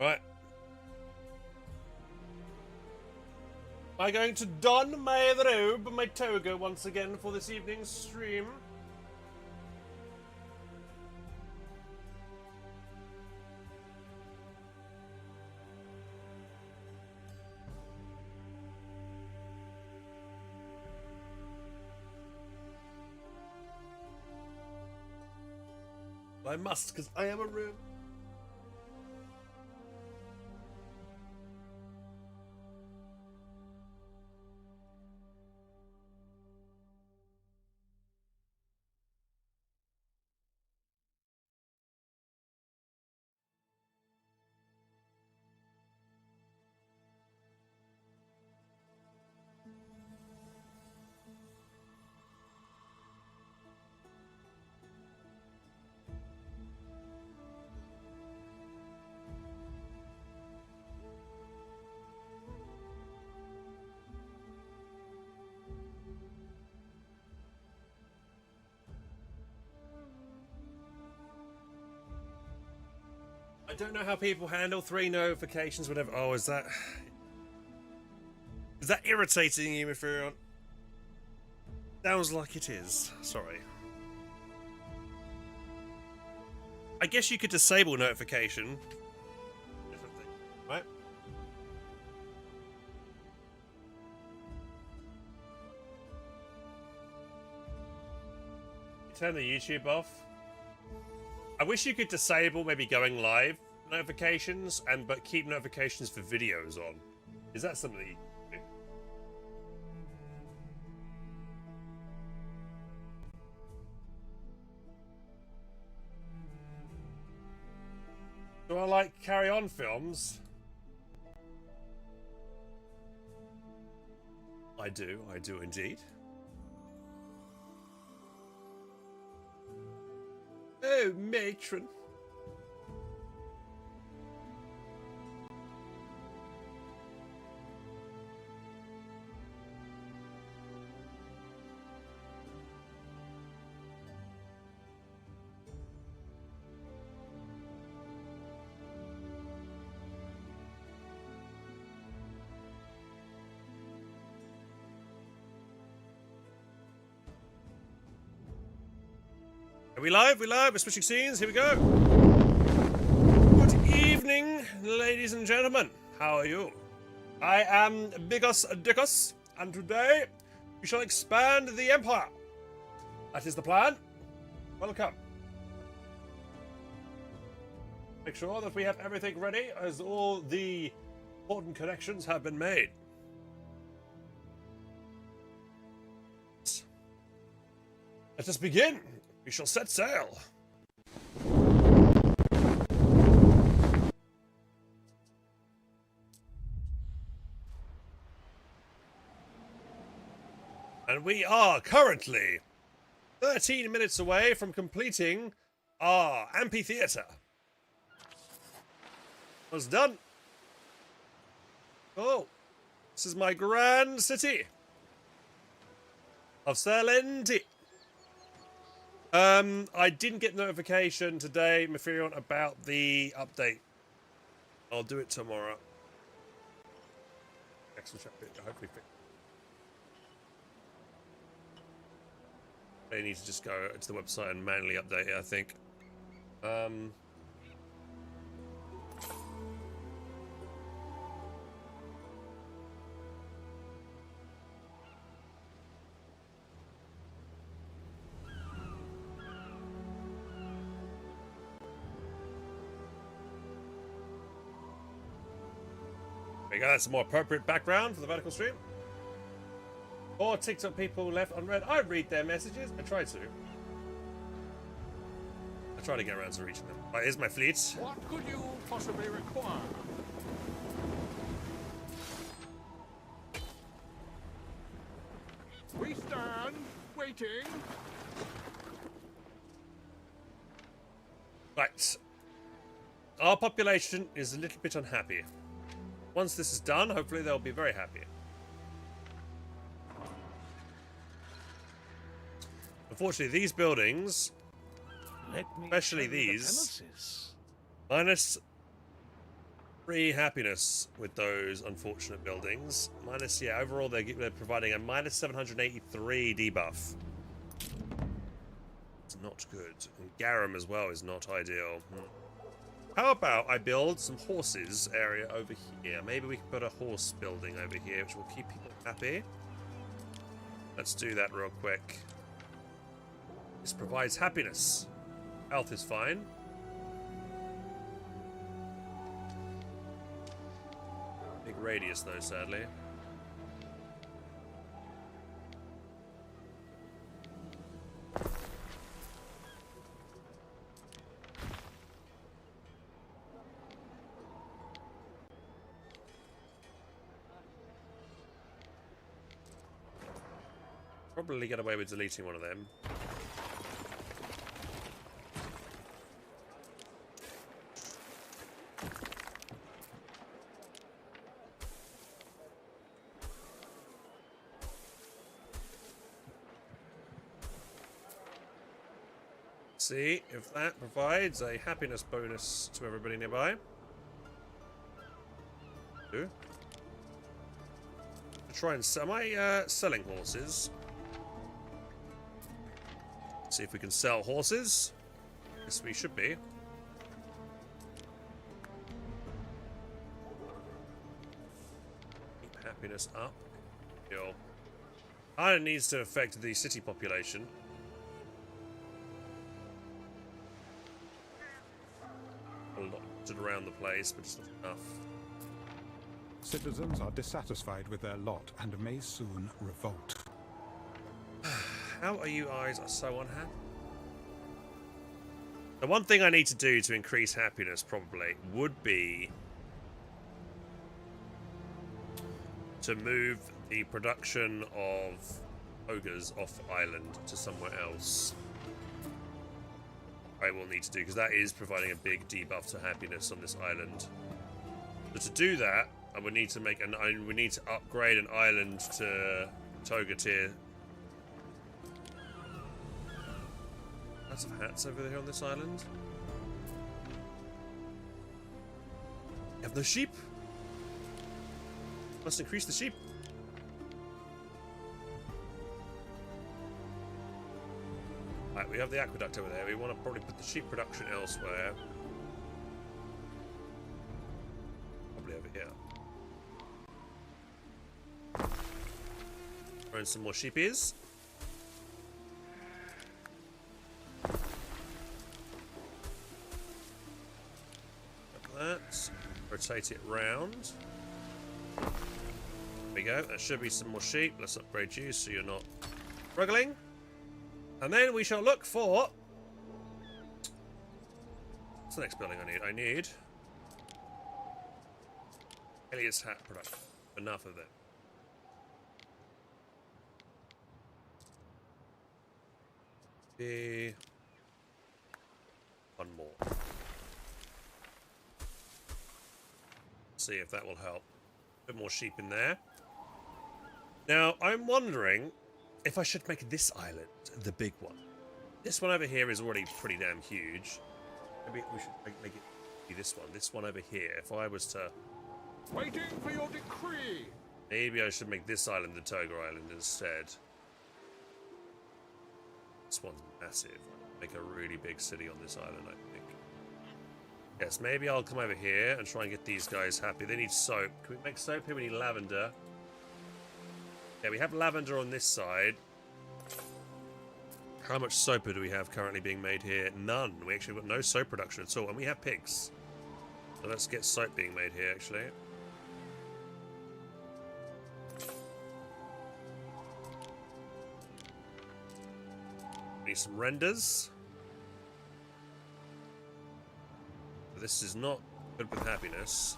Right. Am I going to don my robe, my toga once again for this evening's stream? I must, because I am a robe. I don't know how people handle 3 notifications, whatever. Oh, is that irritating you, Mifurion? Sounds like it is. Sorry. I guess you could disable notification. Different thing, right? You turn the YouTube off. I wish you could disable maybe going live notifications but keep notifications for videos on. Is that something that you can do? Do I like Carry On films? I do indeed. Oh, matron. Are we live? We're switching scenes. Here we go. Good evening, ladies and gentlemen. How are you? I am Biggus Diccus, and today we shall expand the Empire. That is the plan. Welcome. Make sure that we have everything ready, as all the important connections have been made. Let us begin. We shall set sail. And we are currently 13 minutes away from completing our amphitheater. Was done. Oh, this is my grand city of Salenti. I didn't get notification today, Mifurion, about the update. I'll do it tomorrow. Excellent chat. Hopefully fix. They need to just go to the website and manually update it, I think. There you go, that's a more appropriate background for the vertical stream. Or TikTok people left unread. I read their messages. I try to. I try to get around to reaching them. Right, here's my fleet. What could you possibly require? We stand waiting. Right. Our population is a little bit unhappy. Once this is done, hopefully they'll be very happy. Unfortunately, these buildings, especially these, minus 3 happiness with those unfortunate buildings. Minus, yeah, overall they're providing a minus 783 debuff. It's not good. And Garum as well is not ideal. How about I build some horses area over here? Maybe we can put a horse building over here, which will keep people happy. Let's do that real quick. This provides happiness. Health is fine. Big radius though, sadly. Probably get away with deleting one of them. See if that provides a happiness bonus to everybody nearby. Do. Try and sell. Am I selling horses? See if we can sell horses. Yes, we should be. Keep happiness up. Yo. Iron needs to affect the city population. A lot around the place, but it's not enough. Citizens are dissatisfied with their lot and may soon revolt. How are you guys so unhappy? The one thing I need to do to increase happiness probably would be to move the production of ogres off island to somewhere else. I will need to do, because that is providing a big debuff to happiness on this island. So to do that, I would need to we need to upgrade an island to Toga tier. Lots of hats over there on this island. You have no sheep? Must increase the sheep. Right, we have the aqueduct over there. We want to probably put the sheep production elsewhere. Probably over here. Throw in some more sheepies. That. Rotate it round. There we go. There should be some more sheep. Let's upgrade you so you're not struggling. And then we shall look for... What's the next building I need? I need... Elias hat production. Enough of it. Be... One more. See if that will help. A bit more sheep in there. Now, I'm wondering if I should make this island the big one. This one over here is already pretty damn huge. Maybe we should make it be this one. This one over here. If I was to... Waiting for your decree. Maybe I should make this island the Toga Island instead. This one's massive. Make a really big city on this island, I think. Yes, maybe I'll come over here and try and get these guys happy. They need soap. Can we make soap here? We need lavender. Yeah, we have lavender on this side. How much soap do we have currently being made here? None. We actually got no soap production at all. And we have pigs. So let's get soap being made here, actually. Need some renders. This is not good with happiness.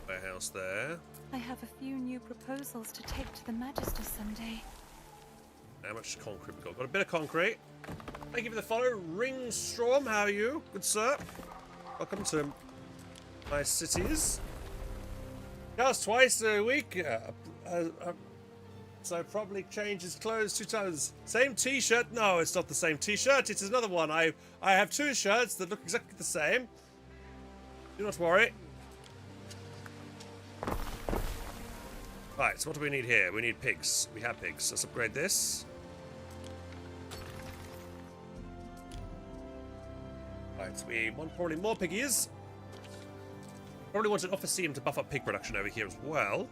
Warehouse there. I have a few new proposals to take to the Magister someday. How much concrete we got? Got a bit of concrete. Thank you for the follow. Ringstrom, how are you? Good sir. Welcome to my cities. Just twice a week. So probably change his clothes 2 times. Same t-shirt? No, it's not the same t-shirt. It's another one. I have 2 shirts that look exactly the same. Do not worry. Right, so what do we need here? We need pigs. We have pigs. Let's upgrade this. Right, so we want probably more piggies. Probably want an officeum to buff up pig production over here as well.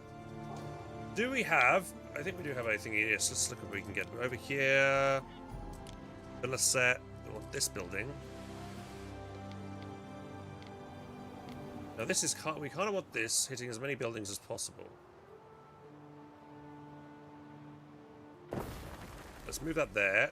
Do we have... I think we do have anything here. Yes, let's look at what we can get. Over here... Villa set. We want this building. Now this is... We kind of want this hitting as many buildings as possible. Let's move that there.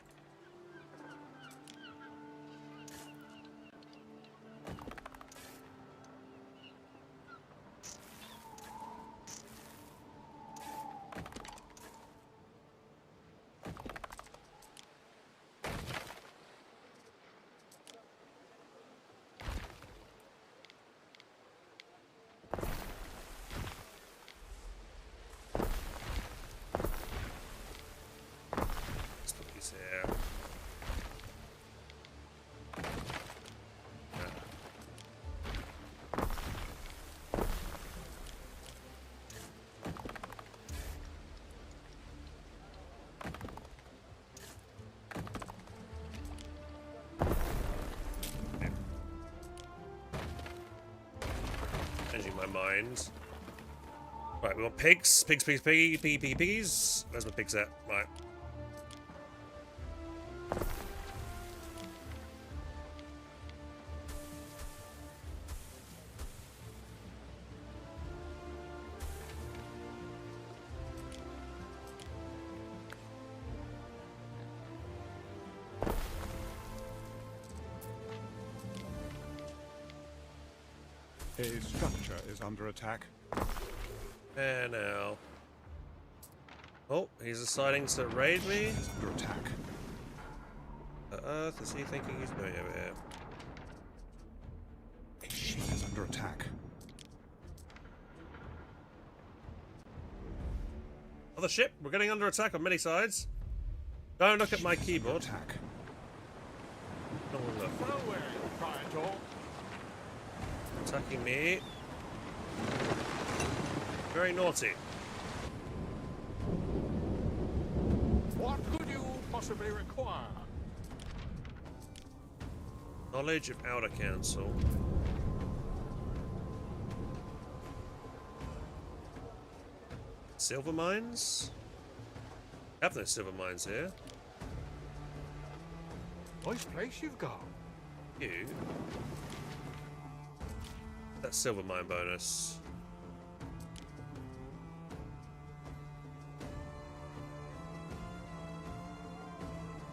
Here. Changing my mind. Right, we want pigs. Piggies. Where's my pigs at? Right. A structure is under attack. And now. Oh, he's deciding to raid me. Is under attack. What on earth is he thinking he's doing over here? A ship is under attack. Other ship, we're getting under attack on many sides. Don't look at my keyboard. Attack. Don't look. Nowhere, Praetor. Attacking me. Very naughty. What could you possibly require? Knowledge of Outer Council. Silver mines? Have no silver mines here. Nice place you've got. You. That silver mine bonus.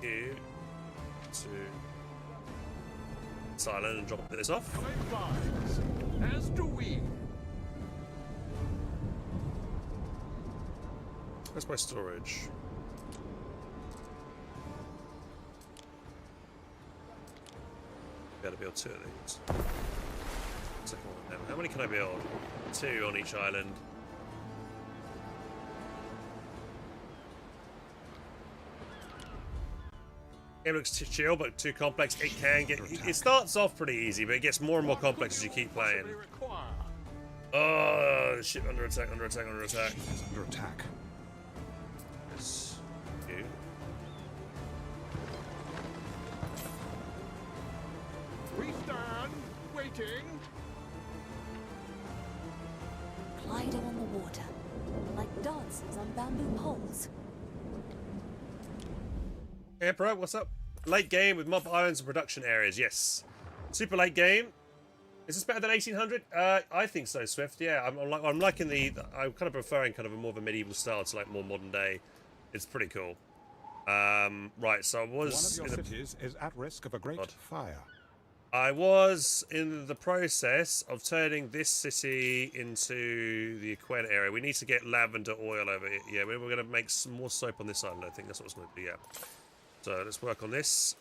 You. To silent and drop this off. Likewise, as do we. Where's my storage? Gotta build 2 of these. Second one now. How many can I build? 2 on each island. Game looks too chill, but too complex. It can get. It starts off pretty easy, but it gets more and more complex as you keep playing. Oh, ship under attack, under attack, under attack. Ship is under attack. Yes. You. We stand waiting. Gliding on the water, like dancers on bamboo poles. Hey, bro, what's up? Late game with mob islands and production areas. Yes. Super late game. Is this better than 1800? I think so, Swift. Yeah, I'm liking I'm kind of preferring kind of a more of a medieval style to like more modern day. It's pretty cool. Right, so I was One of your cities is at risk of a great fire. I was in the process of turning this city into the equator area. We need to get lavender oil over here. Yeah, we're going to make some more soap on this island. I think that's what it's going to be. Yeah. So let's work on this.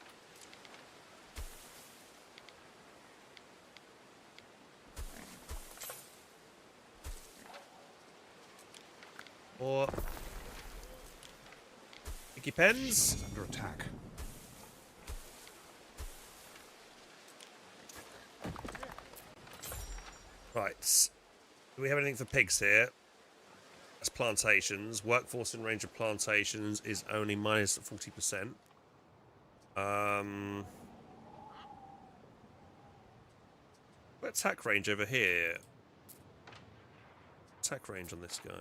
Or Picky pens. Is under attack. Right. Do we have anything for pigs here? That's plantations. Workforce in range of plantations is only minus 40%. Attack range over here. Attack range on this guy.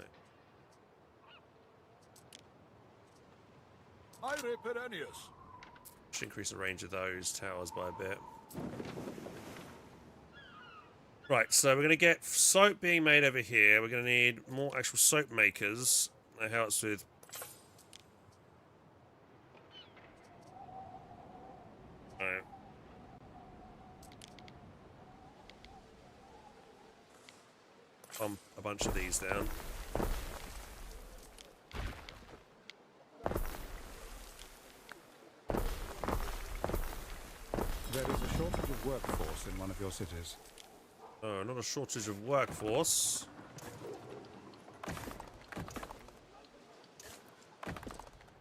Should increase the range of those towers by a bit. Right, so we're going to get soap being made over here. We're going to need more actual soap makers. That helps with... Right. Pump a bunch of these down. There is a shortage of workforce in one of your cities. Oh, not a shortage of workforce.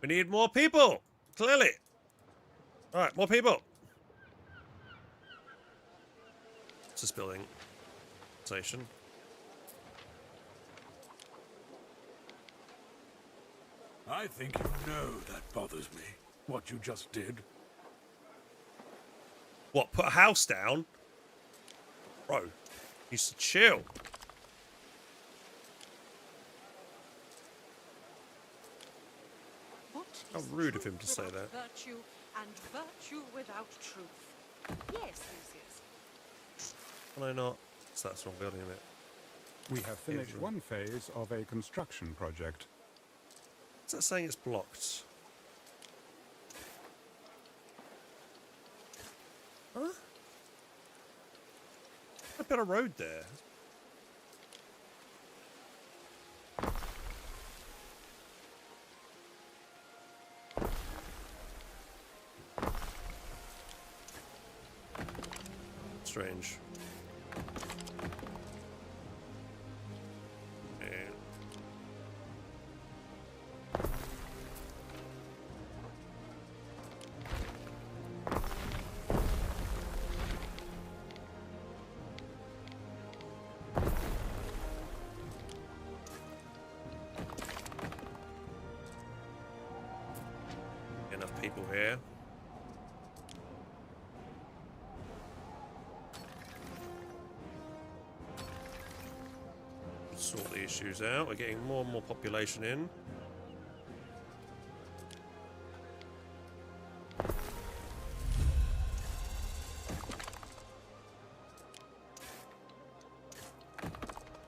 We need more people! Clearly! Alright, more people! What's this building? Station. I think you know that bothers me, what you just did. What, put a house down? Bro, you should chill. What How is rude of truth him to say without that. Virtue and virtue without truth. Yes, Lucius. Can I not? So that's the wrong building, isn't it? We have finished one phase of a construction project. Is that saying it's blocked? Huh? A better road there. Strange. And enough people here. Sort the issues out. We're getting more and more population in.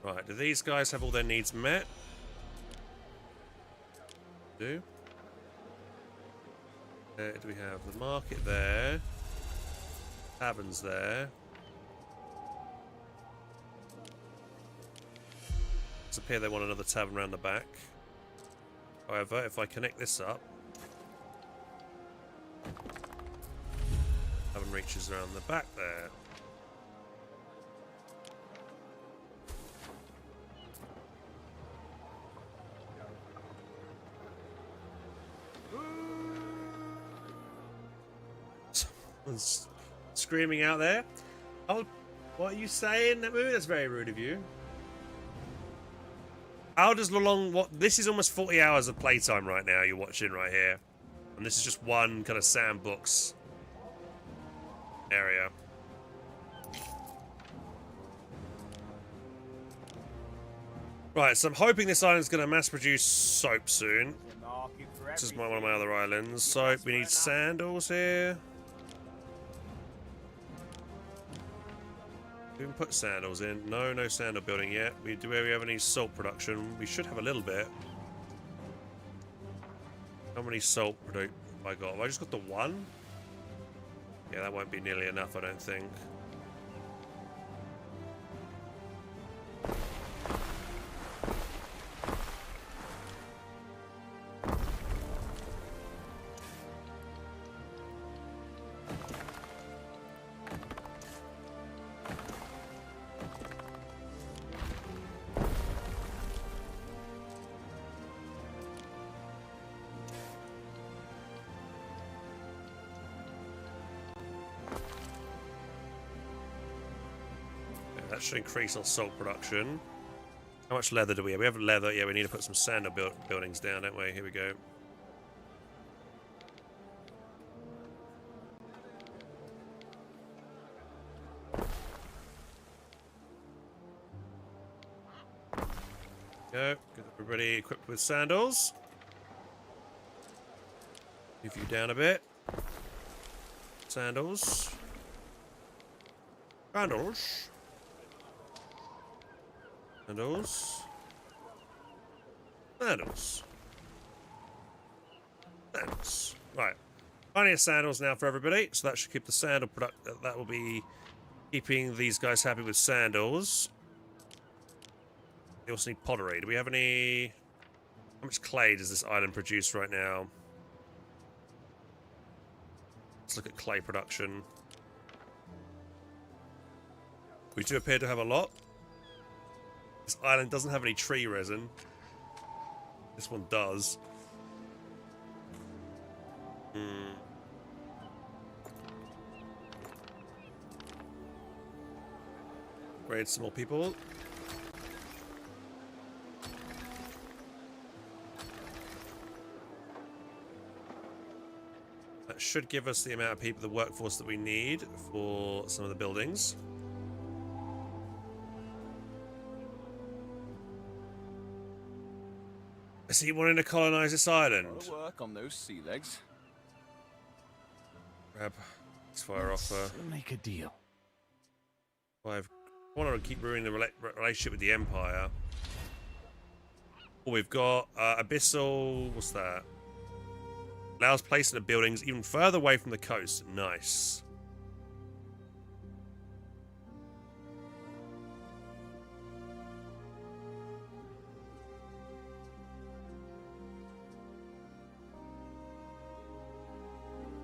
Right, do these guys have all their needs met? Do we have the market there? Taverns there. It's appear they want another tavern around the back. However, if I connect this up, tavern reaches around the back there. Someone's screaming out there. Oh, what are you saying? That's very rude of you. How does Lolong... What? This is almost 40 hours of playtime right now you're watching right here. And this is just one kind of sandbox area. Right, so I'm hoping this island's going to mass produce soap soon. This is one of my other islands. Soap, we need sandals here. We can put sandals in. No sandal building yet. Do we have any salt production? We should have a little bit. How many salt have I got? Have I just got the one? Yeah, that won't be nearly enough, I don't think. That should increase our salt production. How much leather do we have? We have leather. Yeah, we need to put some sand buildings down, don't we? Here we go. Go. Get everybody equipped with sandals. Move you down a bit. Sandals. Sandals. Sandals. Sandals. Sandals. Right. Plenty of sandals now for everybody, so that should keep the sandal product. That will be keeping these guys happy with sandals. They also need pottery. Do we have any? How much clay does this island produce right now? Let's look at clay production. We do appear to have a lot. This island doesn't have any tree resin. This one does. Grade some more people. That should give us the amount of people, the workforce that we need for some of the buildings. Is he wanting to colonize this island? Work on those sea legs. Grab this fire offer. Make a deal. I want to keep ruining the relationship with the Empire. Oh, we've got Abyssal. What's that? Allows placing the buildings even further away from the coast. Nice.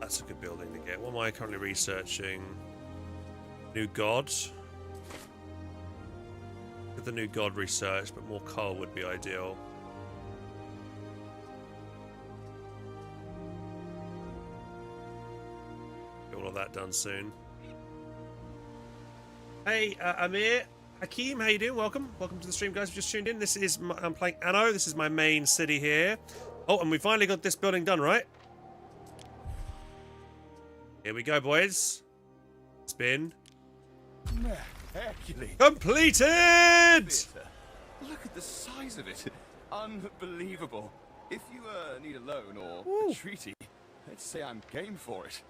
That's a good building to get. What am I currently researching? New god. Get the new god research, but more coal would be ideal. Get all of that done soon. Hey, Amir, Hakeem, how you doing? Welcome to the stream, guys. We've just tuned in. This is I'm playing Anno. This is my main city here. Oh, and we finally got this building done, right? Here we go, boys. Spin. Hercules. Completed! Look at the size of it. Unbelievable. If you need a loan or a treaty, let's say I'm game for it.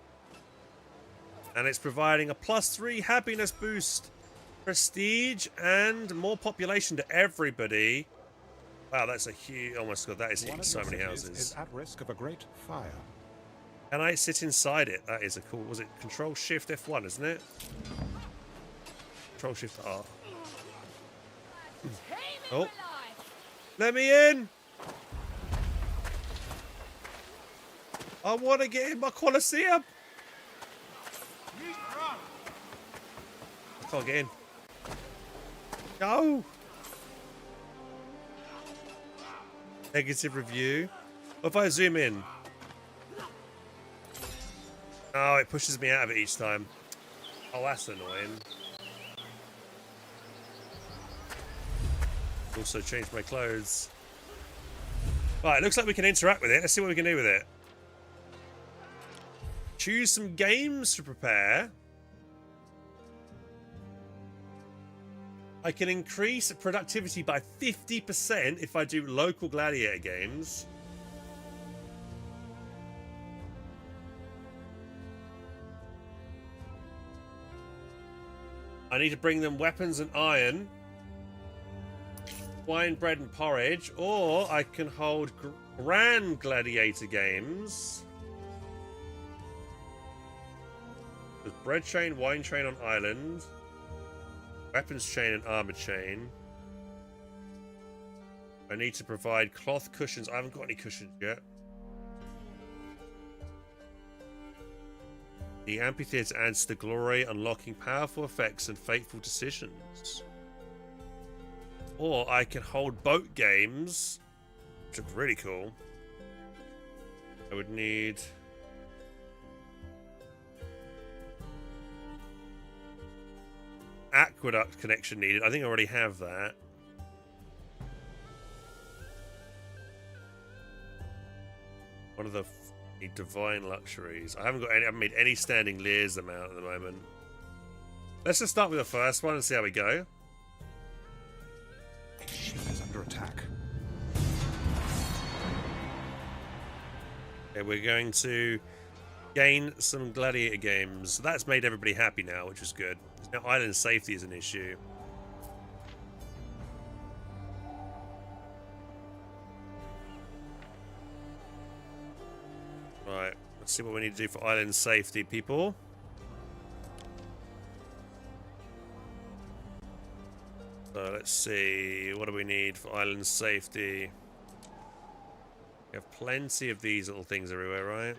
And it's providing a +3 happiness boost, prestige, and more population to everybody. Wow, that's a huge. Almost god, that is so many houses. Is at risk of a great fire. Can I sit inside it? That is a cool. Was it Control Shift F1, isn't it? Control Shift R. Oh, let me in! I want to get in my Colosseum. I can't get in. No. Negative review. What if I zoom in? Oh, it pushes me out of it each time. Oh, that's annoying. Also changed my clothes. Right, looks like we can interact with it. Let's see what we can do with it. Choose some games to prepare. I can increase productivity by 50% if I do local gladiator games. I need to bring them weapons and iron, wine, bread, and porridge, or I can hold grand gladiator games. There's bread chain, wine chain on island, weapons chain and armor chain. I need to provide cloth cushions. I haven't got any cushions yet. The amphitheater adds to glory, unlocking powerful effects and fateful decisions. Or I can hold boat games, which are really cool. I would need... aqueduct connection needed. I think I already have that. What are the divine luxuries? I haven't made any standing Lears them out at the moment. Let's just start with the first one and see how we go. Ship is under attack. Okay, we're going to gain some gladiator games. That's made everybody happy now, which is good. Now island safety is an issue. Right, let's see what we need to do for island safety, people. So let's see, what do we need for island safety? We have plenty of these little things everywhere, right?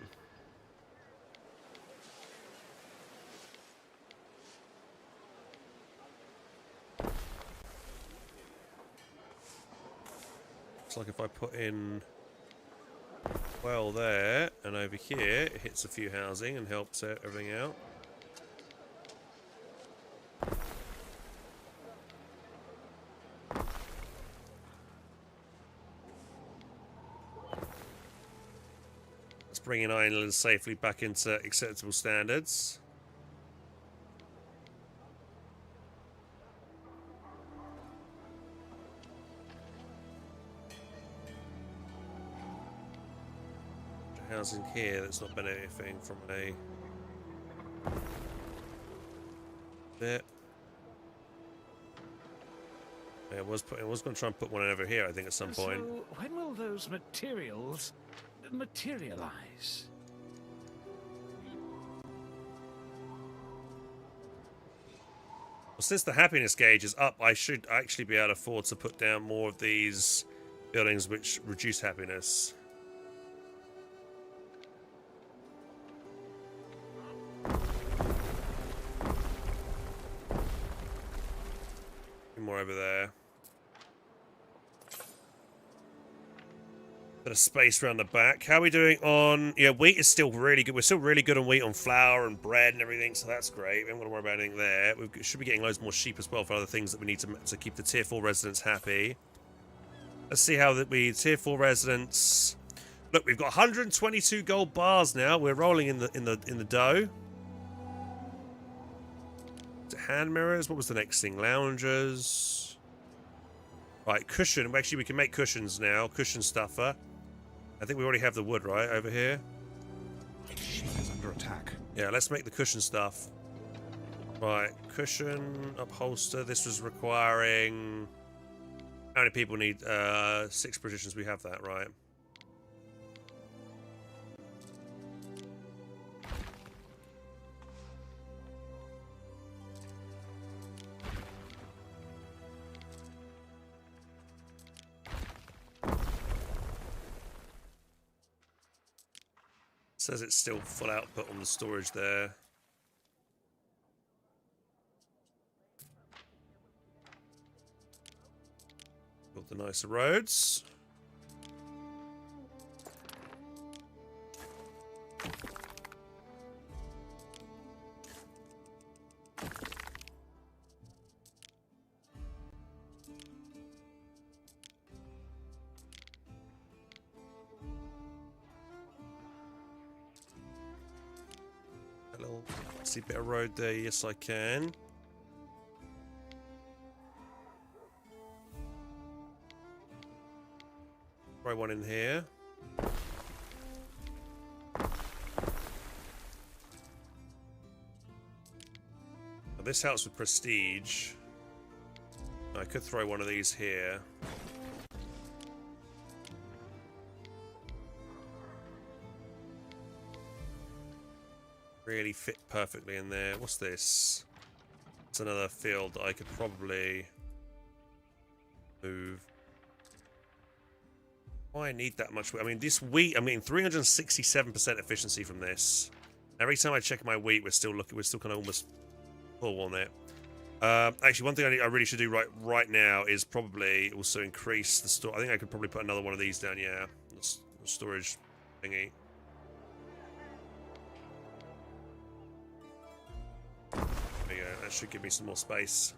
Looks like if I put in well there and over here, it hits a few housing and helps everything out. Let's bring in Ireland safely back into acceptable standards. Housing here that's not benefiting from a bit. Yeah, I was going to try and put one over here, I think, at some point. So, when will those materials materialize? Well, since the happiness gauge is up, I should actually be able to afford to put down more of these buildings which reduce happiness. More over there. Bit of space around the back. How are we doing on... Yeah, wheat is still really good. We're still really good on wheat, on flour and bread and everything, so that's great. We haven't got to worry about anything there. We should be getting loads more sheep as well for other things that we need to keep the tier 4 residents happy. Let's see how we... Tier 4 residents... Look, we've got 122 gold bars now. We're rolling in the dough. Hand mirrors. What was the next thing? Loungers. Right, cushion. Actually, we can make cushions now. Cushion stuffer. I think we already have the wood, right, over here. Ship is under attack. Yeah, let's make the cushion stuff. Right, cushion, upholster. This was requiring... How many people need 6 positions? We have that, right? Says it's still full output on the storage there. Built the nicer roads. See a bit of road there, yes I can. Throw one in here. Now this helps with prestige. I could throw one of these here. Really fit perfectly in there. What's this? It's another field that I could probably move. Why I need that much wheat? I mean, this wheat, I'm getting 367% efficiency from this. Every time I check my wheat, we're still kind of almost full on it. Actually, one thing I really should do right now is probably also increase the store. I think I could probably put another one of these down. Yeah, the storage thingy. That should give me some more space.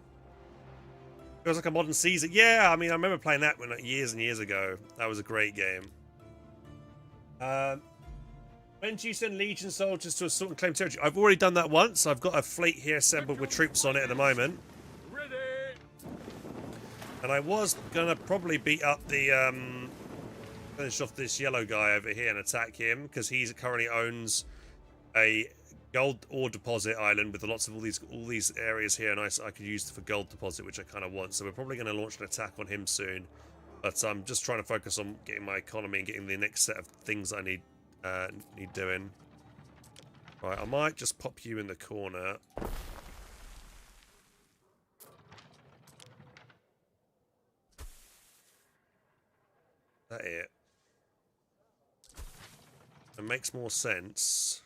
Feels like a modern Caesar. Yeah, I mean, I remember playing that when, like, years and years ago. That was a great game. When do you send Legion soldiers to assault and claim territory? I've already done that once. I've got a fleet here assembled with troops on it at the moment. Ready! And I was gonna probably beat up the finish off this yellow guy over here and attack him because he currently owns a gold ore deposit island with lots of all these areas here, and I could use for gold deposit, which I kind of want. So we're probably going to launch an attack on him soon. But I'm just trying to focus on getting my economy and getting the next set of things I need doing. Right, I might just pop you in the corner. That it. It makes more sense.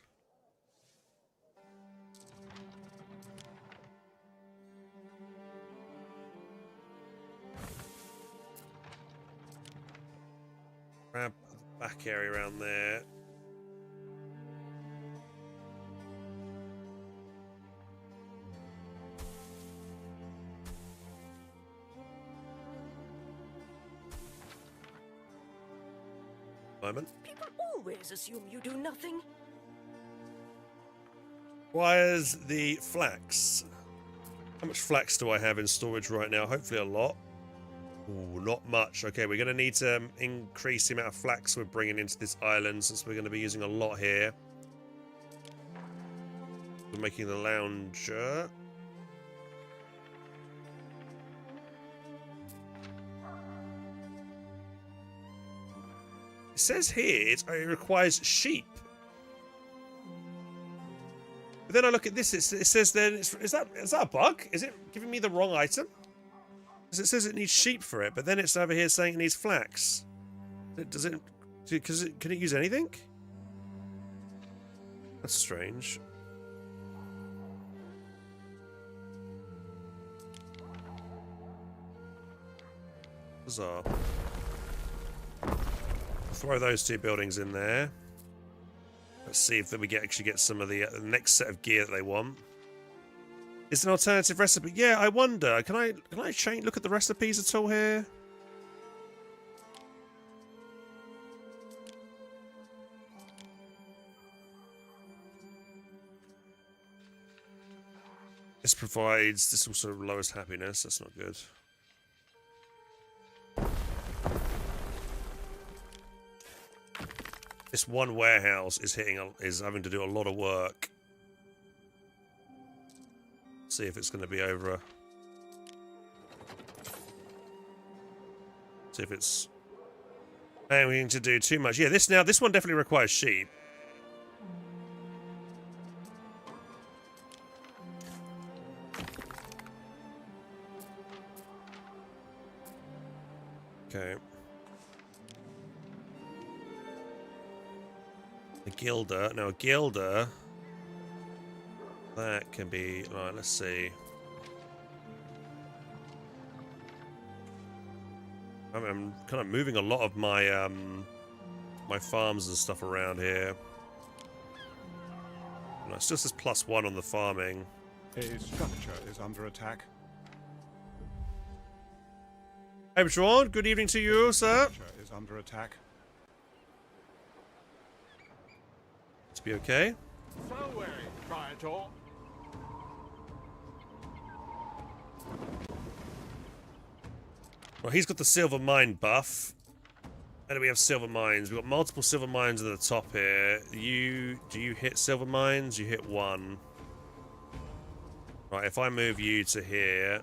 Grab the back area around there. Moment. People always assume you do nothing. Requires the flax. How much flax do I have in storage right now? Hopefully a lot. Ooh, not much. Okay, we're going to need to increase the amount of flax we're bringing into this island since we're going to be using a lot here. We're making the lounger. It says here it requires sheep. But then I look at this, it says then, is that a bug? Is it giving me the wrong item? Because it says it needs sheep for it, but then it's over here saying it needs flax. Can it use anything? That's strange. Bizarre. Throw those two buildings in there. Let's see if we actually get some of the next set of gear that they want. It's an alternative recipe. Yeah, I wonder. Can I change? Look at the recipes at all here. This provides. This also lowers happiness. That's not good. This one warehouse is having to do a lot of work. See if it's going to be over. See if it's aiming to do too much. Yeah, this one definitely requires sheep. Okay. A gilder. Now a gilder. That can be... Alright, let's see. I'm kind of moving a lot of my my farms and stuff around here. No, it's just this +1 on the farming. A structure is under attack. Hey, Sean, good evening to you, sir. Structure is under attack. To be okay. So, Praetor. Well, he's got the silver mine buff. How do we have silver mines? We've got multiple silver mines at the top here. Do you hit silver mines? You hit one. Right, if I move you to here,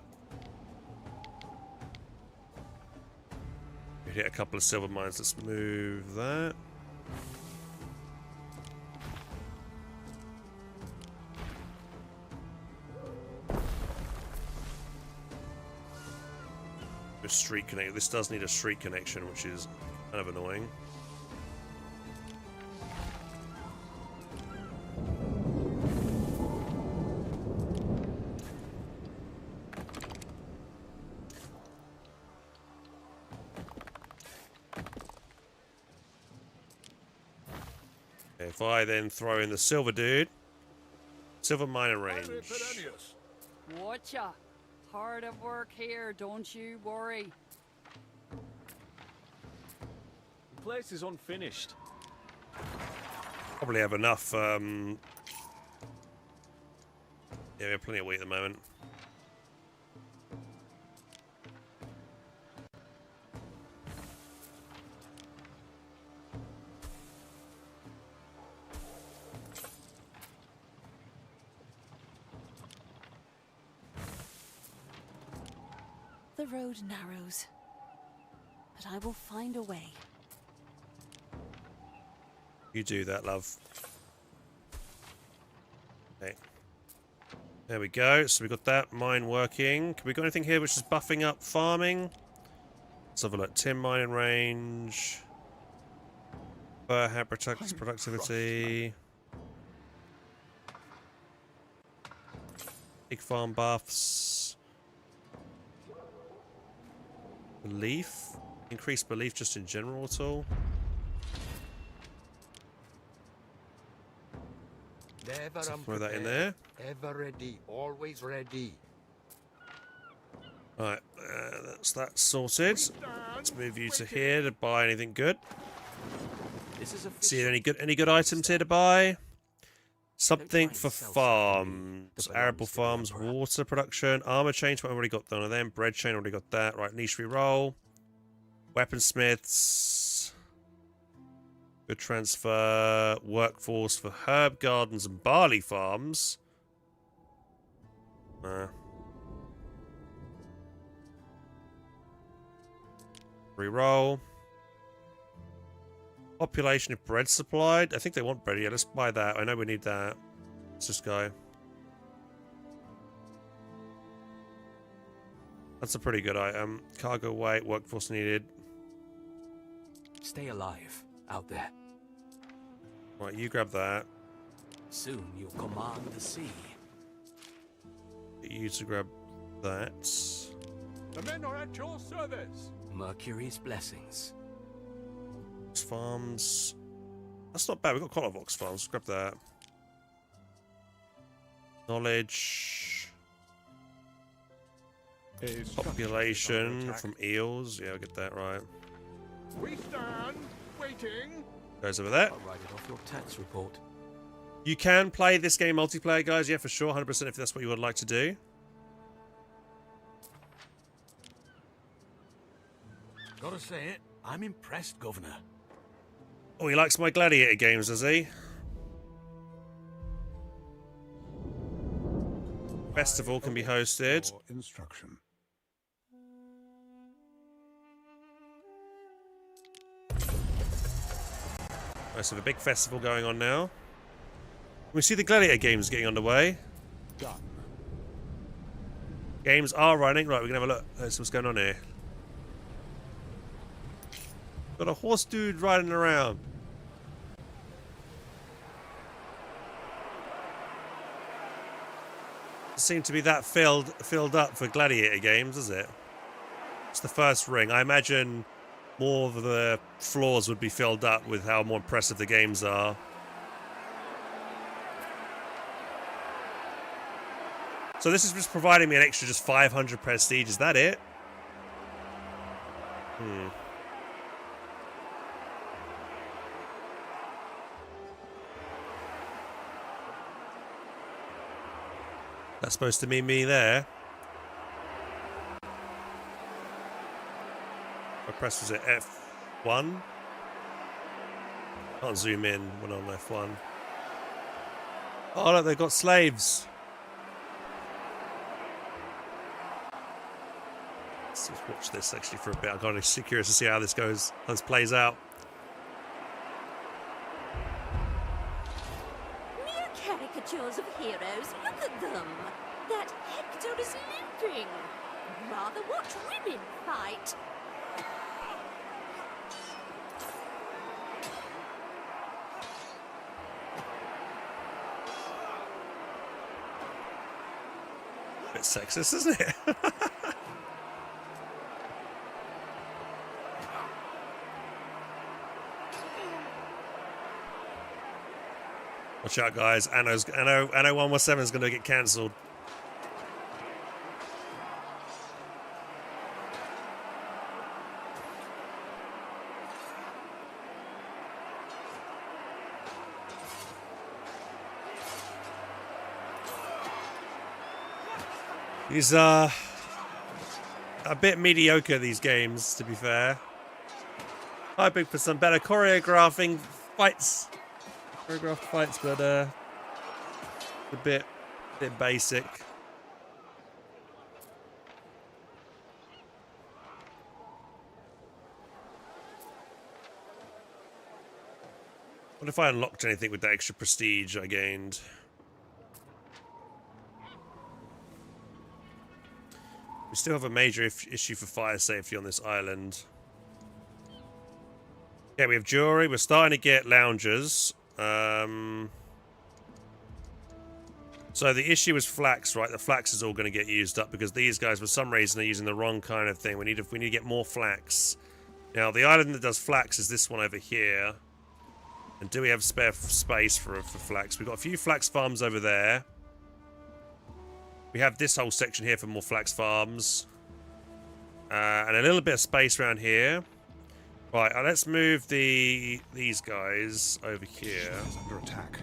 you hit a couple of silver mines. Let's move that. Street connect. This does need a street connection, which is kind of annoying. If I then throw in the silver dude, silver miner range. Watcha. Hard at work here, don't you worry. The place is unfinished. Probably have enough. Yeah, we have plenty of wheat at the moment. The road narrows, but I will find a way. You do that, love. Okay. There we go. So we got that mine working. Can we got anything here which is buffing up farming? Let's have a look. Tin mining range. Fur habitat productivity. Big farm buffs. Belief. Increased belief just in general at all. Never So throw that in there. Ever ready, always ready. Alright, that's that sorted. Let's move you to here to buy anything good. See any good items here to buy? Something for farms. Arable farms, water production, armor chain, I've already got one of them. Bread chain, already got that. Right, niche reroll. Weaponsmiths. Good transfer. Workforce for herb gardens and barley farms. Reroll. Population if bread supplied. I think they want bread. Yeah, let's buy that. I know we need that. Let's just go. That's a pretty good item. Cargo weight, workforce needed. Stay alive out there. Right, you grab that. Soon you'll command the sea. Get you to grab that. The men are at your service. Mercury's blessings. Ox farms. That's not bad. We've got quite a lot of ox farms. Grab that. Knowledge. Population from eels. Yeah, I'll get that right. We stand waiting. Goes over there. I'll write it off your tax report. You can play this game multiplayer, guys. Yeah, for sure. 100% if that's what you would like to do. Gotta say it, I'm impressed, Governor. Oh, he likes my gladiator games, does he? Festival can be hosted. Instruction. Right, so we have a big festival going on now. We see the gladiator games getting underway. Done. Games are running. Right, we're gonna have a look. Let's see what's going on here. Got a horse dude riding around. Doesn't seem to be that filled up for gladiator games, does it? It's the first ring. I imagine more of the floors would be filled up with how more impressive the games are. So this is just providing me an extra just 500 prestige. Is that it? That's supposed to mean me there. What press was it? F1? Can't zoom in when on F1. Oh look, they've got slaves. Let's just watch this actually for a bit. I'm kind of curious to see how this goes, how this plays out. Mere caricatures of heroes. Look at them. That Hector is limping. Rather watch women fight. Bit sexist, isn't it? Watch out, guys. Anno 117 is going to get cancelled. These are a bit mediocre, these games, to be fair. Hoping for some better choreographed fights, but a bit basic. What if I unlocked anything with the extra prestige I gained? We still have a major issue for fire safety on this island. Yeah, we have jewelry. We're starting to get loungers. So the issue is flax, right? The flax is all going to get used up because these guys, for some reason, are using the wrong kind of thing. We need to get more flax. Now, the island that does flax is this one over here. And do we have spare space for flax? We've got a few flax farms over there. We have this whole section here for more flax farms. And a little bit of space around here. Right, let's move these guys over here. Under attack.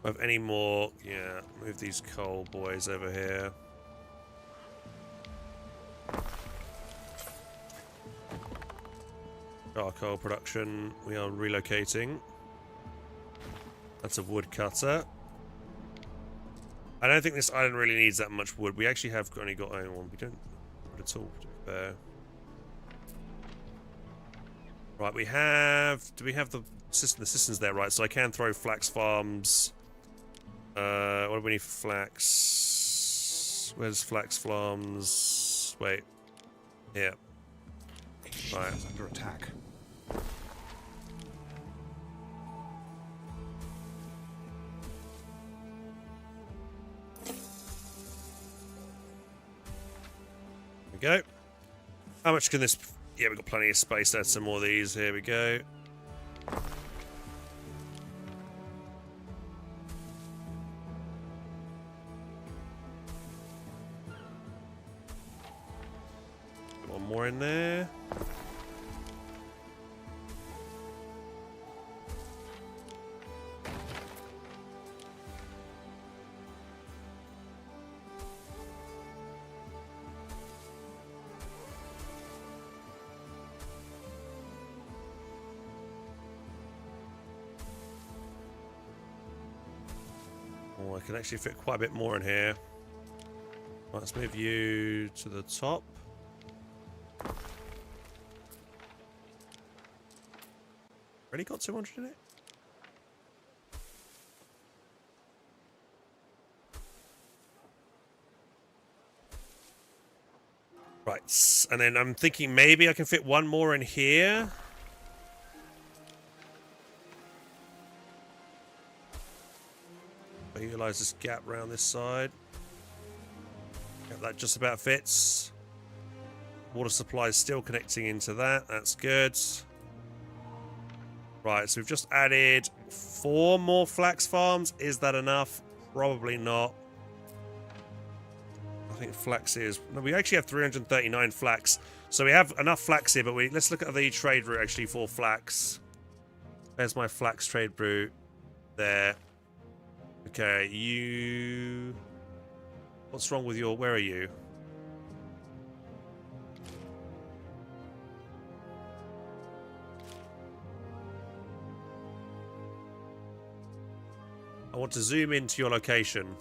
Have any more? Yeah, move these coal boys over here. Charcoal production, we are relocating. That's a woodcutter. I don't think this island really needs that much wood. We actually have only got iron one. We don't wood at all, to be fair. Right, we have... Do we have the system? The system's there, right? So I can throw flax farms. What do we need for flax? Where's flax farms? Wait. Here. Right. Under attack. Go. How much can this... Yeah, we've got plenty of space. Add some more of these. Here we go. One more in there. Oh, I can actually fit quite a bit more in here. Right, let's move you to the top. Already got 200 in it? Right, and then I'm thinking maybe I can fit one more in here. I utilize this gap around this side. Yep, that just about fits. Water supply is still connecting into that. That's good. Right, so we've just added 4 more flax farms. Is that enough? Probably not. I think flax is... No, we actually have 339 flax. So we have enough flax here, but let's look at the trade route actually for flax. There's my flax trade route. There. Okay, you... What's wrong with your... Where are you? I want to zoom into your location.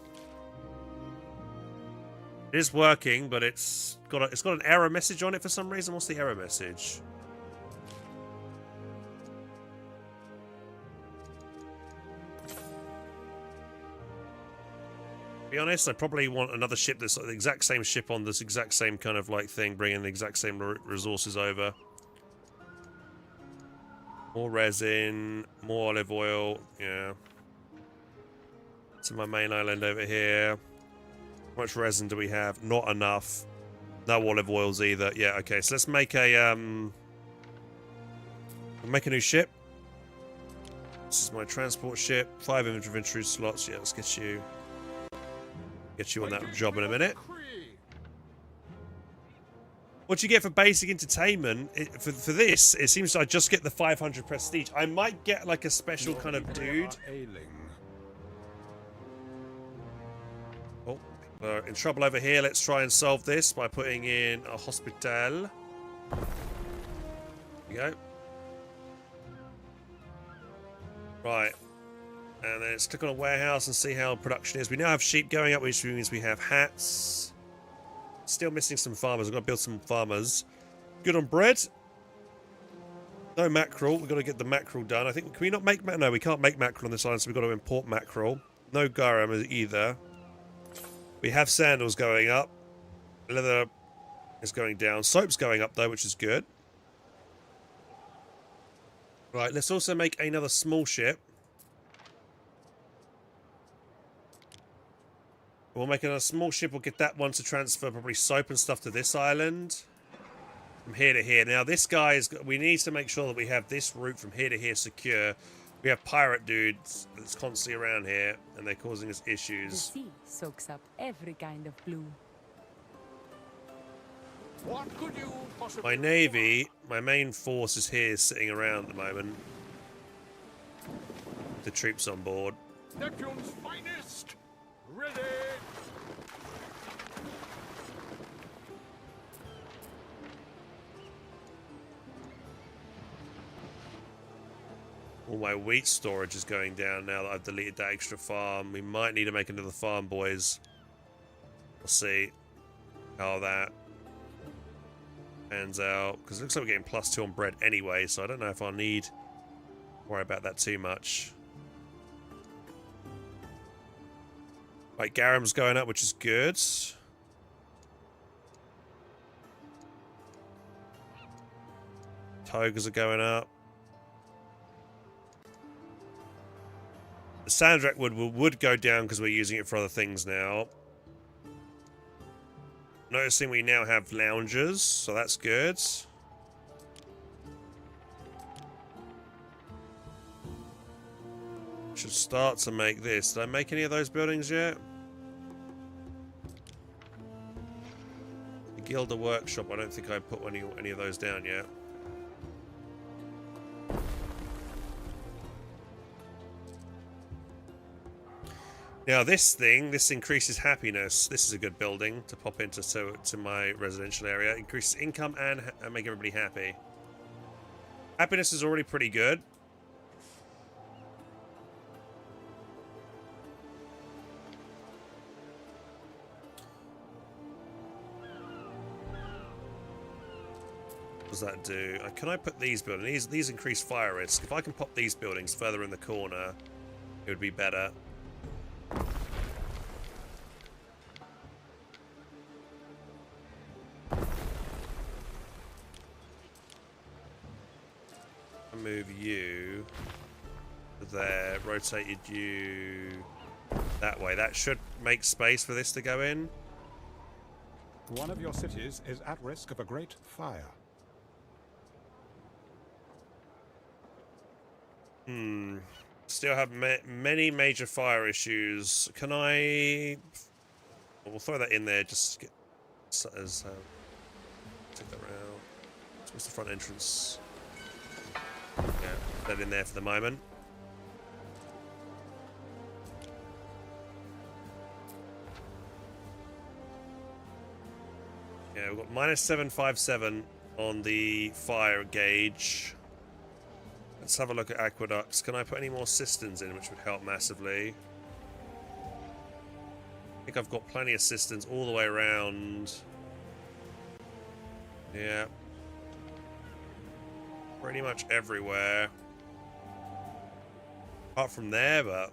It is working, but it's got an error message on it for some reason. What's the error message? To be honest, I probably want another ship that's like the exact same ship on this exact same kind of like thing, bringing the exact same resources over. More resin, more olive oil, yeah. To my main island over here. How much resin do we have? Not enough. No olive oils either. Yeah, okay, so let's make a new ship. This is my transport ship. 5 inventory slots. Yeah, let's get you on that job in a minute. What you get for basic entertainment, for this, it seems I just get the 500 prestige. I might get like a special kind of dude. Oh, we're in trouble over here. Let's try and solve this by putting in a hospital. There we go. Right. And then let's click on a warehouse and see how production is. We now have sheep going up, which means we have hats. Still missing some farmers. I've got to build some farmers. Good on bread. No mackerel. We've got to get the mackerel done. I think, can we not make mackerel? No, we can't make mackerel on this island, so we've got to import mackerel. No garum either. We have sandals going up. Leather is going down. Soap's going up, though, which is good. Right, let's also make another small ship. We'll make another small ship. We'll get that one to transfer probably soap and stuff to this island. From here to here. Now, this guy is... We need to make sure that we have this route from here to here secure. We have pirate dudes that's constantly around here, and they're causing us issues. The sea soaks up every kind of blue. What could you possibly... My navy, my main force is here sitting around at the moment. The troops on board. Neptune's finest! Ready! All my wheat storage is going down now that I've deleted that extra farm. We might need to make another farm, boys. We'll see how that pans out. Because it looks like we're getting +2 on bread anyway, so I don't know if I'll need to worry about that too much. Right, Garam's going up, which is good. Togas are going up. The Sandrak would go down because we're using it for other things now. Noticing we now have loungers, so that's good. Should start to make this. Did I make any of those buildings yet? The Gilder Workshop, I don't think I put any of those down yet. Now this thing, this increases happiness. This is a good building to pop into to my residential area. Increases income and make everybody happy. Happiness is already pretty good. What does that do? Can I put these buildings? These increase fire risk. If I can pop these buildings further in the corner, it would be better. Move you there, rotated you that way. That should make space for this to go in. One of your cities is at risk of a great fire. Still have many major fire issues. Can I... We'll throw that in there just to get as take that round. What's the front entrance? Yeah, put that in there for the moment. Yeah, we've got -757 on the fire gauge. Let's have a look at aqueducts. Can I put any more cisterns in, which would help massively? I think I've got plenty of cisterns all the way around. Yeah. Pretty much everywhere. Apart from there, but...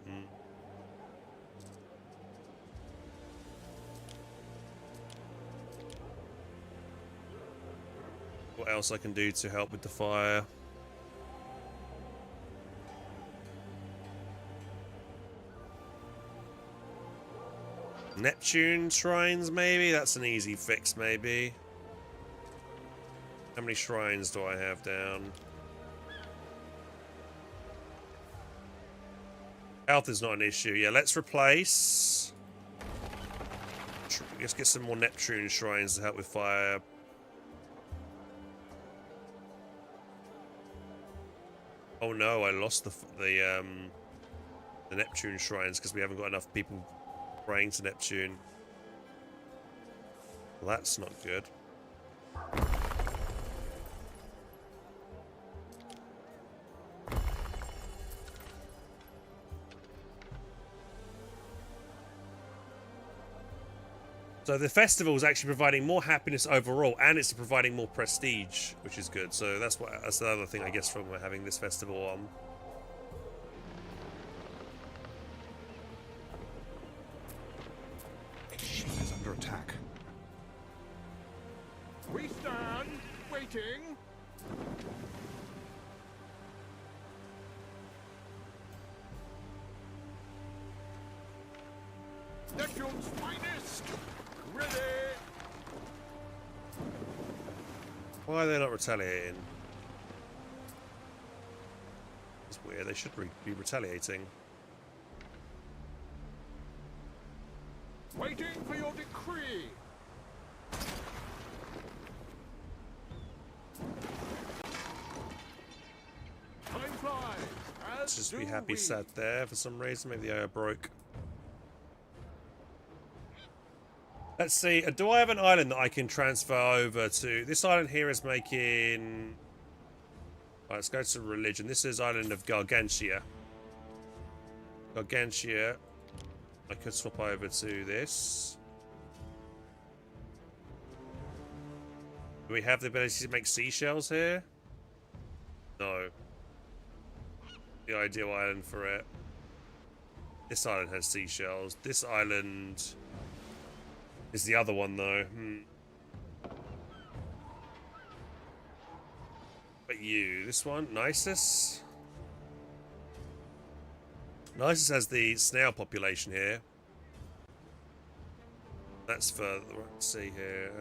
What else I can do to help with the fire? Neptune shrines, maybe? That's an easy fix, maybe. How many shrines do I have down? Health is not an issue. Yeah, let's replace. Let's get some more Neptune shrines to help with fire. Oh no, I lost the Neptune shrines because we haven't got enough people praying to Neptune. Well, that's not good. So the festival is actually providing more happiness overall, and it's providing more prestige, which is good. So that's the other thing I guess from having this festival on. Ship is under attack. We stand, waiting. Neptune's finest. Ready. Why are they not retaliating? It's weird. They should be retaliating. Waiting for your decree. Time flies. Let's just be happy sat there for some reason. Maybe the IO broke. Let's see. Do I have an island that I can transfer over to? This island here is making... Right, let's go to religion. This is island of Gargantia. Gargantia. I could swap over to this. Do we have the ability to make seashells here? No. The ideal island for it. This island has seashells. This island is the other one though. But you, this one, Nisus. Nisus has the snail population here. That's for, let's see here,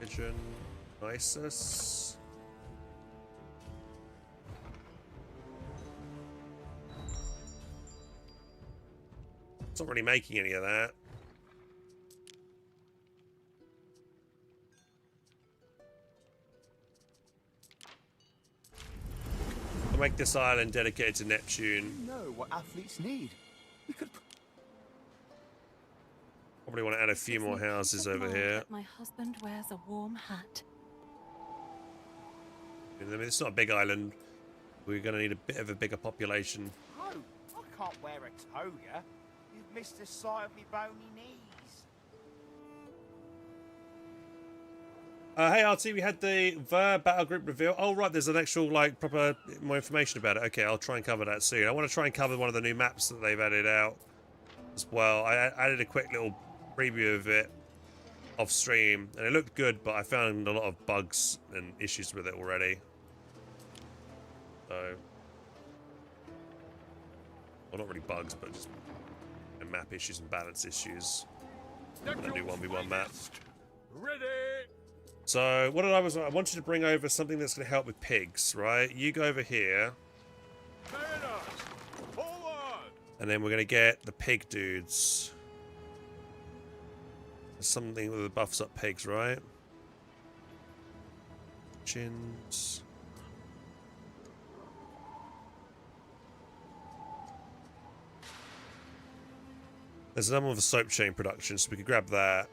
Pigeon, Nisus. It's not really making any of that. I'll make this island dedicated to Neptune. You know what athletes need. We could... Probably want to add a few more houses over here. My husband wears a warm hat. I mean, it's not a big island. We're going to need a bit of a bigger population. Oh, I can't wear a toga. You've missed the sight of me bony knees. Hey RT, we had the Ver battle group reveal. Oh right, there's an actual like proper more information about it. Okay, I'll try and cover that soon. I want to try and cover one of the new maps that they've added out as well. I added a quick little preview of it off stream, and it looked good, but I found a lot of bugs and issues with it already. So, well, not really bugs, but just map issues and balance issues. A new 1v1 map. Ready. So what I wanted to bring over something that's going to help with pigs, right? You go over here. And then we're going to get the pig dudes. Something that buffs up pigs, right? Chins. There's another one of the soap chain production, so we could grab that.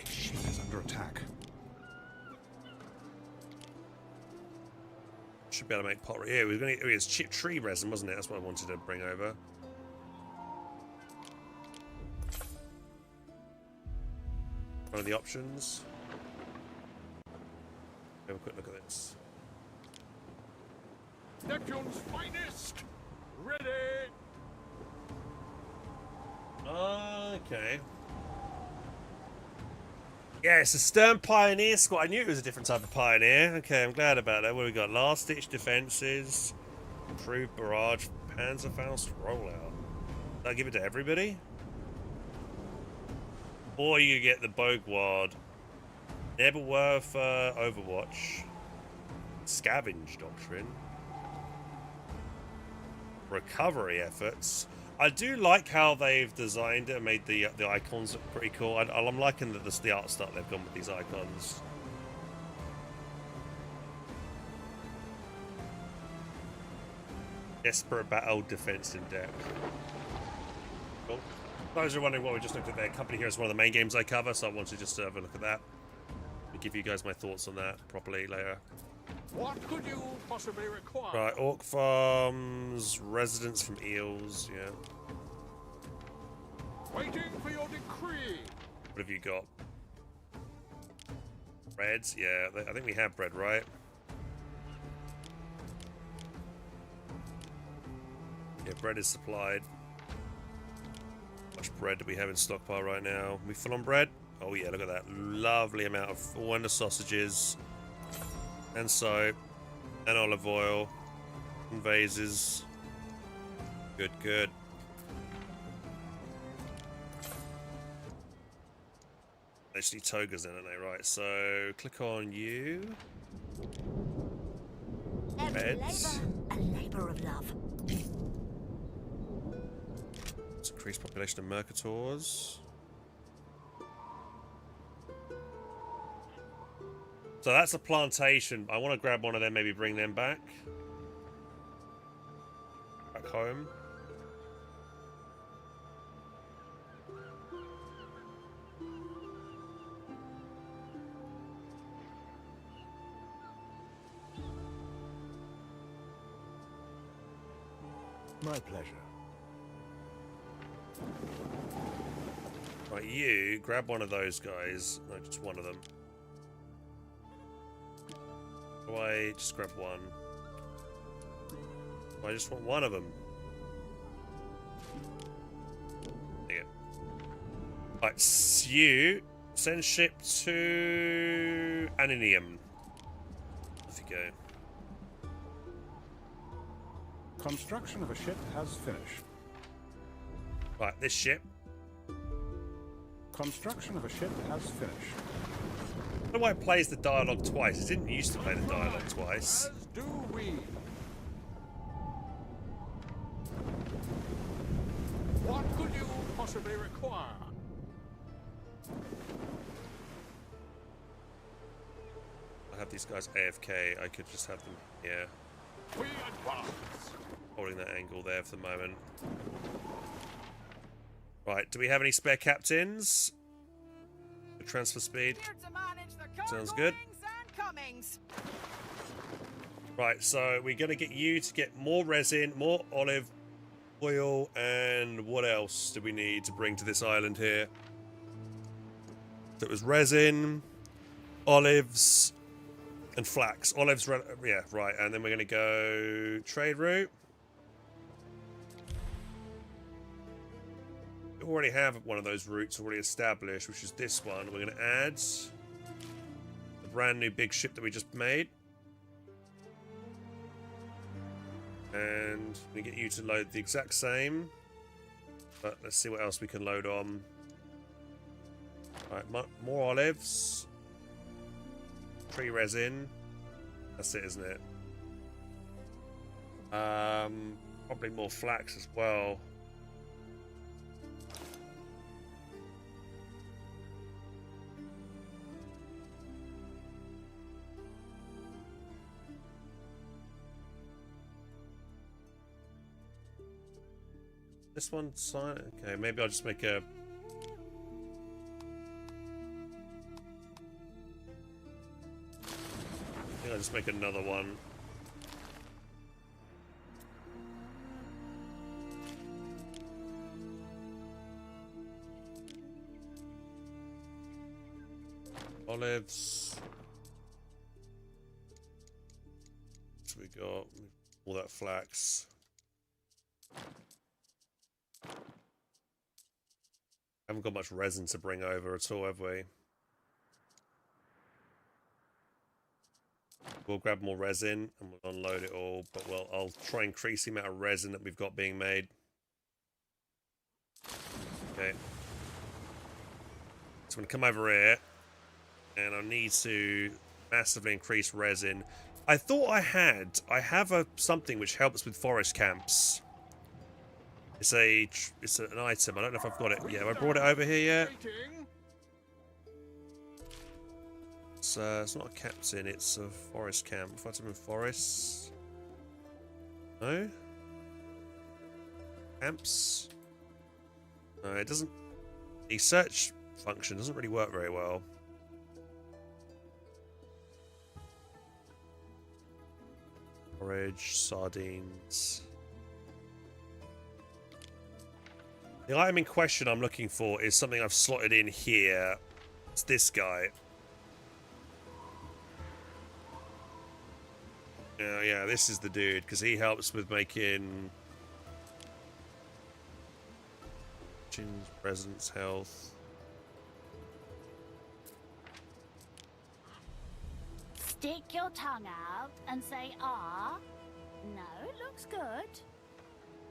Ship is under attack. Should be able to make pottery. Yeah, we're going to. It's chip tree resin, wasn't it? That's what I wanted to bring over. One of the options. Have a quick look at this. Neptune's finest. Ready. Okay. Yeah, it's a Stern Pioneer squad. I knew it was a different type of Pioneer. Okay, I'm glad about that. What do we got? Last ditch defenses, improved barrage, Panzerfaust rollout. Did I give it to everybody? Or you get the Bogward, Nebelwerfer, Overwatch, Scavenge Doctrine, recovery efforts. I do like how they've designed it and made the icons look pretty cool. I'm liking the art style they've gone with these icons. Desperate battle, defense in depth. Cool. Those who are wondering what we just looked at there, Company Hero is one of the main games I cover, so I wanted to just have a look at that. I'll give you guys my thoughts on that properly later. What could you possibly require? Right, Orc Farms, residents from Eels, yeah. Waiting for your decree. What have you got? Breads? Yeah, I think we have bread, right? Yeah, bread is supplied. How much bread do we have in stockpile right now? We full on bread? Oh yeah, look at that. Lovely amount of wonder sausages. And soap. And olive oil. And vases. Good, good. They just need togas then, don't they? Right, so click on you. Beds. A labor of love. Let's increase population of Mercators. So that's a plantation. I want to grab one of them, maybe bring them back. Back home. My pleasure. Right, you grab one of those guys. No, just one of them. Do I just grab one? I just want one of them. There you go. Right, you send ship to Aninium. Off you go. Construction of a ship has finished. Right, this ship. Construction of a ship has finished. I don't know why it plays the dialogue twice. It didn't used to play the dialogue twice. As do we. What could you possibly require? I have these guys AFK. I could just have them here. We advance. Holding that angle there for the moment. Right, do we have any spare captains? Good transfer speed. Sounds good. Right, so we're going to get you to get more resin, more olive oil, and what else do we need to bring to this island here? So it was resin, olives, and flax. Olives, yeah, right. And then we're going to go trade route. We already have one of those routes already established, which is this one. We're going to add the brand new big ship that we just made. And we get you to load the exact same. But let's see what else we can load on. Right, more olives. Tree resin. That's it, isn't it? Probably more flax as well. This one's silent. Okay, maybe I'll just make a... I think I'll just make another one. Olives. So we got all that flax. Haven't got much resin to bring over at all, have we? We'll grab more resin and we'll unload it all, but I'll try and increase the amount of resin that we've got being made. Okay. So I'm going to come over here and I need to massively increase resin. I thought I have something which helps with forest camps. It's an item. I don't know if I've got it. Yeah, have I brought it over here yet? It's not a captain. It's a forest camp. Fighting in forests. No. Camps. No, it doesn't. The search function doesn't really work very well. Forage, sardines. The item in question I'm looking for is something I've slotted in here. It's this guy. Yeah, this is the dude, because he helps with making presence, health. Stick your tongue out and say ah. No, it looks good.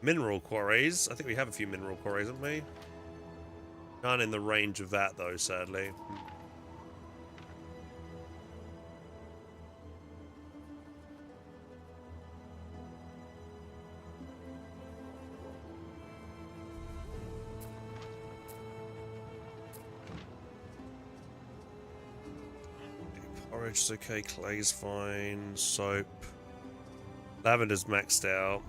Mineral quarries. I think we have a few mineral quarries, haven't we? None in the range of that, though, sadly. Porridge is okay, clay's fine, soap. Lavender's maxed out.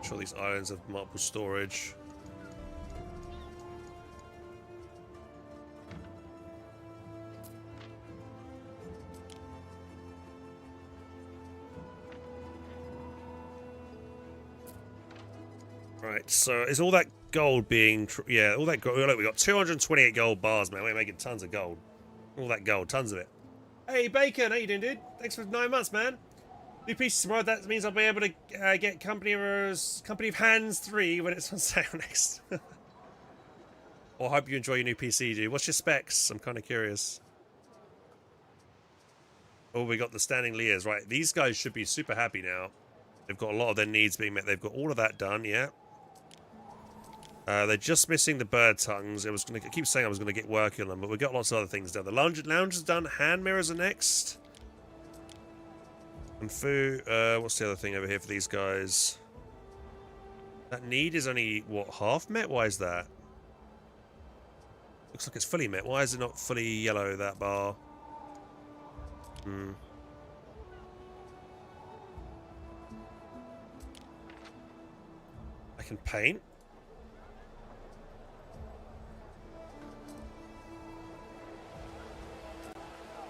Sure, these islands have multiple storage. Right, so is all that gold being... yeah, all that gold... Look, we got 228 gold bars, man. We're making tons of gold. All that gold, tons of it. Hey, Bacon, how you doing, dude? Thanks for 9 months, man. New pieces tomorrow. That means I'll be able to get Company of Hands 3 when it's on sale next. Well, I hope you enjoy your new PC, dude. What's your specs? I'm kind of curious. Oh, we got the standing Lears. Right, these guys should be super happy now. They've got a lot of their needs being met. They've got all of that done, yeah. They're just missing the bird tongues. I keep saying I was going to get working on them, but we've got lots of other things done. The lounge is done. Hand mirrors are next. And food, what's the other thing over here for these guys? That need is only, what, half met? Why is that? Looks like it's fully met. Why is it not fully yellow, that bar? I can paint?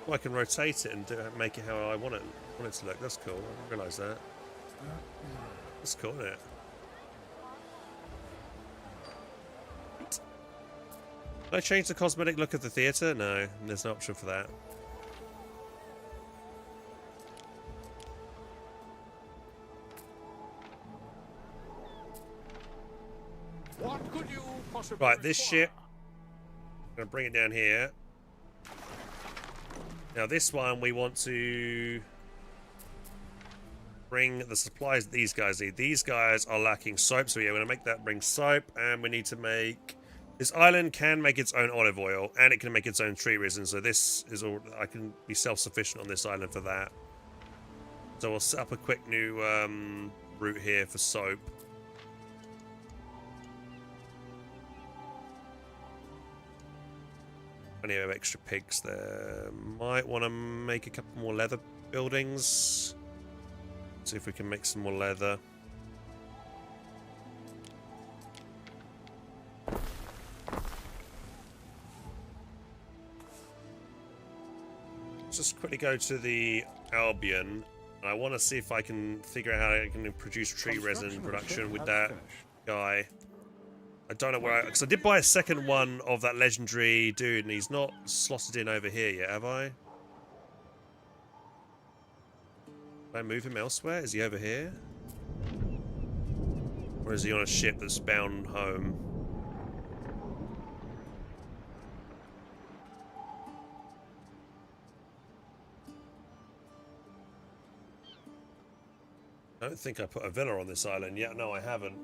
Well, I can rotate it and make it how I want it to look. That's cool. I didn't realise that. That's cool, isn't it? Can I change the cosmetic look of the theatre? No, there's no option for that. What could you possibly Right, this ship. I'm going to bring it down here. Now this one we want to bring the supplies that these guys need. These guys are lacking soap, so yeah, we're going to make that bring soap, and we need to make... This island can make its own olive oil, and it can make its own tree resin, so this is all... I can be self-sufficient on this island for that. So we'll set up a quick new route here for soap. Plenty of extra pigs there. Might want to make a couple more leather buildings. See if we can make some more leather. Let's just quickly go to the Albion. And I want to see if I can figure out how I can produce tree resin production with that guy. I don't know where because I did buy a second one of that legendary dude, and he's not slotted in over here yet, have I? Can I move him elsewhere? Is he over here? Or is he on a ship that's bound home? I don't think I put a villa on this island yet. No, I haven't.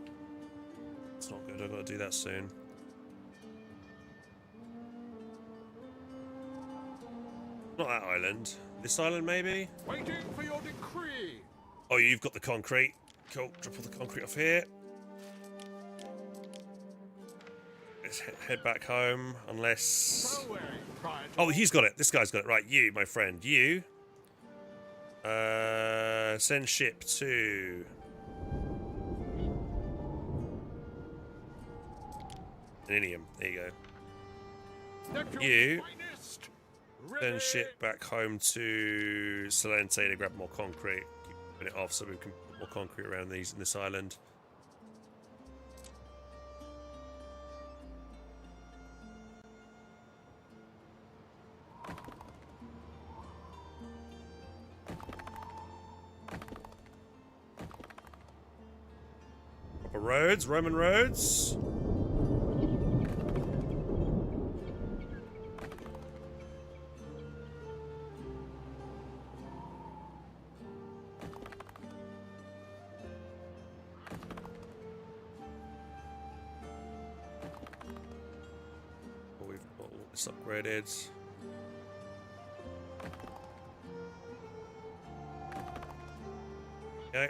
It's not good. I've got to do that soon. Not that island. This island, maybe? Waiting for your decree. Oh, you've got the concrete. Cool. Drop all the concrete off here. Let's head back home, unless... Oh, he's got it. This guy's got it. Right, you, my friend. You. Send ship to... Aninium. There you go. You. Send ship back home to Salente to grab more concrete. Keep putting it off so we can put more concrete around these in this island. Proper roads, Roman roads. Upgraded. Okay.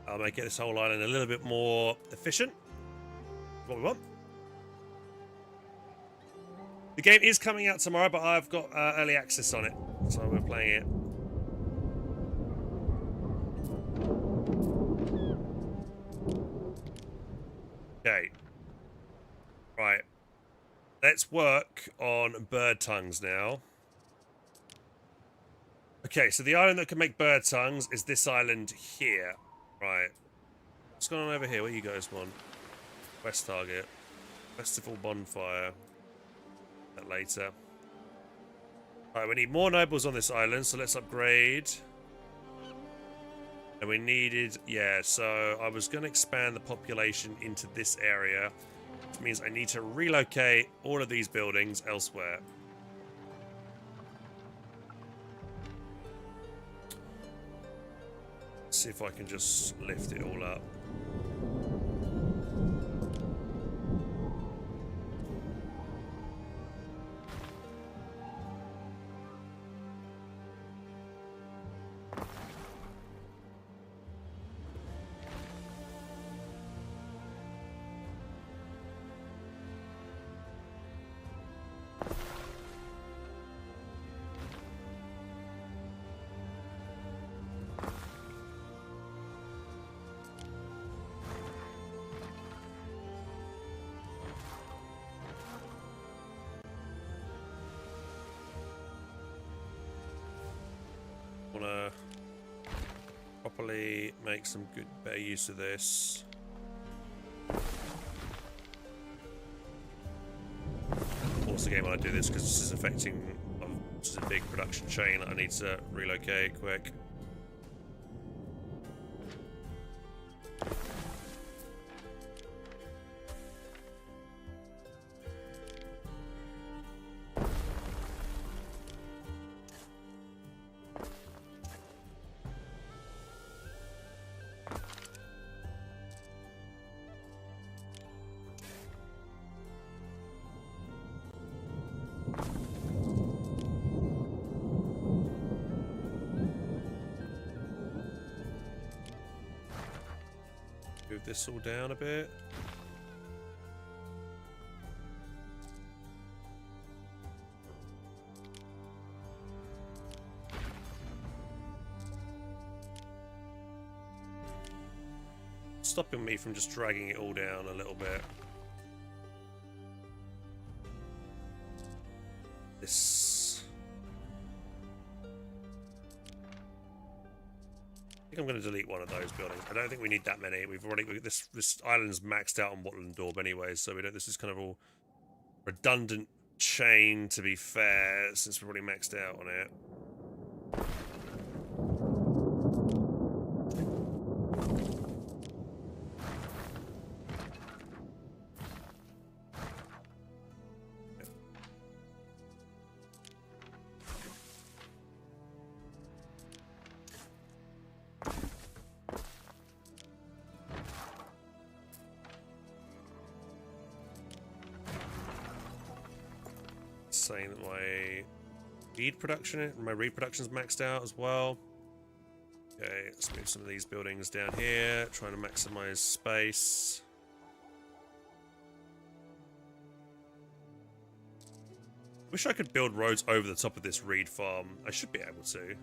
I'll make this whole island a little bit more efficient. What we want. The game is coming out tomorrow, but I've got early access on it, so we're playing it. Okay. Right. Let's work on bird tongues now. Okay, so the island that can make bird tongues is this island here. Right. What's going on over here? What do you guys want? Quest target. Festival bonfire. That later. Right, we need more nobles on this island, so let's upgrade. And we needed, yeah, so I was going to expand the population into this area, which means I need to relocate all of these buildings elsewhere. Let's see if I can just lift it all up. Want to properly make some good, better use of this. Pause the game when I do this because this is affecting. This is a big production chain that I need to relocate quick. Move this all down a bit. Stopping me from just dragging it all down a little bit. This. I think I'm going to delete one of those buildings. I don't think we need that many. We've already this island's maxed out on Watland Daub anyway, so we don't. This is kind of all redundant chain, to be fair, since we've already maxed out on it. saying that my reed production, my reed production's maxed out as well. Okay, let's move some of these buildings down here, trying to maximize space. Wish I could build roads over the top of this reed farm. I should be able to.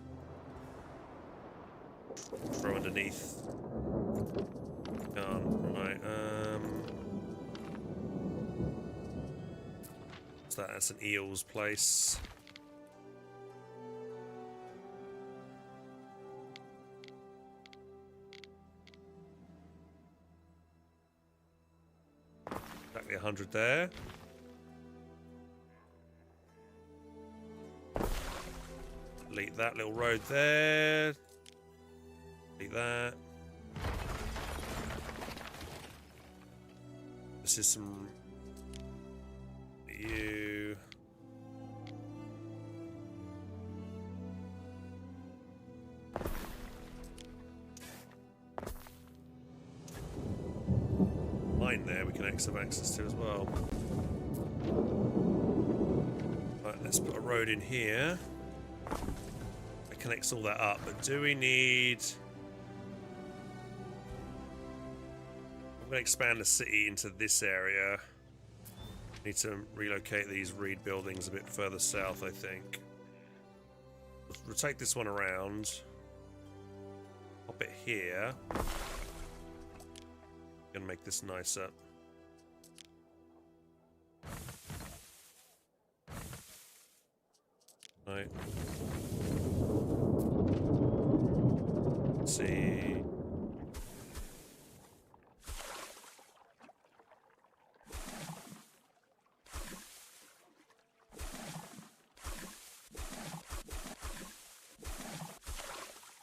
Throw underneath. Can't. Right, what's that? That's an eel's place. Exactly 100 there. Delete that little road there. Delete that. This is some... You... Mine there we can have access to as well. Right, let's put a road in here. That connects all that up, but do we need... I'm going to expand the city into this area. Need to relocate these reed buildings a bit further south, I think. We'll take this one around. Pop it here. Gonna make this nicer. Right. Let's see.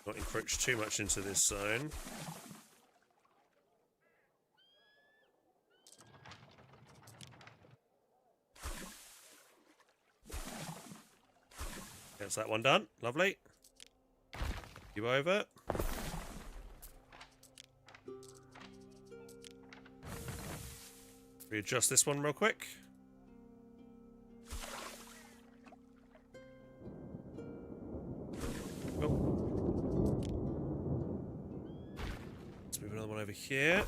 Not encroach too much into this zone. That's that one done. Lovely. You over. Readjust this one real quick. Oh. Let's move another one over here.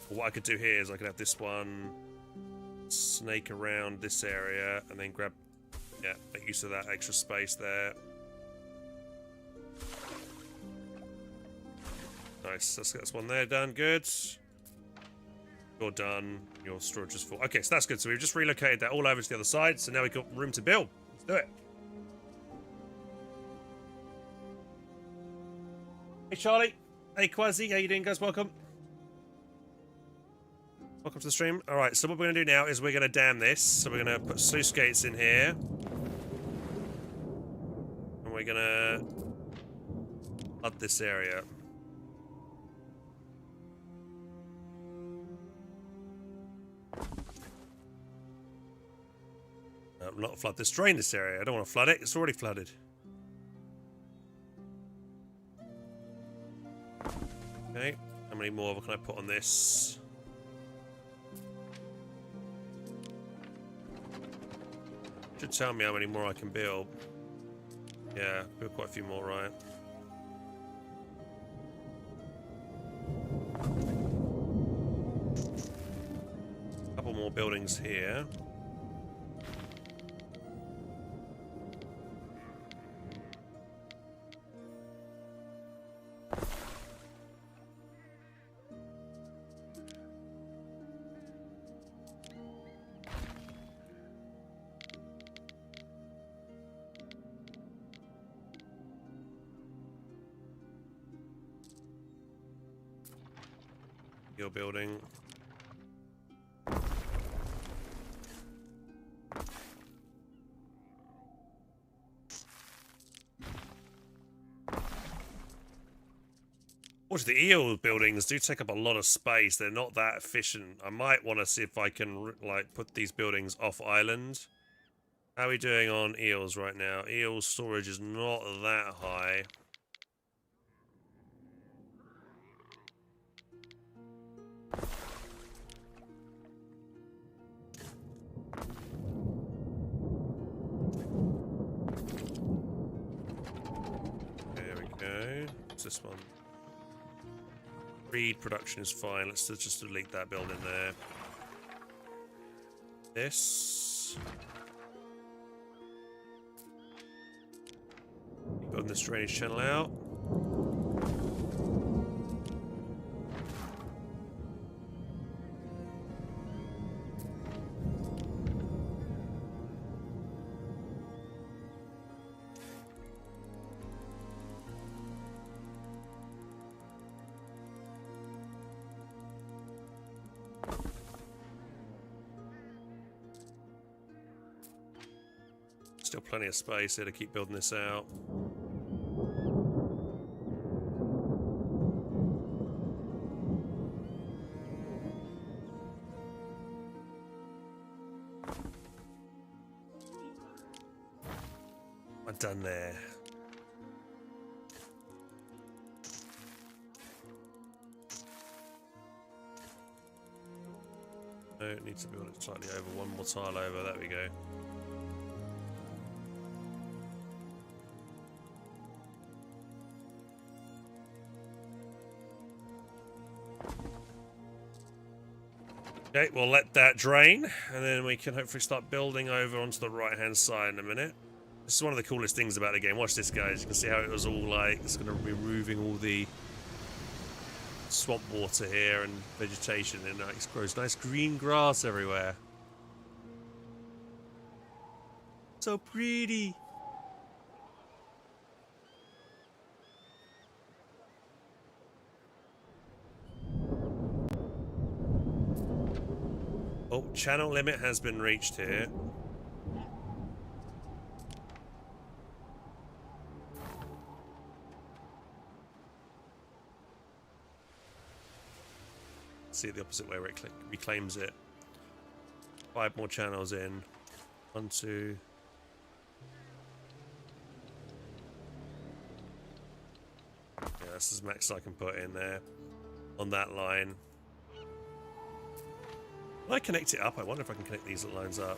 What I could do here is I could have this one snake around this area and then grab, yeah, make use of that extra space there. Nice, that's one there done. Good. You're done. Your storage is full. Okay, so that's good. So we've just relocated that all over to the other side, so now we've got room to build. Let's do it. Hey Charlie. Hey Quasi, how you doing guys? Welcome. Welcome to the stream. Alright, so what we're going to do now is we're going to dam this. So we're going to put sluice gates in here. And we're going to flood this area. Not flood this, drain this area. I don't want to flood it. It's already flooded. Okay, how many more can I put on this? Should tell me how many more I can build. Yeah, build quite a few more, right? A couple more buildings here. Your building. The eel buildings do take up a lot of space. They're not that efficient. I might want to see if I can like put these buildings off island. How are we doing on eels right now? Eel storage is not that high. this one? Reed production is fine. Let's just delete that building there. This. Building this drainage channel out. Still plenty of space here to keep building this out. I'm done there. No, it needs to build it slightly over, one more tile over, there we go. Okay, we'll let that drain, and then we can hopefully start building over onto the right-hand side in a minute. This is one of the coolest things about the game. Watch this, guys. You can see how it was all like, it's going to be removing all the swamp water here and vegetation, and it grows nice green grass everywhere. So pretty. Oh, channel limit has been reached here. See it the opposite way where it reclaims it. 5 more channels in. 1, 2. Yeah, that's as max I can put in there on that line. When I connect it up, I wonder if I can connect these lines up.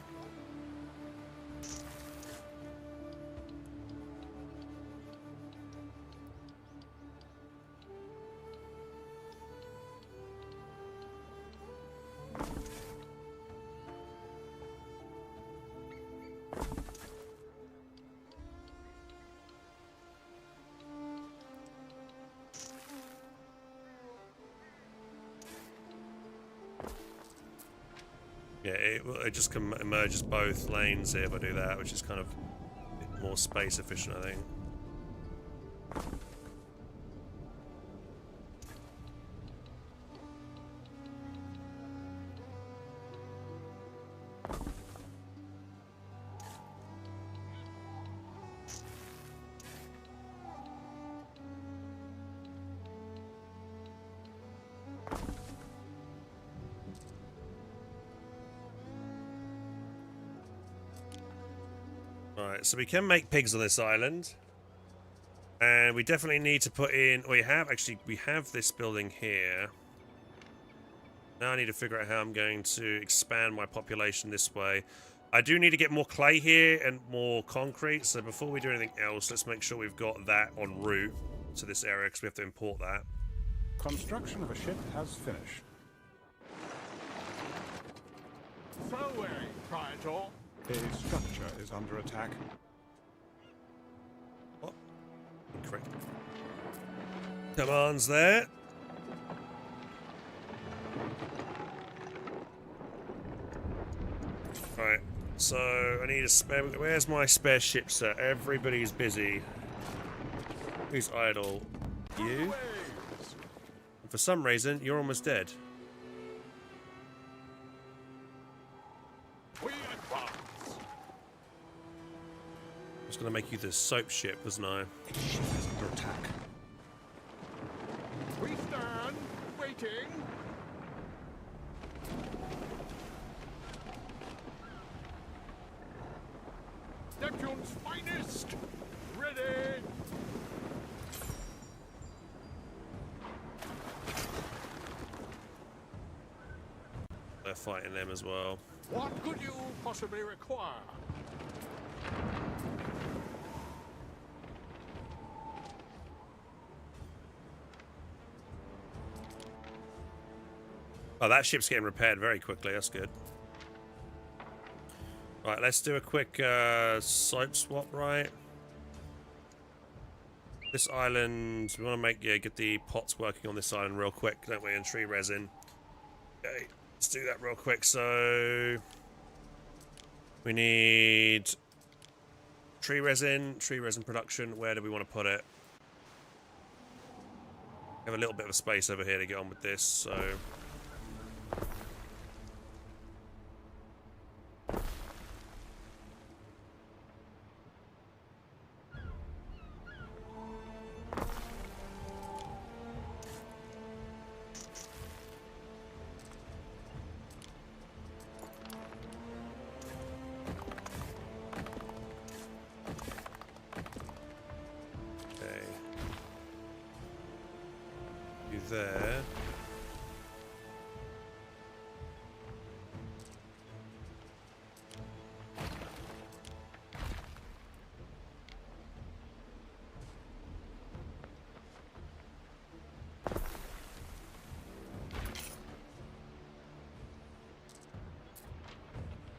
Yeah, it just merges both lanes here if I do that, which is kind of a bit more space efficient, I think. Alright, so we can make pigs on this island. And we definitely need to put in... we have this building here. Now I need to figure out how I'm going to expand my population this way. I do need to get more clay here and more concrete, so before we do anything else, let's make sure we've got that en route to this area, because we have to import that. Construction of a ship has finished. So, Praetor. A structure is under attack. What? Incorrect. Commands there. Right, so I need a spare... where's my spare ship, sir? Everybody's busy. Who's idle? You? And for some reason, you're almost dead. I was going to make you the soap ship, wasn't I? Ship is under attack. We stand, waiting. Neptune's finest, ready. They're fighting them as well. What could you possibly require? Oh, that ship's getting repaired very quickly. That's good. Right, let's do a quick soap swap, right? This island, we want to make, get the pots working on this island real quick, don't we? And tree resin. Okay, let's do that real quick. So we need tree resin production. Where do we want to put it? We have a little bit of a space over here to get on with this, so. There.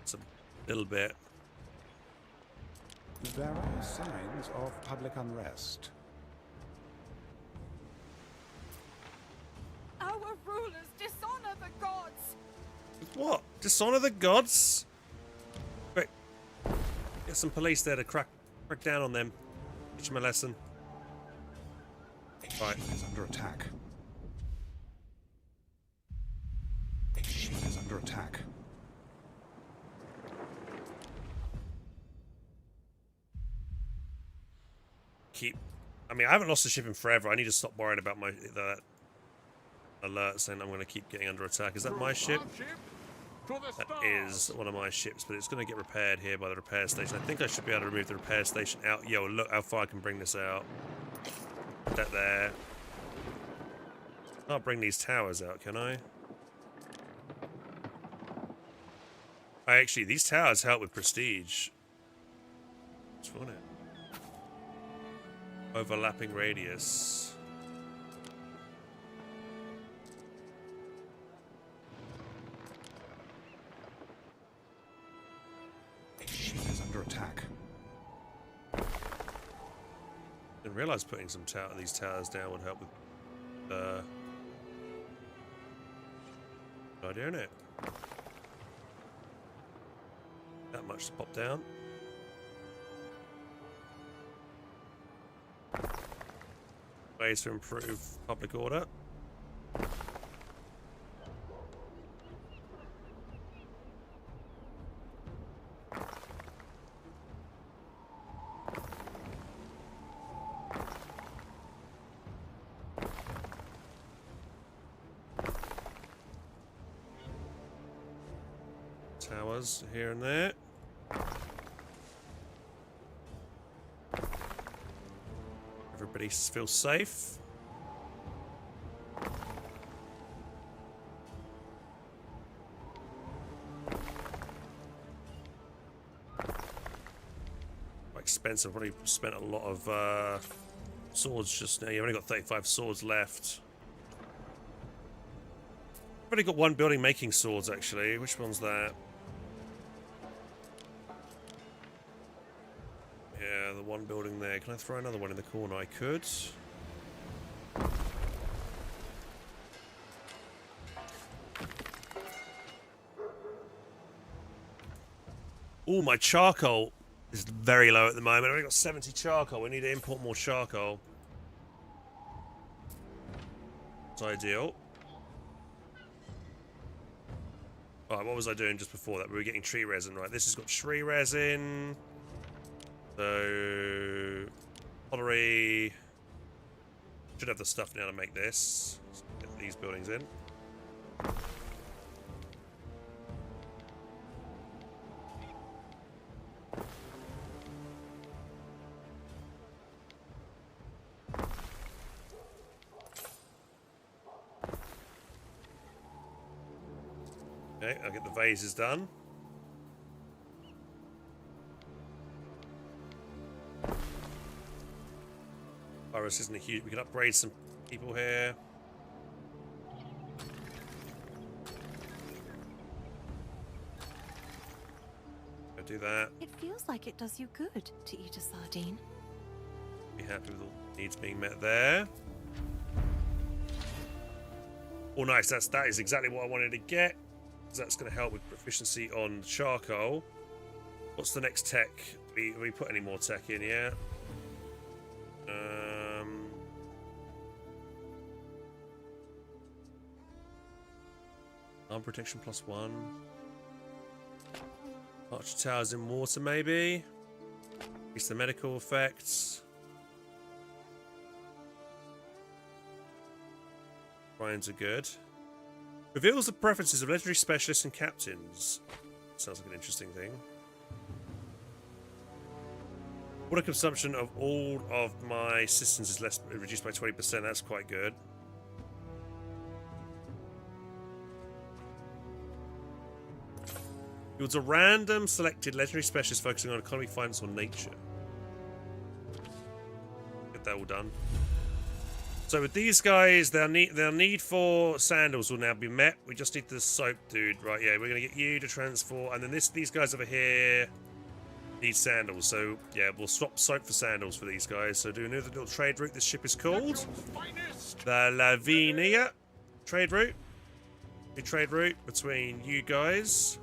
It's a little bit. There are signs of public unrest. Our rulers dishonor the gods! What? Dishonor the gods? Quick. Get some police there to crack down on them. Teach them a lesson. Right. Is under attack. Ship is under attack. I mean, I haven't lost a ship in forever. I need to stop worrying about that alert saying I'm going to keep getting under attack. Is that my ship? That is one of my ships, but it's going to get repaired here by the repair station. I think I should be able to remove the repair station out. Yo, look how far I can bring this out. Put that there. Can't bring these towers out, can I? Actually, these towers help with prestige. What's on it? Overlapping radius. Ship is under attack. Didn't realize putting some these towers down would help with idea, isn't it? That much to pop down. Ways to improve public order. Towers here and there. Everybody feels safe. Quite expensive. Probably spent a lot of swords just now. You've only got 35 swords left. I've already got one building making swords actually. Which one's that? Yeah, the one building there. Can I throw another one in the corner? I could. Oh, my charcoal is very low at the moment. I've only got 70 charcoal. We need to import more charcoal. It's ideal. Alright, what was I doing just before that? We were getting tree resin, right? This has got tree resin. So, pottery. Should have the stuff now to make this. Let's get these buildings in. Okay, I'll get the vases done. Iris isn't a huge. We can upgrade some people here. do that. It feels like it does you good to eat a sardine. Be happy with all needs being met there. Oh, nice. That is exactly what I wanted to get. That's going to help with proficiency on charcoal. What's the next tech? We put any more tech in? Yeah. Arm protection +1. Archer towers in water, maybe. Increase the medical effects. Shrines are good. Reveals the preferences of legendary specialists and captains. Sounds like an interesting thing. Water consumption of all of my systems is reduced by 20%. That's quite good. Yields a random selected legendary specialist focusing on economy, finance, or nature. Get that all done. So with these guys, their need for sandals will now be met. We just need the soap dude, right? Yeah, we're gonna get you to transport, and then these guys over here need sandals. So yeah, we'll swap soap for sandals for these guys. So do another little trade route. This ship is called the Lavinia trade route. New trade route between you guys,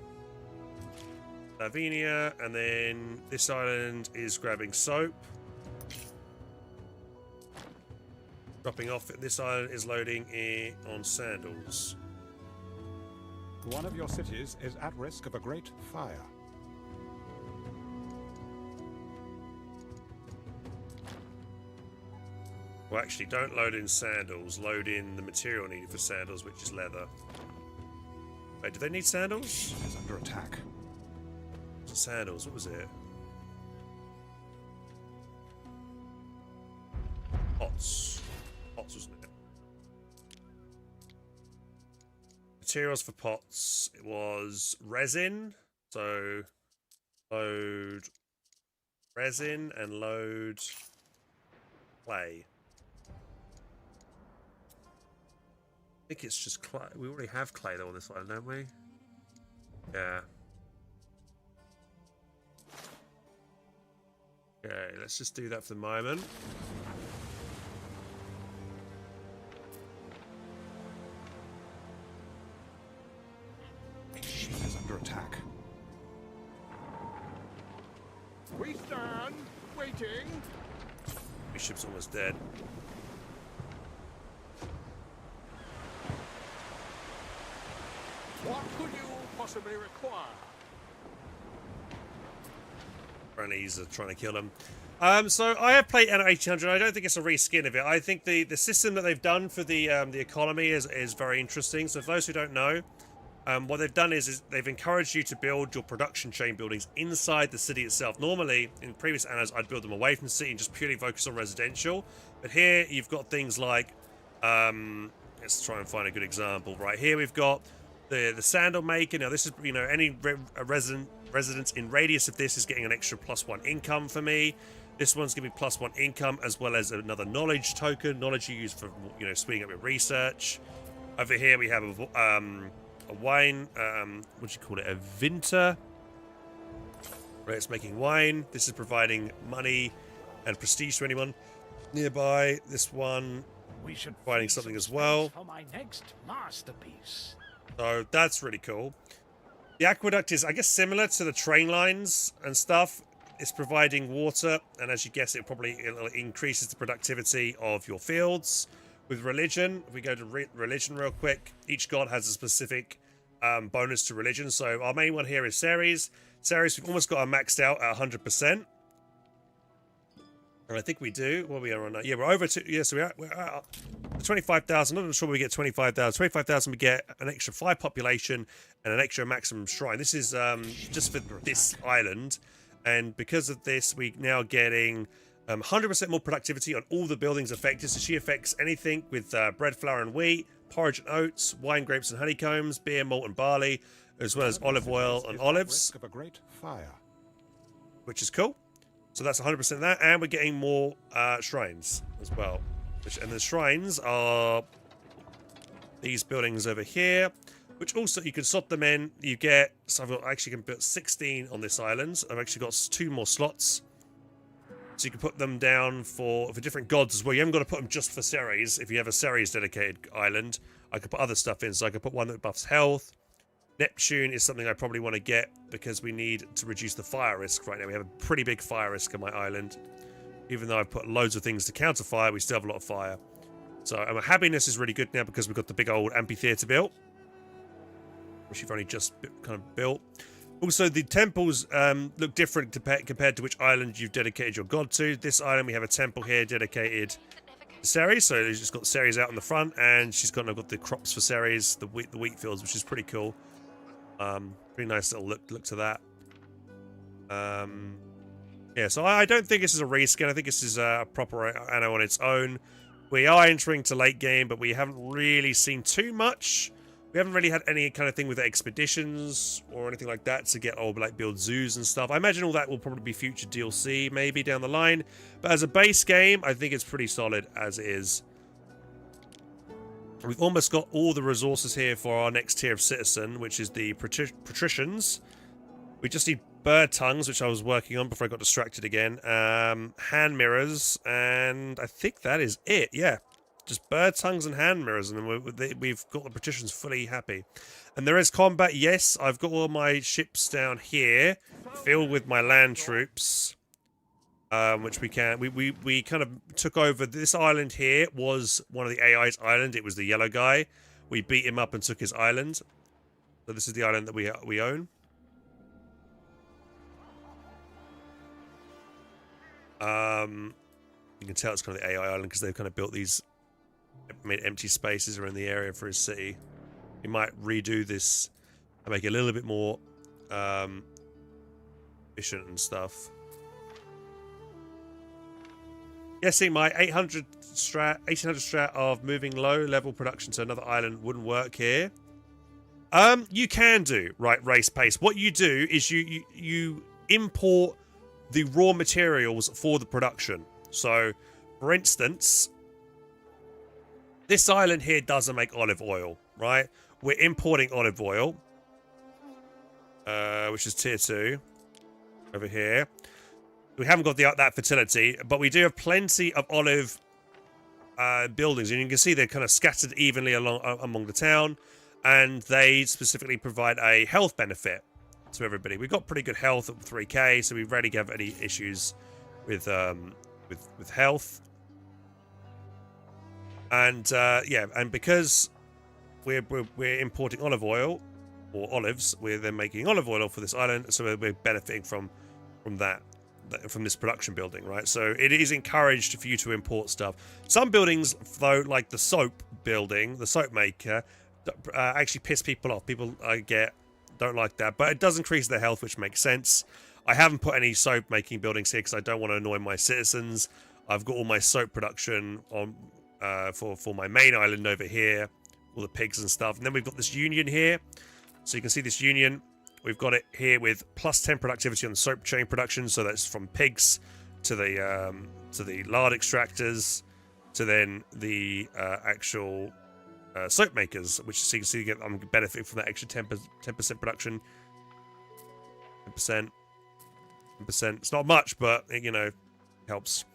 Lavinia, and then this island is grabbing soap. Dropping off at this island is loading in on sandals. One of your cities is at risk of a great fire. Well, actually, don't load in sandals. Load in the material needed for sandals, which is leather. Wait, do they need sandals? It's under attack. Sandals, what was it? Pots. Pots, wasn't it? Materials for pots. It was resin. So load resin and load clay. I think it's just clay. We already have clay though on this one, don't we? Yeah. Okay, let's just do that for the moment. Ship is under attack. We stand, waiting. Your ship's almost dead. What could you possibly require? He's trying to kill him. So I have played Anno 1800. I don't think it's a reskin of it. I think the system that they've done for the economy is very interesting. So for those who don't know, what they've done is they've encouraged you to build your production chain buildings inside the city itself. Normally, in previous Annos, I'd build them away from the city and just purely focus on residential. But here, you've got things like, let's try and find a good example. Right here, we've got the sandal maker. Now, this is, you know, any residents in radius of this is getting an extra +1 income for me. This one's giving me +1 income as well as another knowledge token. Knowledge you use for, you know, speeding up your research. Over here we have a wine, what do you call it? A vinter. Right, it's making wine. This is providing money and prestige to anyone nearby. This one, we should providing something as well. For my next masterpiece. So that's really cool. The aqueduct is, I guess, similar to the train lines and stuff. It's providing water, and as you guess, it increases the productivity of your fields. With religion, if we go to religion real quick, each god has a specific bonus to religion. So our main one here is Ceres. Ceres, we've almost got her maxed out at 100%. And I think we do. What are we on now? Yeah, we're over to... Yeah, so we're at 25,000. I'm not sure we get 25,000. 25,000, we get an extra 5 population and an extra maximum shrine. This is just for this island. And because of this, we're now getting 100% more productivity on all the buildings affected. So she affects anything with bread, flour, and wheat, porridge and oats, wine, grapes, and honeycombs, beer, malt, and barley, as well as olive oil and olives. Of a great fire. Which is cool. So that's 100% of that, and we're getting more shrines as well. And the shrines are these buildings over here. which also you can slot them in. You get, so I've got, I actually can put 16 on this island. I've actually got 2 more slots. So you can put them down for different gods as well. You haven't got to put them just for Ceres. If you have a Ceres dedicated island, I could put other stuff in. So I could put one that buffs health. Neptune is something I probably want to get because we need to reduce the fire risk right now. We have a pretty big fire risk on my island. Even though I've put loads of things to counter fire, we still have a lot of fire. So my happiness is really good now because we've got the big old amphitheater built, which you've only just kind of built. Also, the temples look different compared to which island you've dedicated your god to. This island, we have a temple here dedicated to Ceres. So it's just got Ceres out in the front, and she's got the crops for Ceres, the wheat fields, which is pretty cool. Pretty nice little look to that. Yeah, so I don't think this is a reskin. I think this is a proper Anno on its own. We are entering to late game, but we haven't really seen too much. We haven't really had any kind of thing with expeditions or anything like that to get build zoos and stuff. I imagine all that will probably be future DLC maybe down the line. But as a base game, I think it's pretty solid as is. We've almost got all the resources here for our next tier of citizen, which is the patricians. We just need bird tongues, which I was working on before I got distracted again. Hand mirrors, and I think that is it. Yeah, just bird tongues and hand mirrors, and we've got the patricians fully happy. And there is combat. Yes, I've got all my ships down here, filled with my land troops, which we can. We kind of took over this island here. Was one of the AI's island. It was the yellow guy. We beat him up and took his island. So this is the island that we own. You can tell it's kind of the AI island because they've kind of built these made empty spaces around the area for his city. He might redo this and make it a little bit more efficient and stuff. Guessing my 1800 strat of moving low level production to another island wouldn't work here. You can do race pace. What you do is you import the raw materials for the production. So, for instance, this island here doesn't make olive oil, right? We're importing olive oil, which is tier 2 over here. We haven't got that fertility, but we do have plenty of olive buildings, and you can see they're kind of scattered evenly among the town, and they specifically provide a health benefit to everybody. We've got pretty good health at 3k, so we rarely have any issues with health. And yeah, and because we're importing olive oil or olives, we're then making olive oil for this island, so we're benefiting from this production building, right? So it is encouraged for you to import stuff. Some buildings, though, like the soap building, the soap maker, actually piss people off. People don't like that, but it does increase their health, which makes sense. I haven't put any soap making buildings here because I don't want to annoy my citizens. I've got all my soap production on for my main island over here, all the pigs and stuff. And then we've got this union here, so you can see this union. We've got it here with plus 10 productivity on the soap chain production, so that's from pigs to the lard extractors to then the actual soap makers, which so you can see I'm benefiting from that extra 10% production. 10%. It's not much, but it helps.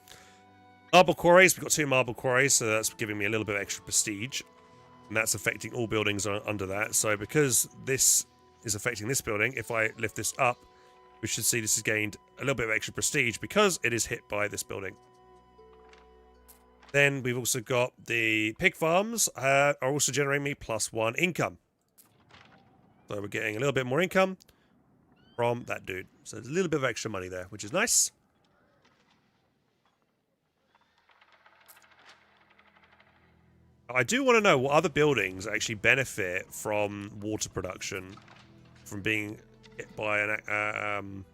Marble quarries. We've got 2 marble quarries, so that's giving me a little bit of extra prestige, and that's affecting all buildings under that. So because this is affecting this building, if I lift this up, we should see this has gained a little bit of extra prestige because it is hit by this building. Then we've also got the pig farms are also generating me +1 income. So we're getting a little bit more income from that dude. So there's a little bit of extra money there, which is nice. I do want to know what other buildings actually benefit from water production, from being hit by an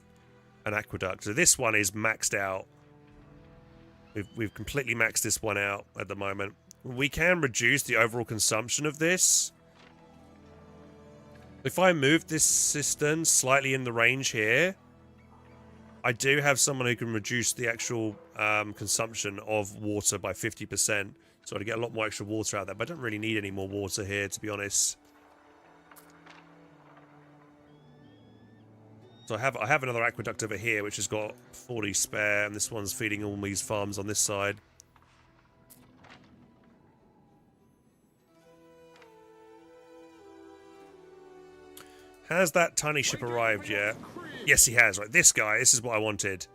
aqueduct. So this one is maxed out. We've completely maxed this one out at the moment. We can reduce the overall consumption of this. If I move this cistern slightly in the range here, I do have someone who can reduce the actual consumption of water by 50%. So to get a lot more extra water out of that. But I don't really need any more water here, to be honest. So I have another aqueduct over here, which has got 40 spare, and this one's feeding all these farms on this side. Has that tiny ship arrived yet? Yes, he has. Right, this guy. This is what I wanted.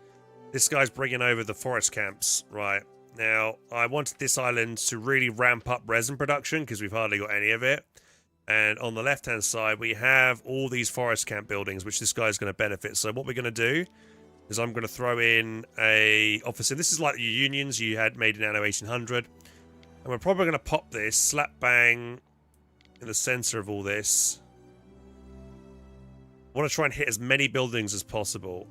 This guy's bringing over the forest camps. Right. Now, I wanted this island to really ramp up resin production, because we've hardly got any of it. And on the left-hand side, we have all these forest camp buildings, which this guy's going to benefit. So what we're going to do is I'm going to throw in a office. And this is like your unions you had made in Anno 1800. And we're probably going to pop this slap bang in the center of all this. I want to try and hit as many buildings as possible.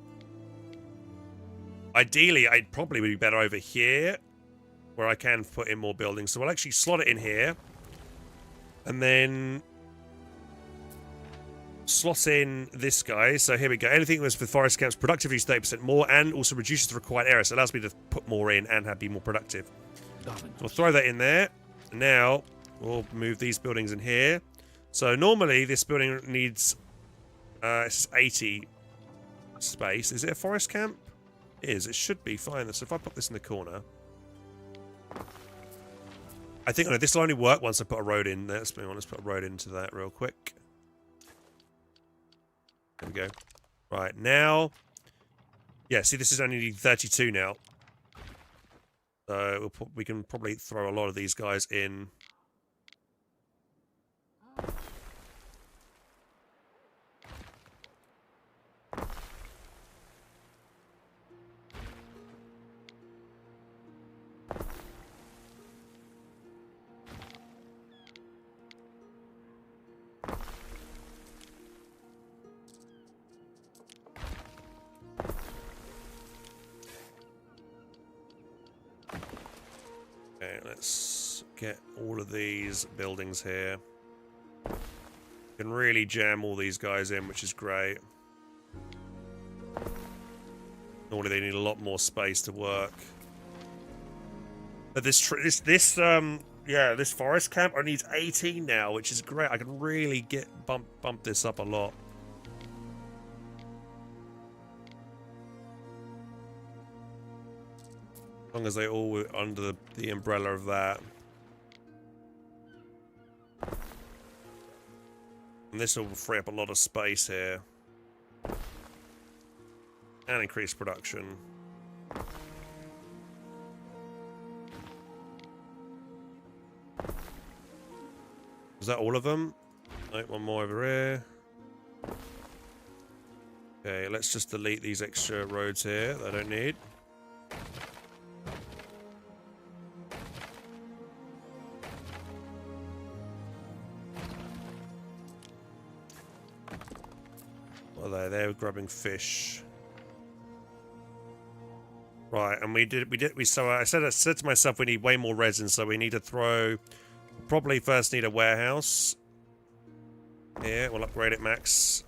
Ideally, I'd probably be better over here, where I can put in more buildings. So we'll actually slot it in here. And then slot in this guy. So here we go. Anything that was for forest camps, productivity is 30% more, and also reduces the required area. So it allows me to put more in and be more productive. So we'll throw that in there. Now we'll move these buildings in here. So normally this building needs it's 80 space. Is it a forest camp? It is. It should be fine. So if I put this in the corner. I think this will only work once I put a road in there. Let's put a road into that real quick. There we go. Right, now... Yeah, see, this is only 32 now. So we can probably throw a lot of these guys in. Okay, let's get all of these buildings here. Can really jam all these guys in, which is great. Normally they need a lot more space to work. But this forest camp only needs 18 now, which is great. I can really bump this up a lot. As long as they all were under the umbrella of that. And this will free up a lot of space here. And increase production. Is that all of them? No, one more over here. Okay, let's just delete these extra roads here that I don't need. They were grabbing fish. Right, and so I said to myself we need way more resin, so we need to throw, probably first need a warehouse. Here, we'll upgrade it max.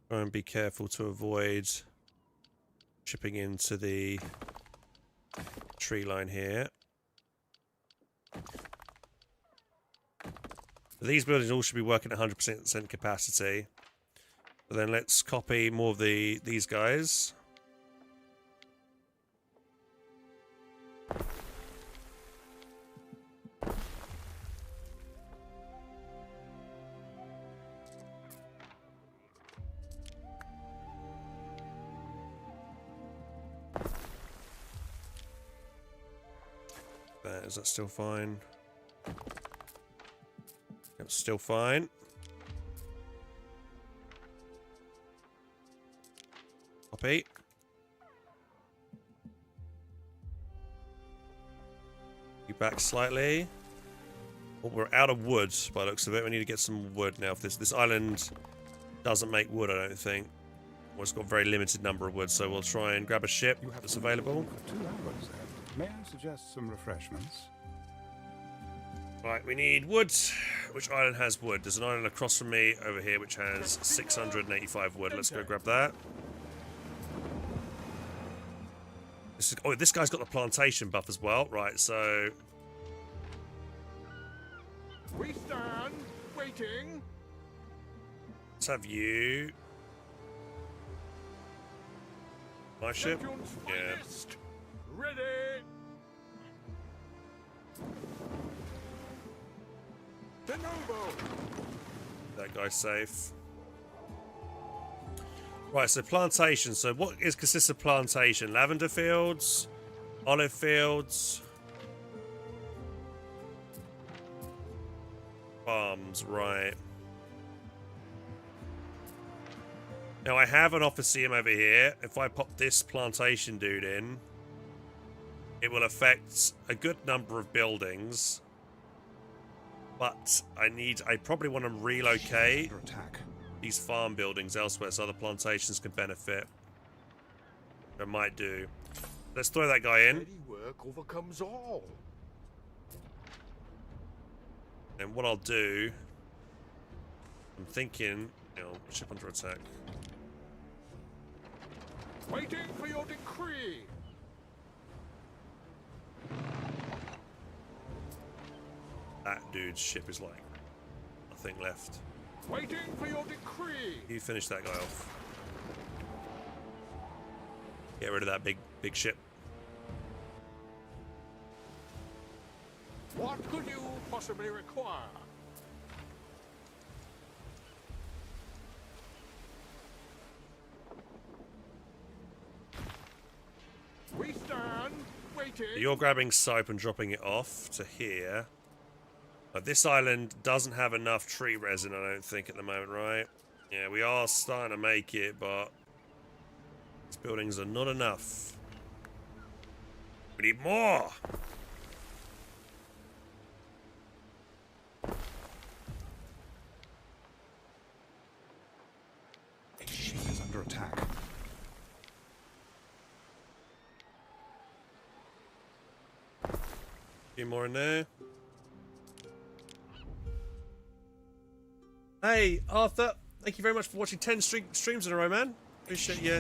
Try and be careful to avoid chipping into the tree line here. These buildings all should be working at 100% capacity. But then let's copy more of these guys. Is that still fine? Yep, still fine. Copy. You back slightly. Well, we're out of wood by the looks of it. We need to get some wood now. If this island doesn't make wood, I don't think. Well, it's got a very limited number of wood, so we'll try and grab a ship that's available. May I suggest some refreshments? Right, we need wood. Which island has wood? There's an island across from me over here which has 685 wood. Let's go grab that. This guy's got the plantation buff as well. Right, so... We stand, waiting. Let's have you... My ship? Champions Yeah. finest. Ready. De novo. That guy's safe. Right, so plantation. So what consists of plantation? Lavender fields, olive fields, farms, right. Now I have an officeum over here. If I pop this plantation dude in, it will affect a good number of buildings. But I probably want to relocate these farm buildings elsewhere so other plantations can benefit. I might do. Let's throw that guy in. Steady work overcomes all. And what I'll do, I'm thinking, ship under attack. Waiting for your decree. That dude's ship is like nothing left. Waiting for your decree. You finish that guy off. Get rid of that big ship. What could you possibly require? We stand, waiting. You're grabbing soap and dropping it off to here. But this island doesn't have enough tree resin, I don't think, at the moment, right? Yeah, we are starting to make it, but these buildings are not enough. We need more! A ship is under attack. A few more in there. Hey, Arthur. Thank you very much for watching 10 streams in a row, man. Appreciate you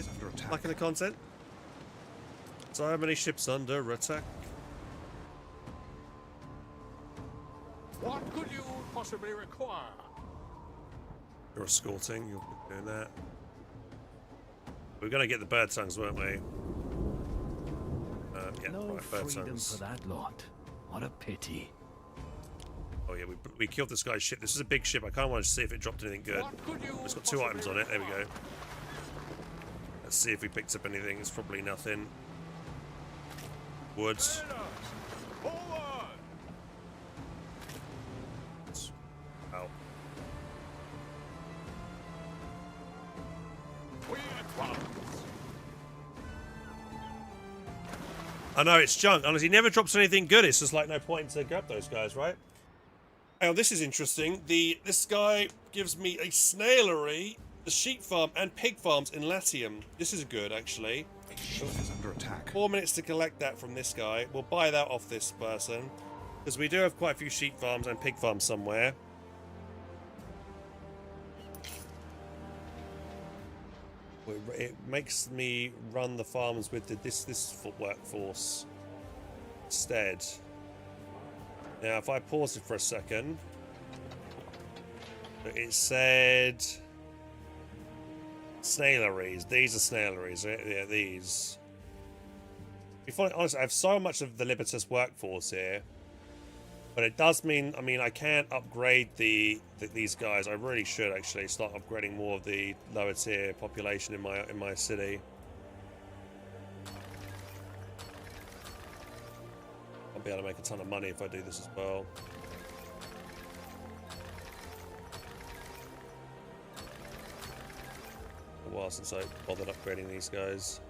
liking the content. So many ships under attack. What could you possibly require? You're escorting. You're doing that. We're going to get the bird tongues, weren't we? Yeah, No right, bird freedom tongues. for that lot. What a pity. Oh yeah, we killed this guy's ship. This is a big ship. I kind of want to see if it dropped anything good. It's got 2 items on it. There we go. Let's see if we picked up anything. It's probably nothing. Woods. Ow. I know it's junk. Honestly, he never drops anything good. It's just like no point to grab those guys, right? Oh, this is interesting. This guy gives me a snailery, the sheep farm, and pig farms in Latium. This is good, actually. A ship is under attack. 4 minutes to collect that from this guy. We'll buy that off this person. Because we do have quite a few sheep farms and pig farms somewhere. It makes me run the farms with this workforce instead. Now, if I pause it for a second, it said snaileries. These are snaileries. Yeah, these. If I honestly, I have so much of the Libertas workforce here, but it does mean, I mean, I can't upgrade these guys. I really should actually start upgrading more of the lower tier population in my city. I'll be able to make a ton of money if I do this as well. A while since I bothered upgrading these guys.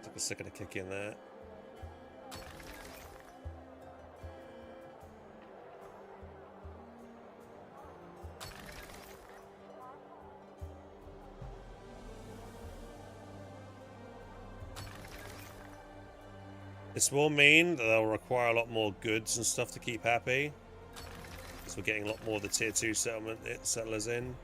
Took a second to kick in there. This will mean that they'll require a lot more goods and stuff to keep happy. Because we're getting a lot more of the tier 2 settlers in.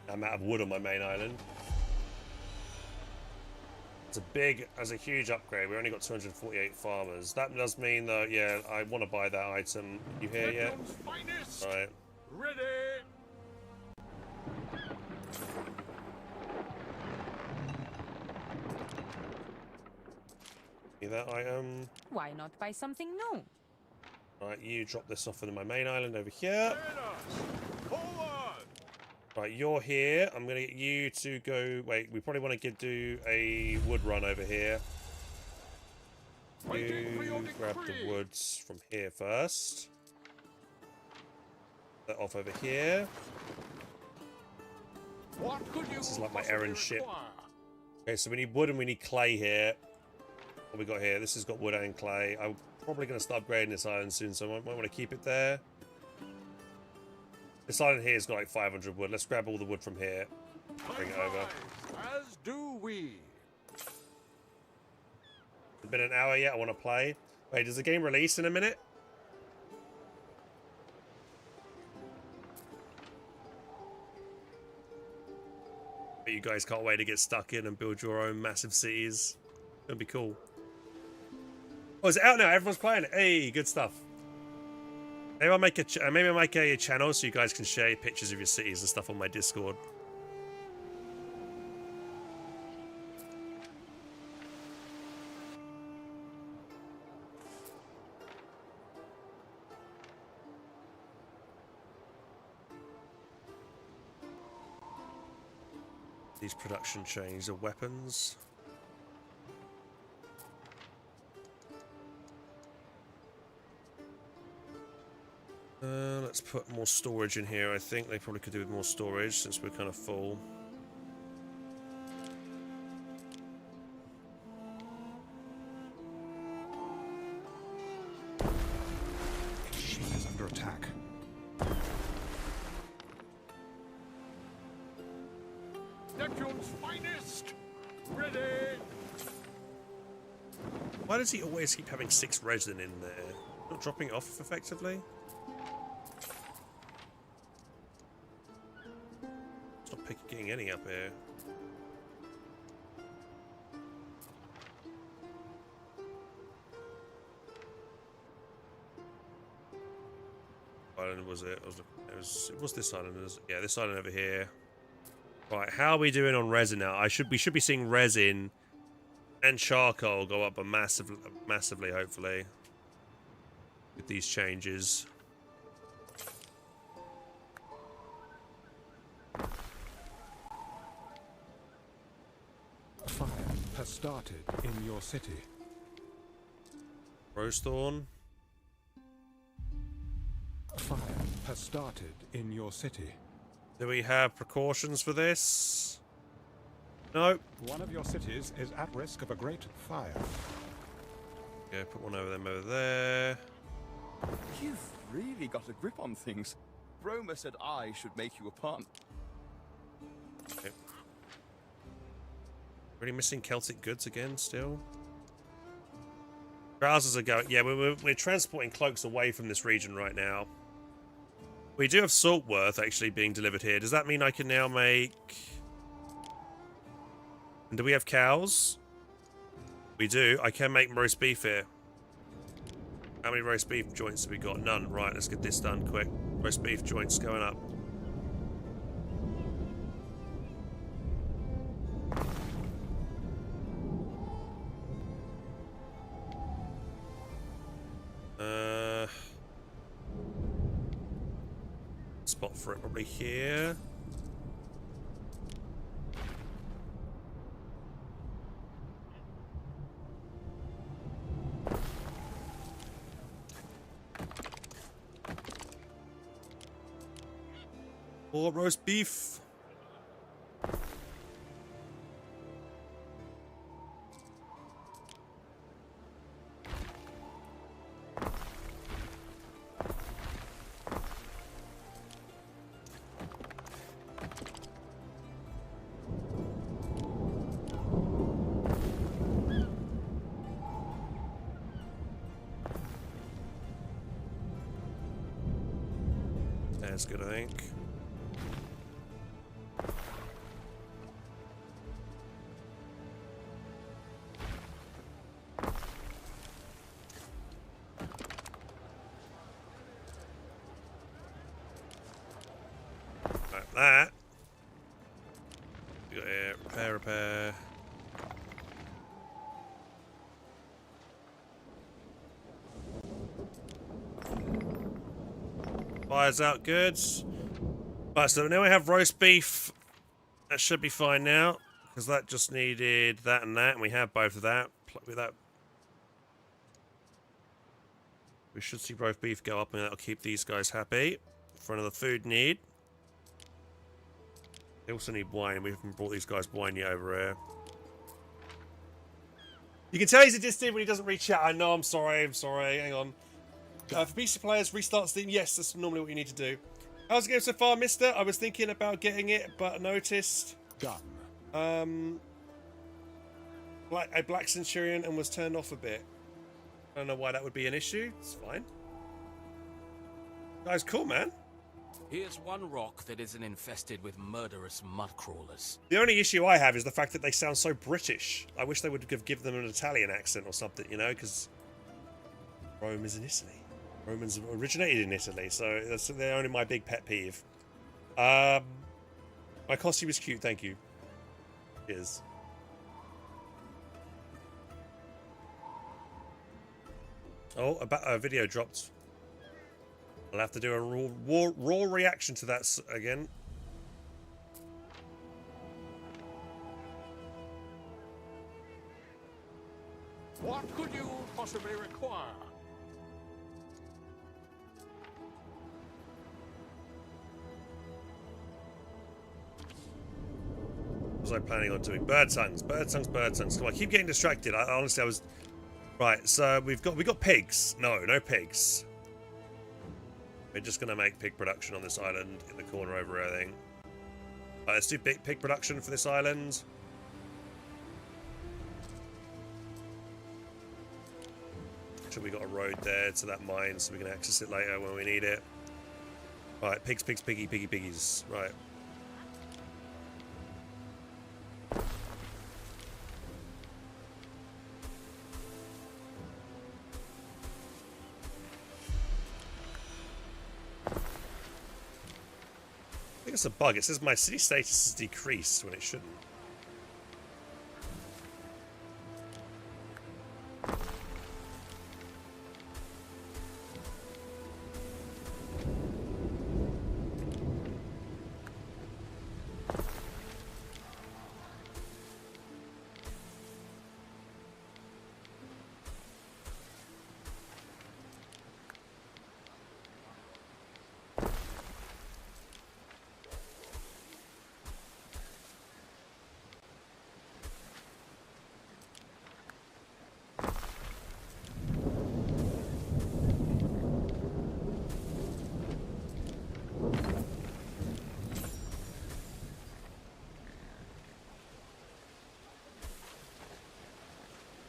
I'm out of wood on my main island. That's a huge upgrade. We only got 248 farmers. That does mean though, yeah, I want to buy that item. You here yet? Right. Ready. See that item? Why not buy something new? Right, you drop this off in my main island over here. Right, you're here. I'm gonna get you to go. Wait, we probably want to do a wood run over here. You grab the woods from here first. That off over here. This is like my errand ship. Okay, so we need wood and we need clay here. What we got here? This has got wood and clay. I'm probably going to start upgrading this island soon, so I might want to keep it there. This island here has got like 500 wood. Let's grab all the wood from here. Bring it over. As do we. It's been an hour yet. I want to play. Wait, does the game release in a minute? But you guys can't wait to get stuck in and build your own massive cities. It'll be cool. Oh, is it out now? Everyone's playing it. Hey, good stuff. Maybe I'll make a channel so you guys can share pictures of your cities and stuff on my Discord. These production chains of weapons. Let's put more storage in here. I think they probably could do with more storage since we're kind of full. Ship is under attack. Neptune's finest. Ready. Why does he always keep having 6 resin in there? Not dropping it off effectively? Getting any up here. Island was it? It was this island. Yeah, this island over here. Right, how are we doing on resin now? We should be seeing resin and charcoal go up massively, hopefully, with these changes. Fire has started in your city. Rosethorn. Fire has started in your city. Do we have precautions for this? No. One of your cities is at risk of a great fire. Yeah, put one over there. You've really got a grip on things. Roma said I should make you a partner. Okay. Really missing Celtic goods again still? Browsers are going... Yeah, we're transporting cloaks away from this region right now. We do have Saltworth actually being delivered here. Does that mean I can now make... And do we have cows? We do. I can make roast beef here. How many roast beef joints have we got? None. Right, let's get this done quick. Roast beef joints going up. Spot for it probably here. Or roast beef. That's good, I think. Like that. We got here, repair. Fire's out, good. Right, so now we have roast beef. That should be fine now, because that just needed that and that, and we have both of that. With that, we should see roast beef go up, and that'll keep these guys happy for another food need. They also need wine. We haven't brought these guys wine yet over here. You can tell he's a distant when he doesn't reach out. I know, I'm sorry. Hang on. For PC players, restart Steam. Yes, that's normally what you need to do. How's it going so far, mister? I was thinking about getting it, but noticed... Done. A black centurion and was turned off a bit. I don't know why that would be an issue. It's fine. Guys, cool, man. Here's one rock that isn't infested with murderous mudcrawlers. The only issue I have is the fact that they sound so British. I wish they would have given them an Italian accent or something, you know, because Rome is in Italy. Romans originated in Italy, so they're only my big pet peeve. My costume is cute, thank you. Cheers. Oh, a video dropped. I'll have to do a raw reaction to that again. What could you possibly require? What was I planning on doing? Bird tongues. Come on, I keep getting distracted. Honestly, I was... Right, so we got pigs. No pigs. We're just going to make pig production on this island in the corner over here, I think. Right, let's do pig production for this island. Sure, we got a road there to that mine so we can access it later when we need it. Right, piggies. Right. I think it's a bug. It says my city status is decreased when it shouldn't.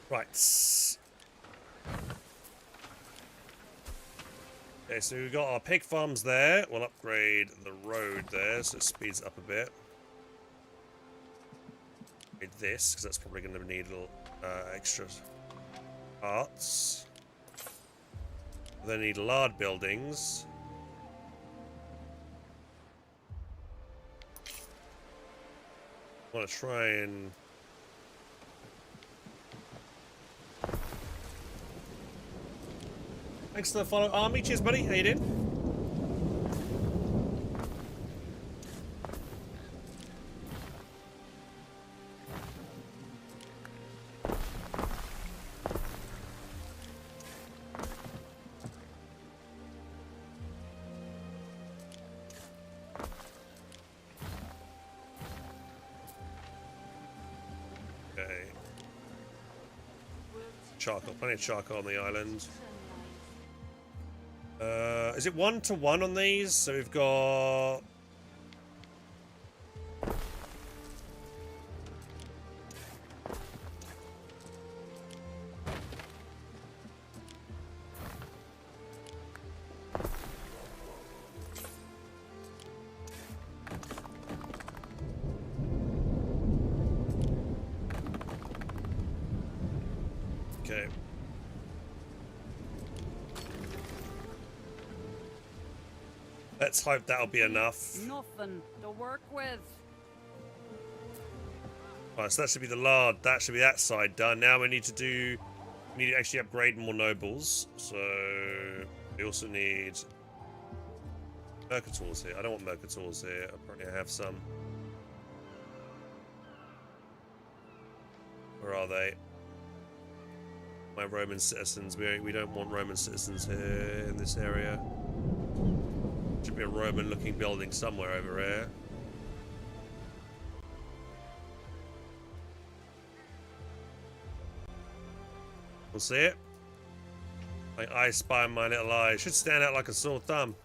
Right. Okay, so we've got our pig farms there. We'll upgrade the road there so it speeds up a bit. Upgrade this, because that's probably going to need a little extra parts. They need lard buildings. I want to try and... Thanks for the follow, Army. Cheers, buddy. How you doing? Okay. Charcoal. Plenty of charcoal on the island. Is it 1-to-1 on these? So we've got... Okay. Let's hope that'll be enough. Nothing to work with. Right, so that should be the lard. That should be that side done. Now we need to do. We need to actually upgrade more nobles. So we also need mercators here. I don't want mercators here. I probably have some. Where are they? My Roman citizens. We don't want Roman citizens here in this area. Should be a Roman-looking building somewhere over here. We'll see it. I spy my little eye. It should stand out like a sore thumb.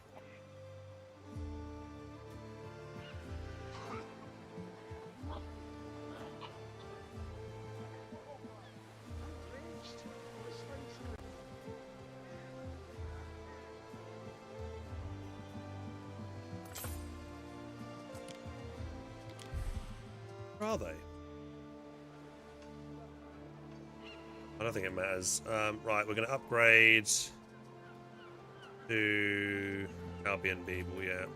Where are they? I don't think it matters. Right, we're going to upgrade to Albion people, yeah.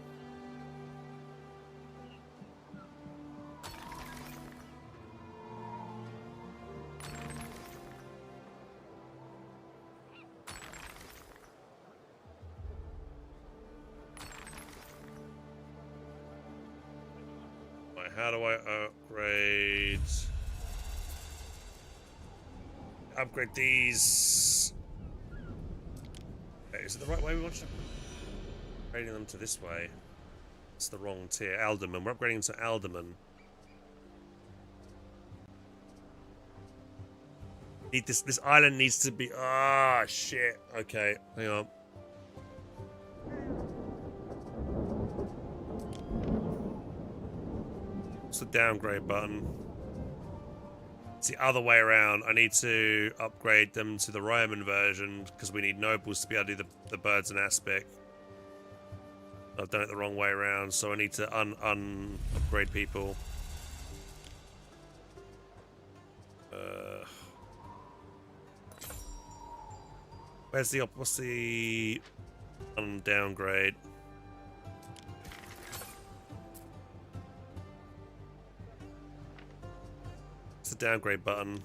Right, how do I upgrade? Upgrade these. Okay, is it the right way we want to? Upgrading them to this way. It's the wrong tier. Alderman. We're upgrading to Alderman. This island needs to be. Ah, shit. Okay, hang on. What's the downgrade button? It's the other way around. I need to upgrade them to the Roman version because we need nobles to be able to do the birds and aspect. I've done it the wrong way around, so I need to upgrade people. What's the downgrade? The downgrade button.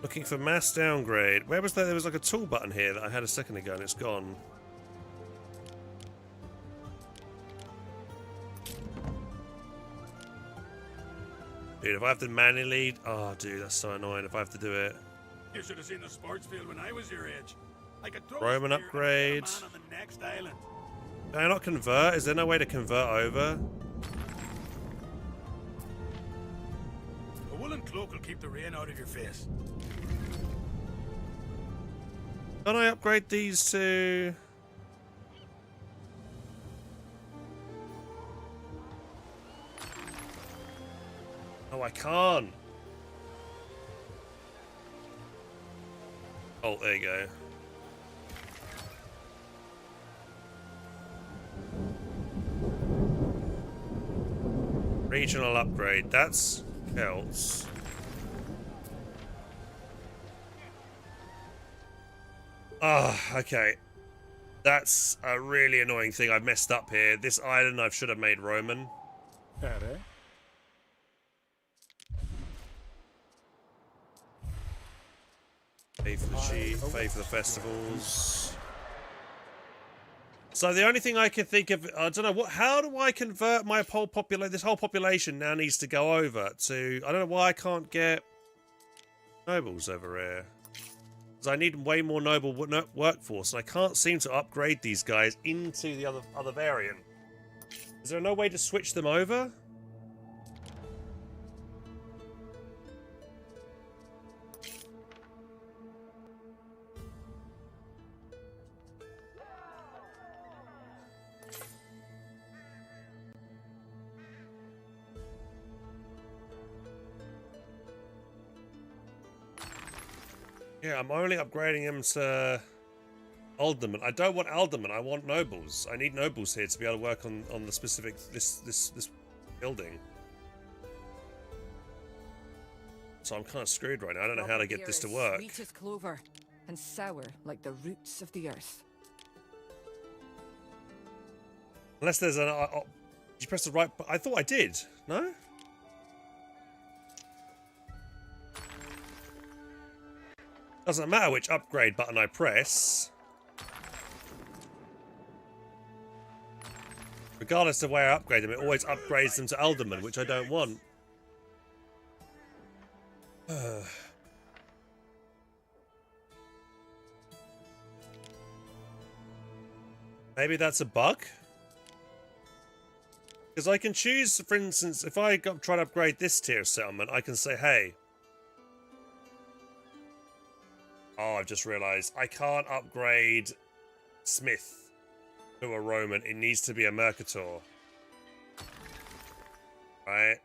Looking for mass downgrade. Where was that? There was like a tool button here that I had a second ago and it's gone. Dude, if I have to manually... Oh, dude, that's so annoying if I have to do it. You should have seen the sports field when I was your age. I could throw Roman upgrade. man on the next island. Can I not convert? Is there no way to convert over? A woolen cloak will keep the rain out of your face. Can I upgrade these to... Oh, I can't. Oh, there you go. Regional upgrade. That's Celts. Ah, okay. That's a really annoying thing. I've messed up here. This island I should have made Roman. Pay for the sheep, pay for the festivals. So the only thing I can think of, I don't know what. How do I convert my whole population? This whole population now needs to go over to. I don't know why I can't get nobles over here. Because I need way more noble workforce, and I can't seem to upgrade these guys into the other variant. Is there no way to switch them over? Yeah, I'm only upgrading him to alderman. I don't want alderman. I want nobles. I need nobles here to be able to work on the specific this building. So I'm kind of screwed right now. I don't know how to get this to work. Sweet as clover and sour like the roots of the earth. Unless there's an... did you press the right... I thought I did. No? Doesn't matter which upgrade button I press. Regardless of where I upgrade them, it always upgrades them to Alderman, which I don't want. Maybe that's a bug? Because I can choose, for instance, if I try to upgrade this tier of settlement, I can say, hey... Oh, I've just realised. I can't upgrade Smith to a Roman. It needs to be a Mercator. Right?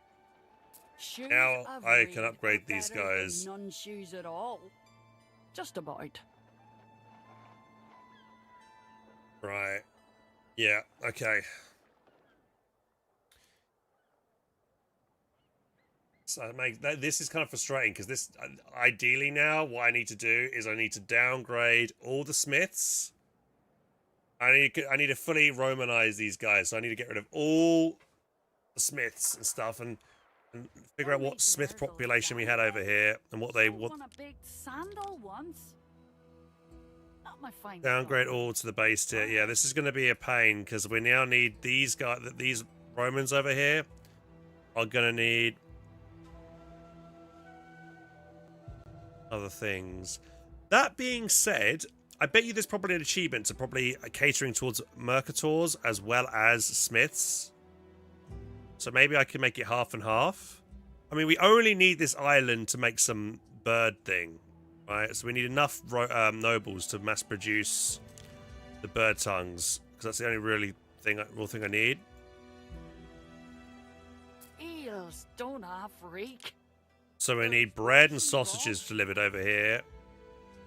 Shoes Now of I reed can upgrade are these better than guys. None shoes at all. Just about. Right. Yeah, okay. So this is kind of frustrating because this, ideally now, what I need to do is I need to downgrade all the Smiths. I need to fully Romanize these guys. So I need to get rid of all the Smiths and stuff and figure out what Smith population we had over here and what they want. A big sandal once. Not my fine Downgrade all to the base tier. Yeah, this is going to be a pain because we now need these guys. These Romans over here are going to need other things. That being said, I bet you there's probably an achievement to probably catering towards Mercators as well as Smiths. So maybe I can make it half and half. I mean, we only need this island to make some bird thing, right? So we need enough nobles to mass produce the bird tongues, because that's the only real thing I need. Eels, don't I, freak? So we need bread and sausages delivered over here,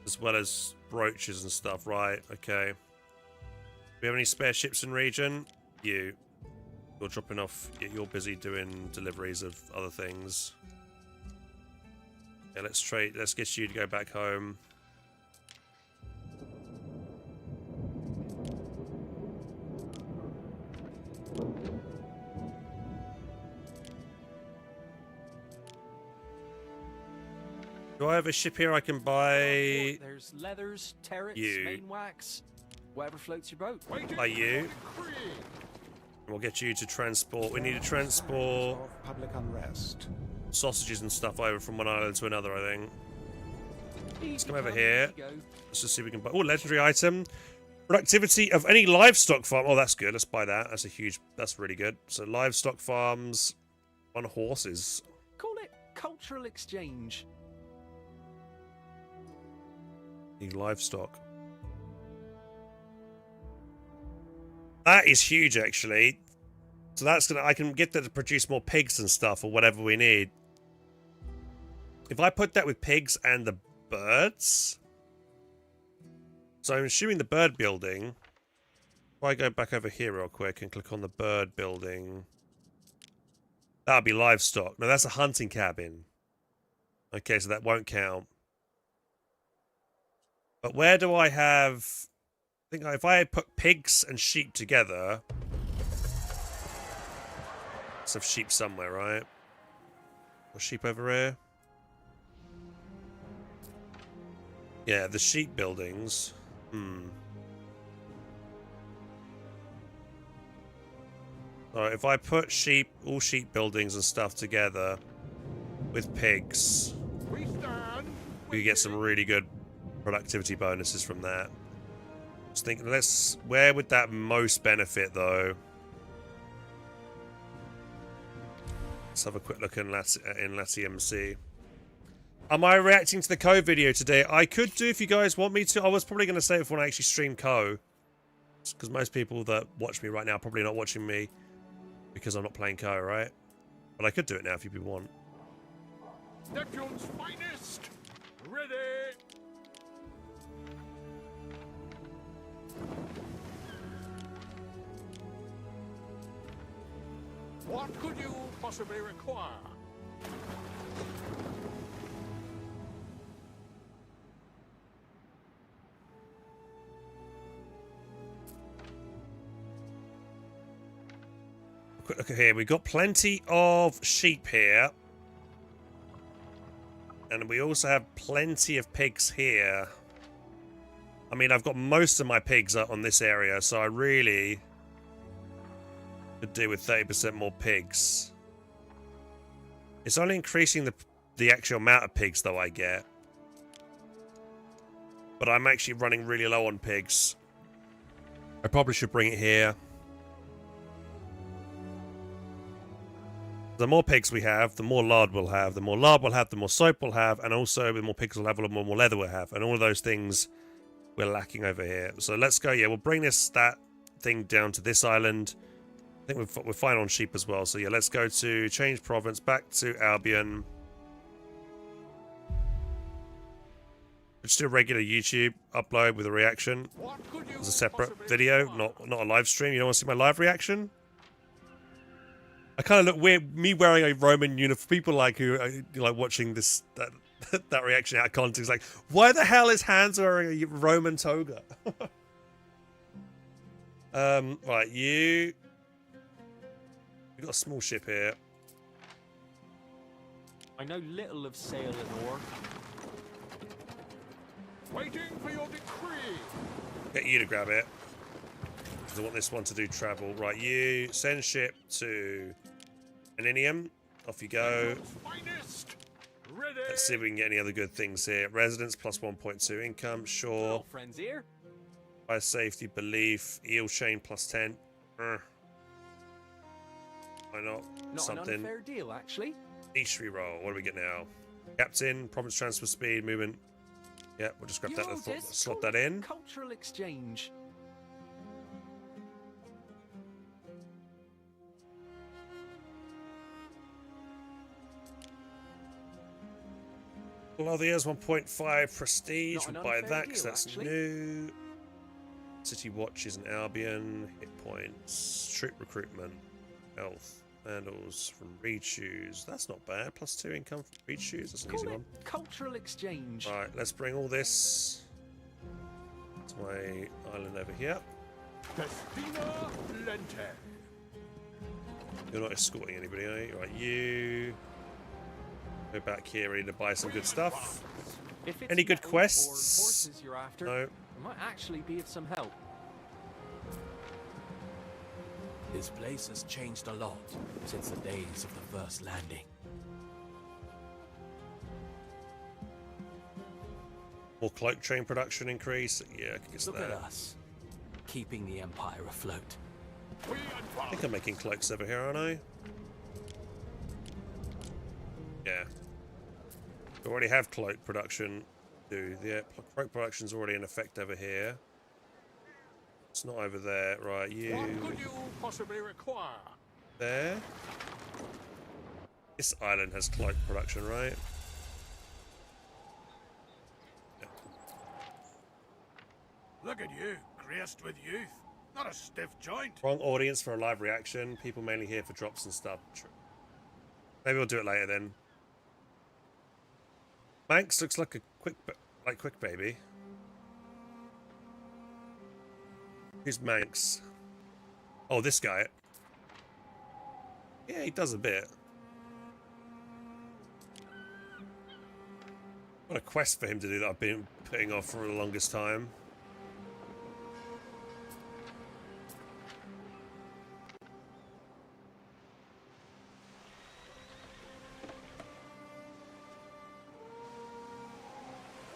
as well as brooches and stuff, right? Okay. Do we have any spare ships in region? You're dropping off. You're busy doing deliveries of other things. Yeah, let's trade. Let's get you to go back home. Do I have a ship here I can buy? There's leathers, turrets, you. main wax, whatever floats your boat. By you. We'll get you to transport. We need to transport public unrest. Sausages and stuff over from one island to another, I think. Let's come over here. Let's just see if we can buy... Oh, legendary item. Productivity of any livestock farm. Oh, that's good. Let's buy that. That's a huge... That's really good. So, livestock farms on horses. Call it cultural exchange. Need livestock. That is huge, actually. So that's gonna... I can get that to produce more pigs and stuff, or whatever we need. If I put that with pigs and the birds... So I'm assuming the bird building... If I go back over here real quick and click on the bird building... That would be livestock. No, that's a hunting cabin. Okay, so that won't count. But where do I have... I think if I put pigs and sheep together... Let's have sheep somewhere, right? Or sheep over here? Yeah, the sheep buildings. Alright, if I put all sheep buildings and stuff together with pigs, we get some really good productivity bonuses from that. Just thinking, where would that most benefit though? Let's have a quick look in Latiumc. Am I reacting to the Co video today? I could do if you guys want me to. I was probably going to say it when I actually stream Co. Because most people that watch me right now are probably not watching me because I'm not playing Co, right? But I could do it now if you want. Neptune's finest! Ready! What could you possibly require? quick look at here. We've got plenty of sheep here. And we also have plenty of pigs here. I mean, I've got most of my pigs on this area, so I really could do with 30% more pigs. It's only increasing the actual amount of pigs, though, I get. But I'm actually running really low on pigs. I probably should bring it here. The more pigs we have, the more lard we'll have. The more lard we'll have, the more soap we'll have. And also, the more pigs we'll have, the more leather we'll have. And all of those things we're lacking over here. So let's go. Yeah, we'll bring that thing down to this island. I think we're fine on sheep as well. So yeah, let's go to change province, back to Albion. Just do a regular YouTube upload with a reaction. As a separate video, not a live stream. You don't want to see my live reaction? I kind of look weird, me wearing a Roman uniform. People like who like watching this that reaction out of context, like, why the hell is Hans wearing a Roman toga? Right, we've got a small ship here. I know little of sail and oar. Waiting for your decree. Get you to grab it. Because I want this one to do travel. Right, you send ship to Aninium. Off you go. Let's see if we can get any other good things here. Residence plus 1.2 income, sure. Friends here. Fire safety, belief, eel chain plus 10. Why not? Not Something. an unfair deal, actually. Niche reroll. What do we get now? Captain, province transfer speed, movement. Yeah, we'll just grab that and slot that in. Cultural exchange. Well, the year's 1.5 prestige. We'll buy that because that's actually. new. City watches and Albion. Hit points. Troop recruitment. Health. Vandals from Reed Shoes. That's not bad. Plus 2 income from Reed Shoes. That's an easy one. Cultural exchange. Alright, let's bring all this to my island over here. Festina Lente. You're not escorting anybody, are you? Right, you go back here, ready to buy some good stuff. If it's Any good metal quests? Or horses you're after, No. it might actually be of some help. This place has changed a lot since the days of the first landing. More cloak train production increase. Yeah, I can get Look that. at us, keeping the Empire afloat. I think I'm making cloaks over here, aren't I? Yeah. We already have cloak production. Yeah, cloak production's already in effect over here. It's not over there. Right, you... What could you possibly require? There. This island has cloak production, right? Yeah. Look at you, graced with youth. Not a stiff joint. Wrong audience for a live reaction. People mainly here for drops and stuff. True. Maybe we'll do it later then. Manx looks like a quick baby. Who's Manx? Oh, this guy. Yeah, he does a bit. What a quest for him to do that I've been putting off for the longest time.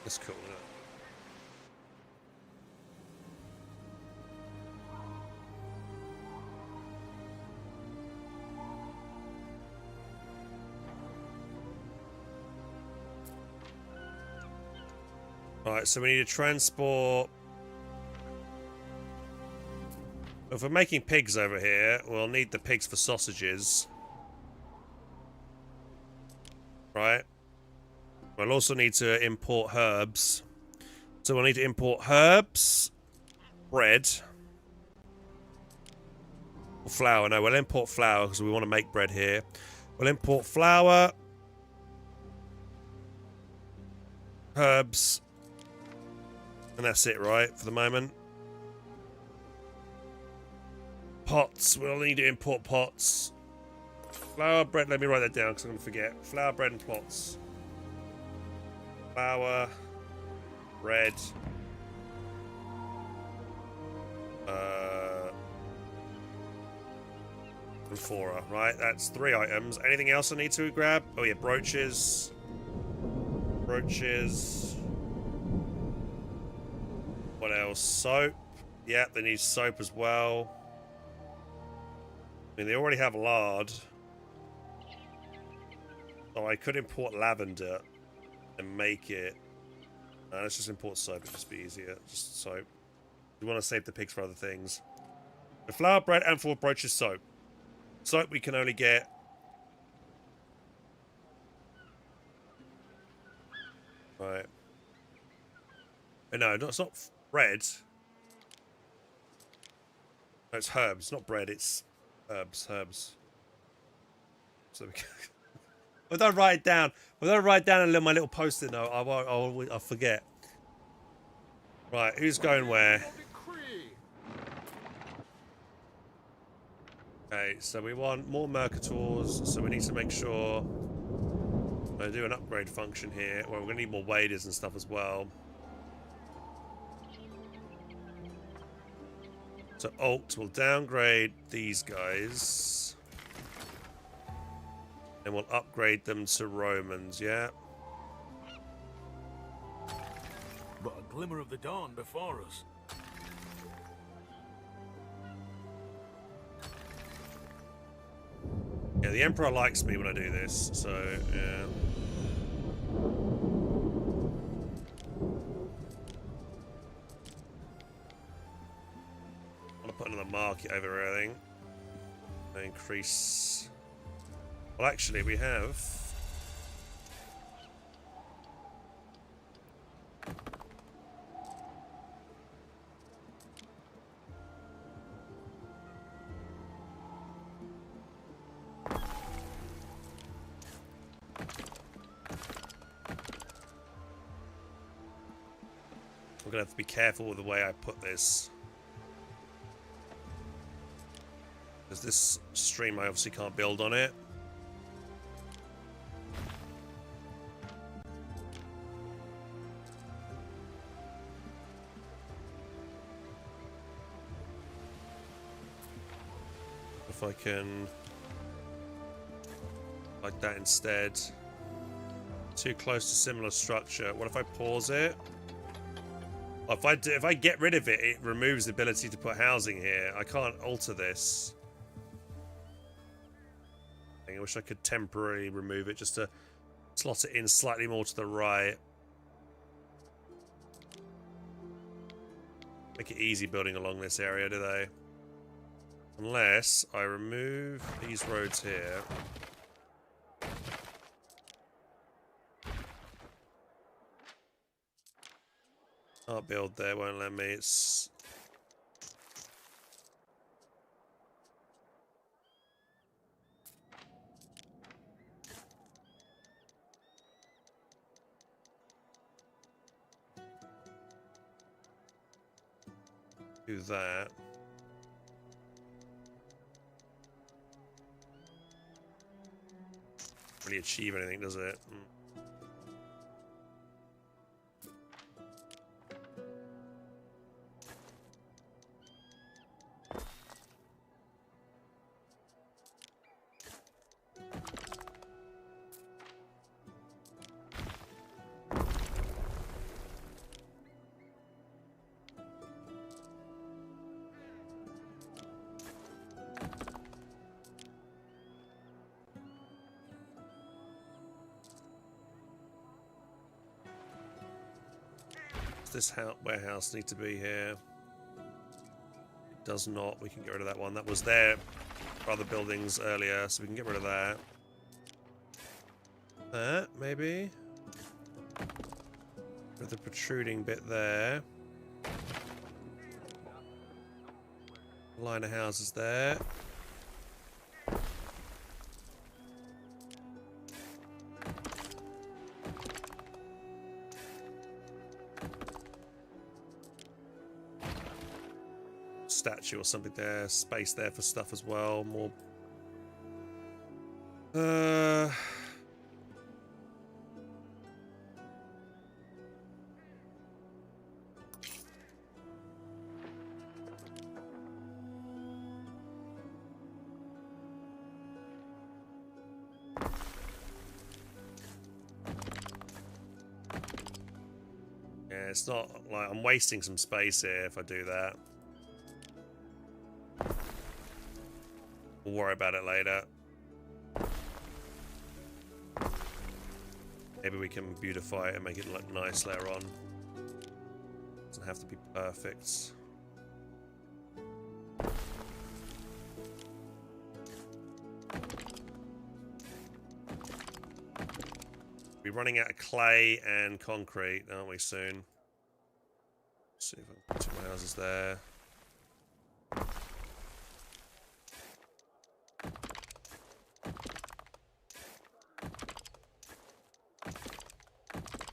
That's cool, isn't it? Right, so we need to transport... If we're making pigs over here, we'll need the pigs for sausages. Right? We'll also need to import herbs. So we'll need to import herbs, bread, or flour. No, we'll import flour because we want to make bread here. We'll import flour, herbs, and that's it, right, for the moment. pots. We'll need to import pots. Flour, bread. Let me write that down because I'm going to forget. Flour, bread, and pots. Flour, bread. Amphora, right? That's 3 items. Anything else I need to grab? Oh yeah, brooches. Brooches. What else? Soap. Yeah, they need soap as well. I mean, they already have lard. So I could import lavender and make it. Let's just import soap. It'll just be easier. Just soap. We want to save the pigs for other things. The flour, bread, and 4 brooches, soap. Soap we can only get. Right. No, it's not bread. No, it's herbs, not bread. It's herbs. So we can... If I don't write it down, my little post-it note, I'll forget. Right, who's going where? Okay, so we want more Mercators, so we need to make sure I do an upgrade function here. Well, we're going to need more waders and stuff as well. So Alt will downgrade these guys. And we'll upgrade them to Romans, yeah? But a glimmer of the dawn before us. Yeah, the Emperor likes me when I do this, so, yeah. I want to put another market over everything. Increase... Well, actually, we have... I'm gonna have to be careful with the way I put this. Because this stream I obviously can't build on it. If I can... like that instead. Too close to similar structure. What if I pause it? If I get rid of it, it removes the ability to put housing here. I can't alter this. I wish I could temporarily remove it just to slot it in slightly more to the right. Make it easy building along this area, do they? Unless I remove these roads here. I'll build there, won't let me. It's... do that. Really achieve anything, does it? This warehouse need to be here? It does not. We can get rid of that one. That was there for other buildings earlier, so we can get rid of that. That, maybe? With the protruding bit there. Line of houses there. statue or something there. Space there for stuff as well. More. Yeah, it's not like I'm wasting some space here if I do that. We'll worry about it later. Maybe we can beautify it and make it look nice later on. Doesn't have to be perfect. We're running out of clay and concrete, aren't we, soon? Let's see if I can put my houses there.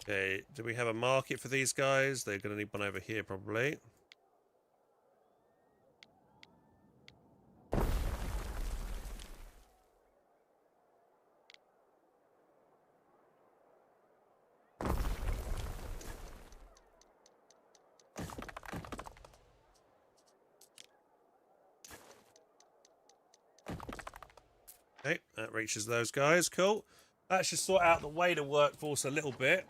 Okay, do we have a market for these guys? They're going to need one over here, probably. Okay, that reaches those guys. Cool. That should sort out the waiter workforce a little bit.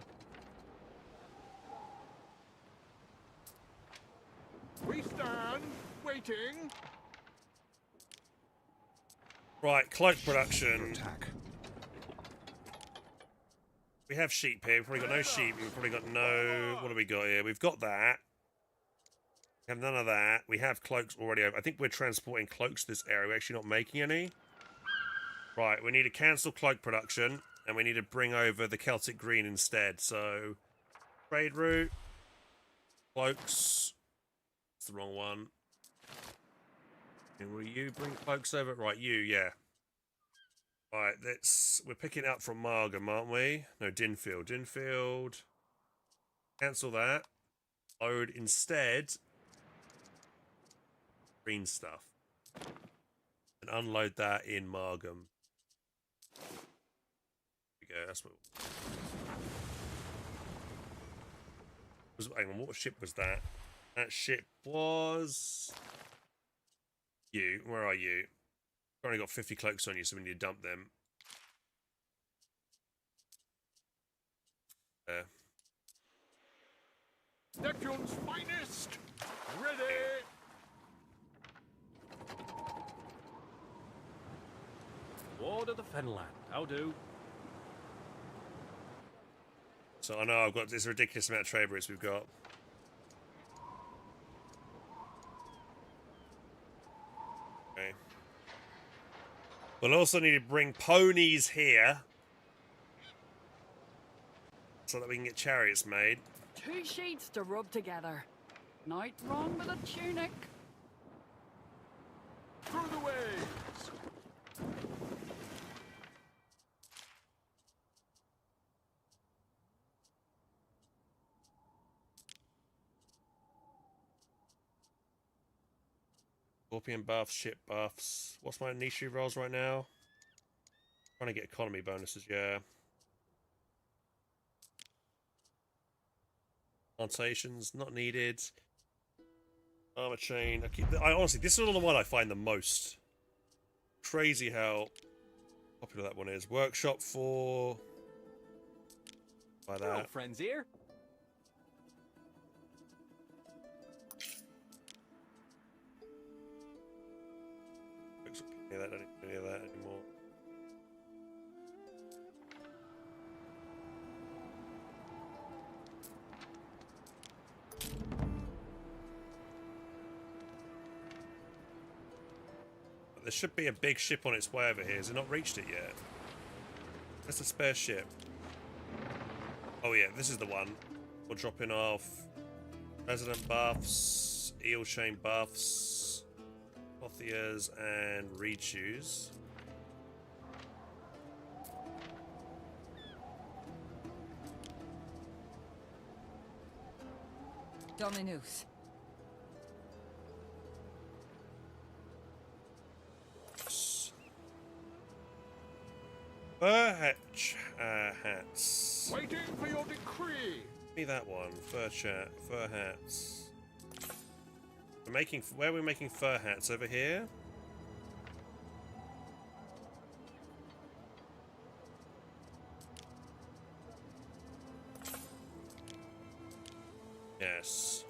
We stand waiting. Right, cloak production. We have sheep here. We've probably got no sheep. We've probably got no... What do we got here? We've got that. We have none of that. We have cloaks already over. I think we're transporting cloaks to this area. We're actually not making any. Right, we need to cancel cloak production. And we need to bring over the Celtic green instead. So, trade route. Cloaks. That's the wrong one. And will you bring cloaks over? Right, you, yeah. Right, we're picking up from Margam, aren't we? No, Dinfield. Dinfield. Cancel that. Load instead green stuff. And unload that in Margam. There we go, that's what... Hang on, what ship was that? That ship was... You. Where are you? You've only got 50 cloaks on you, so we need to dump them. There. Neptune's finest! Ready! Ward of the Fenland. How do? So I know I've got this ridiculous amount of trade routes we've got. Okay. We'll also need to bring ponies here so that we can get chariots made. 2 sheets to rub together. Night wrong with a tunic. Through the waves! Scorpion buffs, ship buffs. What's my niche rolls right now? Trying to get economy bonuses, yeah. Plantations, not needed. Armor chain. I honestly, this is the one I find the most. Crazy how popular that one is. Workshop for... By that. Hello, friends here. Yeah, I don't need any of that anymore. But there should be a big ship on its way over here. Has it not reached it yet? That's a spare ship. Oh yeah, this is the one. We're dropping off resident buffs, eel chain buffs, Pothiers and Rechews. Dominus. Fur hats. Waiting for your decree. Give me that one. Fur hats. We're making. Where are we making fur hats? Over here. Yes.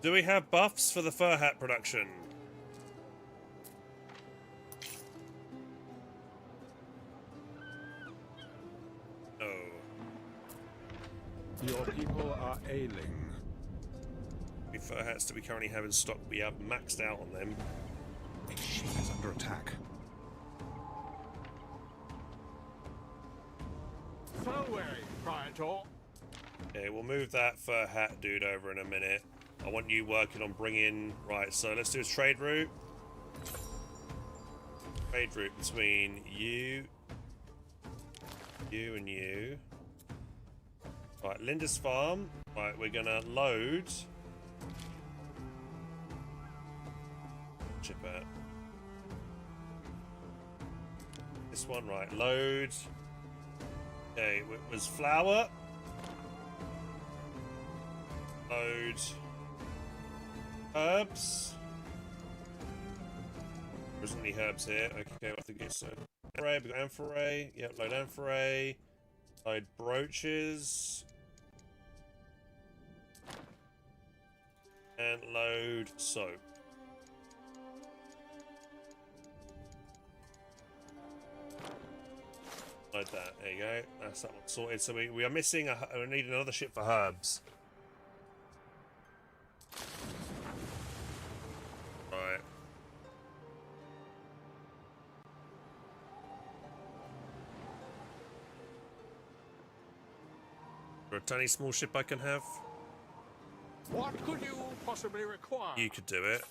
Do we have buffs for the fur hat production? No. Your people are ailing. How many fur hats do we currently have in stock? We have maxed out on them. The ship is under attack. Away, Praetor. Okay, we'll move that fur hat dude over in a minute. I want you working on bringing... Right, so let's do a trade route. Trade route between you and you. Right, Linda's farm. Right, we're gonna load. Chip out. This one, right, load. Okay, it was flour. Load. Herbs. There isn't any herbs here. Okay, I think it's amphorae. We got amphorae. Yep, load amphorae. Load brooches. And load soap. Load that. There you go. That's that one sorted. So we are missing we need another ship for herbs. Right. For a tiny small ship I can have? What could you possibly require? You could do it.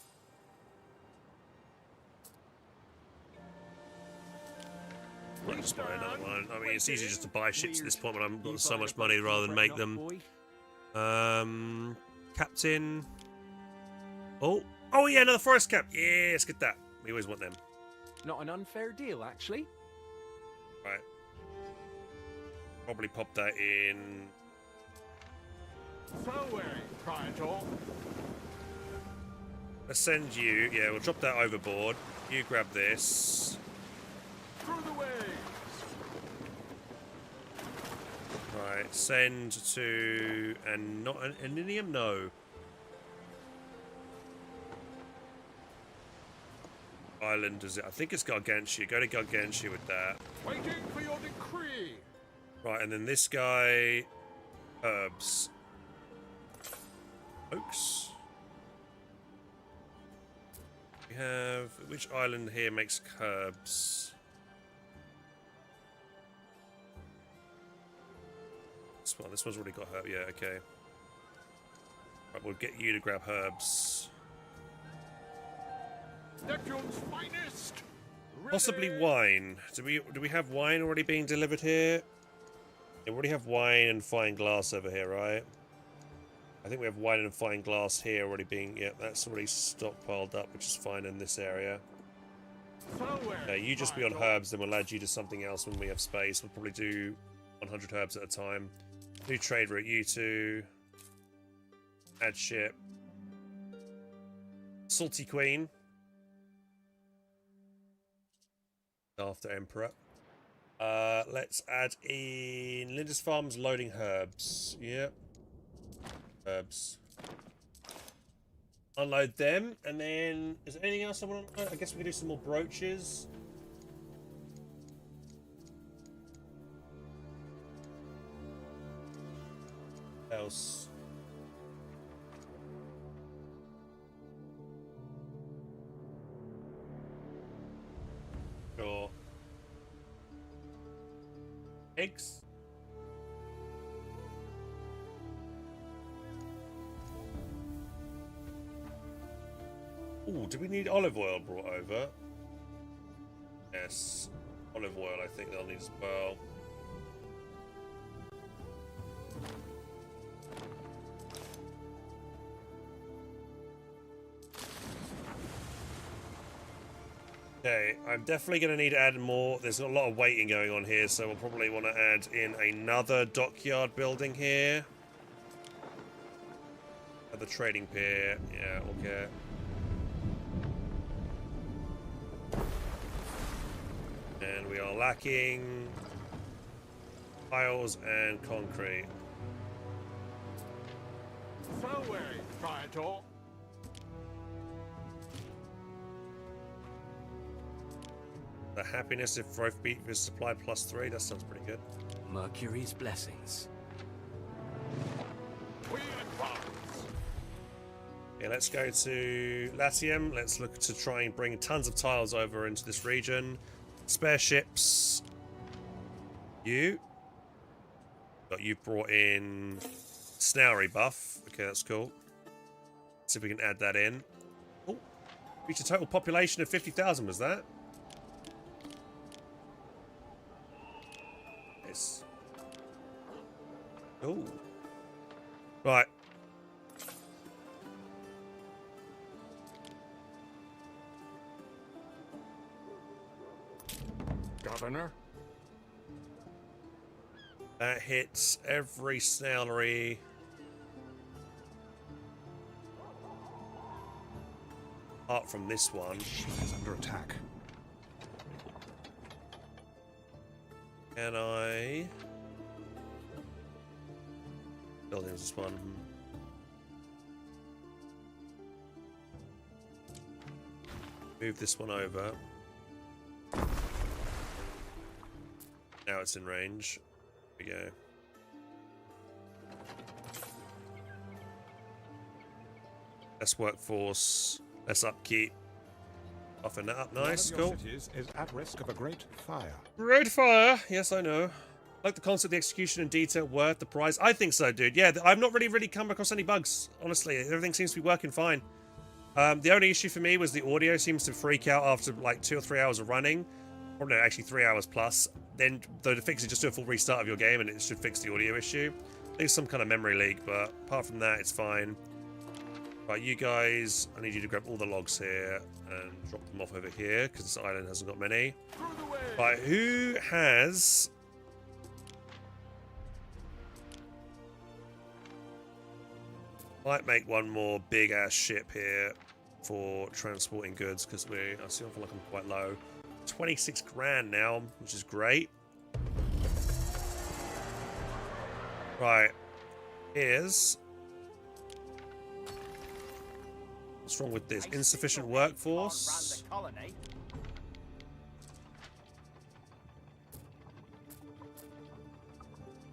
I'll just buy another one. I mean, it's easy just to buy ships at this point when I've got so much money rather than make them. Captain. Oh yeah, another forest cap. Yeah, let's get that. We always want them. Not an unfair deal, actually. Right. Probably pop that in. Away, Praetor. Let's send you. Yeah, we'll drop that overboard. You grab this. Through the waves. Right, send to and not an Aninium? No. Island is it? I think it's Gargantia. Go to Gargantia with that. Waiting for your decree. Right, and then this guy, herbs. Oaks. We have which island here makes herbs? This one. This one's already got herb. Yeah, okay. Right, we'll get you to grab herbs. Neptune's finest. Possibly wine. Do we have wine already being delivered here? Yeah, we already have wine and fine glass over here, right? I think we have wine and fine glass here already being... Yeah, that's already stockpiled up, which is fine in this area. You just be on herbs, then we'll add you to something else when we have space. We'll probably do 100 herbs at a time. New trade route, you two. Add ship. Salty Queen. After Emperor. Let's add in Linda's Farm's loading herbs. Yep. Herbs. Unload them, and then is there anything else I want to unload? I guess we can do some more brooches. Else. Sure. Eggs. Ooh, do we need olive oil brought over? Yes. Olive oil I think they'll need as well. Okay, I'm definitely going to need to add more. There's a lot of waiting going on here, so we'll probably want to add in another dockyard building here. At the trading pier. Yeah, okay. And we are lacking tiles and concrete. So Praetor. The happiness if growth beat is supplied +3. That sounds pretty good. Mercury's blessings. We advance. Yeah, let's go to Latium. Let's look to try and bring tons of tiles over into this region. Spare ships. You brought in Snail buff. Okay, that's cool. See if we can add that in. Oh, reach a total population of 50,000. Was that? Yes. Oh. Right. Governor. That hits every snailery. Apart from this one. Ship is under attack. Can I... Buildings this one. Move this one over. Now it's in range. Here we go. Less workforce, less upkeep. Buffing that up, nice, One of cool. your cities is at risk of a great fire. Great fire, yes I know. Like the concept, the execution and detail worth the price. I think so, dude. Yeah, I've not really come across any bugs, honestly. Everything seems to be working fine. The only issue for me was the audio seems to freak out after like 2 or 3 hours of running. Or no, actually 3 hours plus. Then the fix is just do a full restart of your game and it should fix the audio issue. There's some kind of memory leak, but apart from that, it's fine. Right, you guys, I need you to grab all the logs here and drop them off over here because this island hasn't got many. Right, who has... Might make one more big ass ship here for transporting goods because I still feel like I'm quite low. 26 grand now, which is great. Right, here's what's wrong with this? Insufficient workforce.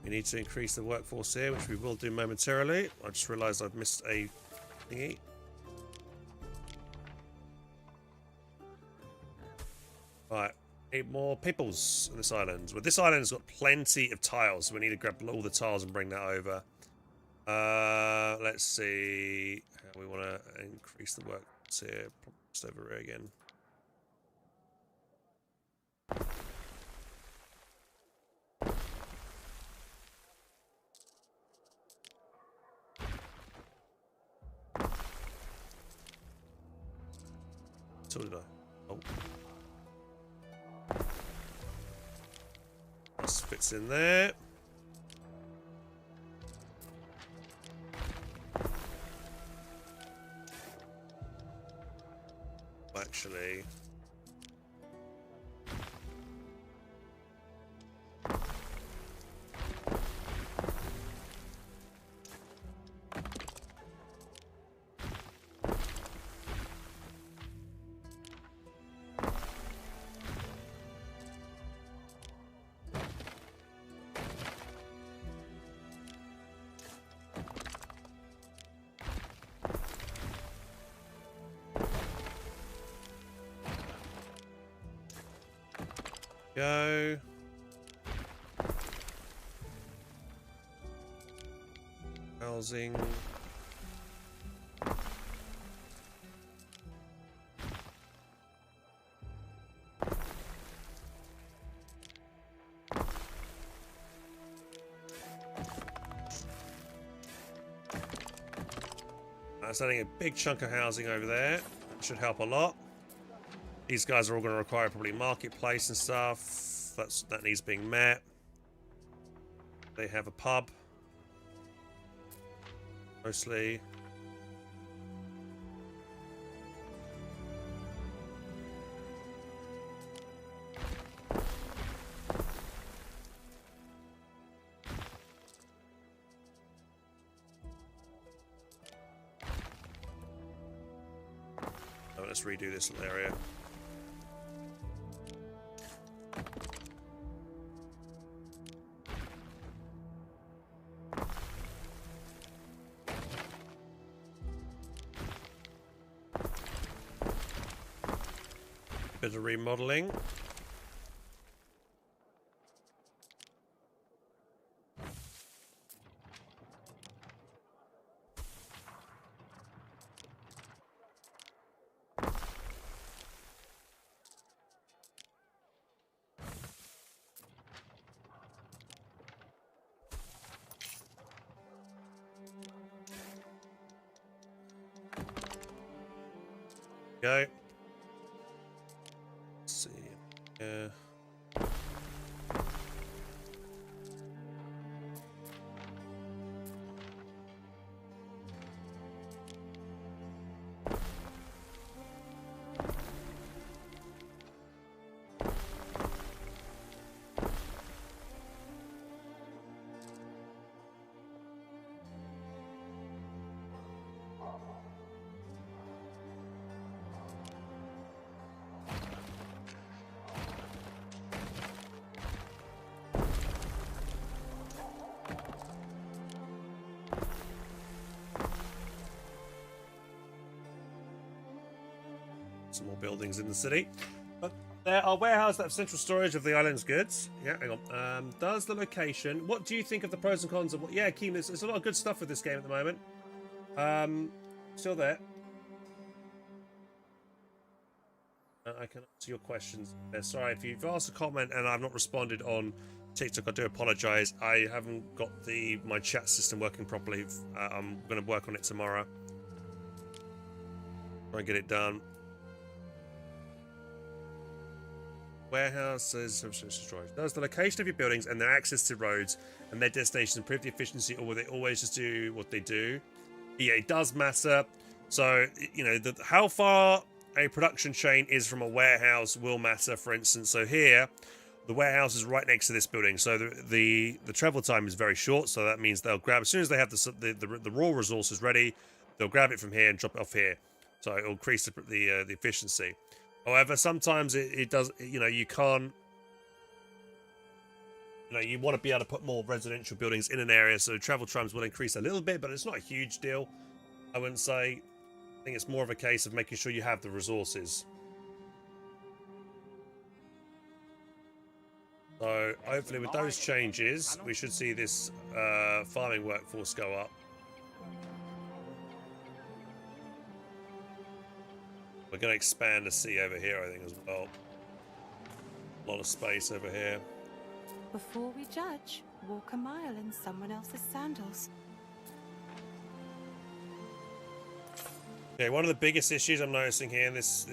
We need to increase the workforce here, which we will do momentarily. I just realised I've missed a thingy. Right, need more peoples on this island. Well, this island's got plenty of tiles, so we need to grab all the tiles and bring that over. Let's see how we want to increase the workforce here. Probably just over here again. So did I? Oh. This fits in there. Actually. Go. Housing. That's adding a big chunk of housing over there. That should help a lot. These guys are all going to require probably marketplace and stuff. That needs being met. They have a pub. Mostly. Oh, let's redo this little area. Bit of remodeling. Go. Let's see. Some more buildings in the city. But there are warehouses that have central storage of the island's goods. Yeah, hang on. Does the location... What do you think of the pros and cons of... Yeah, Keen, there's a lot of good stuff with this game at the moment. Still there. I can answer your questions. Sorry, if you've asked a comment and I've not responded on TikTok, I do apologise. I haven't got my chat system working properly. I'm going to work on it tomorrow. Try and get it done. Warehouses destroyed. Does the location of your buildings and their access to roads and their destinations improve the efficiency, or will they always just do what they do? Yeah, it does matter. So, you know, how far a production chain is from a warehouse will matter, for instance. So here, the warehouse is right next to this building. So the travel time is very short. So that means they'll grab, as soon as they have the raw resources ready, they'll grab it from here and drop it off here. So it'll increase the efficiency. However, sometimes it does, you know, you can't, you know, you want to be able to put more residential buildings in an area, so travel times will increase a little bit, but it's not a huge deal, I wouldn't say. I think it's more of a case of making sure you have the resources. So, hopefully with those changes, we should see this farming workforce go up. We're going to expand the sea over here, I think, as well. A lot of space over here. Before we judge, walk a mile in someone else's sandals. Okay, one of the biggest issues I'm noticing here in this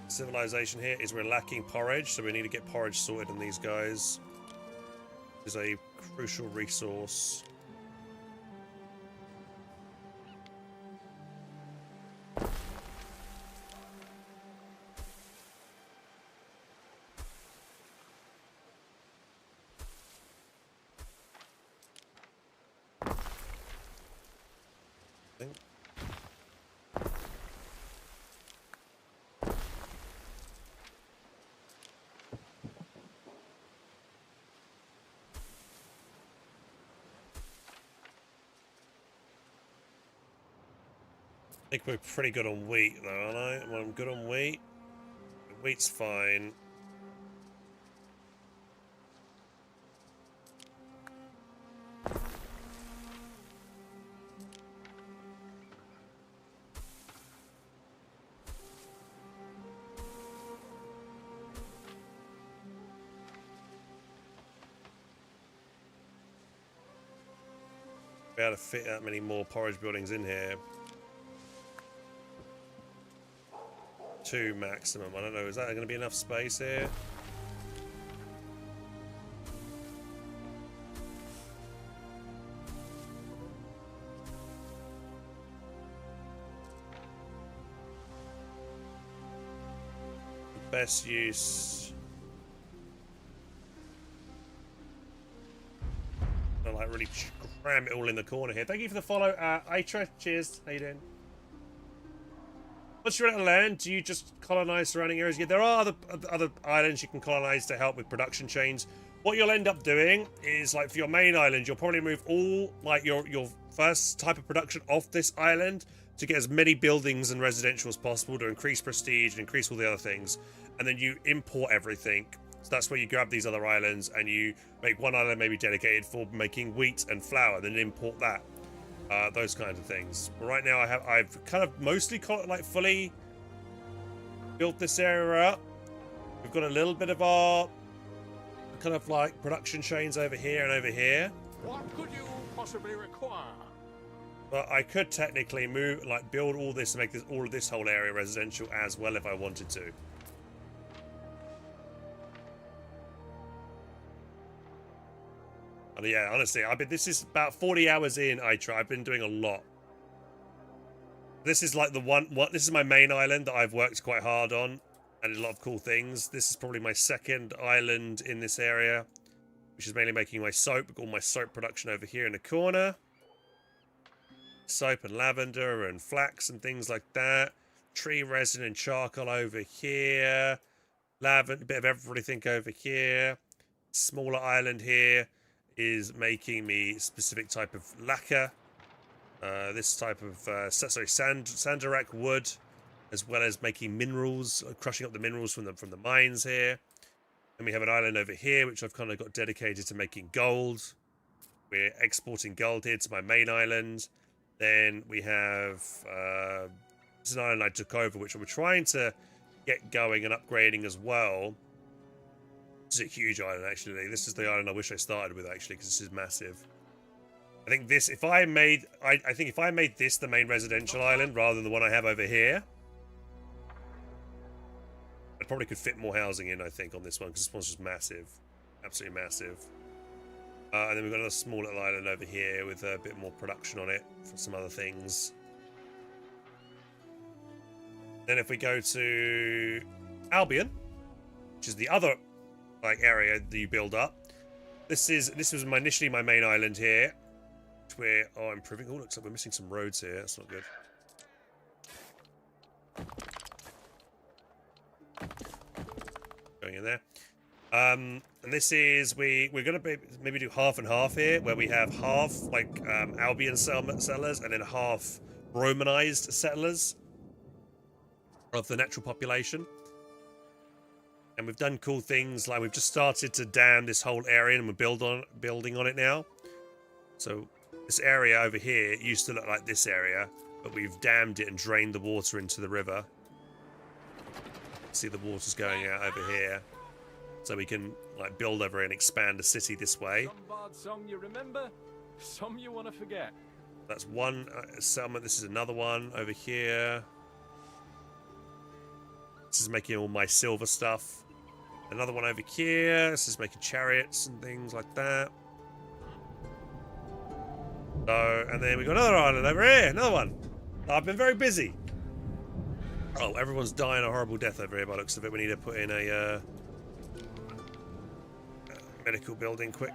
civilization here is we're lacking porridge, so we need to get porridge sorted on these guys. This is a crucial resource. I think we're pretty good on wheat, though, aren't I? Well, I'm good on wheat. Wheat's fine. Be able to fit that many more porridge buildings in here. 2 maximum. I don't know, is that going to be enough space here? Best use. I like really cram it all in the corner here. Thank you for the follow, Aitra. Cheers. How you doing? Once you're out of land, do you just colonize surrounding areas? Yeah, there are other islands you can colonize to help with production chains. What you'll end up doing is, like, for your main island, you'll probably move all, like, your first type of production off this island to get as many buildings and residential as possible to increase prestige and increase all the other things. And then you import everything. So that's where you grab these other islands and you make one island maybe dedicated for making wheat and flour, then import that. Those kinds of things. But right now I've kind of mostly fully built this area up. We've got a little bit of our kind of like production chains over here and over here. What could you possibly require? But I could technically build all this and make all of this whole area residential as well if I wanted to. And yeah, honestly, this is about 40 hours in. I've been doing a lot. This is like this is my main island that I've worked quite hard on and a lot of cool things. This is probably my second island in this area, which is mainly making my soap. All my soap production over here in the corner. Soap and lavender and flax and things like that. Tree resin and charcoal over here. Lavender, bit of everything over here. Smaller island here is making me specific type of lacquer. This type of sandarach wood, as well as making minerals, crushing up the minerals from the mines here. And we have an island over here which I've kind of got dedicated to making gold. We're exporting gold here to my main island. Then we have this is an island I took over, which we're trying to get going and upgrading as well. This is a huge island, actually. This is the island I wish I started with, actually, because this is massive. I think this, if I made this the main residential island rather than the one I have over here, I probably could fit more housing in, I think, on this one, because this one's just massive. Absolutely massive. And then we've got another small little island over here with a bit more production on it for some other things. Then if we go to Albion, which is the other area that you build up. This was initially my main island here, which we're improving. Oh, looks like we're missing some roads here. That's not good. Going in there. And this is we're gonna maybe do half and half here, where we have half Albion settlers and then half Romanized settlers of the natural population. And we've done cool things, like we've just started to dam this whole area and we're building on it now. So this area over here used to look like this area, but we've dammed it and drained the water into the river. See the water's going out over here. So we can build over and expand the city this way. Some bard song you remember, some you want to forget. That's one settlement. This is another one over here. This is making all my silver stuff. Another one over here. This is making chariots and things like that. So, and then we've got another island over here. Another one. I've been very busy. Oh, everyone's dying a horrible death over here by the looks of it. We need to put in a medical building quick.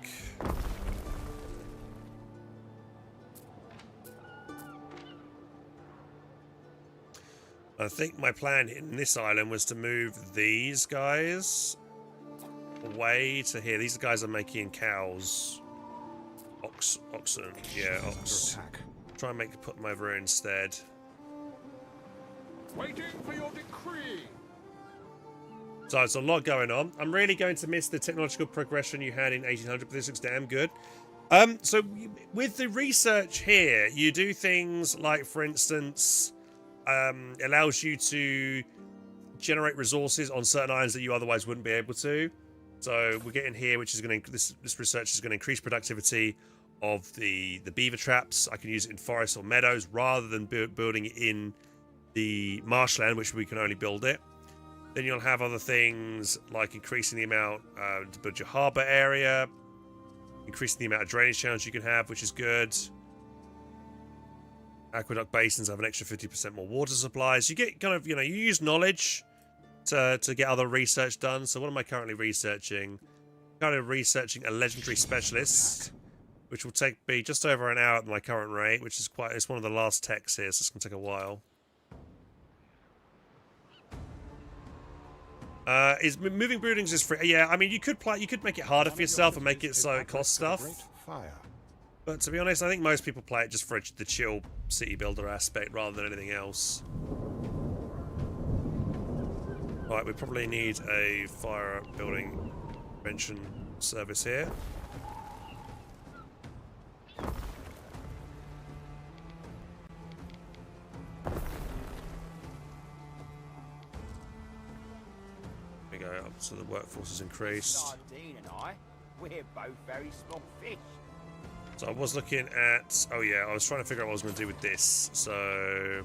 I think my plan in this island was to move these guys away to here. These guys are making cows. Oxen. Yeah, ox. Try and put them over here instead. Waiting for your decree. So there's a lot going on. I'm really going to miss the technological progression you had in 1800, but this looks damn good. So with the research here, you do things like, for instance, allows you to generate resources on certain islands that you otherwise wouldn't be able to. So we're getting here, which is going to this research is going to increase productivity of the beaver traps. I can use it in forests or meadows rather than building it in the marshland, which we can only build it. Then you'll have other things like increasing the amount to build your harbour area, increasing the amount of drainage channels you can have, which is good. Aqueduct basins have an extra 50% more water supplies. You get kind of, you use knowledge to get other research done. So what am I currently researching? Currently researching a legendary specialist, which will take me just over an hour at my current rate, which is it's one of the last techs here, so it's going to take a while. Is moving buildings is free? Yeah, I mean you could make it harder for yourself and make it so it costs stuff. But to be honest, I think most people play it just for the chill city builder aspect rather than anything else. Right, we probably need a fire building prevention service here. There we go, up so the workforce is increased. Sardine and I, we're both very small fish. So I was looking at... Oh yeah, I was trying to figure out what I was going to do with this. So...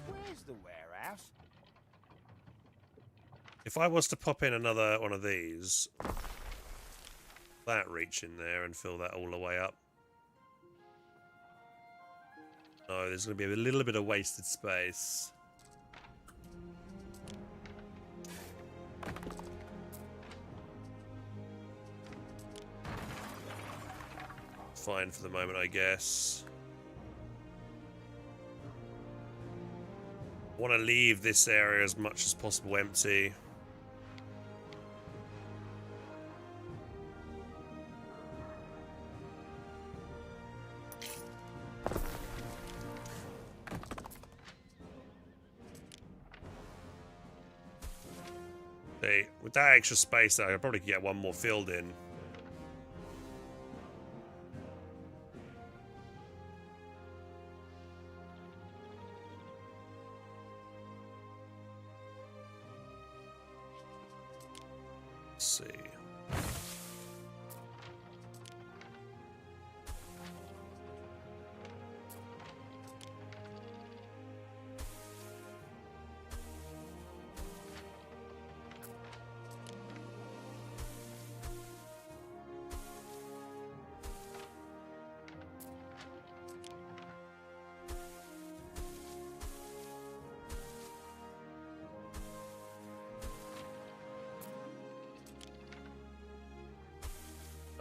Where's the warehouse? If I was to pop in another one of these... That reach in there and fill that all the way up. Oh, there's going to be a little bit of wasted space. Fine for the moment, I guess. I want to leave this area as much as possible empty. See, with that extra space there, I could probably get one more filled in. See.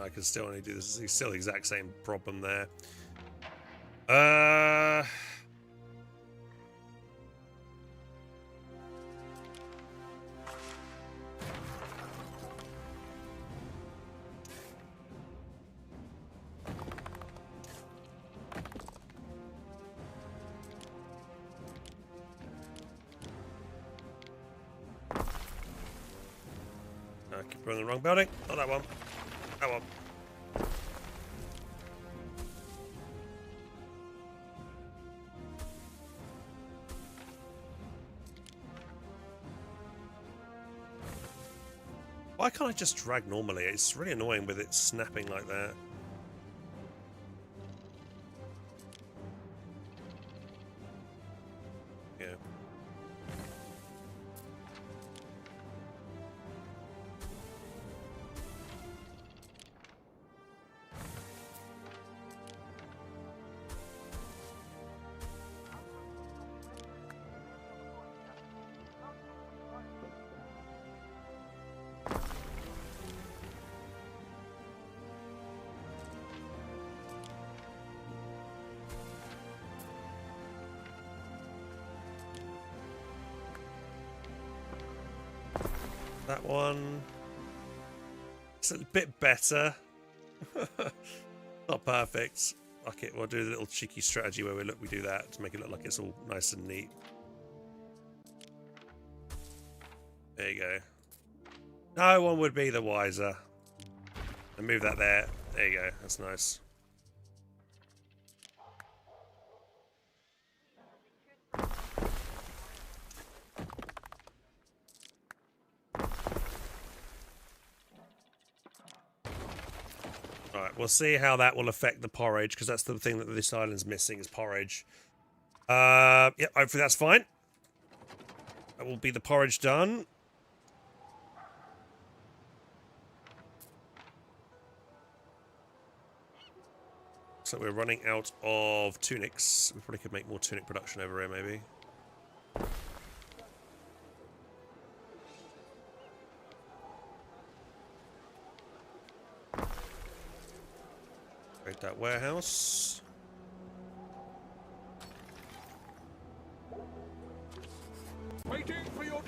I can still only do this. It's still the exact same problem there. I keep running the wrong building. Not that one. That one. Why can't I just drag normally? It's really annoying with it snapping like that. Yeah. That one. It's a bit better. Not perfect. Okay, we'll do a little cheeky strategy where we do that to make it look like it's all nice and neat. There you go. No one would be the wiser. And move that there. There you go. That's nice. Right, we'll see how that will affect the porridge, because that's the thing that this island's missing is porridge. Yeah, hopefully that's fine. That will be the porridge done. So we're running out of tunics. We probably could make more tunic production over here, maybe. Create that warehouse.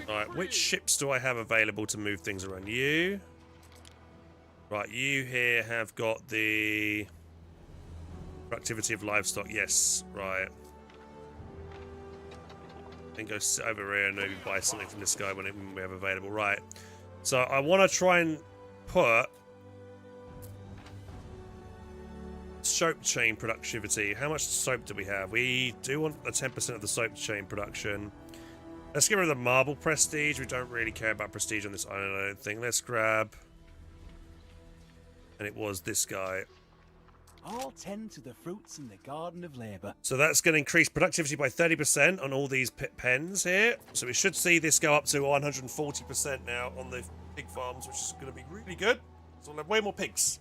Alright, which ships do I have available to move things around? You. Right, you here have got the productivity of livestock. Yes, right. And go sit over here and maybe buy something from this guy when we have available. Right. So I want to try and put soap chain productivity. How much soap do we have? We do want a 10% of the soap chain production. Let's get rid of the marble prestige. We don't really care about prestige on this island, I don't think. Let's grab... And it was this guy. All tend to the fruits in the garden of labour. So that's going to increase productivity by 30% on all these pens here. So we should see this go up to 140% now on the pig farms, which is going to be really good. So we'll have way more pigs.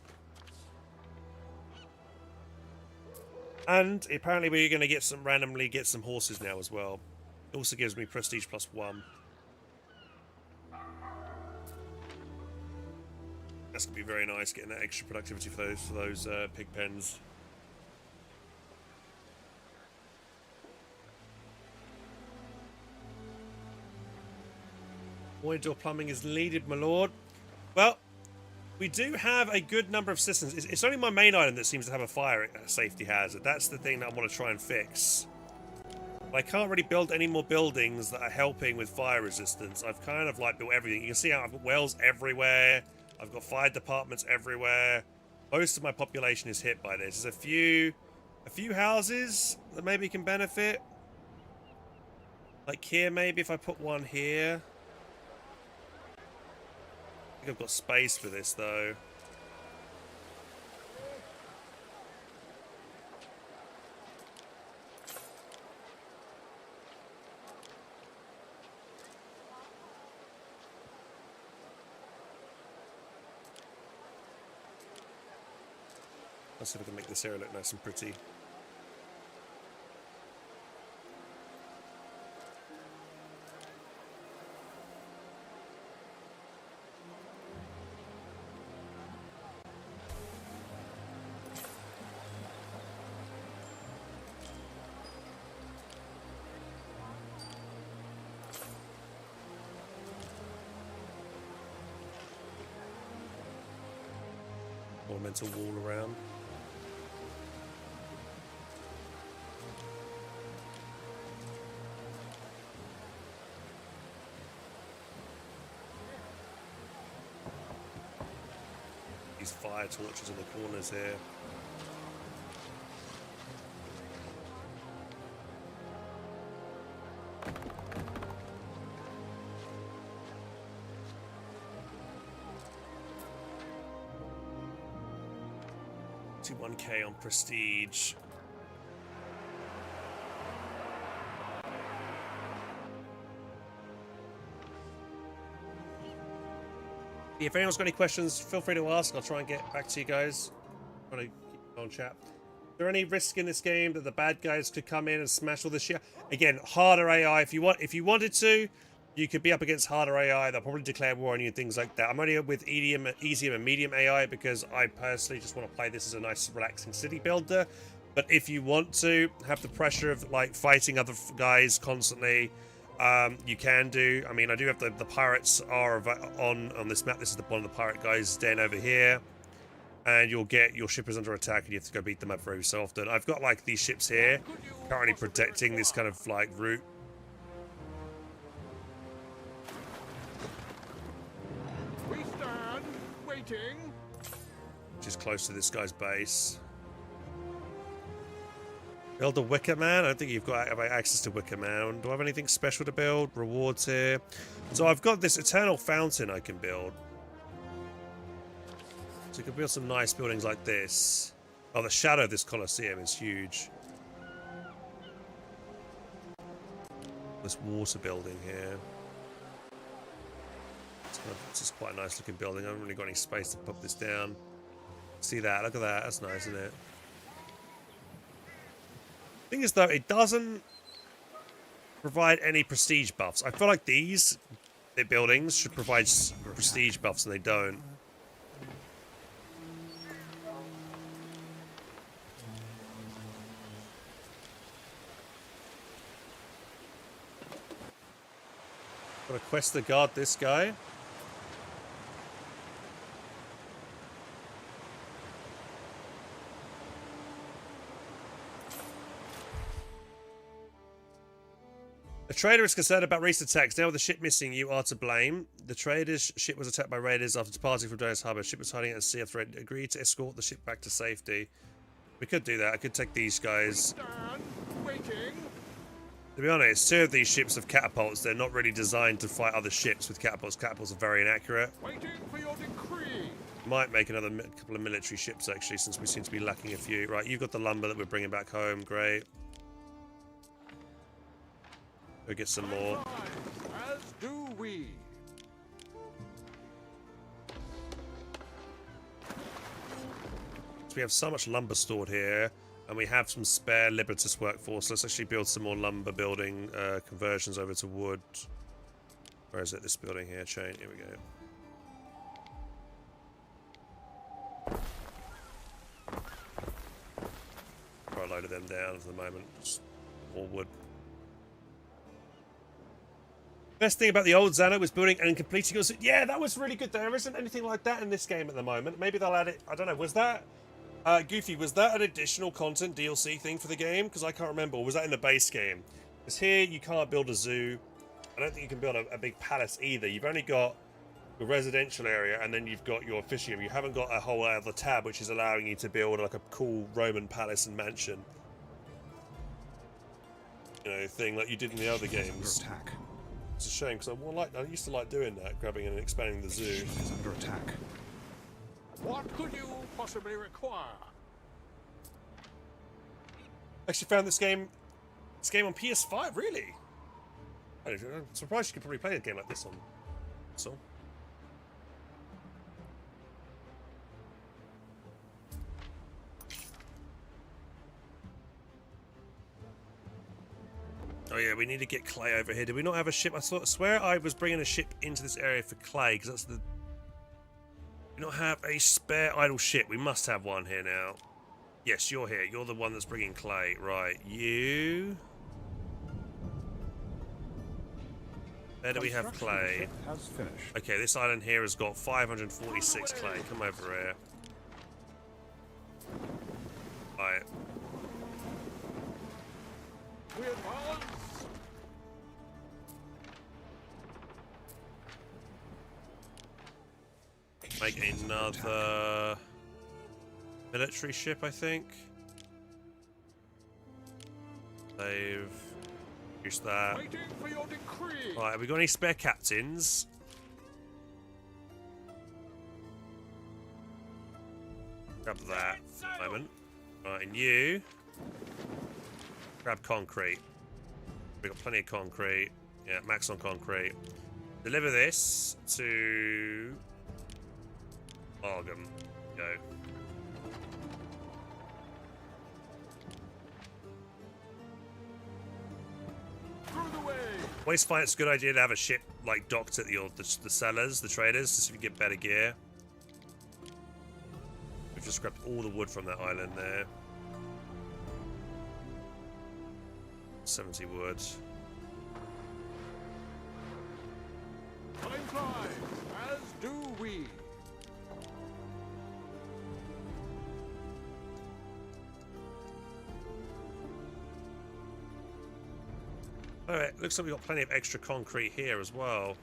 And apparently we're going to get some randomly get some horses now as well. It also gives me prestige +1. That's going to be very nice, getting that extra productivity for those pig pens. Void door plumbing is needed, my lord. Well, we do have a good number of systems. It's only my main island that seems to have a fire safety hazard. That's the thing that I want to try and fix. I can't really build any more buildings that are helping with fire resistance. I've kind of like built everything. You can see how I've got wells everywhere. I've got fire departments everywhere. Most of my population is hit by this. There's a few houses that maybe can benefit. Like here, maybe if I put one here. I think I've got space for this though. Let's see if I can make this area look nice and pretty. Ornamental wall around. These fire torches in the corners here. To 1k on prestige. If anyone's got any questions, feel free to ask. I'll try and get back to you guys. I'm trying to keep on chat. Is there any risk in this game that the bad guys could come in and smash all this shit? Again, harder AI. If you wanted to, you could be up against harder AI. They'll probably declare war on you and things like that. I'm only with easier and medium AI because I personally just want to play this as a nice, relaxing city builder. But if you want to have the pressure of like fighting other guys constantly, you can do. I mean, I do have the pirates are on this map. This is one of the pirate guys den over here, and you'll get your ship is under attack, and you have to go beat them up very so often. I've got like these ships here, currently protecting this kind of like route. We stand waiting. Which is close to this guy's base. Build a Wicker Man. I don't think you've got access to Wicker Man. Do I have anything special to build? Rewards here. So I've got this Eternal Fountain I can build. So you can build some nice buildings like this. Oh, the shadow of this Colosseum is huge. This water building here. It's just quite a nice looking building. I haven't really got any space to put this down. See that? Look at that. That's nice, isn't it? Thing is, though, it doesn't provide any prestige buffs. I feel like these buildings should provide prestige buffs, and they don't. Got a quest to guard this guy. The trader is concerned about recent attacks. Now with the ship missing, you are to blame. The trader's ship was attacked by raiders after departing from Doris Harbour. The ship was hiding at sea of threat. Agreed to escort the ship back to safety. We could do that. I could take these guys. To be honest, 2 of these ships have catapults. They're not really designed to fight other ships with catapults. Catapults are very inaccurate. Waiting for your decree. Might make another couple of military ships, actually, since we seem to be lacking a few. Right, you've got the lumber that we're bringing back home. Great. Go get some more. As do we. So we have so much lumber stored here, and we have some spare Libertas workforce. Let's actually build some more lumber building conversions over to wood. Where is it? This building here. Chain. Here we go. Quite a load of them down for the moment. Just more wood. Best thing about the old Xano was building and completing yours. Yeah, that was really good. There isn't anything like that in this game at the moment. Maybe they'll add it. I don't know. Was that Goofy? Was that an additional content DLC thing for the game? Because I can't remember. Or was that in the base game? Because here you can't build a zoo. I don't think you can build a big palace either. You've only got the residential area, and then you've got your fishing area. You haven't got a whole other tab which is allowing you to build like a cool Roman palace and mansion. You know, thing like you did in the other games. Attack. It's a shame because I used to like doing that, grabbing and expanding the zoo. Is under attack. What could you possibly require? Actually found this game on PS5. Really? I'm surprised you could probably play a game like this on console. Oh yeah, we need to get clay over here. Did we not have a ship? I swear I was bringing a ship into this area for clay, because that's the... We not have a spare idle ship. We must have one here now. Yes, you're here. You're the one that's bringing clay. Right, you... Where do we have clay? Has finished. Okay, this island here has got 546 clay. Come over here. Right. We advance. Make another military ship, I think. Save. Use that. Waiting for your decree. Right, have we got any spare captains? Grab that for the moment. Right, and you grab concrete. We've got plenty of concrete. Yeah, max on concrete. Deliver this to Arkham. Go. I always find it's a good idea to have a ship like docked at the sellers, the traders, just so you get better gear. We've just grabbed all the wood from that island there. 70 wood. Time flies, as do we. Alright, looks like we've got plenty of extra concrete here as well.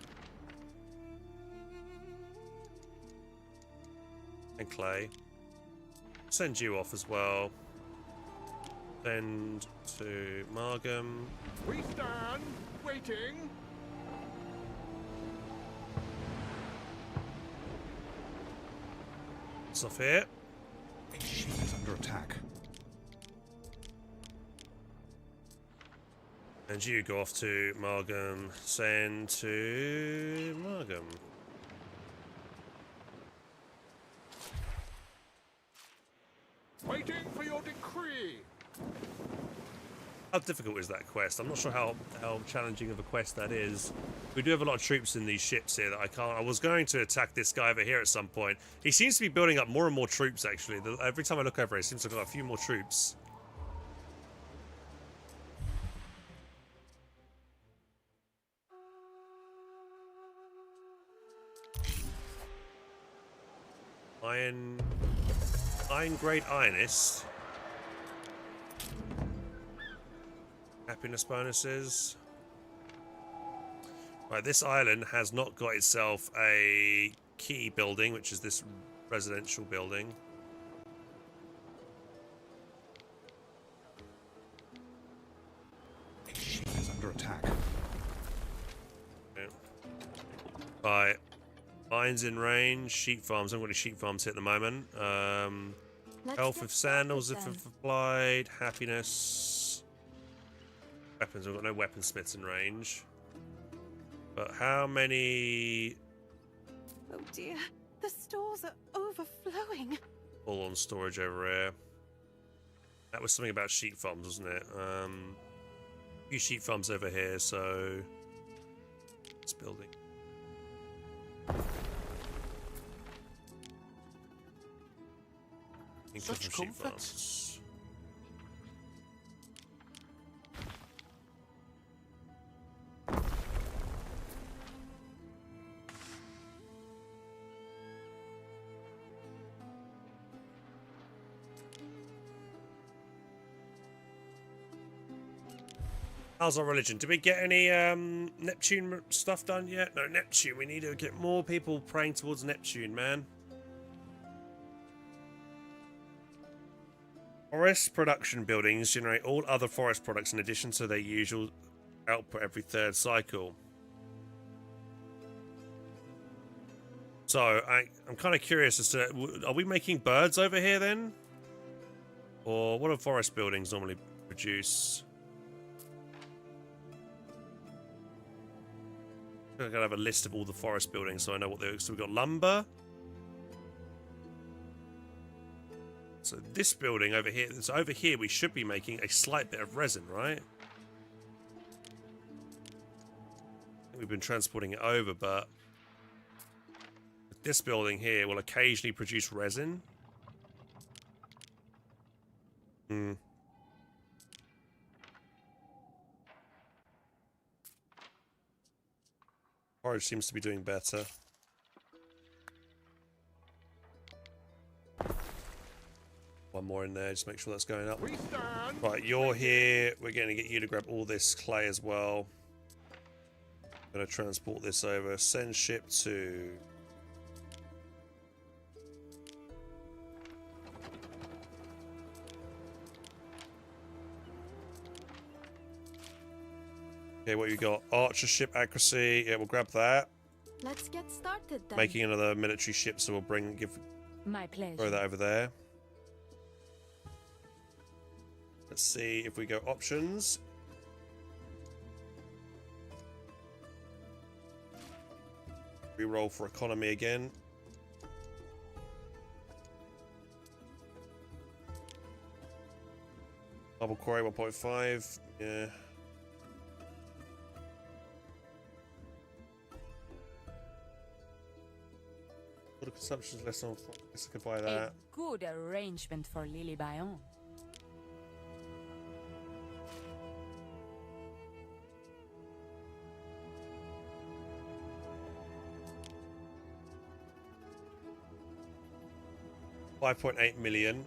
And clay. Send you off as well. Send to Margam. We stand, waiting. bits off here. Ship is under attack. And you go off to Margam. Send to Margam. Waiting for your decree. How difficult is that quest? I'm not sure how challenging of a quest that is. We do have a lot of troops in these ships here that I can't... I was going to attack this guy over here at some point. He seems to be building up more and more troops, actually. Every time I look over, it seems to have got a few more troops. Iron grade Ironist. Happiness bonuses. Right, this island has not got itself a key building, which is this residential building. Ship is under attack. Okay. Right. Mines in range, sheep farms. I haven't got any sheep farms here at the moment. Health of sandals if applied, happiness. Weapons, we've got no weaponsmiths in range. But how many... Oh dear, the stores are overflowing. All on storage over here. That was something about sheep farms, wasn't it? A few sheep farms over here, so... This building. Such comfort. How's our religion? Did we get any Neptune stuff done yet? No, Neptune. We need to get more people praying towards Neptune, man. Forest production buildings generate all other forest products in addition to their usual output every third cycle. So I'm kind of curious as to, are we making birds over here then? Or what do forest buildings normally produce? I'm gonna have a list of all the forest buildings so I know what they are. So we've got lumber. So this building over here, so over here we should be making a slight bit of resin, right? I think we've been transporting it over, but this building here will occasionally produce resin. Forage seems to be doing better. One more in there, just make sure that's going up. Right, you're here. We're going to get you to grab all this clay as well. I'm going to transport this over. Send ship to... Okay, what you got? Archer ship accuracy. Yeah, we'll grab that. Let's get started then. Making another military ship, so we'll My pleasure. throw that over there. Let's see if we go options. Reroll for economy again. Double quarry 1.5. Yeah. Water consumption is less than. I guess I could buy that. A good arrangement for Lily Bayon. $5.8 million.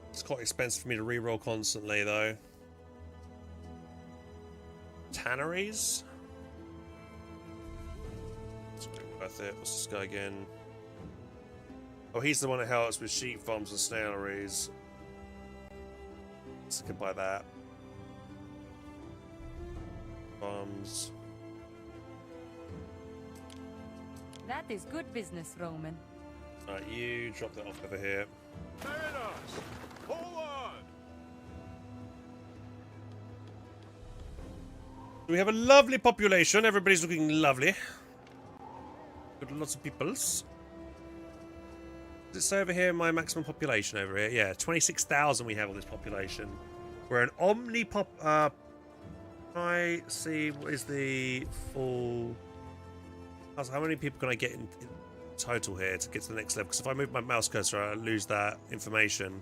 It's quite expensive for me to reroll constantly, though. Tanneries? It's not worth it. What's this guy again? Oh, he's the one that helps with sheep farms and snaileries. So I could buy that. Farms. That is good business, Roman. Right, you drop that off over here. Very nice. Forward! We have a lovely population. Everybody's looking lovely. Got lots of peoples. Does it say over here my maximum population over here? Yeah, 26,000 we have on this population. We're an omni-pop... I see what is the full... How many people can I get in total here to get to the next level? Because if I move my mouse cursor, I lose that information.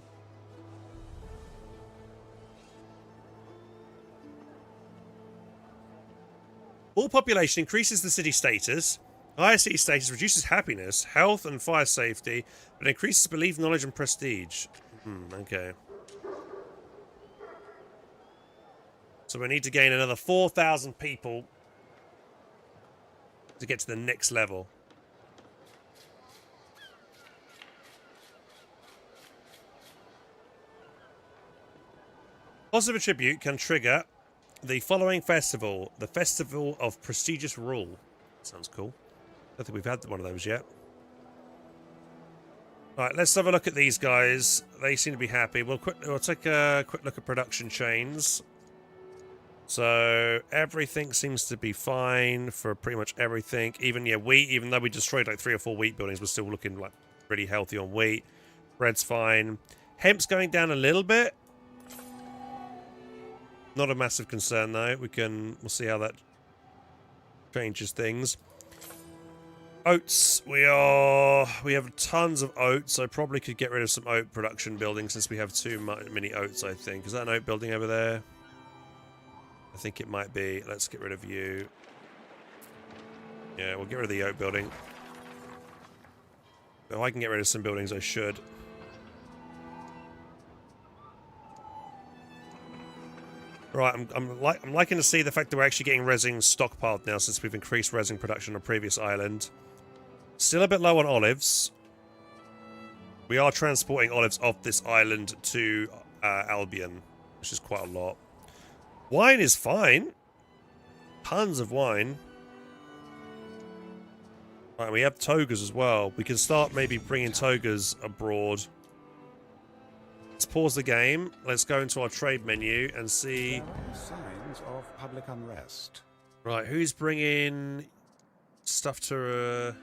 All population increases the city status. Higher city status reduces happiness, health, and fire safety, but increases belief, knowledge, and prestige. Okay. So we need to gain another 4,000 people to get to the next level. Positive attribute can trigger the following festival. The Festival of Prestigious Rule. Sounds cool. I don't think we've had one of those yet. Alright, let's have a look at these guys. They seem to be happy. We'll take a quick look at production chains. So everything seems to be fine for pretty much everything. Even wheat, even though we destroyed like 3 or 4 wheat buildings, we're still looking like pretty healthy on wheat. Bread's fine. Hemp's going down a little bit. Not a massive concern though. We'll see how that changes things. Oats, we have tons of oats. So I probably could get rid of some oat production buildings since we have too many oats, I think. Is that an oat building over there? I think it might be. Let's get rid of you. Yeah, we'll get rid of the oat building. If I can get rid of some buildings, I should. Right, I'm liking to see the fact that we're actually getting resin stockpiled now since we've increased resin production on a previous island. Still a bit low on olives. We are transporting olives off this island to Albion, which is quite a lot. Wine is fine. Tons of wine. Right, we have togas as well. We can start maybe bringing togas abroad. Let's pause the game. Let's go into our trade menu and see... There are signs of public unrest. Right, who's bringing stuff to...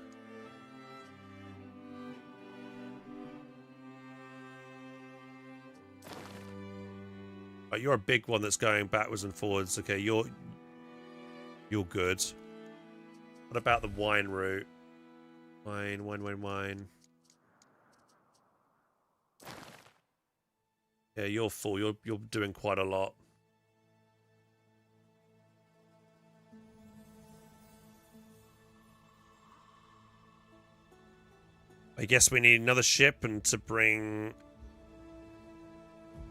Oh, you're a big one that's going backwards and forwards. Okay, you're good. What about the wine route? Wine. Yeah, you're full. You're doing quite a lot. I guess we need another ship and to bring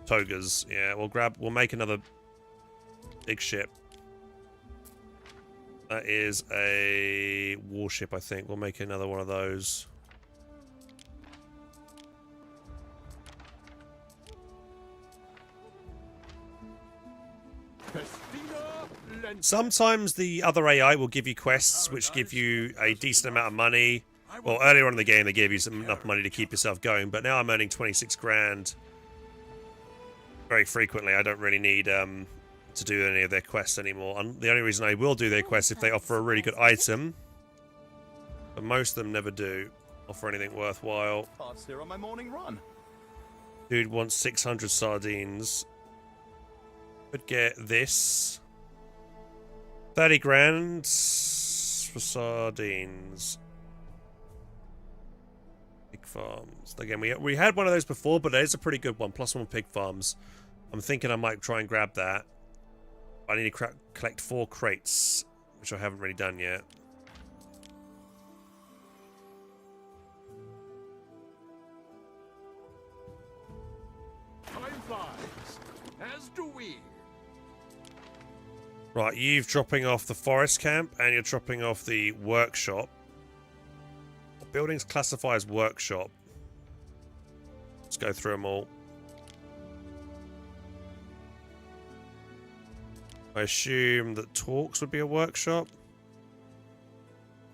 togas. Yeah, we'll make another big ship. That is a warship, I think. We'll make another one of those. Sometimes the other AI will give you quests which give you a decent amount of money. Well, earlier on in the game they gave you enough money to keep yourself going, but now I'm earning 26 grand very frequently. I don't really need to do any of their quests anymore. And the only reason I will do their quests if they offer a really good item. But most of them never do offer anything worthwhile. Parts here on my morning run. Dude wants 600 sardines. Could get this. 30 grand for sardines. Pig farms. Again, we had one of those before, but it is a pretty good one. +1 pig farms. I'm thinking I might try and grab that. I need to collect 4 crates, which I haven't really done yet. Time flies, as do we. Right, you're dropping off the forest camp and you're dropping off the workshop. Buildings classify as workshop. Let's go through them all. I assume that Talks would be a workshop.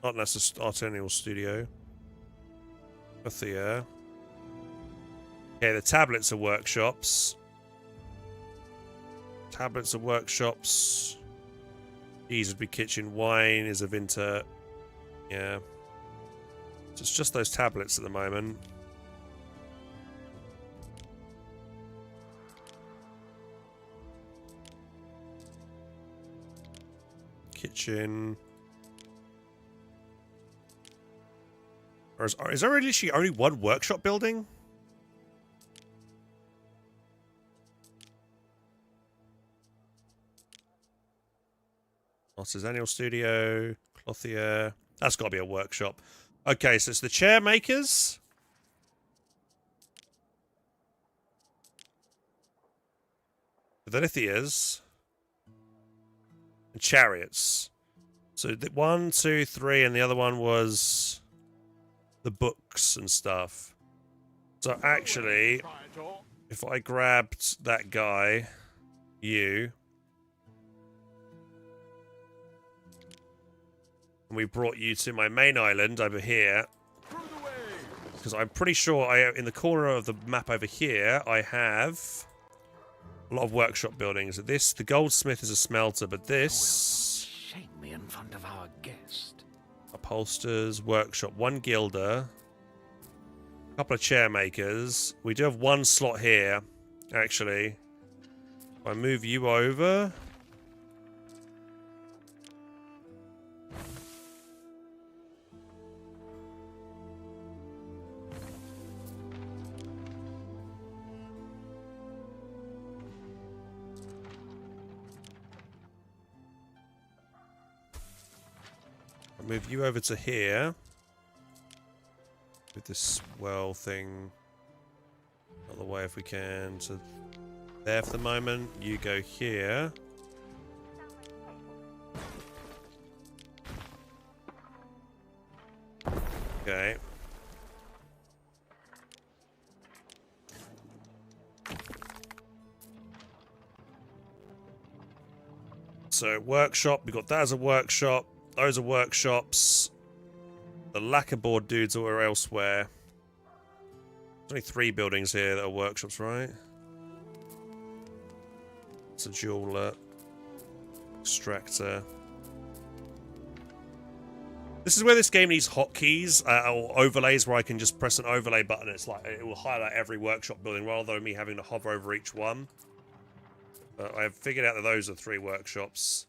Not unless it's Artenial Studio. Clothier. Okay, the tablets are workshops. Tablets are workshops. These would be kitchen. Wine is a vinter. Yeah. So it's just those tablets at the moment. Kitchen. Or is there literally only one workshop building? Artisanal studio, clothier. That's got to be a workshop. Okay, so it's the chair makers. The lithiers. And chariots. So the 1, 2, 3, and the other one was the books and stuff. So actually, if I grabbed that guy, you, and we brought you to my main island over here, because I'm pretty sure in the corner of the map over here, I have a lot of workshop buildings. The goldsmith is a smelter, but this... Shame me in front of our guest. Upholsters, workshop, 1 gilder, a couple of chair makers. We do have 1 slot here, actually. If I move you over... Move you over to here with this well thing out of the way if we can. So there for the moment. You go here. Okay. So workshop, we got that as a workshop. Those are workshops. The lacquerboard dudes are elsewhere. There's only 3 buildings here that are workshops, right? It's a jeweler. Extractor. This is where this game needs hotkeys or overlays where I can just press an overlay button and it's like it will highlight every workshop building rather than me having to hover over each one. But I've figured out that those are 3 workshops.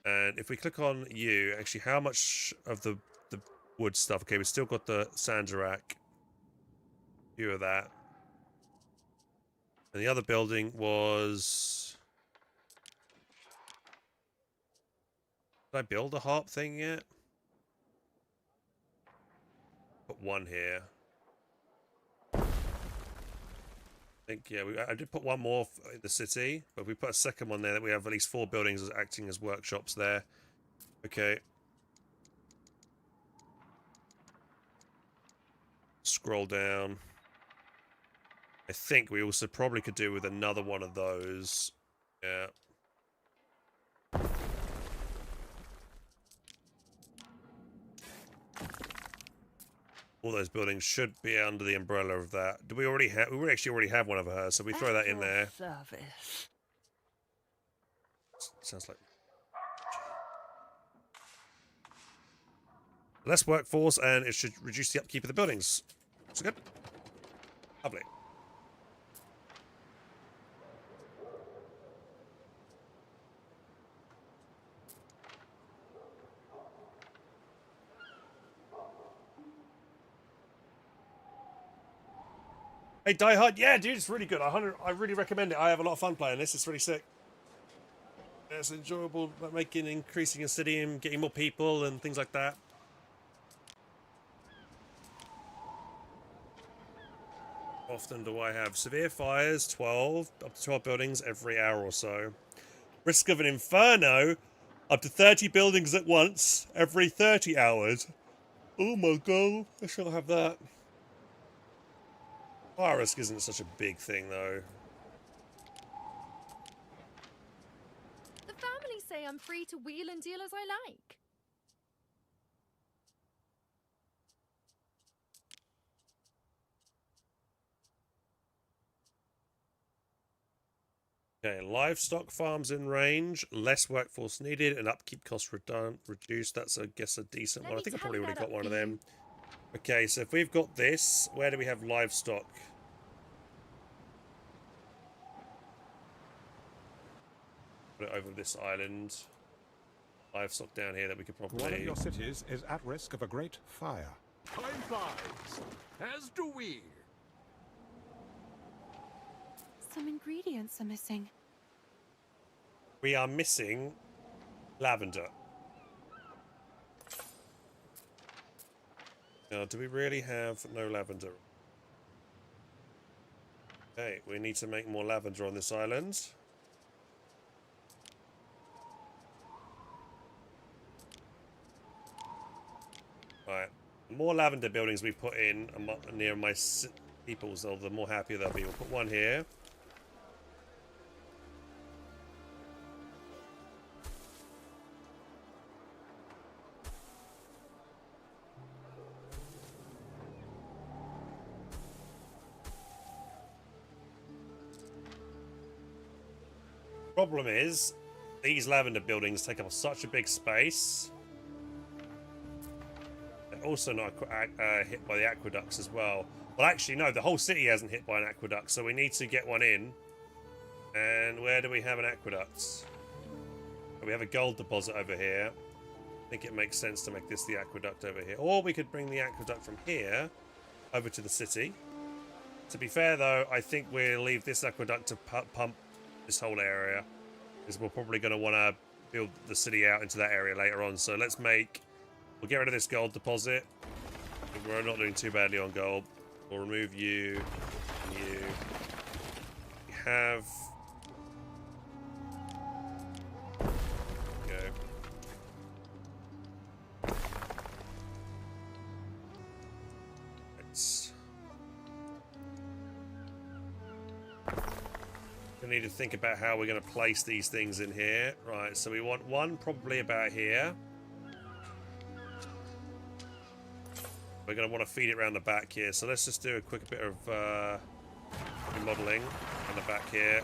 And if we click on you, actually, how much of the wood stuff? Okay, we've still got the Sandarak. Few of that. And the other building was... Did I build a harp thing yet? Put 1 here. I think, yeah, I did put 1 more in the city, but if we put a second one there, that we have at least 4 buildings acting as workshops there. Okay. Scroll down. I think we also probably could do with another one of those. Yeah. All those buildings should be under the umbrella of that. Do we already have? We actually already have one of her, so we throw that in there. Service. Sounds like less workforce, and it should reduce the upkeep of the buildings. So good. Lovely. Hey, Die Hard, yeah, dude, it's really good. I really recommend it. I have a lot of fun playing this. It's really sick. It's enjoyable, like increasing a city and getting more people and things like that. Often do I have severe fires, up to 12 buildings every hour or so. Risk of an inferno, up to 30 buildings at once every 30 hours. Oh my god, I shall have that. Fire risk isn't such a big thing, though. The family say I'm free to wheel and deal as I like. Okay, livestock farms in range, less workforce needed, and upkeep costs reduced. That's, I guess, a decent one. I think I probably already got one of them. Okay, so if we've got this, where do we have livestock? Put it over this island. Livestock down here that we could probably... One of your cities is at risk of a great fire. Time flies, as do we. Some ingredients are missing. We are missing lavender. Now, do we really have no lavender? Okay, we need to make more lavender on this island. Right, the more lavender buildings we put in near my peoples, the more happier they'll be. We'll put one here. Problem is, these lavender buildings take up such a big space. They're also not hit by the aqueducts as well. Well, actually, no, the whole city hasn't hit by an aqueduct, so we need to get one in. And where do we have an aqueduct? We have a gold deposit over here. I think it makes sense to make this the aqueduct over here. Or we could bring the aqueduct from here over to the city. To be fair, though, I think we'll leave this aqueduct to pump this whole area, because we're probably going to want to build the city out into that area later on. So let's we'll get rid of this gold deposit. We're not doing too badly on gold. We'll remove you and you. We have... Go. We need to think about how we're going to place these things in here. Right, so we want one probably about here. We're going to want to feed it around the back here. So let's just do a quick bit of remodeling on the back here.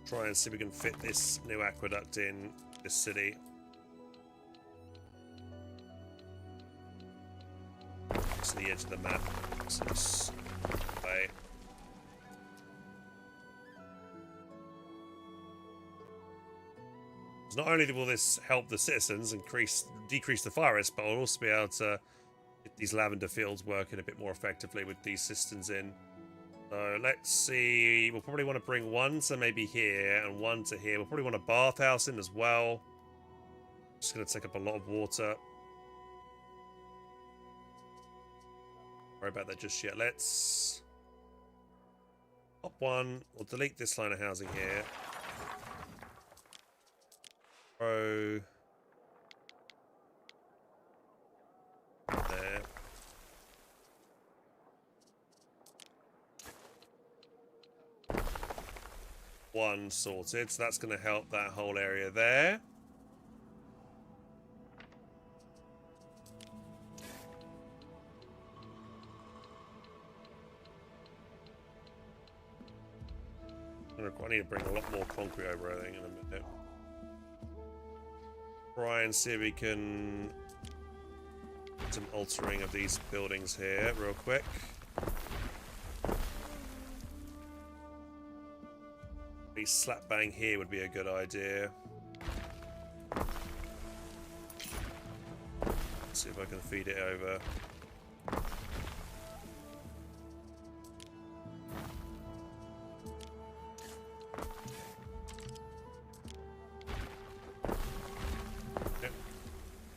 Try and see if we can fit this new aqueduct in this city. To the edge of the map. So this way. Not only will this help the citizens decrease the fire risk, but we'll also be able to get these lavender fields working a bit more effectively with these systems in. So let's see. We'll probably want to bring one to maybe here and one to here. We'll probably want a bathhouse in as well. Just going to take up a lot of water. Worry about that just yet. Let's pop one. We'll delete this line of housing here. Throw there. One sorted, so that's going to help that whole area there. I need to bring a lot more concrete over, I think, in a minute. Try and see if we can do some altering of these buildings here real quick. Maybe slap bang here would be a good idea. Let's see if I can feed it over.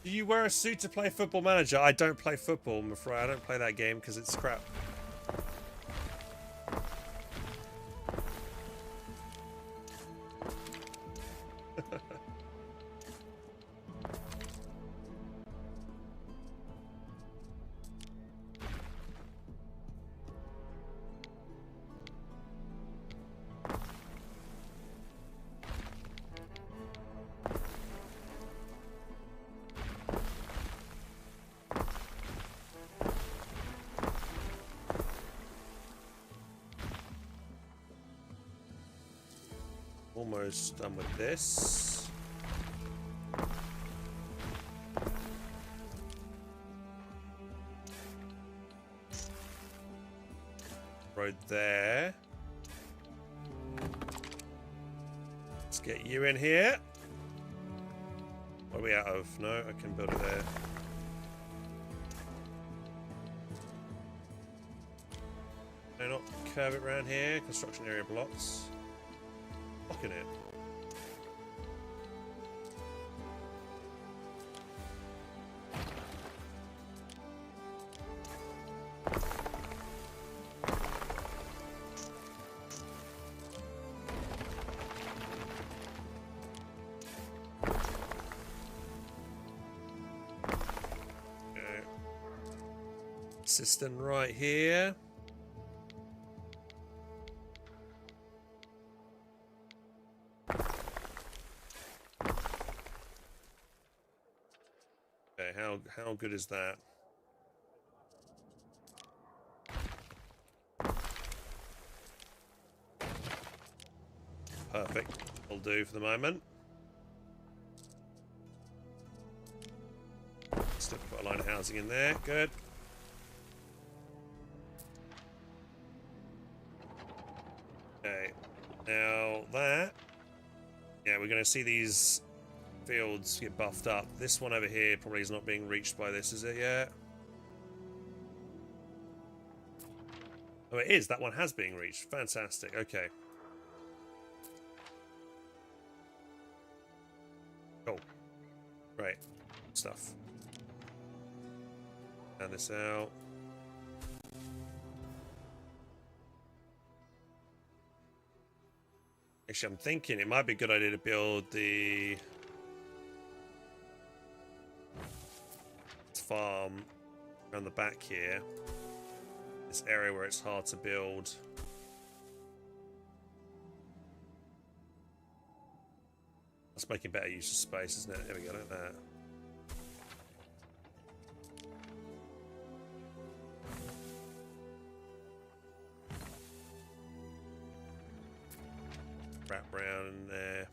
Do you wear a suit to play Football Manager? I don't play football, I'm afraid. I don't play that game because it's crap. almost done with this. Road there. Let's get you in here. What are we out of? No, I can build it there. No, not curve it around here. Construction area blocks. Blocking it. Cistern right here. Okay, how good is that? Perfect. Will do for the moment. Still put a line of housing in there. Good. Okay, now that, yeah, we're going to see these fields get buffed up. This one over here probably is not being reached by this, is it yet? Oh, it is. That one has been reached. Fantastic. Okay. Cool. Great. Stuff. And this out. Actually, I'm thinking it might be a good idea to build the farm around the back here. This area where it's hard to build. That's making better use of space, isn't it? There we go, like that. Wrap round in there.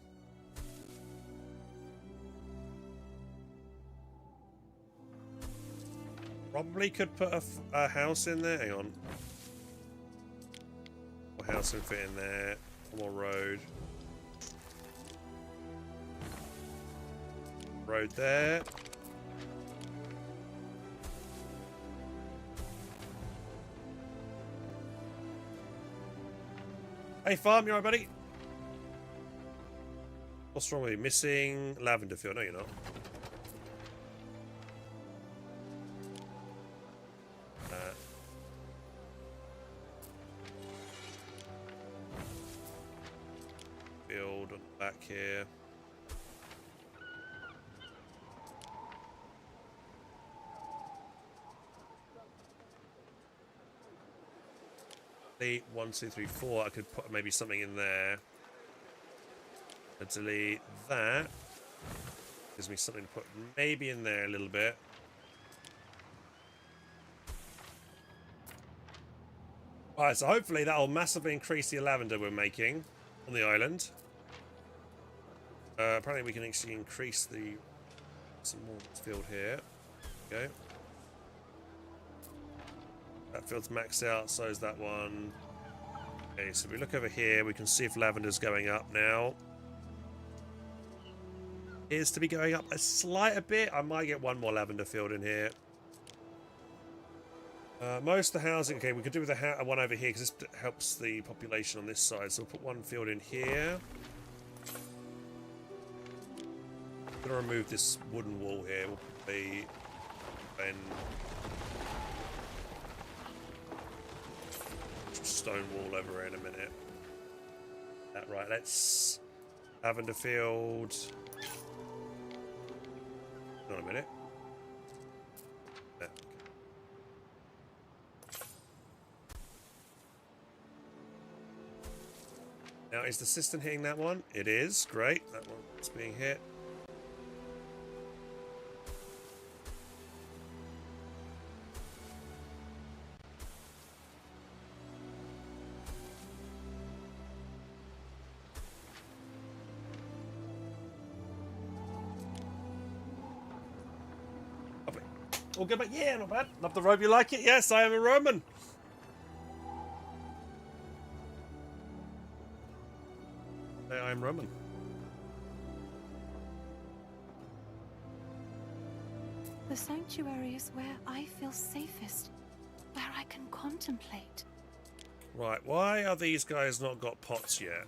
Probably could put a house in there. Hang on. A house can fit in there. One more road. Road there. Hey farm, you alright, buddy? What's wrong with you? Missing lavender field? No, you're not. Field on the back here. Delete 1, 2, 3, 4. I could put maybe something in there. Delete that. Gives me something to put maybe in there a little bit. Alright, so hopefully that'll massively increase the lavender we're making on the island. Apparently we can actually increase the some more field here. Okay. That field's maxed out, so is that one. Okay, so if we look over here, we can see if lavender's going up now. Is to be going up a slight bit. I might get one more lavender field in here. Most of the housing, okay, we could do with a one over here because this helps the population on this side. So we'll put one field in here. I'm gonna remove this wooden wall here. We'll put the stone wall over here in a minute. That right? Let's lavender field. Hold on a minute. Okay. Now, is the cistern hitting that one? It is. Great. That one's being hit. All good, mate? Yeah, not bad. Love the robe, you like it? Yes, I am a Roman. I am Roman. The sanctuary is where I feel safest, where I can contemplate. Right, why are these guys not got pots yet?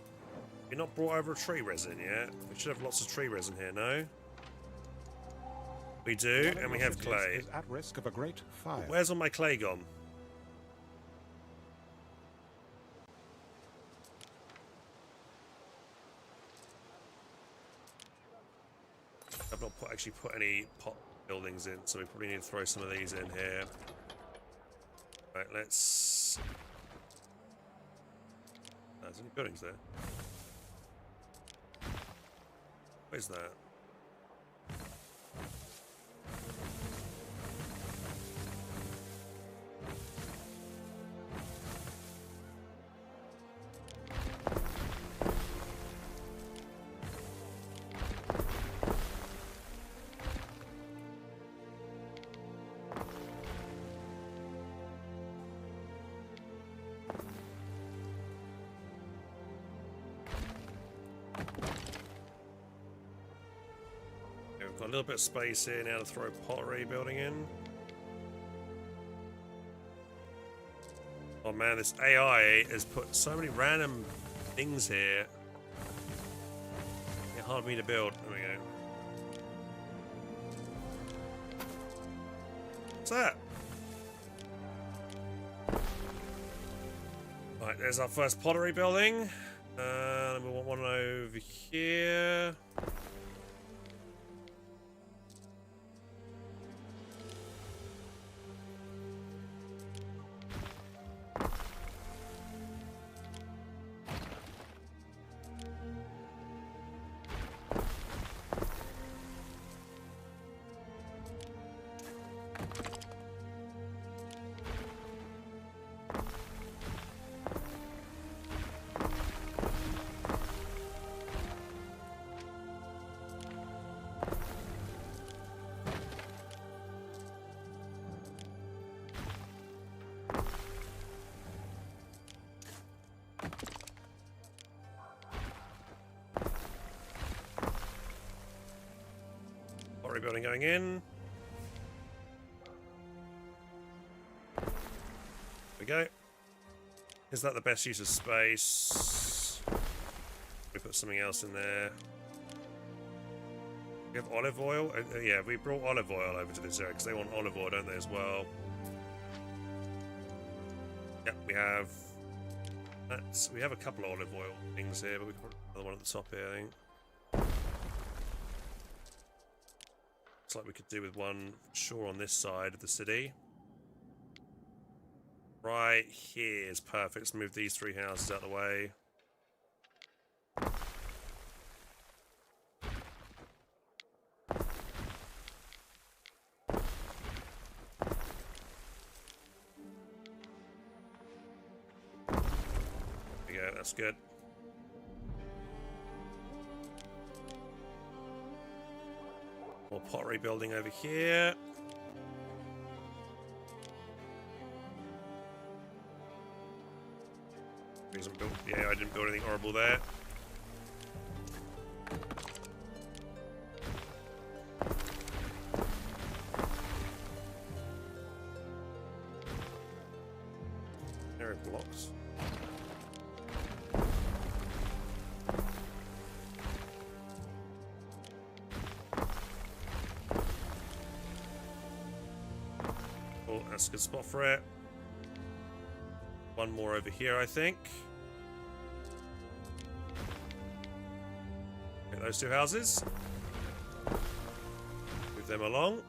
You're not brought over a tree resin yet? We should have lots of tree resin here, no? We do, and we have clay. Is at risk of a great fire. Where's all my clay gone? I've not actually put any pot buildings in, so we probably need to throw some of these in here. Right, let's... Oh, there's any buildings there. Where's that? Got a little bit of space here now to throw pottery building in. Oh man, this AI has put so many random things here. It's hard for me to build. There we go. What's that? Right, there's our first pottery building. And we want one over here. Building going in. There we go. Is that the best use of space? We put something else in there. We have olive oil. Yeah, we brought olive oil over to this area because they want olive oil, don't they, as well? Yep, we have. We have a couple of olive oil things here, but we can put another one at the top here, I think. Like we could do with one sure on this side of the city. Right here is perfect. Let's move these three houses out of the way. There we go, that's good. More pottery building over here. Yeah, I didn't build anything horrible there. There are blocks. That's a good spot for it. One more over here, I think. Okay, those two houses. Move them along.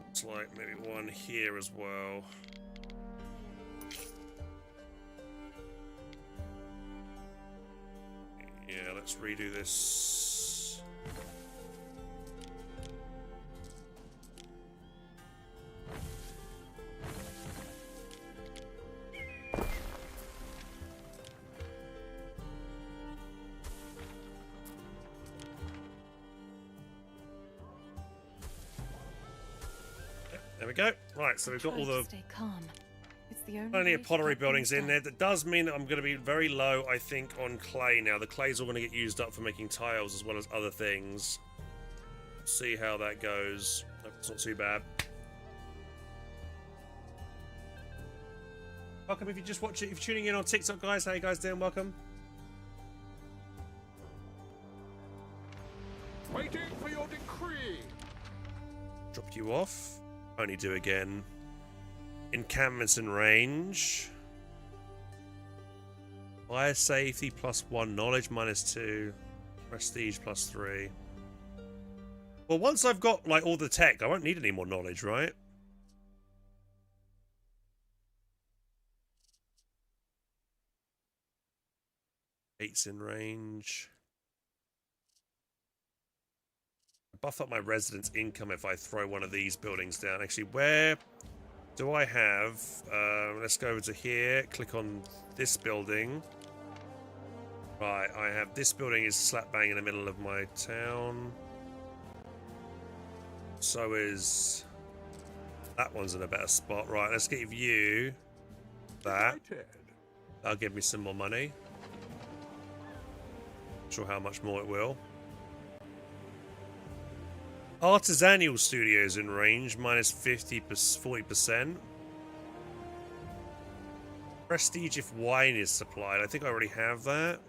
Looks like maybe one here as well. Yeah, let's redo this. There we go. Right, so we've got all the stay calm. It's the only plenty way of to pottery get buildings things in done. there. That does mean that I'm going to be very low, I think, on clay now. The clay's all going to get used up for making tiles as well as other things. See how that goes. Hope it's not too bad. Welcome if you just watch it. If you're tuning in on TikTok, guys, how you guys doing? Welcome. Waiting for your decree. Dropped you off. Only do again. Encampments and range. Fire safety +1. Knowledge -2. Prestige +3. Well, once I've got like all the tech, I won't need any more knowledge, right? Gates in range. Buff up my residence income if I throw one of these buildings down. Actually, where do I have? Let's go over to here. Click on this building. Right, I have this building is slap bang in the middle of my town. So is that one's in a better spot. Right, let's give you that. That'll give me some more money. Not sure how much more it will. Artisanal studios in range, -40%. Prestige if wine is supplied. I think I already have that.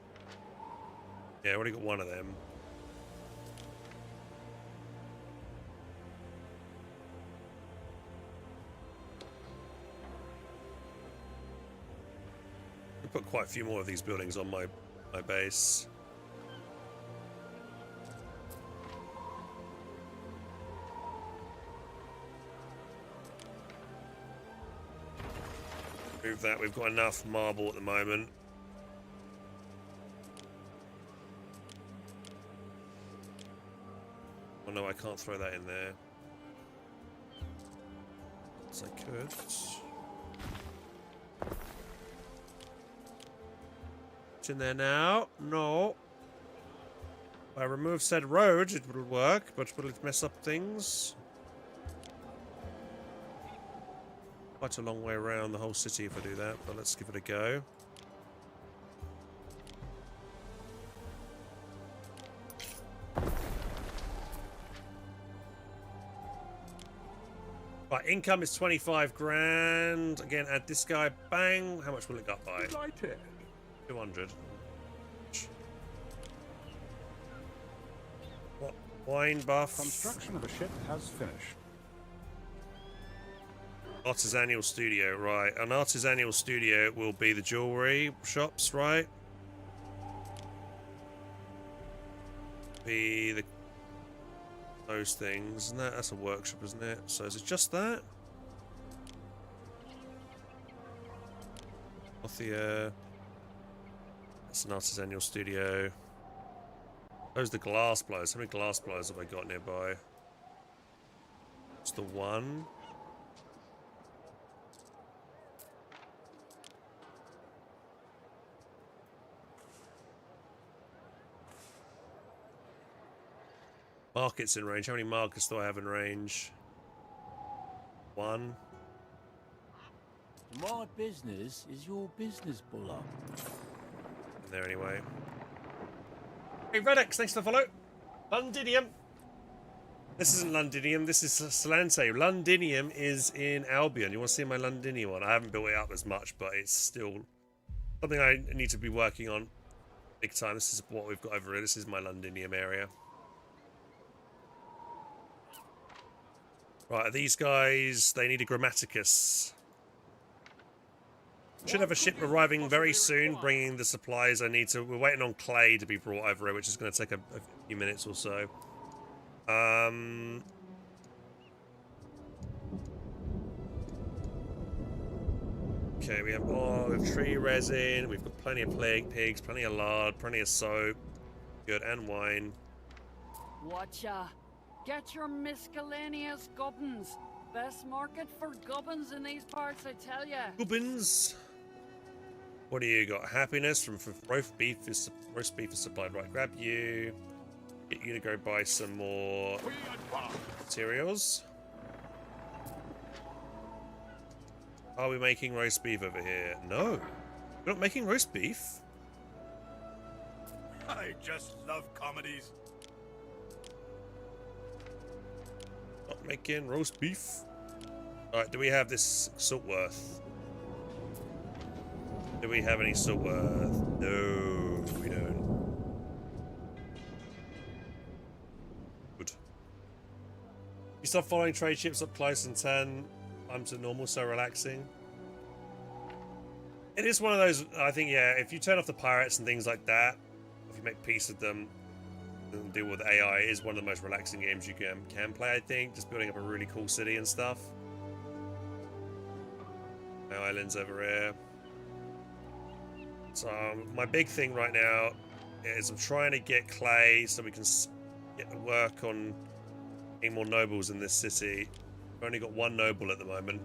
Yeah, I already got one of them. I put quite a few more of these buildings on my base. Move that. We've got enough marble at the moment. Oh no, I can't throw that in there. Yes, I could. It's in there now. No. If I remove said road, it will work, but will it mess up things? Quite a long way around the whole city if I do that, but let's give it a go. Right, income is 25 grand. Again, add this guy. Bang. How much will it go up by? 200. What? Wine buff. Construction of a ship has finished. Artisanal studio, right. An artisanal studio will be the jewelry shops, right? Be those things, isn't that? That's a workshop, isn't it? So is it just that? Clothier. That's an artisanal studio. Those are the glass blowers. How many glass blowers have I got nearby? It's the one. Markets in range. How many markets do I have in range? One. My business is your business, Buller. In there anyway. Hey, Redex, thanks for the follow. Londinium. This isn't Londinium, this is Salante. Londinium is in Albion. You want to see my Londinium one? I haven't built it up as much, but it's still something I need to be working on big time. This is what we've got over here. This is my Londinium area. Right, these guys, they need a Grammaticus. Should have a ship arriving very soon, bringing the supplies I need to... We're waiting on clay to be brought over here, which is going to take a few minutes or so. Okay, we have tree resin, we've got plenty of plague pigs, plenty of lard, plenty of soap. Good, and wine. Watcha. Get your miscellaneous gubbins. Best market for gubbins in these parts, I tell ya. Gubbins. What do you got? Happiness from roast beef is supplied. Right, grab you. Get you to go buy some more materials. Are we making roast beef over here? No. We're not making roast beef. I just love comedies. Not making roast beef. Alright, do we have this Saltworth? Do we have any Saltworth? No, we don't. Good. You start following trade ships up close and turn time to normal, so relaxing. It is one of those, I think, yeah, if you turn off the pirates and things like that, if you make peace with them and deal with AI, it is one of the most relaxing games you can play, I think. Just building up a really cool city and stuff. My island's over here. So my big thing right now is I'm trying to get clay so we can get to work on getting more nobles in this city. We've only got one noble at the moment.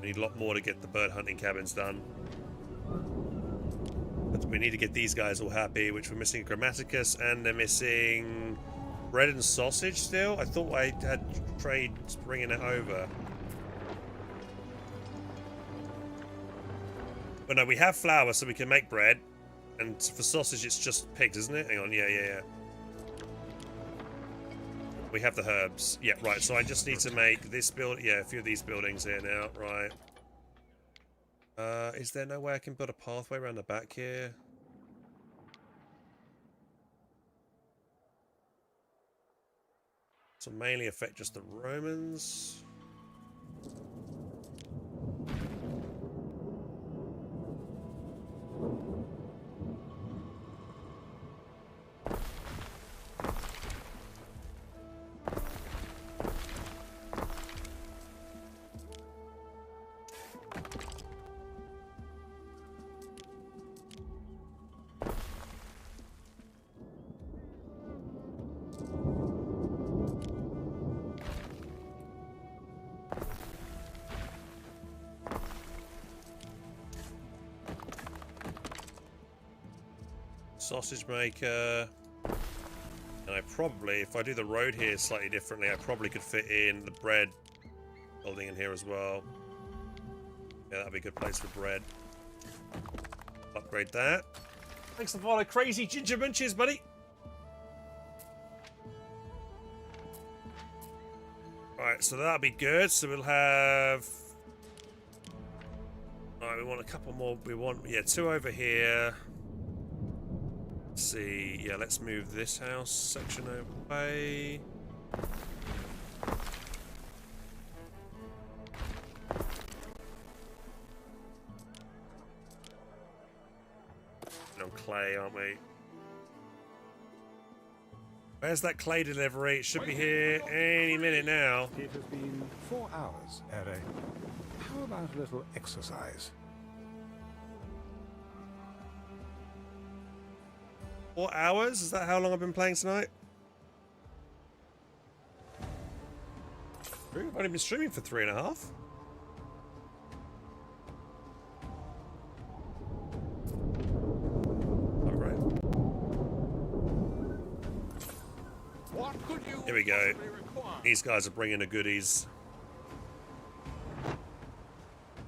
We need a lot more to get the bird hunting cabins done. But we need to get these guys all happy, which we're missing Grammaticus, and they're missing bread and sausage still. I thought I had trade bringing it over. But no, we have flour so we can make bread. And for sausage, it's just pigs, isn't it? Hang on, yeah. We have the herbs. Yeah, right, so I just need to make this build. Yeah, a few of these buildings here now, right. Is there no way I can build a pathway around the back here? So mainly affect just the Romans. Sausage maker, and I probably, if I do the road here slightly differently, I probably could fit in the bread building in here as well. Yeah, that'd be a good place for bread. Upgrade that. Thanks for the follow, Crazy Ginger Munches, buddy. Alright, so that'll be good. So we'll have... Alright, we want a couple more. We want, yeah, 2 over here. Let's see, yeah, let's move this house section away. On clay, aren't we? Where's that clay delivery? It should be here any minute now. It has been 4 hours, Ere. How about a little exercise? 4 hours? Is that how long I've been playing tonight? I've only been streaming for 3.5. Alright. What could you Here we go. possibly require? These guys are bringing the goodies.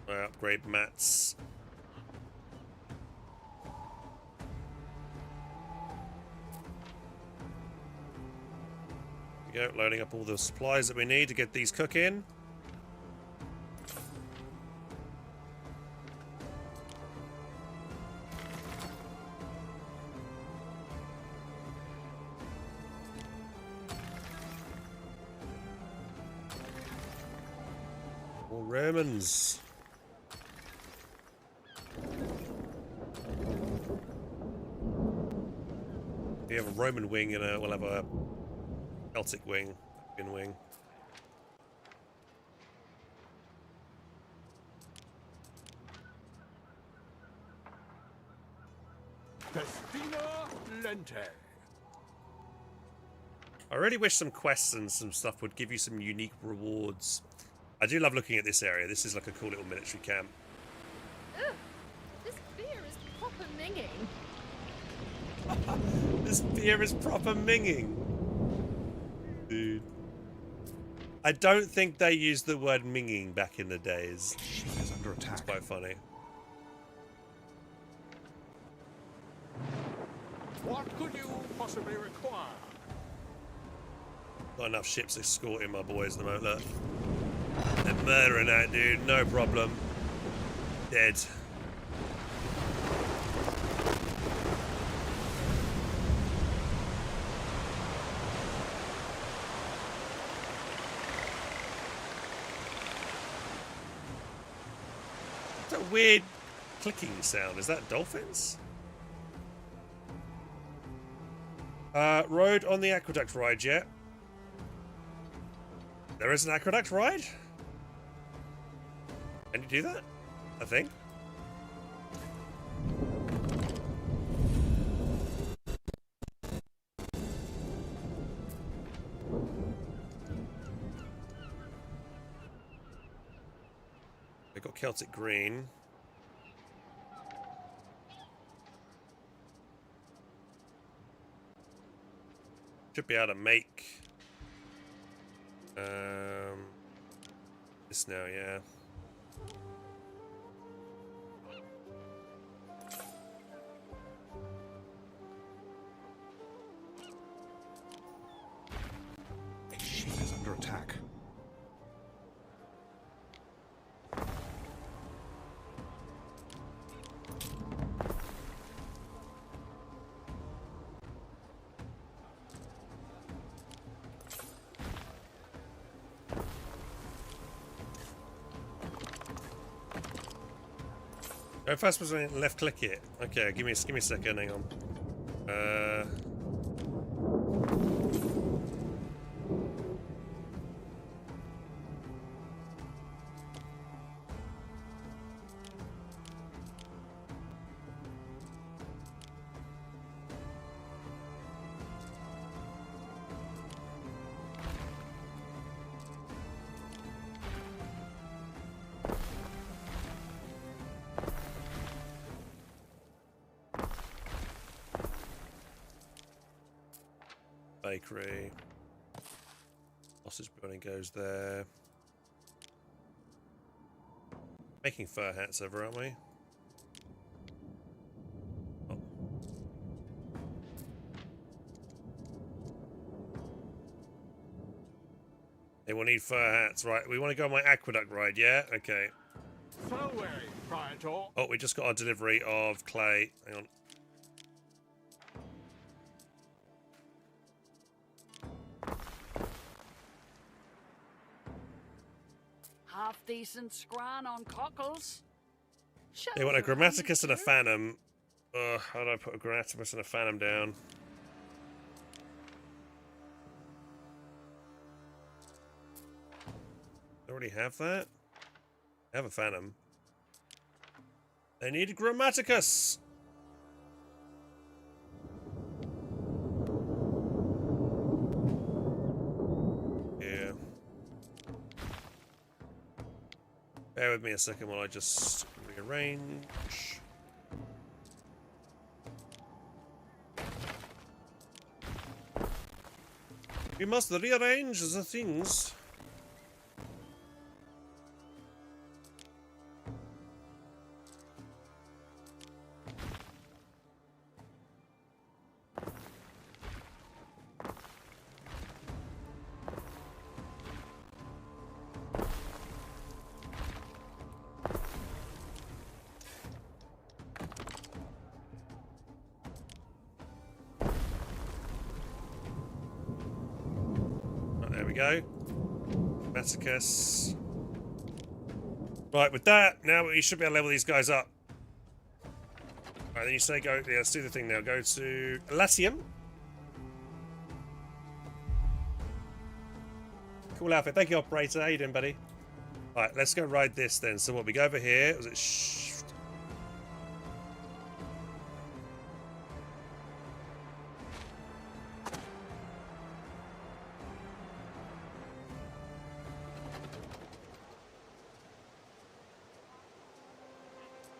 Upgrade mats. Go, loading up all the supplies that we need to get these cooking. More Romans. We have a Roman wing and we'll have a Celtic wing, African wing. Festina Lente. I really wish some quests and some stuff would give you some unique rewards. I do love looking at this area. This is like a cool little military camp. Ugh, this beer is proper minging. This beer is proper minging. I don't think they used the word minging back in the days. She is a under attack. It's quite funny. What could you possibly require? Got enough ships escorting my boys at the moment. Look. They're murdering that dude, no problem. Dead. What's that weird clicking sound? Is that dolphins? Road on the aqueduct ride yet? There is an aqueduct ride? Can you do that? I think. They got Celtic green. Should be able to make this now, yeah. Ship is under attack. Go fast was left click it. Okay, give me a second, hang on. Bakery. Sausage burning goes there. Making fur hats over, aren't we? Oh. They will need fur hats, right? We want to go on my aqueduct ride, yeah? Okay. So wary, Praetor. Oh, we just got our delivery of clay. Hang on. Half-decent scran on cockles. They want a Grammaticus and a Phantom. How do I put a Grammaticus and a Phantom down? I already have that? I have a Phantom. They need a Grammaticus! Yeah. Bear with me a second while I just rearrange. We must rearrange the things. There we go. Maticus. Right, with that, now we should be able to level these guys up. Alright, then you say go. Yeah, let's do the thing now. Go to Latium. Cool outfit. Thank you, operator. How you doing, buddy? Alright, let's go ride this then. So what, we go over here. Was it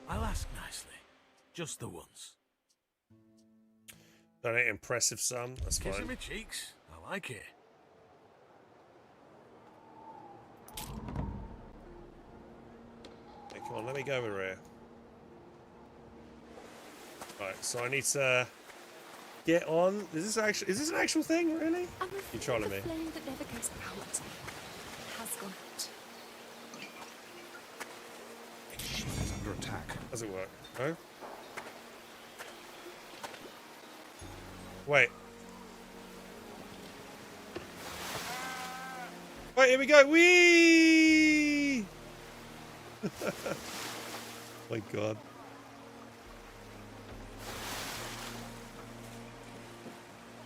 I'll ask nicely. Just the once. Donate impressive sum. That's fine. Kissing me cheeks. I like it. Okay, come on, let me go over here. Right, so I need to get on. Is this an actual thing, really? You're trolling me. The flame that never goes out has gone out. It's under attack. Does it work? No? Wait. Wait, here we go. Whee! My God.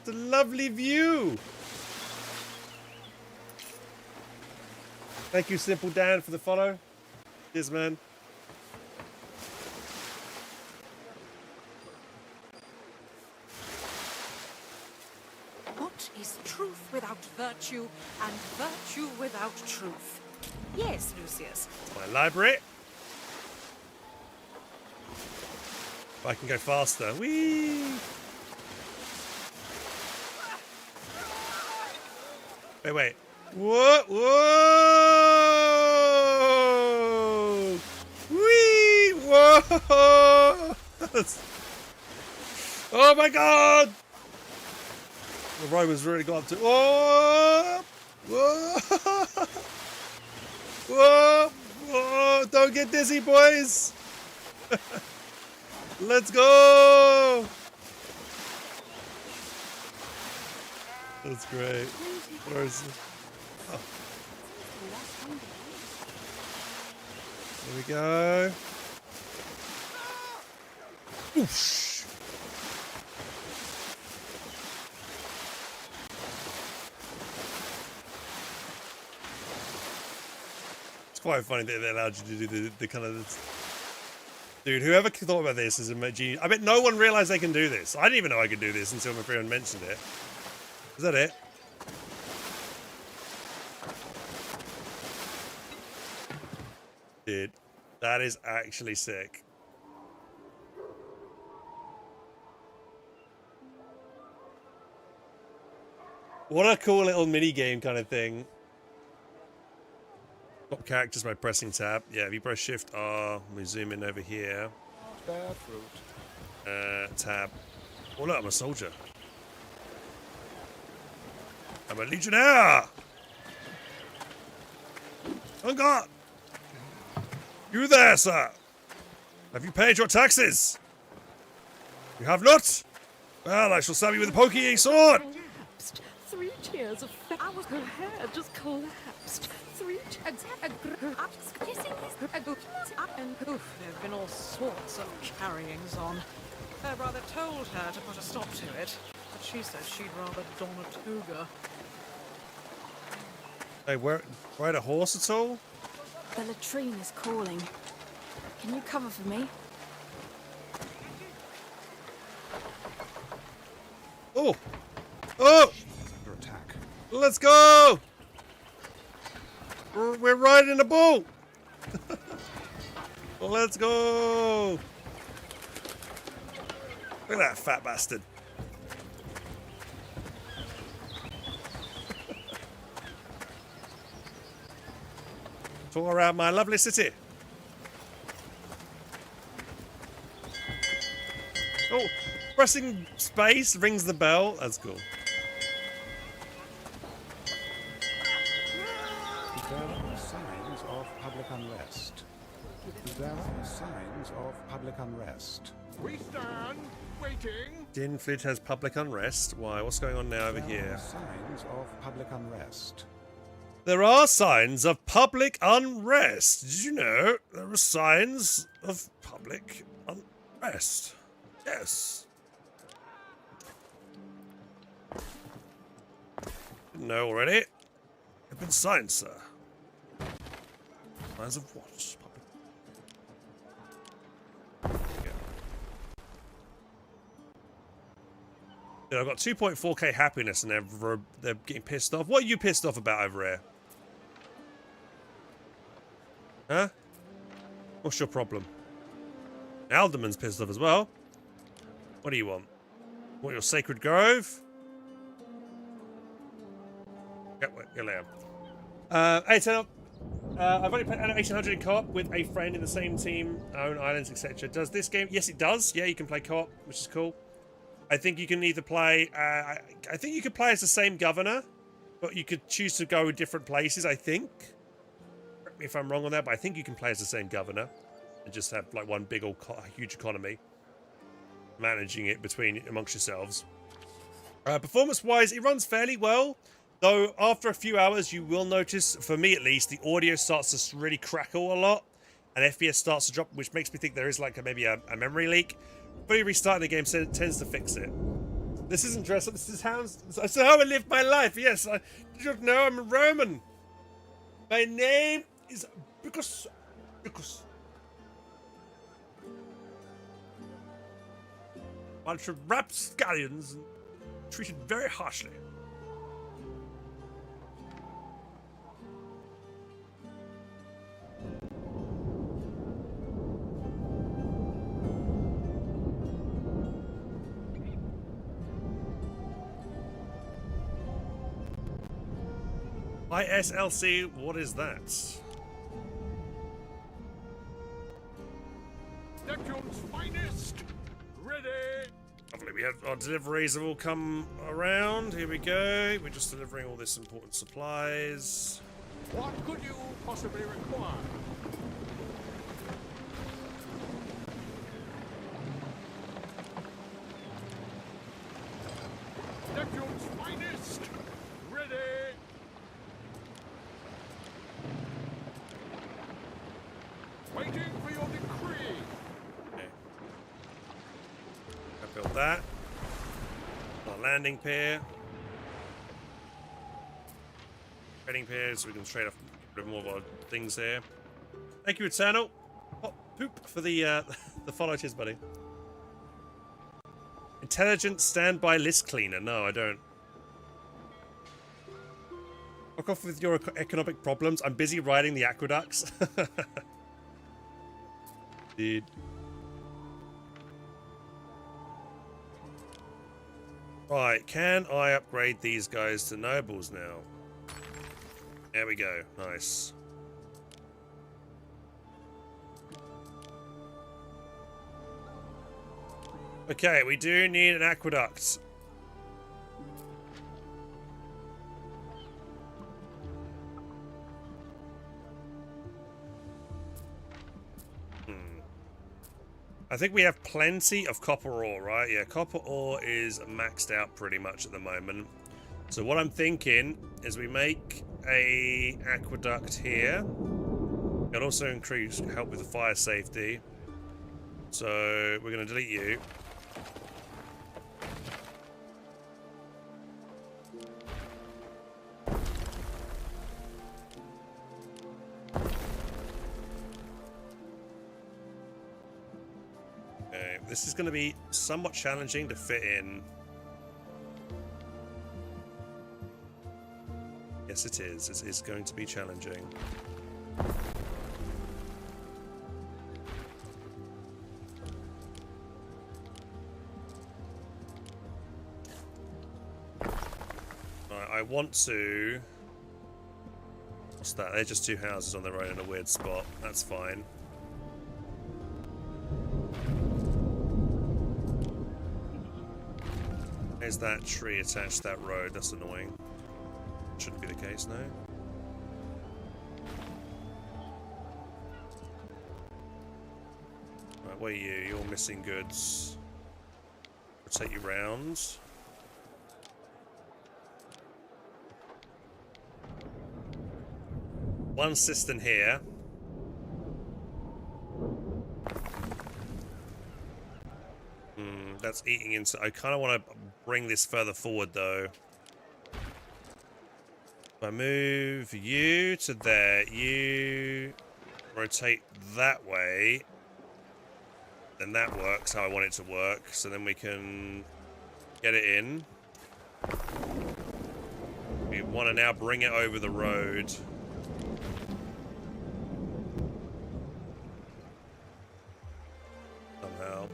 It's a lovely view. Thank you, Simple Dan, for the follow. Cheers, man. What is truth without virtue, and virtue without truth? Yes, Lucius. It's my library. If I can go faster. Whee! Wait. Whoa! Whoa! Whee! Whoa! Oh my God! The Romans really got up to. Whoa! Whoa! Whoa! Whoa! Don't get dizzy, boys! Let's go! That's great. Where is it? Oh. There we go. Whoosh! It's quite funny that they allowed you to do the kind of... Dude, whoever thought about this is a genius. I bet no one realized they can do this. I didn't even know I could do this until my friend mentioned it. Is that it? Dude, that is actually sick. What a cool little mini game kind of thing. Top characters by pressing tab. Yeah, if you press shift R, we zoom in over here. Bad fruit. Tab. Oh look, I'm a soldier. I'm a legionnaire! Oh God! You there, sir! Have you paid your taxes? You have not? Well, I shall stab you with a pokey sword! Collapsed. 3 tiers of fat. Her hair just collapsed. 3 tiers. And there have been all sorts of carryings on. Her brother told her to put a stop to it, but she said she'd rather don a toga. Hey, ride a horse at all? The latrine is calling. Can you cover for me? Oh! Oh! Under attack. Let's go! We're riding a bull! Let's go! Look at that fat bastard. Tour around my lovely city. Oh, pressing space rings the bell. That's cool. There are signs of public unrest. There are signs of public unrest. We stand waiting. Dinfleet has public unrest. Why? What's going on now over here? There are signs of public unrest. There are signs of public unrest. Did you know there are signs of public unrest? Yes. Didn't know already. They've been signs, sir. Signs of what? Dude, I've got 2.4k happiness and they're getting pissed off. What are you pissed off about over here? Huh? What's your problem? Alderman's pissed off as well. What do you want? Want your sacred grove? Get later. Hey, turn up. I've only played Anno 1800 in co-op with a friend in the same team, own islands, etc. Does this game? Yes, it does. Yeah, you can play co-op, which is cool. I think you can either play. I think you could play as the same governor, but you could choose to go different places. I think. Correct me if I'm wrong on that, but I think you can play as the same governor and just have like one big old huge economy, managing it amongst yourselves. Performance-wise, it runs fairly well. Though after a few hours, you will notice, for me at least, the audio starts to really crackle a lot, and FPS starts to drop, which makes me think there is like maybe a memory leak. Fully restarting the game tends to fix it. This isn't dress up. This is how I live my life. Yes, I don't know. I'm a Roman. My name is Biggus. Bunch of rapscallions and treated very harshly. ISLC, what is that? Diccus' finest! Ready! Lovely, we have our deliveries have all come around. Here we go. We're just delivering all this important supplies. What could you possibly require? Diccus' finest! Ready! Waiting for your decree! Okay. I built that. Our landing pier. Trading pier, so we can trade off more of our things here. Thank you, Eternal. Oh, poop for the the follow. Cheers, buddy. Intelligent standby list cleaner. No, I don't. Fuck off with your economic problems. I'm busy riding the aqueducts. Dude. Right, can I upgrade these guys to nobles now? There we go. Nice. Okay, we do need an aqueduct. I think we have plenty of copper ore, right? Yeah, copper ore is maxed out pretty much at the moment. So what I'm thinking is we make a aqueduct here. It'll also increase help with the fire safety. So we're going to delete you. Okay, this is going to be somewhat challenging to fit in. Yes, it is. It is going to be challenging. Right, I want to... What's that? They're just two houses on their own in a weird spot. That's fine. There's that tree attached to that road. That's annoying. Shouldn't be the case, no. Right, where are you? You're missing goods. We'll take you round. One cistern here. That's eating into... I kind of want to bring this further forward, though. If I move you to there, you rotate that way, then that works how I want it to work. So then we can get it in. We want to now bring it over the road. Somehow.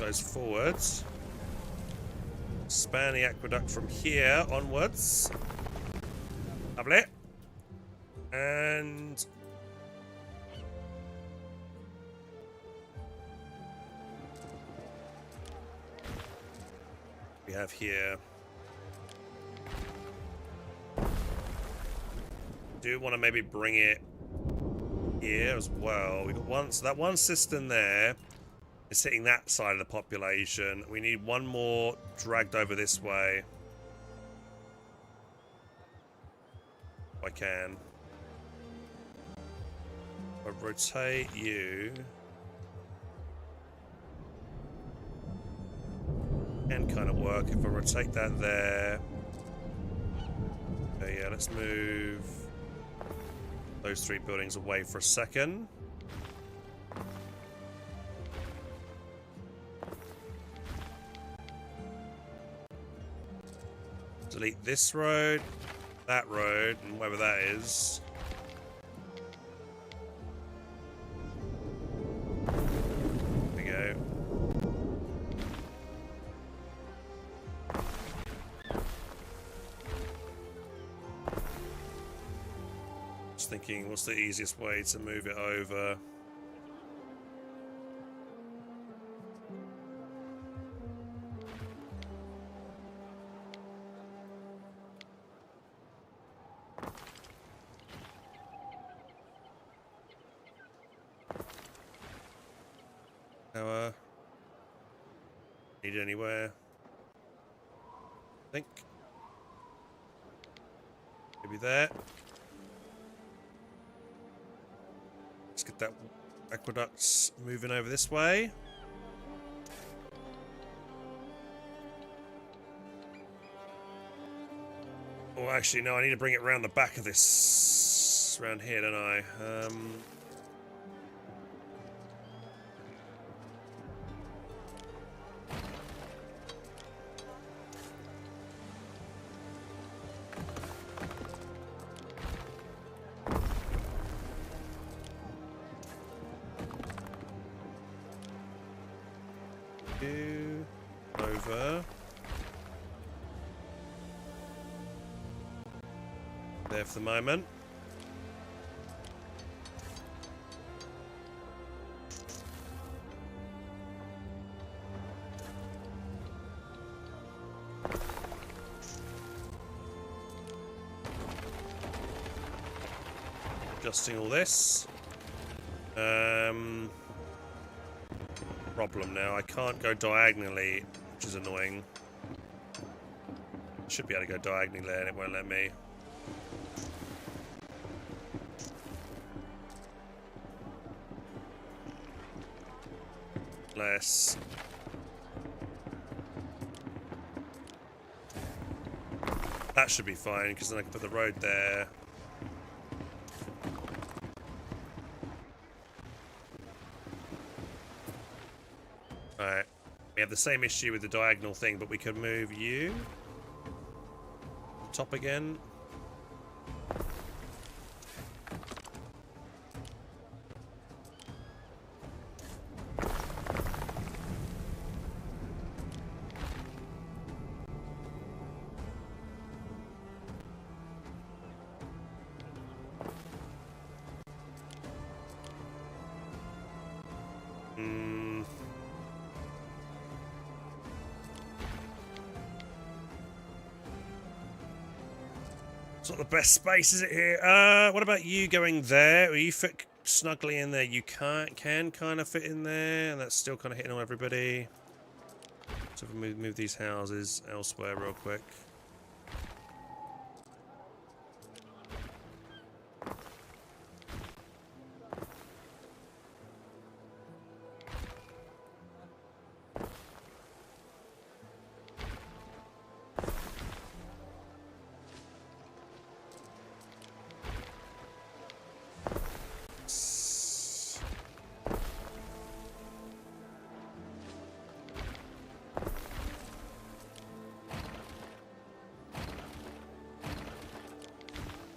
those forwards. Span the aqueduct from here onwards. Lovely. And we have here. Do want to maybe bring it here as well. We got one, so that one cistern there is hitting that side of the population. We need one more dragged over this way. If I can. I'll rotate you. Can kind of work if I rotate that there. Okay, yeah, let's move those 3 buildings away for a second. Delete this road, that road, and whatever that is. There we go. Just thinking, what's the easiest way to move it over? Need anywhere? I think. Maybe there. Let's get that aqueducts moving over this way. Oh, actually, no, I need to bring it around the back of this. Around here, don't I? Over there for the moment. Adjusting all this. Problem now, I can't go diagonally, which is annoying. I should be able to go diagonally there and it won't let me. Less. That should be fine, because then I can put the road there. Alright. We have the same issue with the diagonal thing, but we could move you. Top again. It's not the best space, is it here? What about you going there? Are you fit snugly in there? You can kind of fit in there, and that's still kind of hitting on everybody. So if we move these houses elsewhere real quick.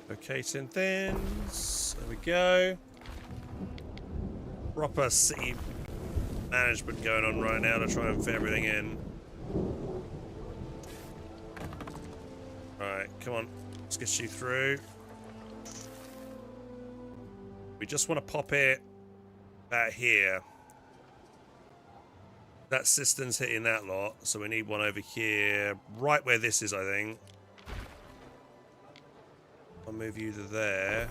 Locating things. There we go. Proper city management going on right now to try and fit everything in. Alright, come on. Let's get you through. We just want to pop it out here. That cistern's hitting that lot, so we need one over here, right where this is, I think. I'll move you to there.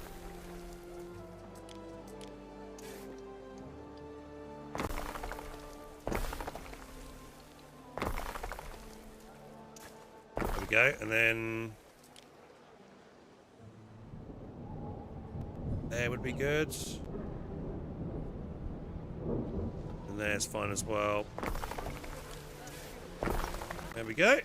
There we go, and then there would be good. And there's fine as well. There we go.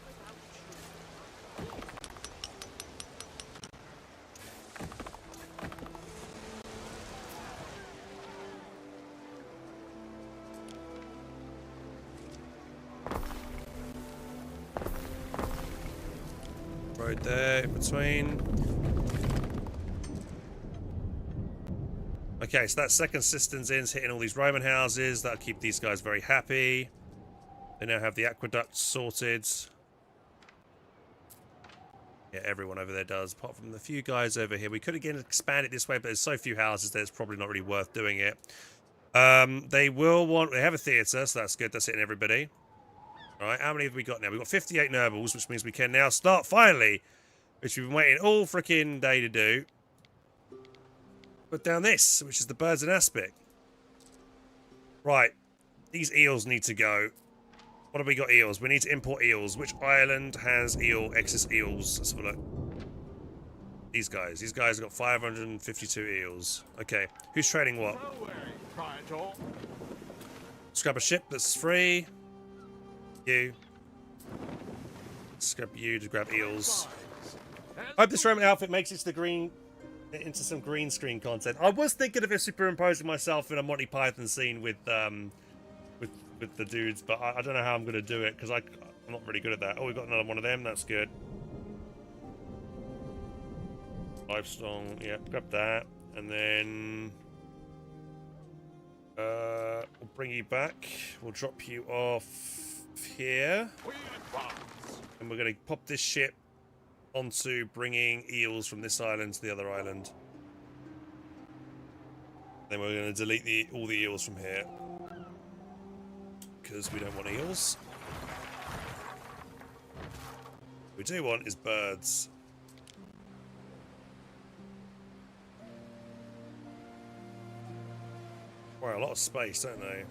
Road there in between. Okay, so that second cistern's in's hitting all these Roman houses. That'll keep these guys very happy. They now have the aqueduct sorted. Yeah, everyone over there does, apart from the few guys over here. We could again expand it this way, but there's so few houses that it's probably not really worth doing it. They have a theatre, so that's good. That's hitting everybody. Alright, how many have we got now? We've got 58 nobles, which means we can now start, finally, which we've been waiting all freaking day to do. Put down this, which is the birds and aspic. Right, these eels need to go. What have we got eels? We need to import eels. Which island has excess eels? Let's have a look. These guys. These guys have got 552 eels. Okay, who's trading what? Let's grab a ship that's free. You. Let's grab you to grab eels. I hope this Roman outfit makes it to the green, into some green screen content. I was thinking of superimposing myself in a Monty Python scene with the dudes, but I don't know how I'm going to do it because I'm not really good at that. Oh, we've got another one of them. That's good. Livestone. Yeah, grab that, and then we'll bring you back. We'll drop you off here, and we're going to pop this ship onto bringing eels from this island to the other island. Then we're going to delete all the eels from here because we don't want eels. What we do want is birds. Wow, a lot of space, don't they?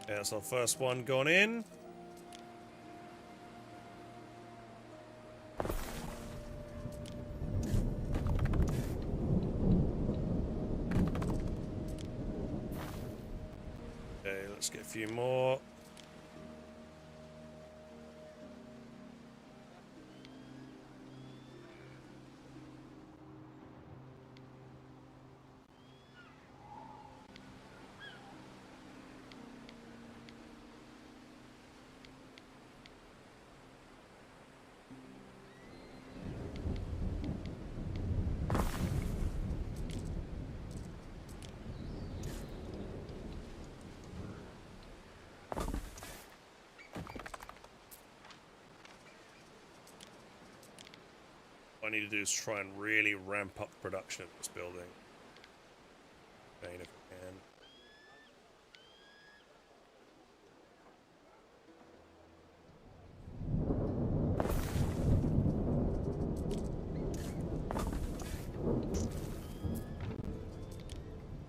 Yeah, that's our first one gone in. Okay, let's get a few more. What I need to do is try and really ramp up production of this building. Okay, if I can.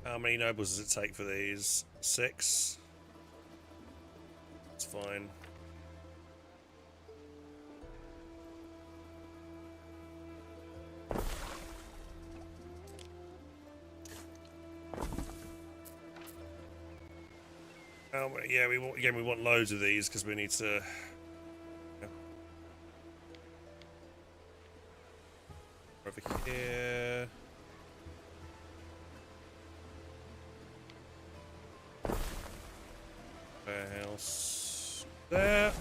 How many nobles does it take for these? 6? It's fine. Yeah, we want loads of these because we need to. Yeah. Over here. There.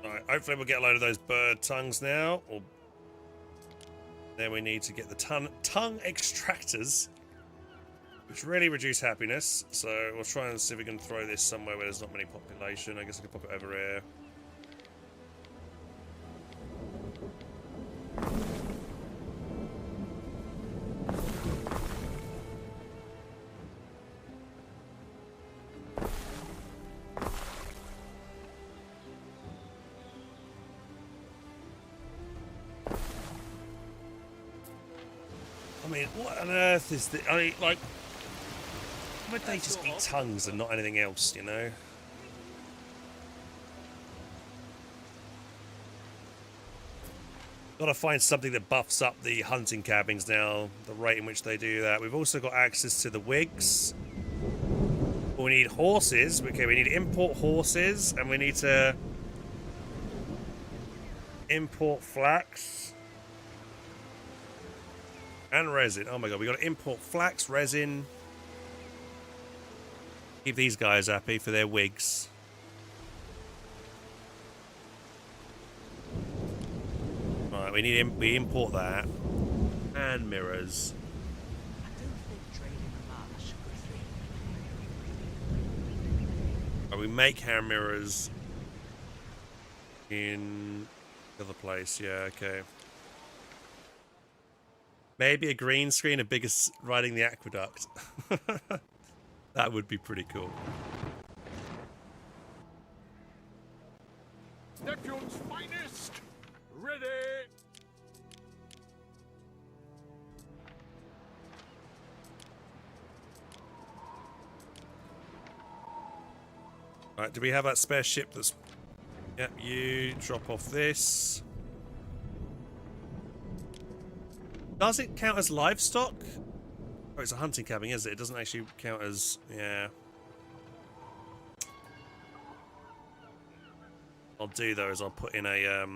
Alright, hopefully we'll get a load of those bird tongues now. Or then we need to get the tongue extractors, which really reduce happiness. So we'll try and see if we can throw this somewhere where there's not many population. I guess I can pop it over here. I mean, what on earth is the? I mean, like, why would they just eat tongues and not anything else? You know. Got to find something that buffs up the hunting cabins now. The rate in which they do that. We've also got access to the wigs. We need horses. Okay, we need to import horses, and we need to import flax. And resin. Oh my god, we got to import flax, resin. Keep these guys happy for their wigs. Alright, we import that. And mirrors. We make hand mirrors in the other place. Yeah, okay. Maybe a green screen of Biggus riding the aqueduct. That would be pretty cool. Neptune's finest! Ready! Right, do we have that spare ship that's... Yep, you drop off this. Does it count as livestock? Oh, it's a hunting cabin, is it? It doesn't actually count as... Yeah. I'll do, though, is I'll put in a...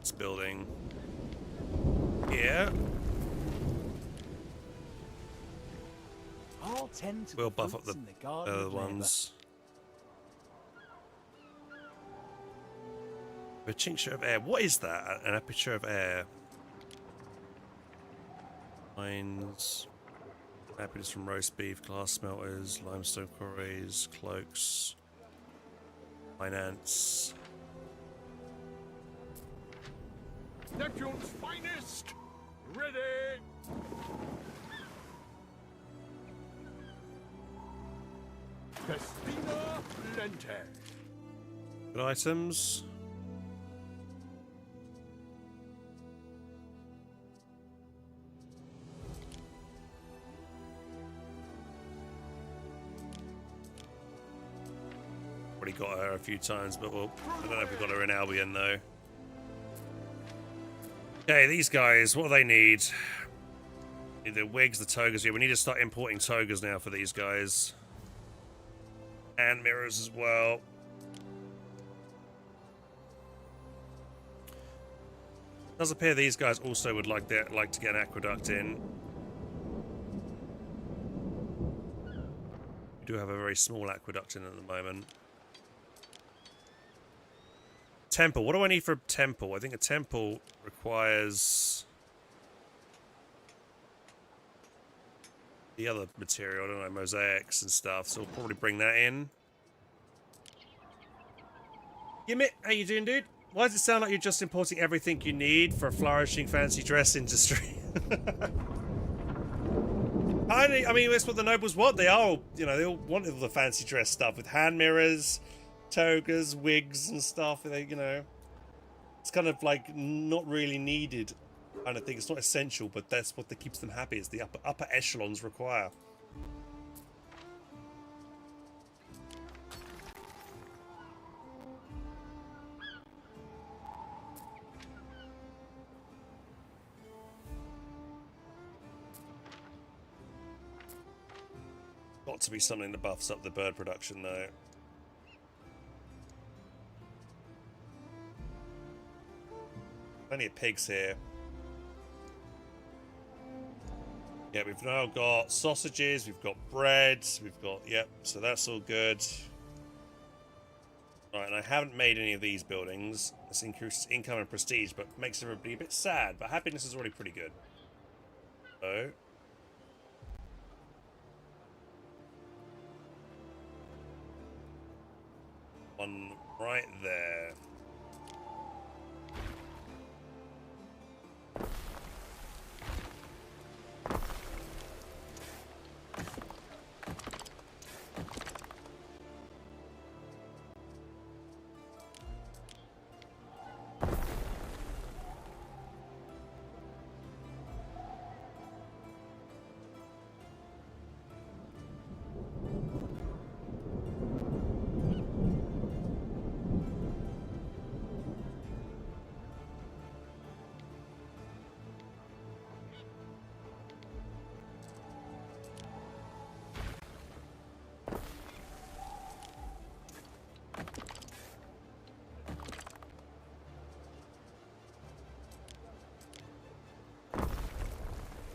This building. Here. I'll tend to We'll buff up the other ones. A tincture of air. What is that? An aperture of air. Mines. Happiness from roast beef, glass smelters, limestone quarries, cloaks, finance. Neptune's finest! Ready! Festina Lente. Good items. Already got her a few times, but we'll, I don't know if we got her in Albion though. Okay, these guys, what do they need? Need the wigs, the togas. Yeah, we need to start importing togas now for these guys. And mirrors as well. Does appear these guys also would like to get an aqueduct in. We do have a very small aqueduct in at the moment. Temple. What do I need for a temple? I think a temple requires the other material. I don't know, mosaics and stuff. So we'll probably bring that in. Gimmit, how you doing, dude? Why does it sound like you're just importing everything you need for a flourishing fancy dress industry? I mean, that's what the nobles want. They all, you know, they all want all the fancy dress stuff with hand mirrors, togas, wigs, and stuff. They, you know, it's kind of like not really needed kind of thing. It's not essential, but that's what that keeps them happy. Is the upper echelons require. got to be something that buffs up the bird production, though. Plenty of pigs here. Yeah, we've now got sausages, we've got bread, we've got, yep, so that's all good. Right, and I haven't made any of these buildings. This increases income and prestige, but makes everybody a bit sad, but happiness is already pretty good. So... one right there.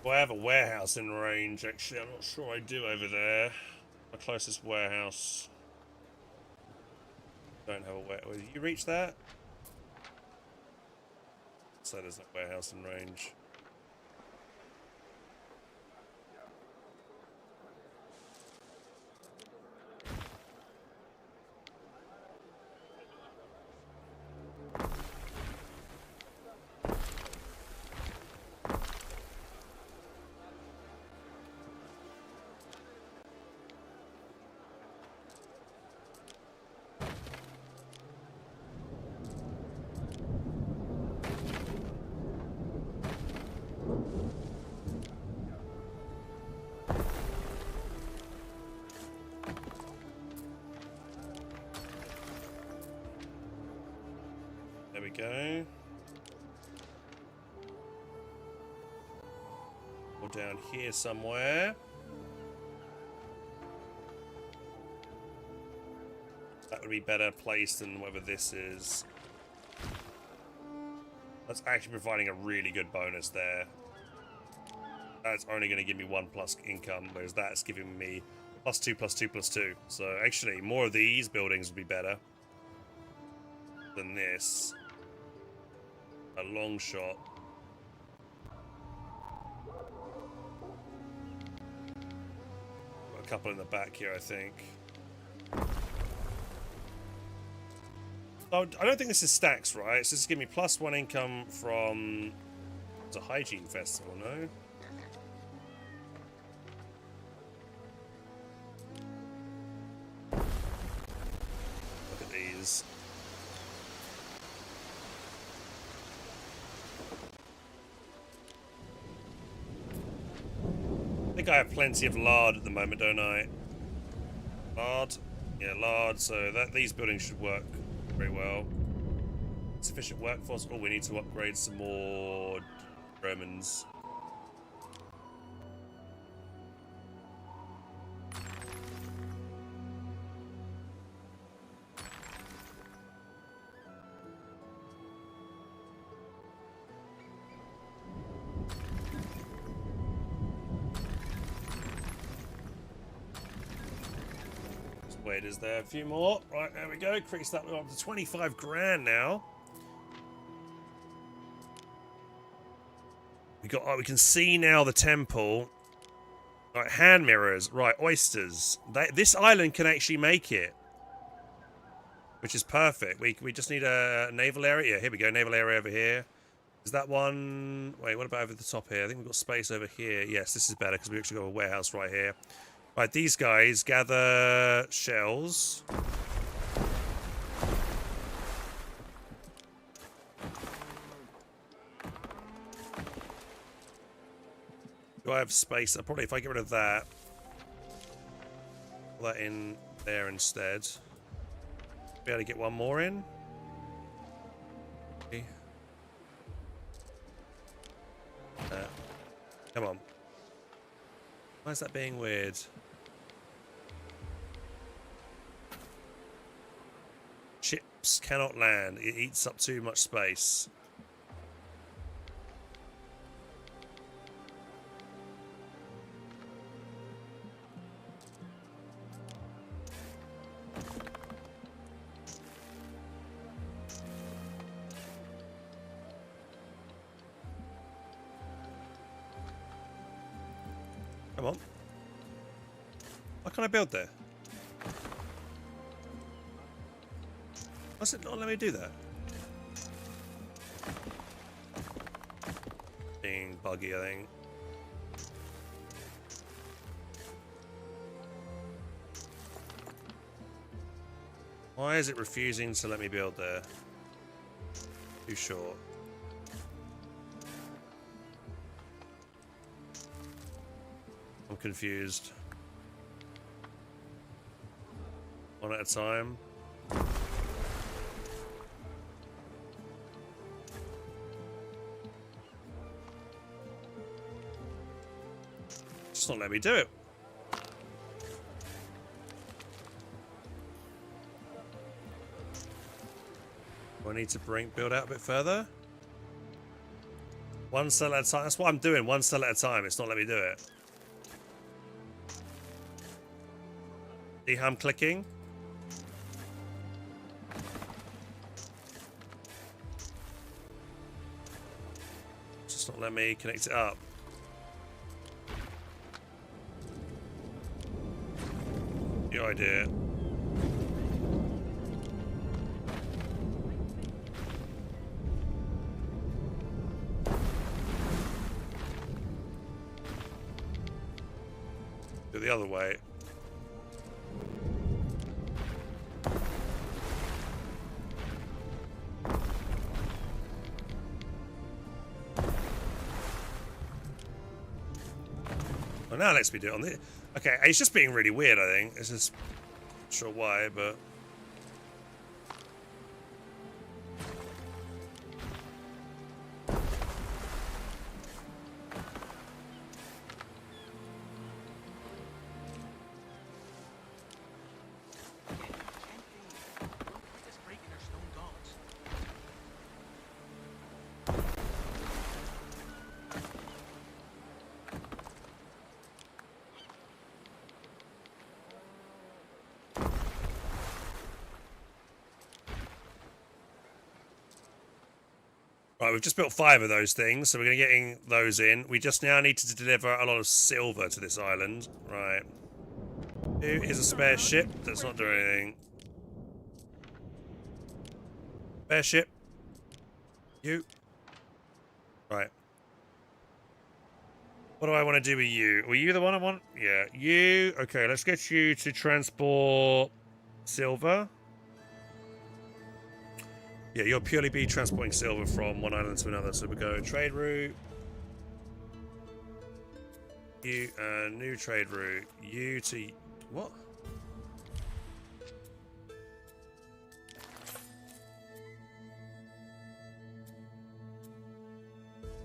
Well, I have a warehouse in range, actually. I'm not sure I do over there. My closest warehouse. Don't have a warehouse. Will you reach that? So there's no warehouse in range. There we go. Or down here somewhere. That would be better placed than whatever this is. That's actually providing a really good bonus there. That's only going to give me 1+ income, whereas that's giving me +2, +2, +2. So actually, more of these buildings would be better than this. A long shot. Got a couple in the back here, I think. Oh, I don't think this is stacks, right? So this is giving me +1 income from... It's a hygiene festival, no? Look at these. I think I have plenty of lard at the moment, don't I? Lard? Yeah, lard. So these buildings should work very well. Sufficient workforce. Oh, we need to upgrade some more Romans. Wait, is there a few more? Right, there we go. Increase that up to 25 grand now. We can see now the temple. Right, hand mirrors. Right, oysters. This island can actually make it, which is perfect. We just need a naval area. Yeah, here we go. Naval area over here. Is that one? Wait, what about over the top here? I think we've got space over here. Yes, this is better because we actually got a warehouse right here. Right, these guys gather shells. Do I have space? Probably if I get rid of that. Put that in there instead. Be able to get one more in. Okay. Come on. Why is that being weird? Ships cannot land. It eats up too much space. Come on. Why can't I build there? Why does it not let me do that? Being buggy, I think. Why is it refusing to let me build there? Too short. I'm confused. One at a time. Just not let me do it. Do I need to build out a bit further? One cell at a time. That's what I'm doing. One cell at a time. It's not letting me do it. See how I'm clicking? Just not let me connect it up. Your idea. Do it the other way. Well, now it lets me do it on the... Okay, it's just being really weird, I think. It's just... Not sure why, but... Right, we've just built 5 of those things, so we're going to get those in. We just now need to deliver a lot of silver to this island. Right. Who is a spare ship that's not doing anything? Spare ship. You. Right. What do I want to do with you? Were you the one I want? Yeah. You. Okay, let's get you to transport silver. Yeah, you'll purely be transporting silver from one island to another. So we go trade route. You, new trade route. You to... What?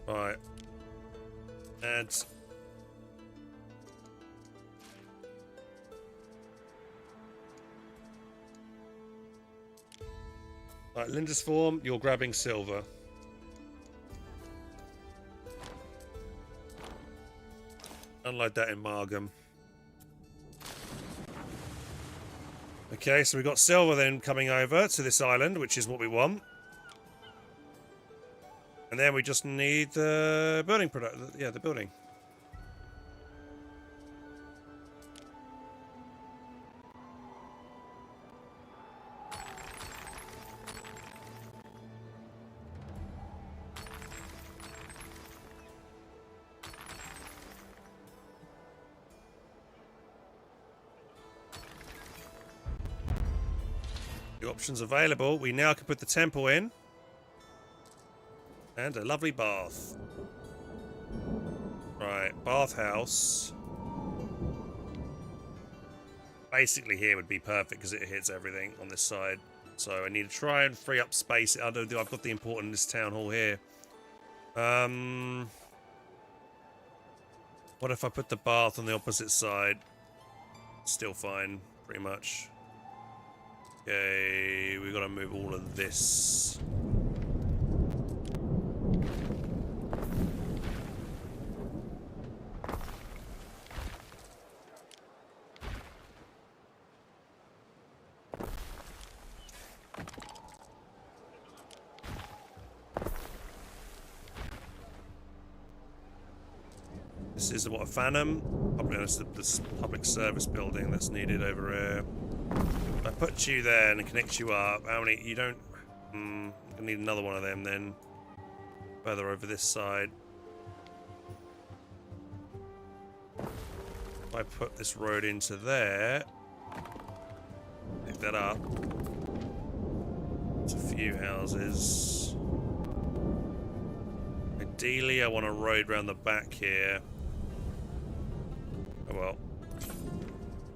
Right. And... Right, Lindisfarne, you're grabbing silver. Unload that in Margam. Okay, so we've got silver then coming over to this island, which is what we want. And then we just need the building product. Yeah, the building. The options available. We now can put the temple in. And a lovely bath. Right, bathhouse. Basically here would be perfect because it hits everything on this side. So I need to try and free up space. I don't know, I've got the important in this town hall here. What if I put the bath on the opposite side? Still fine, pretty much. Okay, we got to move all of this. This is what, a Phantom? Probably this public service building that's needed over here. I put you there and connect you up. How many? You don't. I'm gonna need another one of them then. Further over this side. If I put this road into there, pick that up. It's a few houses. Ideally, I want a road round the back here. Oh well.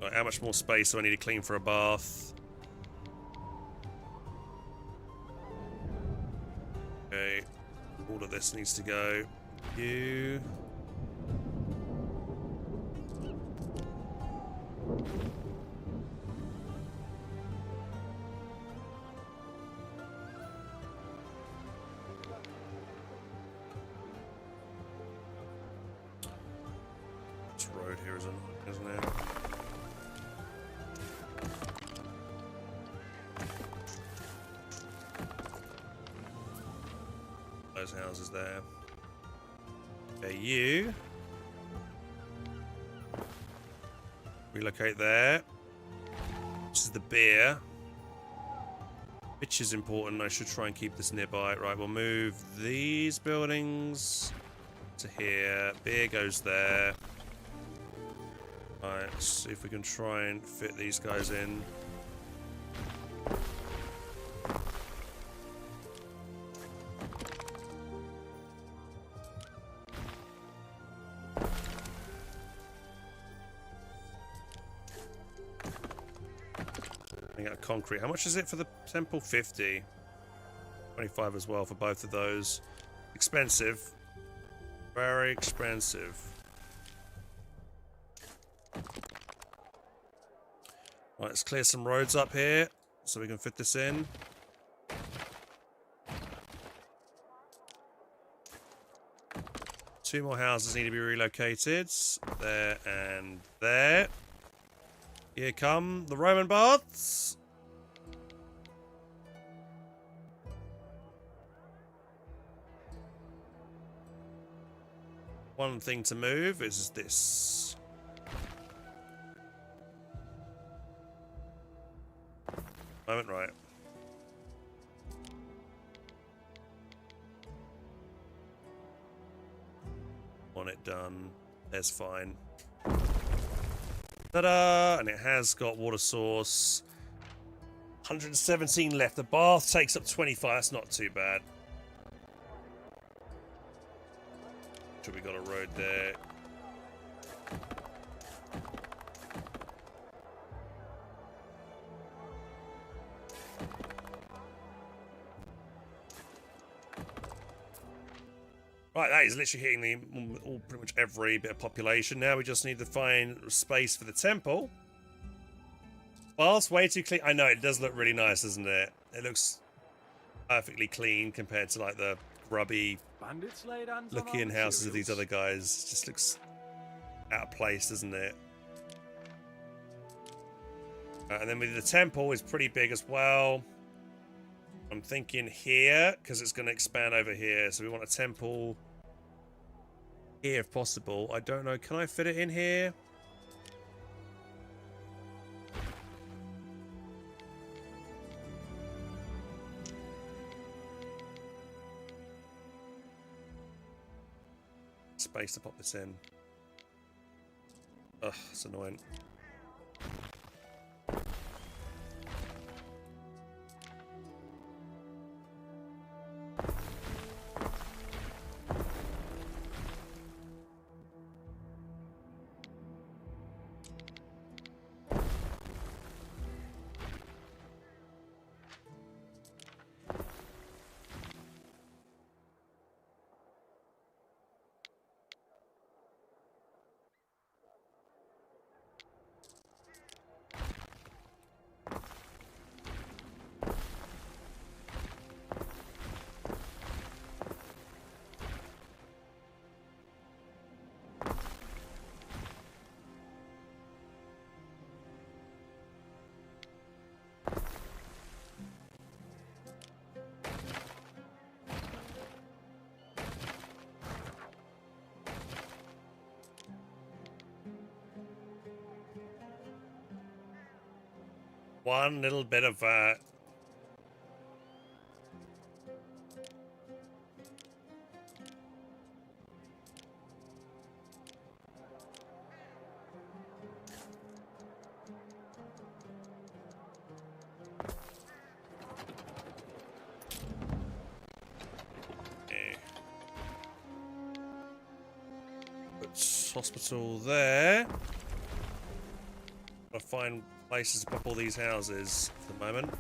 Right, how much more space do I need to clean for a bath? Okay. All of this needs to go. You. This road here isn't it? Those houses there. Okay, you relocate there. This is the beer, which is important. I should try and keep this nearby. Right, we'll move these buildings to here. Beer goes there. Alright, let's see if we can try and fit these guys in. Concrete. How much is it for the temple? 50. 25 as well for both of those. Expensive. Very expensive. Right, let's clear some roads up here so we can fit this in. Two more houses need to be relocated. There and there. Here come the Roman baths. One thing to move is this. Moment, right. Want it done. That's fine. Ta-da! And it has got water source. 117 left. The bath takes up 25. That's not too bad. Sure, we got a road there. Right, that is literally hitting all pretty much every bit of population. Now we just need to find space for the temple. Bath's way too clean. I know, it does look really nice, doesn't it? It looks perfectly clean compared to like the grubby looking houses of these other guys. It just looks out of place, doesn't it? And then with the temple is pretty big as well. I'm thinking here because it's going to expand over here, so we want a temple here if possible. I don't know, can I fit it in here? Space to pop this in. Ugh, it's annoying. One little bit of that. Hospital there. I'll find places to pop all these houses for the moment.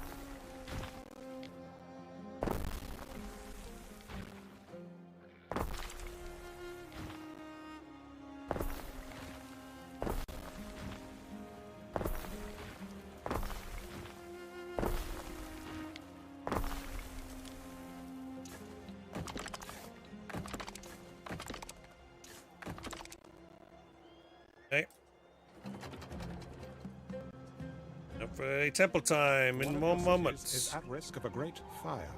Okay. Up for a temple time in more moments. Is at risk of a great fire.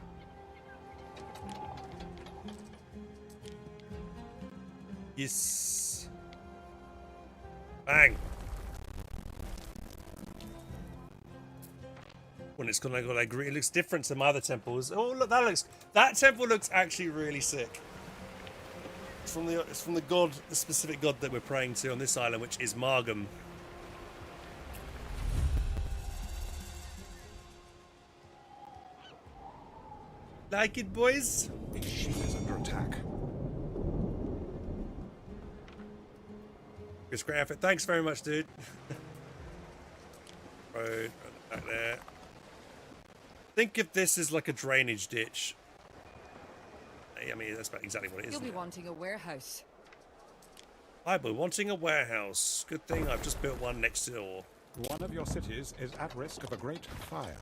Yes. Bang. When it's gonna go like green, it looks different to my other temples. Oh look, that temple looks actually really sick. It's from the god, the specific god that we're praying to on this island, which is Margam. Like it, boys? His ship is under attack. It's great effort. Thanks very much, dude. Road back there. Think of this as like a drainage ditch. I mean, that's about exactly what it is. You'll be wanting a warehouse. I'll be wanting a warehouse. Good thing I've just built one next door. One of your cities is at risk of a great fire.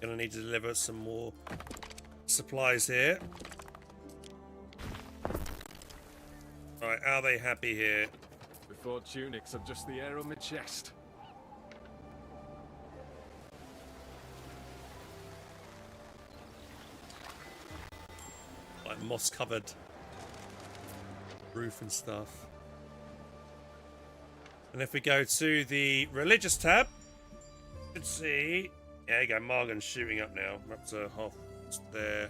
Gonna need to deliver some more supplies here. Alright, are they happy here? Before tunics are just the air on my chest. Like moss covered roof and stuff. And if we go to the religious tab, you can see, yeah, there you go, Margan's shooting up now. We're up to half there.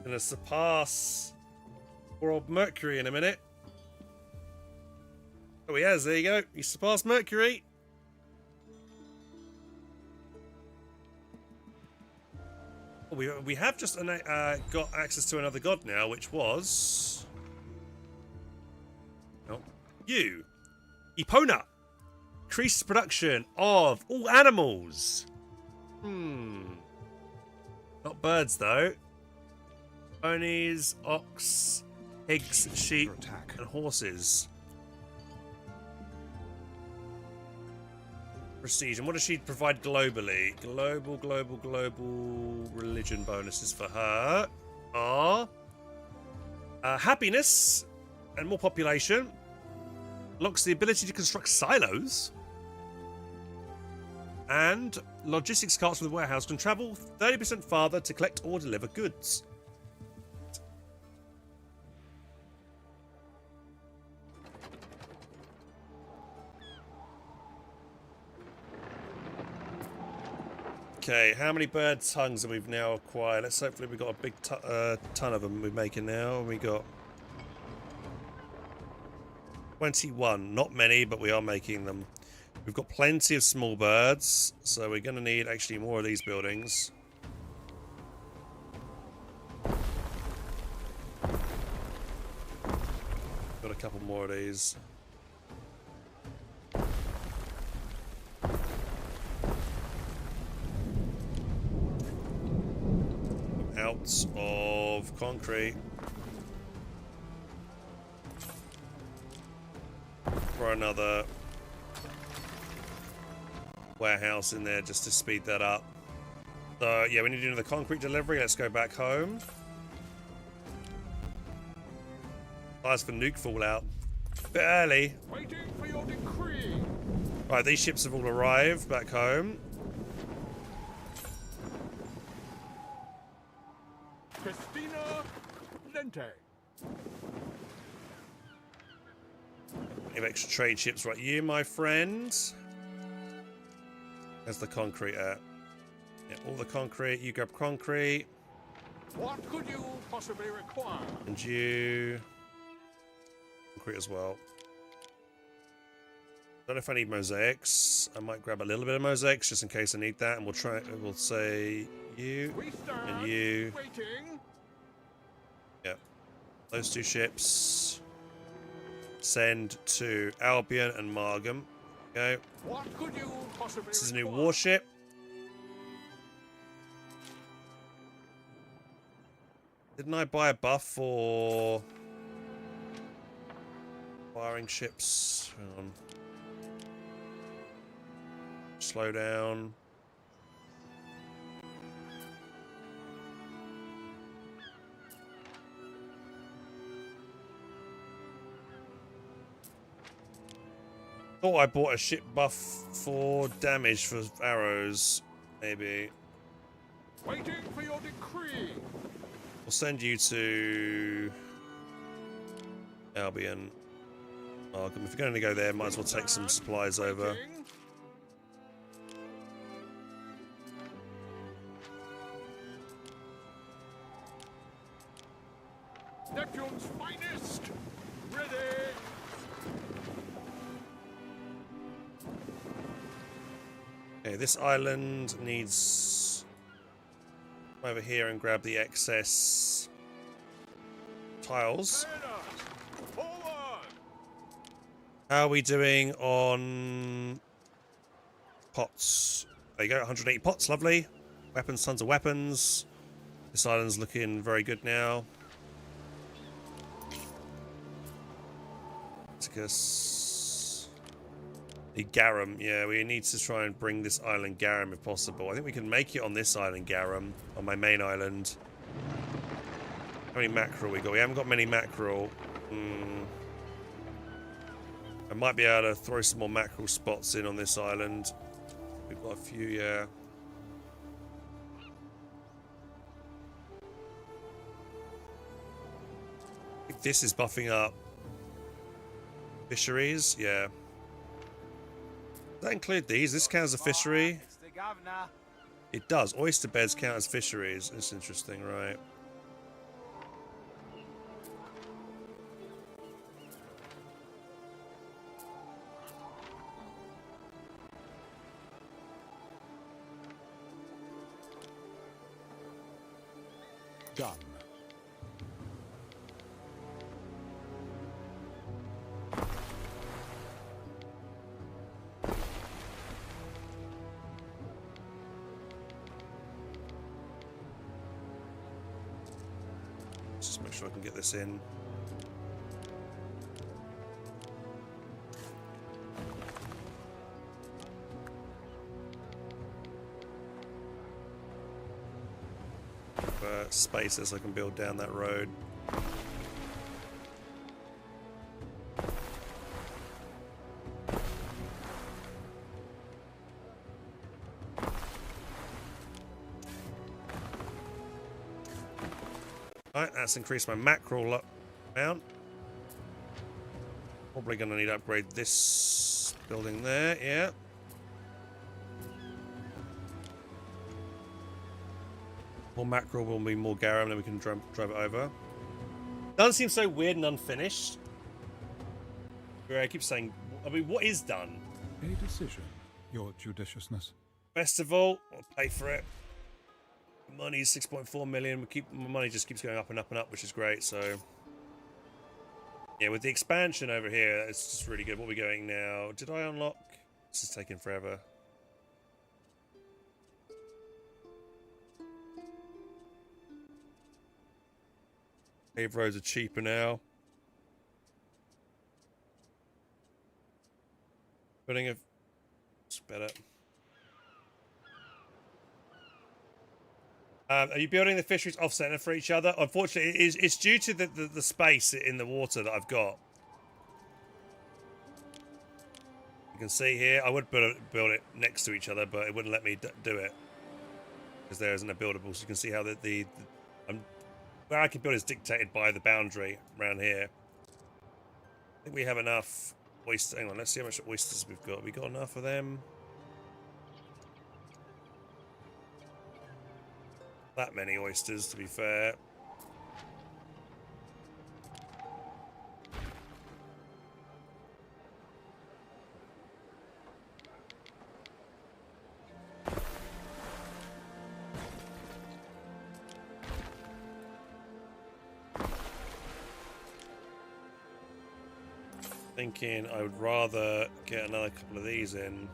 Gonna surpass poor old Mercury in a minute. Oh, he has, there you go. He surpassed Mercury. Oh, we have just got access to another god now, which was... Oh, you. Epona. Increased production of all animals. Not birds, though. Ponies, ox, pigs, sheep, and horses. Prestige. And what does she provide globally? Global religion bonuses for her are happiness and more population. Unlocks the ability to construct silos. And logistics carts from the warehouse can travel 30% farther to collect or deliver goods. Okay, how many bird tongues have we now acquired? Let's hopefully we've got a big ton of them we're making now. We got 21. Not many, but we are making them. We've got plenty of small birds, so we're going to need actually more of these buildings. Got a couple more of these. Outs of concrete for another warehouse in there just to speed that up. So yeah, we need to do another concrete delivery. Let's go back home. Supplies for nuke fallout. Bit early. Waiting for your decree. Right, these ships have all arrived back home. Christina Lente. We have extra trade ships right you, my friend. There's the concrete at. Yeah, all the concrete. You grab concrete. What could you possibly require? And you... concrete as well. Don't know if I need mosaics. I might grab a little bit of mosaics just in case I need that. And we'll try... we'll say you and you. Waiting. Yep. Those two ships. Send to Albion and Margam. Okay. What could you possibly This is a new require? warship. Didn't I buy a buff for firing ships? Hang on. Slow down. Thought I bought a ship buff for damage for arrows, maybe. Waiting for your decree. We'll send you to Albion. Markham. If you're going to go there, might as well take some supplies over. Neptune's finest. Ready. Okay, this island needs over here and grab the excess tiles. How are we doing on pots? There you go, 180 pots, lovely. Weapons, tons of weapons. This island's looking very good now. Diccus. The garum, yeah, we need to try and bring this island garum if possible. I think we can make it on this island garum, on my main island. How many mackerel we got? We haven't got many mackerel. I might be able to throw some more mackerel spots in on this island. We've got a few, yeah. I think this is buffing up fisheries, yeah. Does that include these? This counts as a fishery? It does. Oyster beds count as fisheries. It's interesting, right? Done. Just make sure I can get this in. Spaces I can build down that road. Alright, that's increased my mackerel amount. Probably going to need to upgrade this building there, yeah. More mackerel will be more garum, then we can drive it over. Doesn't seem so weird and unfinished. I keep saying, I mean, what is done? A decision, your judiciousness. Festival, I'll pay for it. Money's 6.4 million. My money just keeps going up and up and up, which is great. So, yeah, with the expansion over here, it's just really good. What are we going now? Did I unlock? This is taking forever. Paved roads are cheaper now. Putting a... it's better. Are you building the fisheries off center for each other? Unfortunately, it's due to the space in the water that I've got. You can see here, I would build it next to each other, but it wouldn't let me do it because there isn't a buildable. So you can see how where I can build is dictated by the boundary around here. I think we have enough oysters. Hang on, let's see how much oysters we've got. We got enough of them. That many oysters, to be fair. Thinking I would rather get another couple of these in.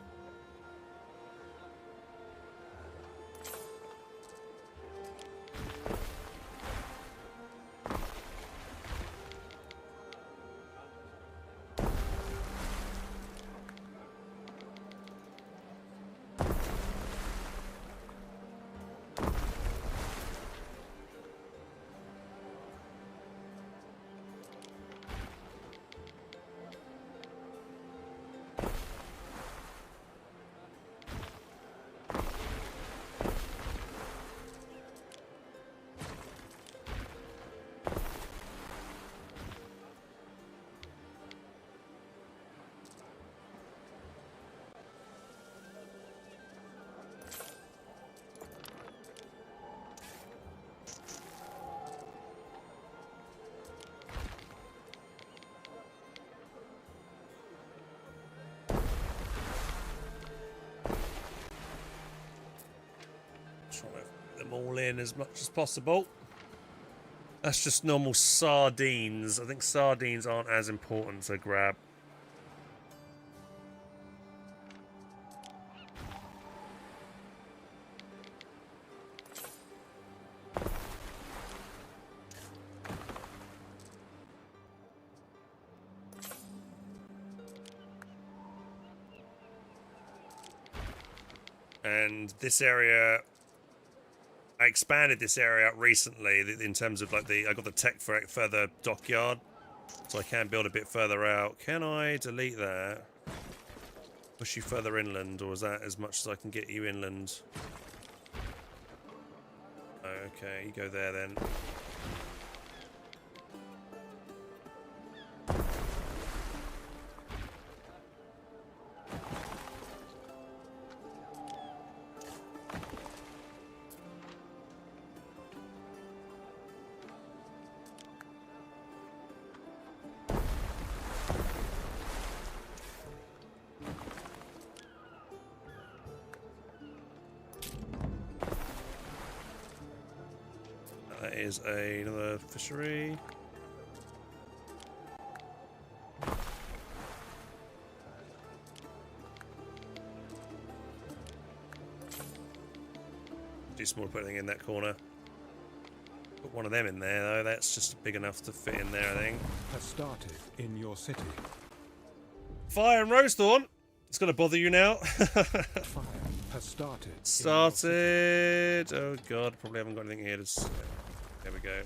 Trying to fit them all in as much as possible. That's just normal sardines. I think sardines aren't as important to grab. And this area, I expanded this area recently in terms of like I got the tech for it further dockyard, so I can build a bit further out. Can I delete that? Push you further inland, or is that as much as I can get you inland? Okay, you go there then. That is another fishery. Too small to put anything in that corner. Put one of them in there though, that's just big enough to fit in there, I think. Has started in your city. Fire and Rosethorn! It's gonna bother you now. Fire has started. Started! Oh god, probably haven't got anything here to... There we go.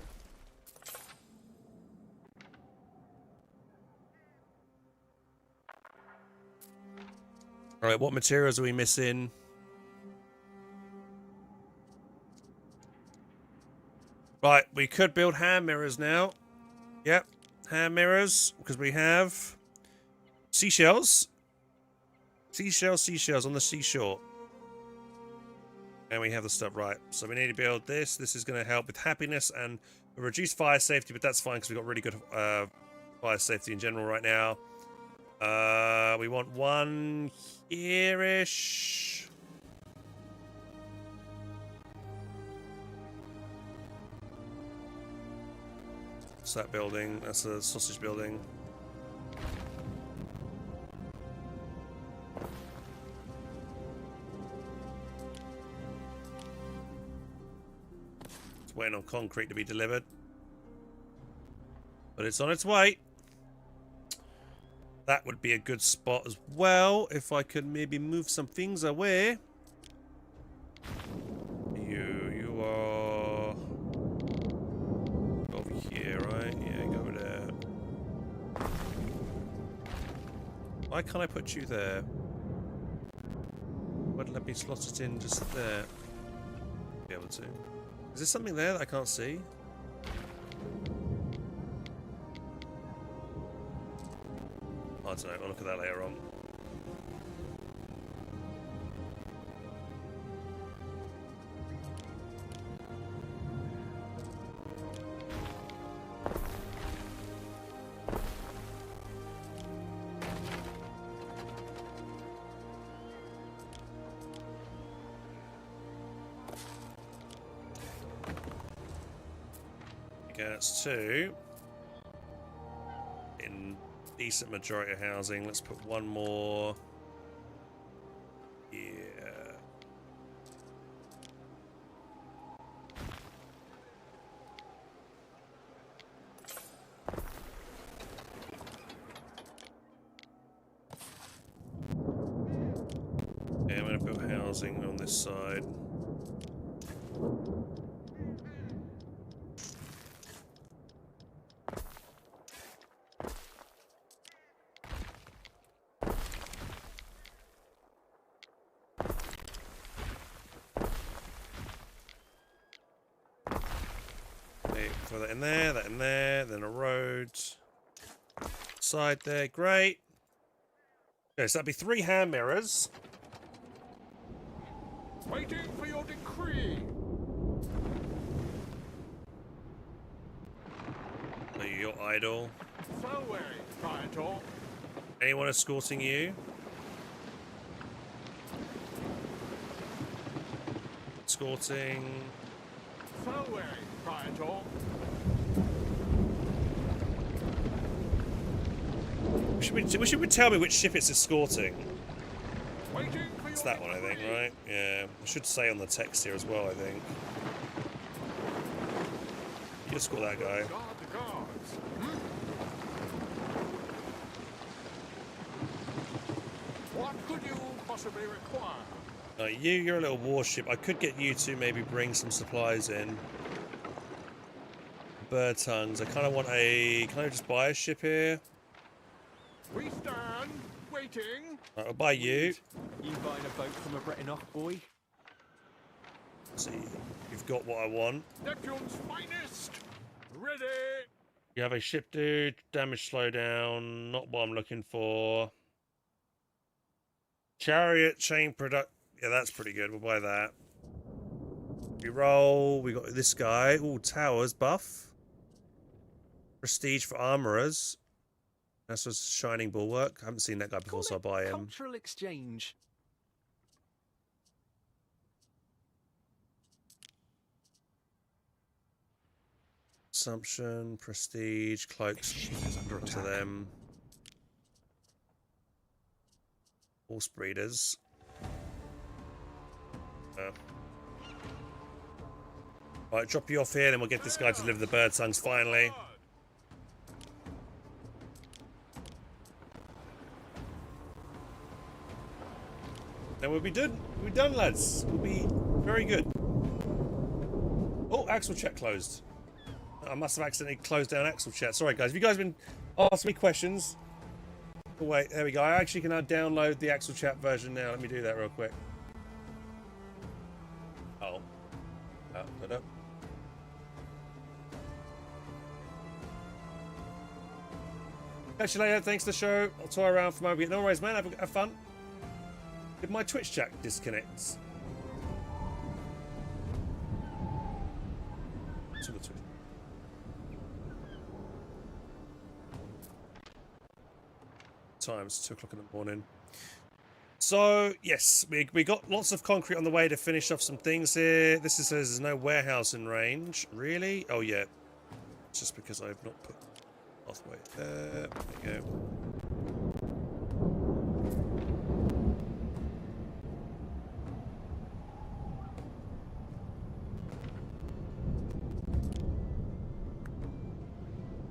Alright, what materials are we missing? Right, we could build hand mirrors now. Yep, hand mirrors, because we have seashells. Seashells on the seashore. And we have the stuff right. So we need to build this. This is going to help with happiness and reduce fire safety, but that's fine because we've got really good fire safety in general right now. We want one here-ish. What's that building? That's a sausage building. Waiting on concrete to be delivered, but it's on its way. That would be a good spot as well if I could maybe move some things away. You are Why can't I put you there? Why let me slot it in just there? Be able to. Is there something there that I can't see? I don't know. I'll look at that later on. That's 2 in decent majority of housing. Let's put one more here. Okay, I'm going to put housing on this side. Throw that in there, then a road. Side there, great. Okay, so that'd be 3 hand mirrors. Waiting for your decree. Are you your idol? So wary, Praetor. Anyone escorting you? Escorting. So wary, Praetor. Wish you would tell me which ship it's escorting. Waiting for It's that one, I think, right? Yeah. I should say on the text here as well, I think. You escort that guy. Guard the guards. What could you possibly require? You're a little warship. I could get you to maybe bring some supplies in. Bird tongues. I kind of want a... Can I just buy a ship here? We stand waiting. Right, I'll buy you. You buying a boat from a Breton boy? See, you've got what I want. Neptune's finest. Ready. You have a ship, dude. Damage slowdown. Not what I'm looking for. Chariot chain product. Yeah, that's pretty good. We'll buy that. We roll. We got this guy. Ooh, towers buff. Prestige for armorers. That's a shining bulwark. I haven't seen that guy before, so I'll buy him. Cultural exchange. Consumption, prestige, cloaks to them. Horse breeders. Right, drop you off here, then we'll get this guy to deliver the bird tongues finally. And we'll be done. We'll be done, lads. We'll be very good. Oh, Axel chat closed. I must have accidentally closed down Axel chat. Sorry, guys. Have you guys been asking me questions? Oh, wait, there we go. I actually can now download the Axel chat version now. Let me do that real quick. Oh. Put up. Catch you later. Thanks for the show. I'll tour around for a moment. No worries, man. Have fun. Did my Twitch chat disconnect? To the Twitch. Time, it's 2 o'clock in the morning. So, yes, we got lots of concrete on the way to finish off some things here. This says there's no warehouse in range. Really? Oh, yeah. It's just because I've not put pathway there. There we go.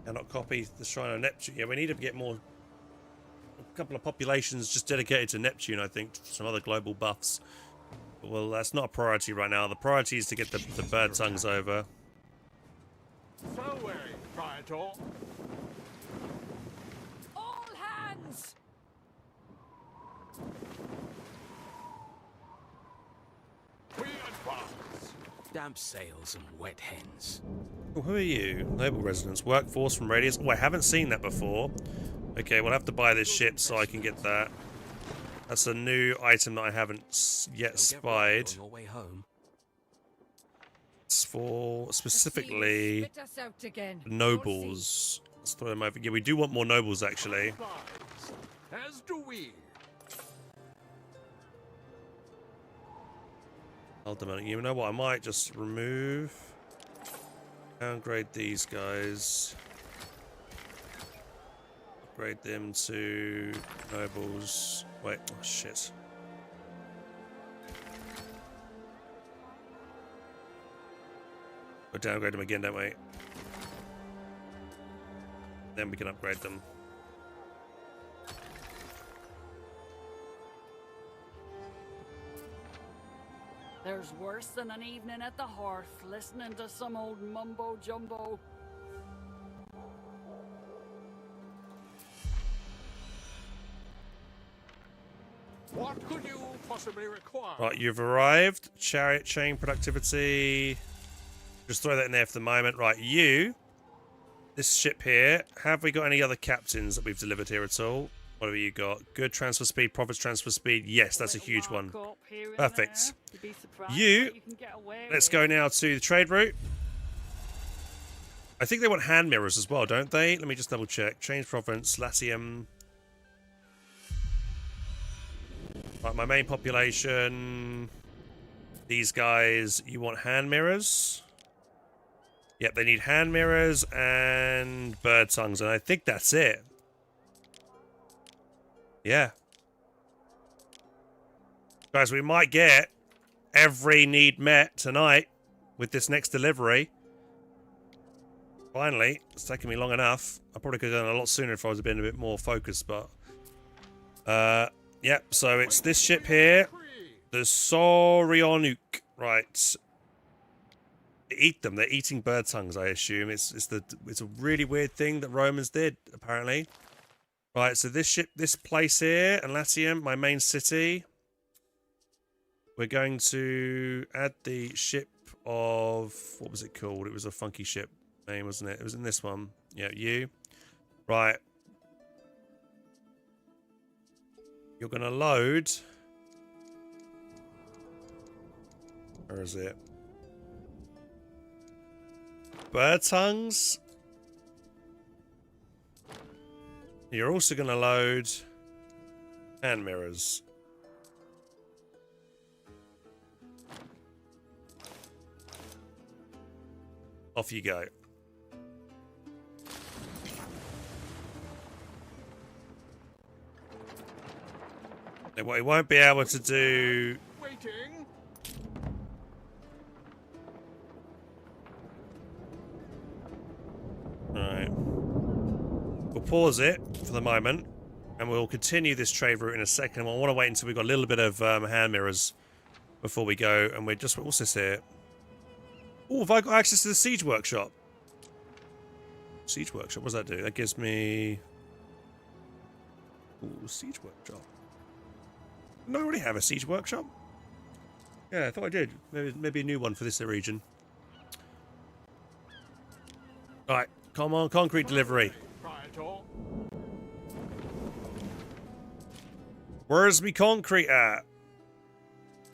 Cannot copy the Shrine of Neptune. Yeah, we need to get more... A couple of populations just dedicated to Neptune, I think. Some other global buffs. Well, that's not a priority right now. The priority is to get the bird tongues over. So wary, Praetor. All hands! Damp sails and wet hens. Oh, who are you? Noble residents. Workforce from Radius. Oh, I haven't seen that before. Okay, we'll have to buy this ship so I can get that. That's a new item that I haven't yet spied. On your way home. It's for specifically Spit us out again. nobles. Let's throw them over. Yeah, we do want more nobles actually. As do we. Hold on a minute. You know what? I might just remove, downgrade these guys, upgrade them to nobles. Wait, oh shit. We'll downgrade them again, don't we? Then we can upgrade them. There's worse than an evening at the hearth, listening to some old mumbo-jumbo. What could you possibly require? Right, you've arrived. Chariot chain productivity. Just throw that in there for the moment. Right, you. This ship here. Have we got any other captains that we've delivered here at all? What have you got? Good transfer speed, profits transfer speed. Yes, that's a huge one. Perfect. You. Let's go now to the trade route. I think they want hand mirrors as well, don't they? Let me just double check. Change province, Latium. Right, my main population. These guys, you want hand mirrors? Yep, they need hand mirrors and bird tongues, and I think that's it. Yeah. Guys, we might get every need met tonight with this next delivery. Finally, it's taken me long enough. I probably could have done it a lot sooner if I was been a bit more focused, but... yep, so it's this ship here. The Sorionuk. Right. They eat them. They're eating bird tongues, I assume. It's a really weird thing that Romans did, apparently. Right, so this ship, this place here, Latium, my main city. We're going to add the ship of... What was it called? It was a funky ship name, wasn't it? It was in this one. Yeah, you. Right. You're going to load... Where is it? Bird tongues. You're also going to load hand mirrors. Off you go. Now, what he won't be able to do... Waiting. Alright. We'll pause it for the moment, and we'll continue this trade route in a second. I want to wait until we've got a little bit of hand mirrors before we go, and we're just... What's this here? Oh, have I got access to the Siege Workshop? Siege Workshop, what does that do? That gives me... Ooh, Siege Workshop. Didn't I already have a Siege Workshop? Yeah, I thought I did. Maybe a new one for this region. Alright, come on, concrete delivery. Where's me concrete at?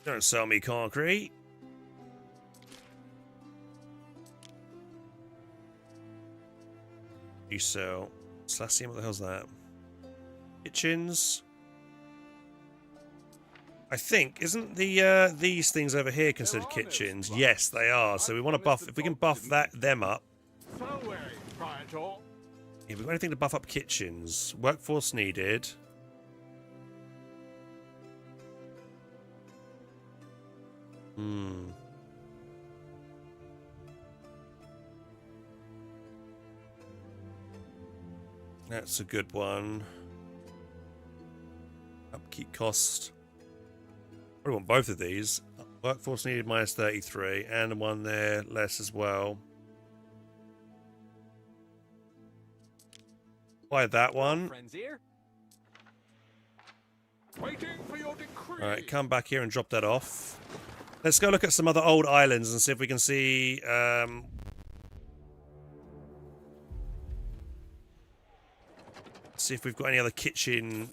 Don't sell me concrete. You sell Slassium, what the hell's that? Kitchens. I think, isn't the these things over here considered kitchens? Yes, they are. So we want to buff, if we can buff them up. Yeah, we've got anything to buff up kitchens. Workforce needed. That's a good one. Upkeep cost. I want both of these. Workforce needed minus 33, and one there less as well. Buy that one. Waiting for your decree. Alright, come back here and drop that off. Let's go look at some other old islands and see if we can see... see if we've got any other kitchen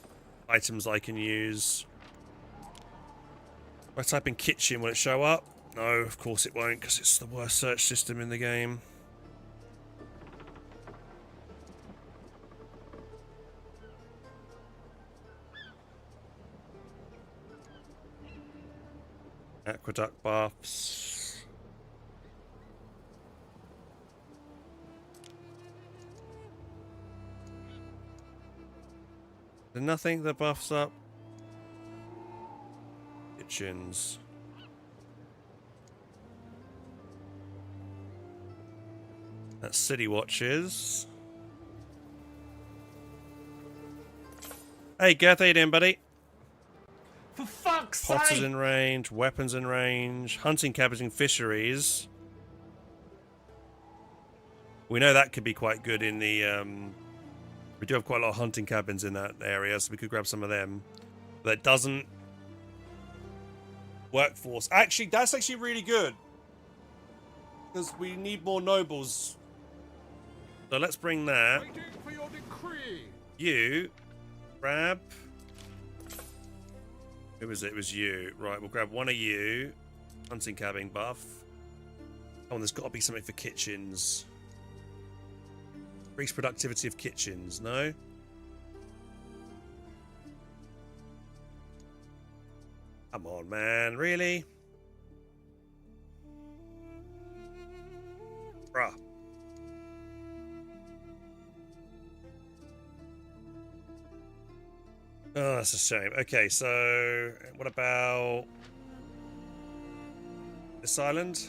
items I can use. If I type in kitchen, will it show up? No, of course it won't, because it's the worst search system in the game. Aqueduct baths. There's nothing that buffs up. Kitchens. That's City Watches. Hey, Gareth, how you doing, buddy? For fuck's Potters sake! in range, weapons in range, hunting cabins and fisheries. We know that could be quite good in the... we do have quite a lot of hunting cabins in that area, so we could grab some of them. That doesn't... Workforce. Actually, that's actually really good. Because we need more nobles. So let's bring that. Waiting for your decree. You. Grab... Who was it? It was you. Right, we'll grab one of you. Hunting cabin buff. Oh, and there's got to be something for kitchens. Increase productivity of kitchens, no? Come on, man. Really? Bruh. Oh, that's a shame. Okay, so what about this island?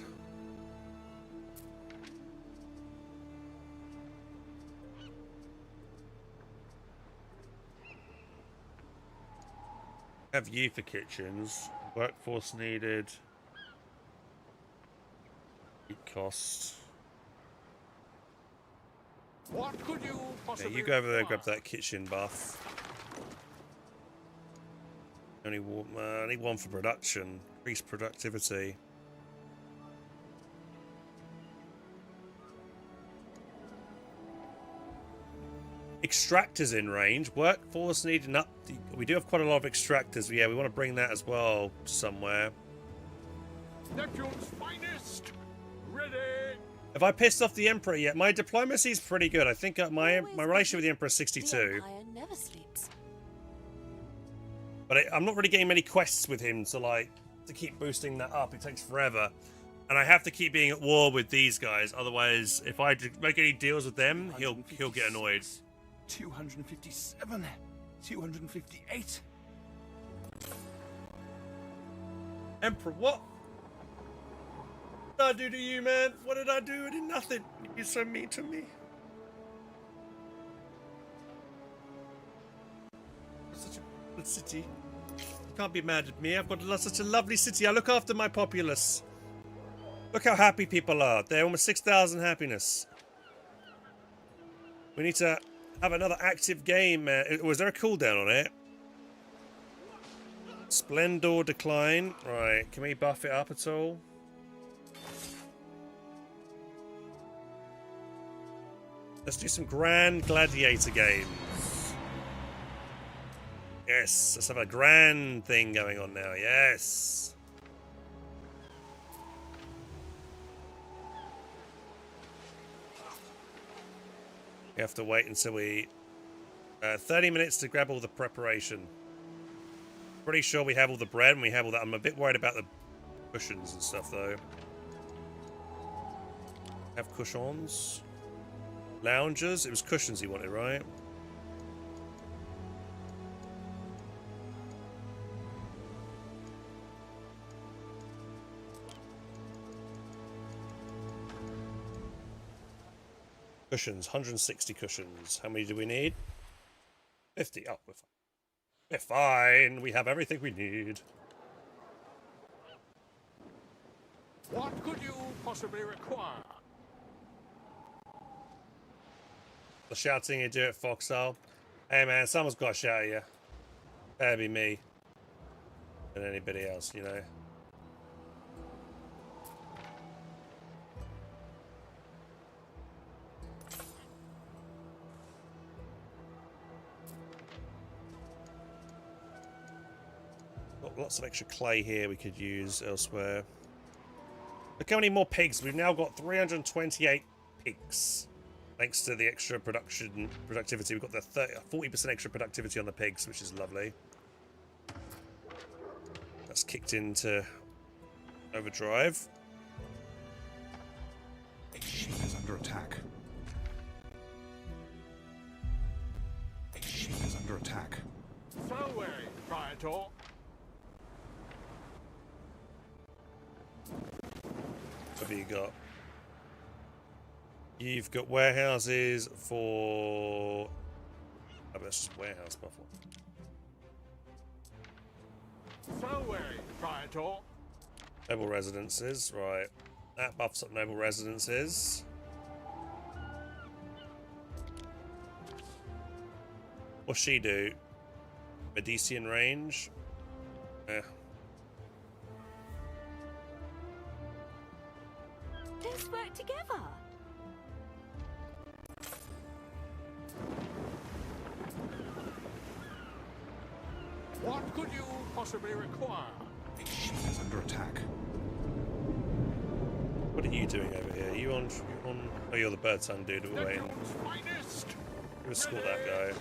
Have you for kitchens. Workforce needed. Heat cost. What could you possibly Yeah, you go over there and grab that kitchen buff. Only one for production. Increase productivity. Extractors in range. Workforce needed up. We do have quite a lot of extractors. Yeah, we want to bring that as well somewhere. Neptune's finest. Ready. Have I pissed off the Emperor yet? My diplomacy is pretty good. I think my relationship with the Emperor is 62. The Empire never sleeps. But I'm not really getting many quests with him to keep boosting that up. It takes forever. And I have to keep being at war with these guys. Otherwise, if I make any deals with them, he'll get annoyed. 257. 258. Emperor, what? What did I do to you, man? What did I do? I did nothing. You're so mean to me. Such a good city. You can't be mad at me. I've got such a lovely city. I look after my populace. Look how happy people are. They're almost 6,000 happiness. We need to have another active game. Was there a cooldown on it? Splendor decline. Right, can we buff it up at all? Let's do some grand gladiator games. Yes, let's have a grand thing going on now. Yes. We have to wait until we... 30 minutes to grab all the preparation. Pretty sure we have all the bread and we have all that. I'm a bit worried about the cushions and stuff, though. Have cushions. Loungers. It was cushions he wanted, right? Cushions, 160 cushions. How many do we need? 50. Oh, we're fine. We're fine. We have everything we need. What could you possibly require? The shouting you do at Foxhole. Hey man, someone's got to shout at you. That'd be me. And anybody else, you know. lots of extra clay here we could use elsewhere. Look how many more pigs. We've now got 328 pigs. Thanks to the extra productivity. We've got the 40% extra productivity on the pigs, which is lovely. That's kicked into overdrive. A ship is under attack. A ship is under attack. So, Praetor. What have you got? You've got warehouses for... Oh, that's just warehouse buffalo. So, Praetor. Noble residences, right. That buffs up noble residences. What's she do? Medician range? Eh. Let's work together. What could you possibly require? A ship is under attack. What are you doing over here? You on? Oh, you're the bird tongue dude away. Go escort that guy.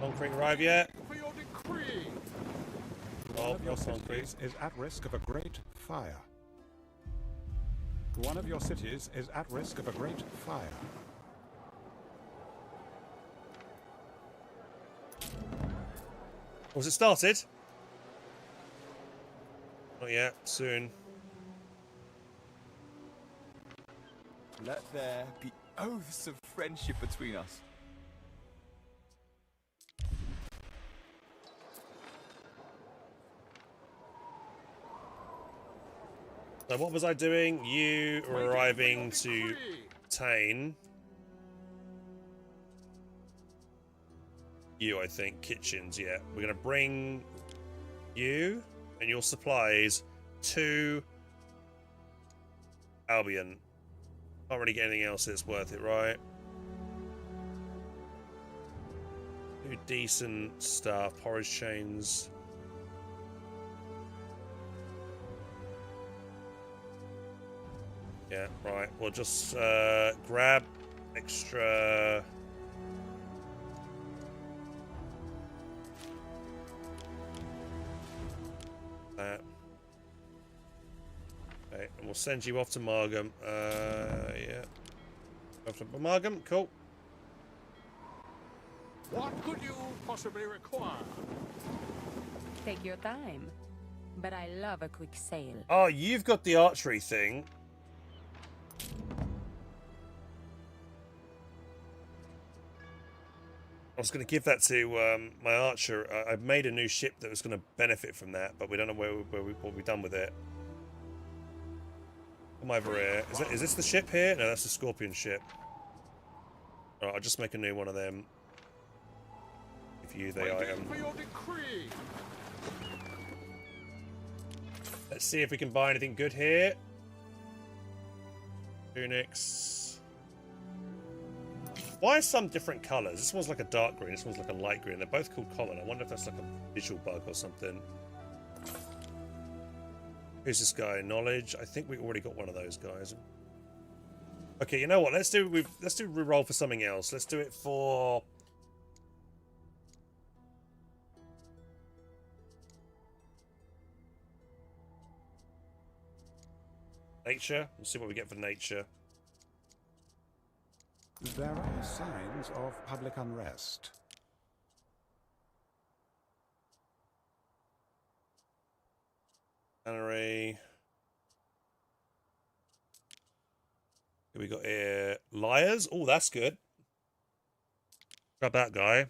Concrete arrive yet? For your decree. One of your concrete cities is at risk of a great fire. One of your cities is at risk of a great fire. Was it started? Not yet. Soon. Let there be oaths of friendship between us. So what was I doing? You were arriving to Tane. You, I think. Kitchens, yeah. We're going to bring you and your supplies to Albion. Can't really get anything else that's worth it, right? Do decent stuff. Porridge chains. Yeah, right. We'll just grab extra... that. Okay, and we'll send you off to Margam. Yeah. Off to Margam, cool. What could you possibly require? Take your time. But I love a quick sail. Oh, you've got the archery thing. I was going to give that to my archer. I've made a new ship that was going to benefit from that, but we don't know what we've done with it. Come over here. Is this the ship here? No, that's the Scorpion ship. Alright, I'll just make a new one of them. Give you the item. For your decree. Let's see if we can buy anything good here. Tunics. Why are some different colours? This one's like a dark green, this one's like a light green. They're both called common. I wonder if that's like a visual bug or something. Who's this guy? Knowledge? I think we already got one of those guys. Okay, you know what? Let's do reroll for something else. Let's do it for... nature. We'll see what we get for nature. There are signs of public unrest. Cannery. Here we got here. Liars. Oh, that's good. Grab that guy.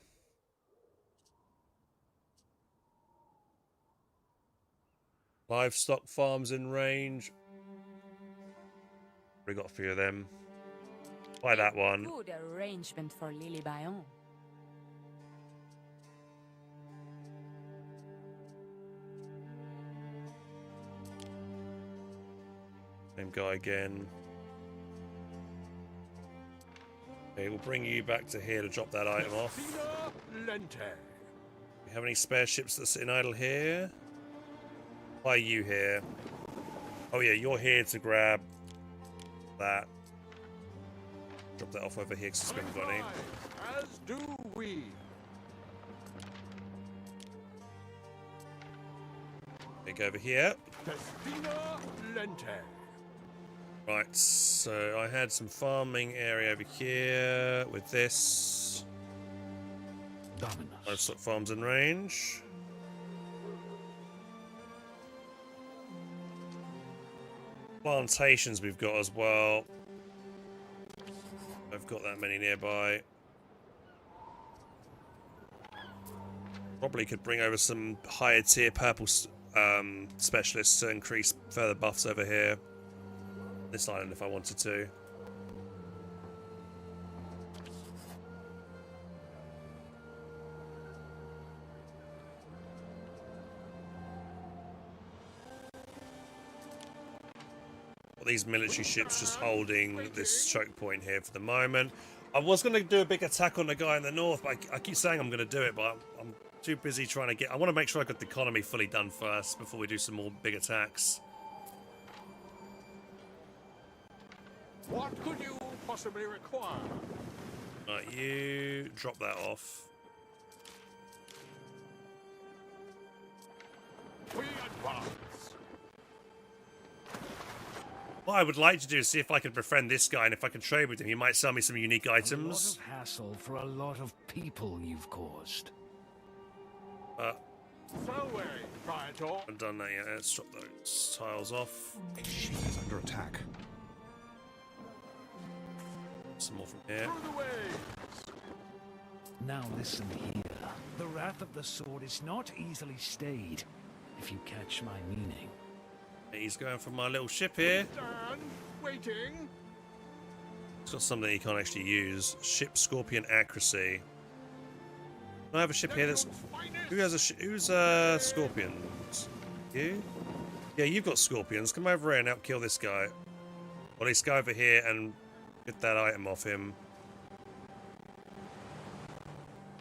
Livestock farms in range. We got a few of them. Buy that one. Good arrangement for Lily Bayon. Same guy again. Okay, we'll bring you back to here to drop that item off. We have any spare ships that sit in idle here? Why are you here? Oh yeah, you're here to grab that. Drop that off over here because it's been funny. As do we. Take over here. Festina Lente. Right, so I had some farming area over here with this. Livestock farms in range. Plantations we've got as well. I've got that many nearby. Probably could bring over some higher tier purple specialists to increase further buffs over here. This island if I wanted to. These military ships just holding this choke point here for the moment. I was going to do a big attack on the guy in the north, but I keep saying I'm going to do it, but I'm too busy trying to get... I want to make sure I got the economy fully done first before we do some more big attacks. What could you possibly require? Right, you drop that off. We advance. What I would like to do is see if I can befriend this guy, and if I can trade with him, he might sell me some unique items. A lot of hassle for a lot of people you've caused. So Praetor. I've done that yet. Let's drop those tiles off. Ship is under attack. Some more from here. Now listen here. The wrath of the sword is not easily stayed, if you catch my meaning. He's going for my little ship here. Stand, waiting. It's got something he can't actually use. Ship Scorpion Accuracy. I have a ship here that's... Who has a ship? Who's Scorpions? You? Yeah, you've got Scorpions. Come over here and help kill this guy. Or at least go over here and get that item off him.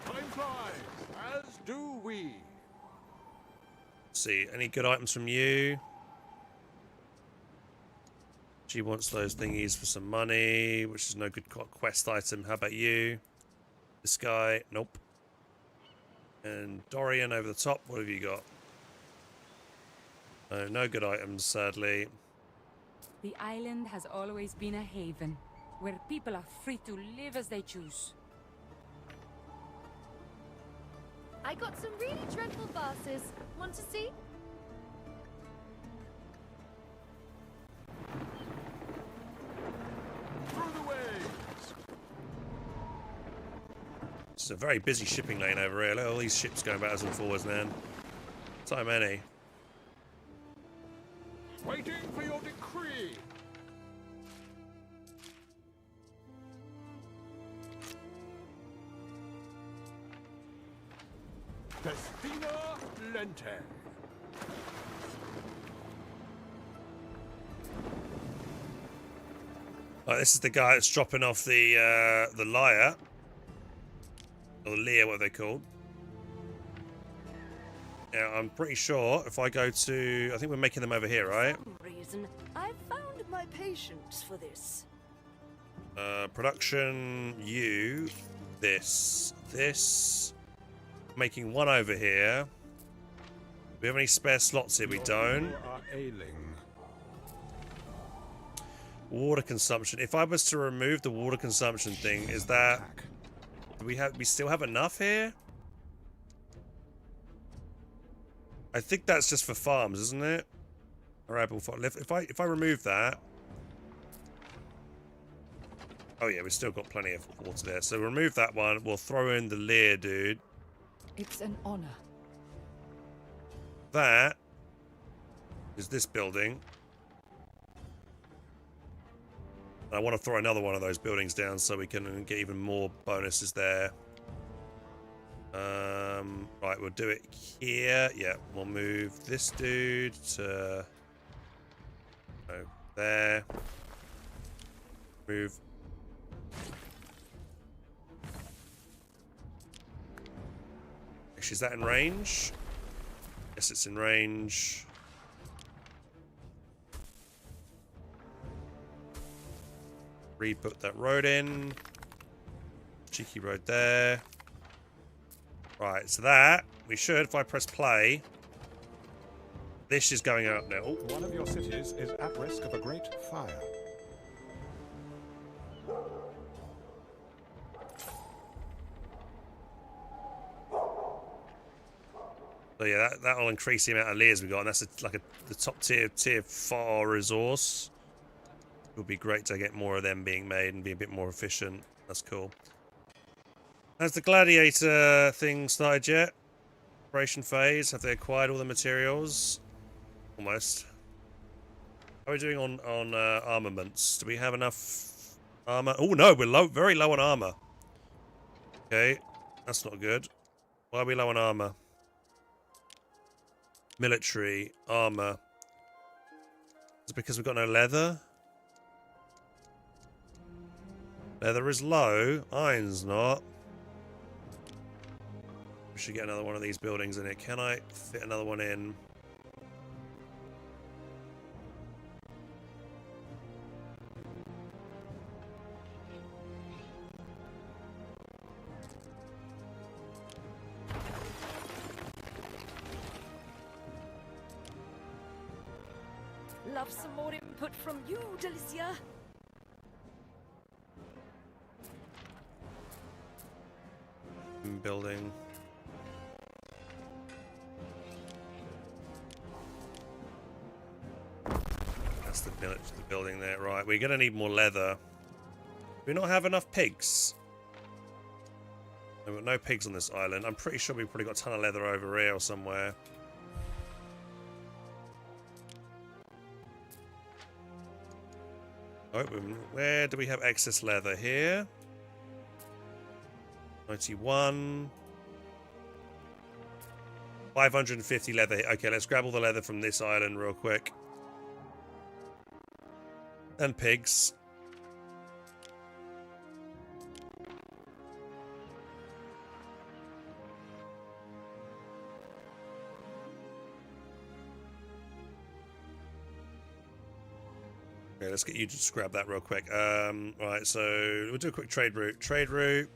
Time flies, as do we. Let's see, any good items from you? She wants those thingies for some money, which is no good quest item. How about you? This guy? Nope. And Dorian over the top, what have you got? No good items, sadly. The island has always been a haven, where people are free to live as they choose. I got some really dreadful verses. Want to see? Through the waves. It's a very busy shipping lane over here. Look at all these ships going backwards and forwards, man. So many. Waiting for your decree. Festina Lente. Right, this is the guy that's dropping off the lyre. Or the Lear, what are they called? Now, I'm pretty sure if I go to... I think we're making them over here, right? For some reason, I've found my patience for this. Production, you, this. Making one over here. Do we have any spare slots here? We don't. Water consumption. If I was to remove the water consumption thing, is that... Do we still have enough here? I think that's just for farms, isn't it? Arable farm. If I remove that... Oh yeah, we've still got plenty of water there. So remove that one. We'll throw in the Lear, dude. It's an honor. That is this building. I want to throw another one of those buildings down so we can get even more bonuses there. Right, we'll do it here. Yeah, we'll move this dude to there. Move Actually, is that in range? Yes, it's in range. Re-put that road in. Cheeky road there. Right, so that, we should, if I press play, this is going out now. Oh. One of your cities is at risk of a great fire. So yeah, that'll increase the amount of layers we got, and that's the top tier 4 resource. It would be great to get more of them being made and be a bit more efficient. That's cool. Has the gladiator thing started yet? Operation phase. Have they acquired all the materials? Almost. How are we doing on armaments? Do we have enough armor? Oh no, we're very low on armor. Okay, that's not good. Why are we low on armor? Military armor. Is it because we've got no leather? Leather is low. Iron's not. We should get another one of these buildings in it. Can I fit another one in? Love some more input from you, Delicia. Building. That's the building there. Right, we're going to need more leather. Do we not have enough pigs? We've got no pigs on this island. I'm pretty sure we've probably got a ton of leather over here or somewhere. Oh, where do we have excess leather? Here. 91. 550 leather. Okay, let's grab all the leather from this island real quick. And pigs. Okay, let's get you to just grab that real quick. Right, so we'll do a quick trade route. Trade route.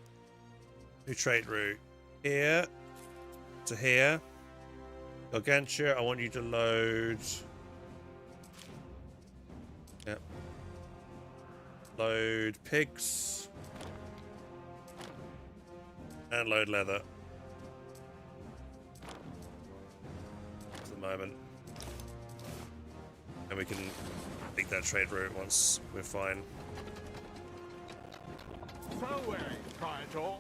New trade route. Here to here. Gargantua, I want you to load. Yep. Load pigs. And load leather. For the moment. And we can take that trade route once we're fine. So, Praetor.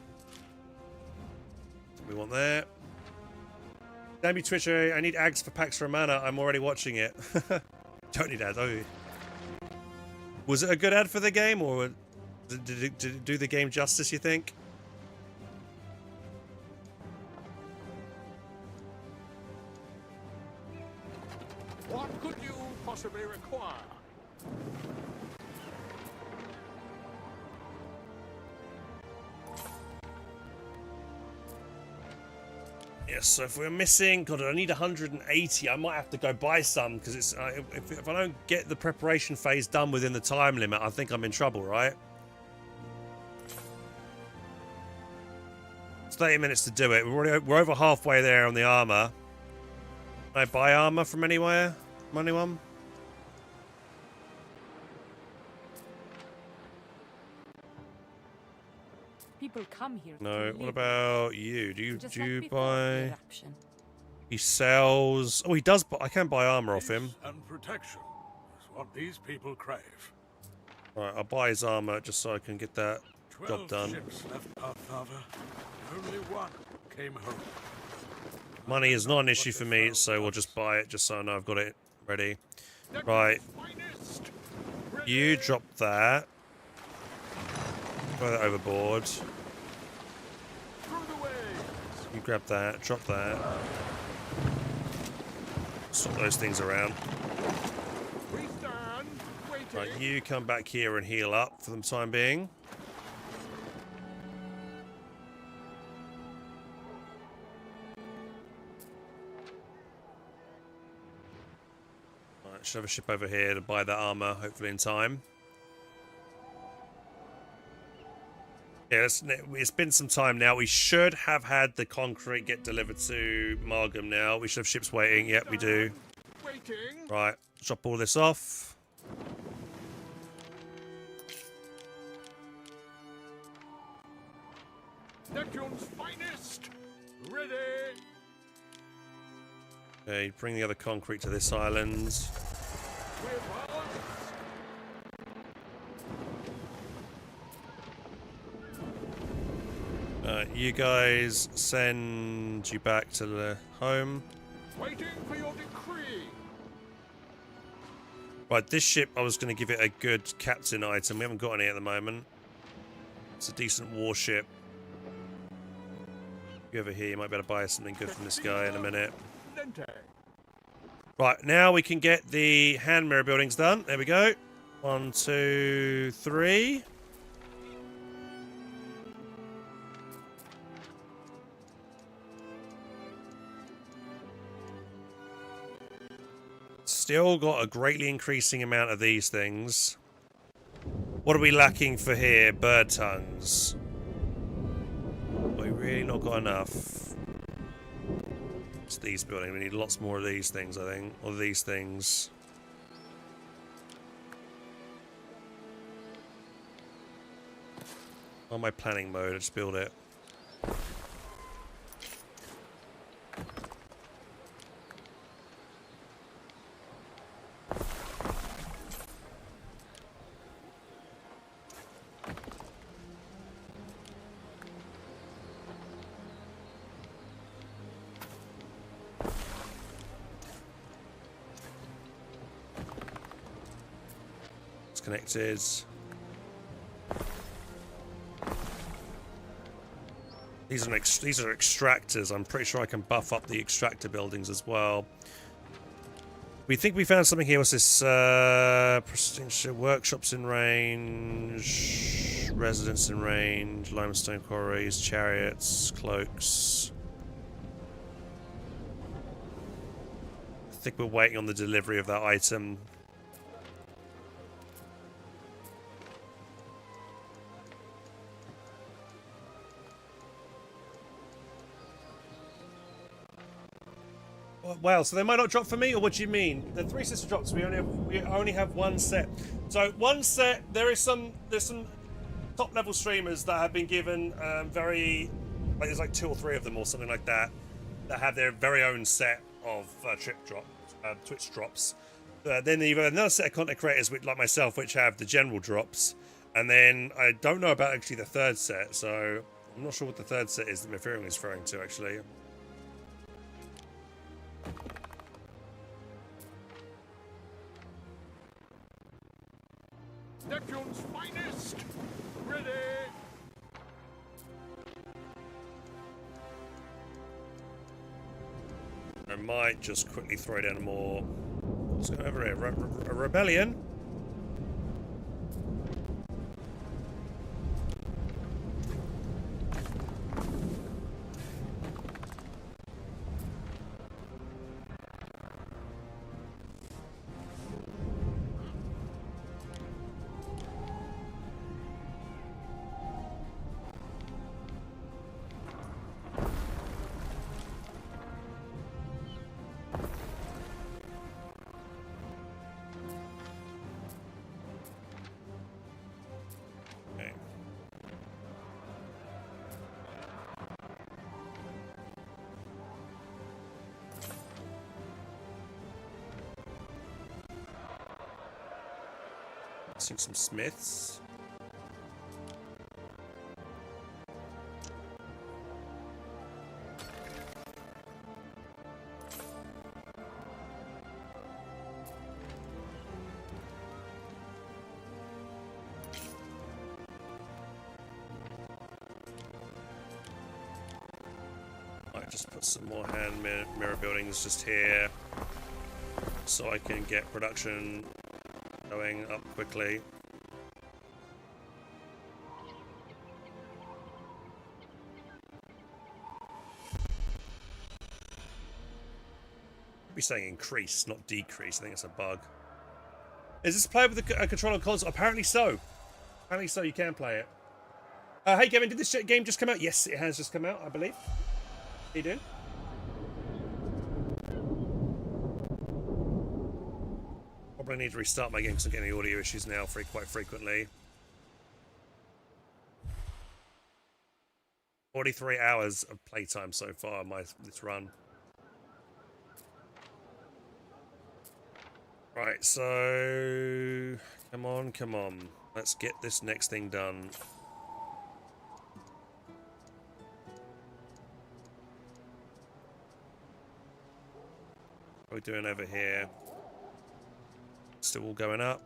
We want there. Damn you, Twitcher. I need ads for Pax Romana. I'm already watching it. Don't need ads. Oh. Was it a good ad for the game, or did it do the game justice, you think? What could you possibly require? Yes, so if we're missing, God, I need 180. I might have to go buy some, because it's if I don't get the preparation phase done within the time limit, I think I'm in trouble, right? It's 30 minutes to do it. We're over halfway there on the armor. Can I buy armor from anywhere? From anyone? People come here. No. To What live. about you? Do you Just do like you before the buy? eruption. He sells. Oh, he does. I can buy armor off him. And protection is what these people crave. Right, I'll buy his armor just so I can get that 12 job done. ships left Pathava. Only one came home. Money is not an issue for me, so we'll just buy it just so I know I've got it ready. Right. You drop that. Throw that overboard. You grab that, drop that. Swap those things around. Right, you come back here and heal up for the time being. should have a ship over here to buy that armor, hopefully in time. Yeah, it's been some time now. We should have had the concrete get delivered to Margam now. We should have ships waiting. Yep, we do. Waiting. Right, drop all this off. Neptune's finest. Ready. Okay, bring the other concrete to this island. You guys send you back to the home. Waiting for your decree. Right, this ship, I was going to give it a good captain item. We haven't got any at the moment. It's a decent warship. You over here, you might be able to buy something good from this guy in a minute. Right, now we can get the hand mirror buildings done. There we go. 1, 2, 3. Still got a greatly increasing amount of these things. What are we lacking for here? Bird tongues. We really not got enough. It's these buildings. We need lots more of these things, I think. Or these things. On my planning mode, let's build it. Connected. These are extractors. I'm pretty sure I can buff up the extractor buildings as well. We think we found something here. What's this? Prestige workshops in range, residence in range, limestone quarries, chariots, cloaks. I think we're waiting on the delivery of that item. Well, so they might not drop for me, or what do you mean? The 3 sister drops. We only have one set. So one set. There's some top level streamers that have been given there's like 2 or 3 of them or something like that have their very own set of Twitch drops. Then you've got another set of content creators like myself, which have the general drops, and then I don't know about actually the 3rd set. So I'm not sure what the 3rd set is that Ethereum is referring to actually. Neptune's finest. Ready. I might just quickly throw down more. What's going over here? A rebellion? Some smiths. I just put some more hand mirror buildings just here so I can get production going up quickly. I'd be saying increase, not decrease. I think it's a bug. Is this played with a controller console? Apparently so. Apparently so, you can play it. Hey Kevin, did this game just come out? Yes, it has just come out, I believe. How you doing? Probably need to restart my game because I'm getting audio issues now quite frequently. 43 hours of playtime so far on this run. Right, so come on. Let's get this next thing done. What are we doing over here? Still all going up.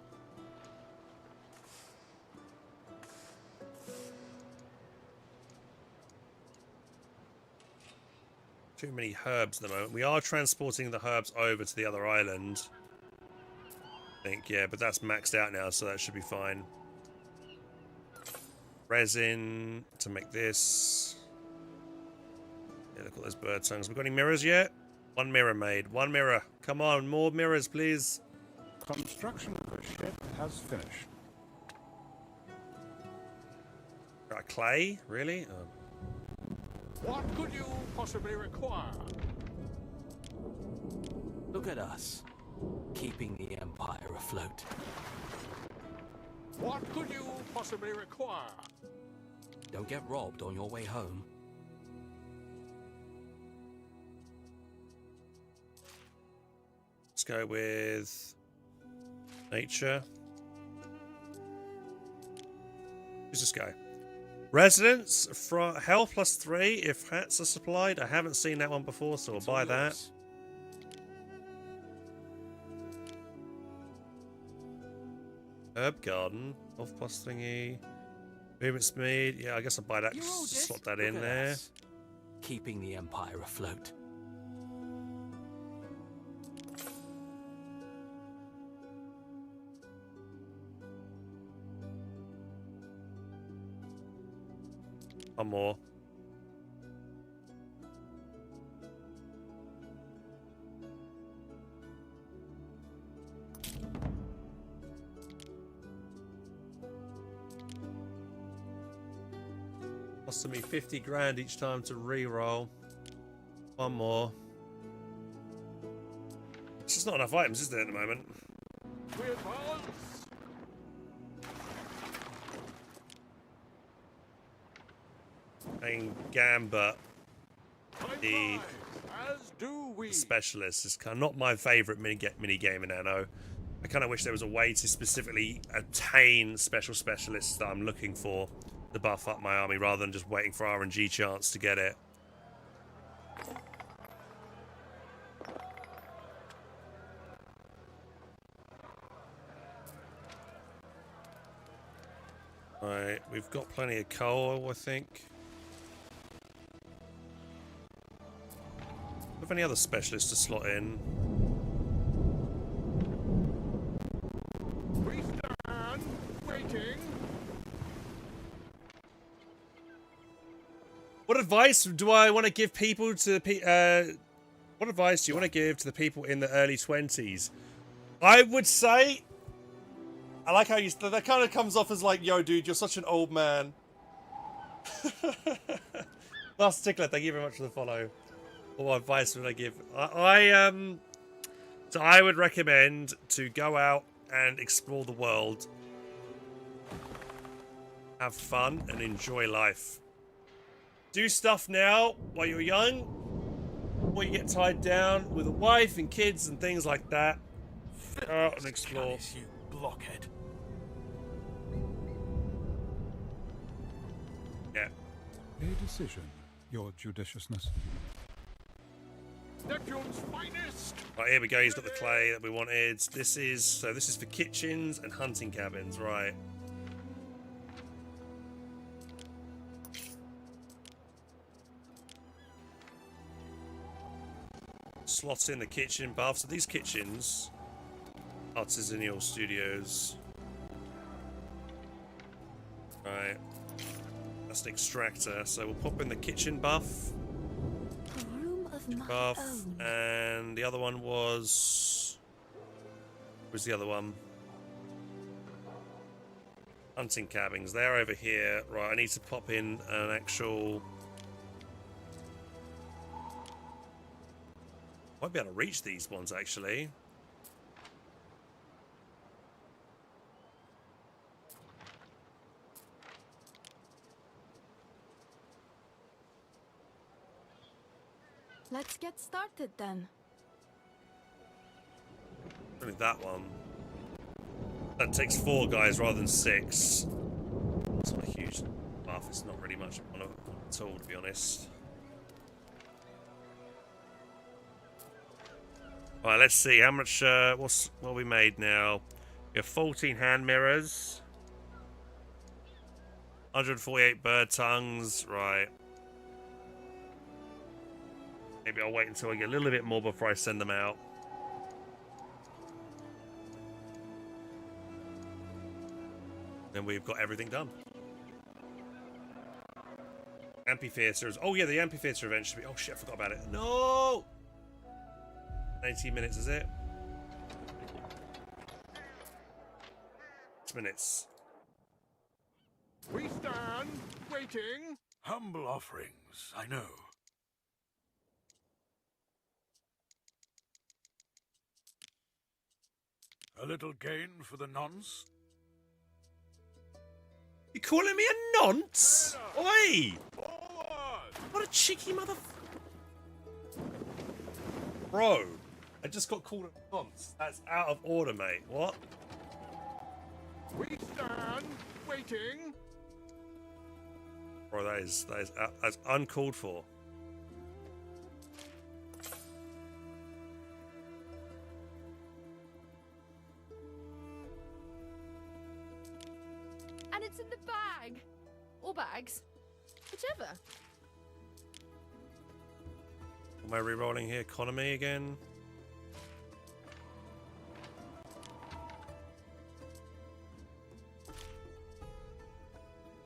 Too many herbs at the moment. We are transporting the herbs over to the other island. I think, yeah, but that's maxed out now, so that should be fine. Resin to make this. Yeah, look at those bird tongues. We got any mirrors yet? One mirror made. One mirror. Come on, more mirrors, please. Construction of the ship has finished. Right, clay? Really? Oh. What could you possibly require? Look at us, keeping the Empire afloat. What could you possibly require? Don't get robbed on your way home. Let's go with nature. Who's this guy? Residence from health +3 if hats are supplied. I haven't seen that one before, so we'll buy that. Herb garden, health plus thingy. Movement speed. Yeah, I guess I'll buy that. Slot that in there. Keeping the Empire afloat. One more. Costing me 50 grand each time to re-roll. One more. It's just not enough items, is there, at the moment? We advance. Playing Gambit, the as do we. specialist, is kind of not my favourite mini game in Anno. I kind of wish there was a way to specifically attain specialists that I'm looking for to buff up my army rather than just waiting for RNG chance to get it. Alright, we've got plenty of coal, I think. Have any other specialists to slot in? We stand waiting. What advice do I want to give people to what advice do you want to give to the people in the early 20s? I would say, I like how that kind of comes off as like, yo, dude, you're such an old man. Last Stickler, thank you very much for the follow. What advice would I give? So I would recommend to go out and explore the world, have fun, and enjoy life. Do stuff now while you're young, before you get tied down with a wife and kids and things like that. Go out and explore. You blockhead. Yeah. A decision, your judiciousness. Neptune's finest. Right, here we go. He's got the clay that we wanted. This is for kitchens and hunting cabins, right? Slots in the kitchen buff. So these kitchens, artisanal studios. Right. That's an extractor. So we'll pop in the kitchen buff. Buff, and the other one was... Where's the other one? Hunting cabins. They're over here. Right, I need to pop in an actual... Might be able to reach these ones, actually. Let's get started then. Only that one. That takes 4 guys rather than 6. It's not a huge buff. It's not really much on at all, to be honest. Alright, let's see. How much, what we made now? We have 14 hand mirrors. 148 bird tongues. Right. Maybe I'll wait until I get a little bit more before I send them out. Then we've got everything done. Amphitheaters. Oh yeah, the amphitheater event should be... Oh shit, I forgot about it. No! 19 minutes, is it? 6 minutes. We stand waiting. Humble offerings, I know. A little gain for the nonce? You calling me a nonce? Oi! What a cheeky mother... Bro, I just got called a nonce. That's out of order, mate. What? We stand waiting. Bro, that's uncalled for. And it's in the bag. Or bags. Whichever. Am I re-rolling here? Economy again?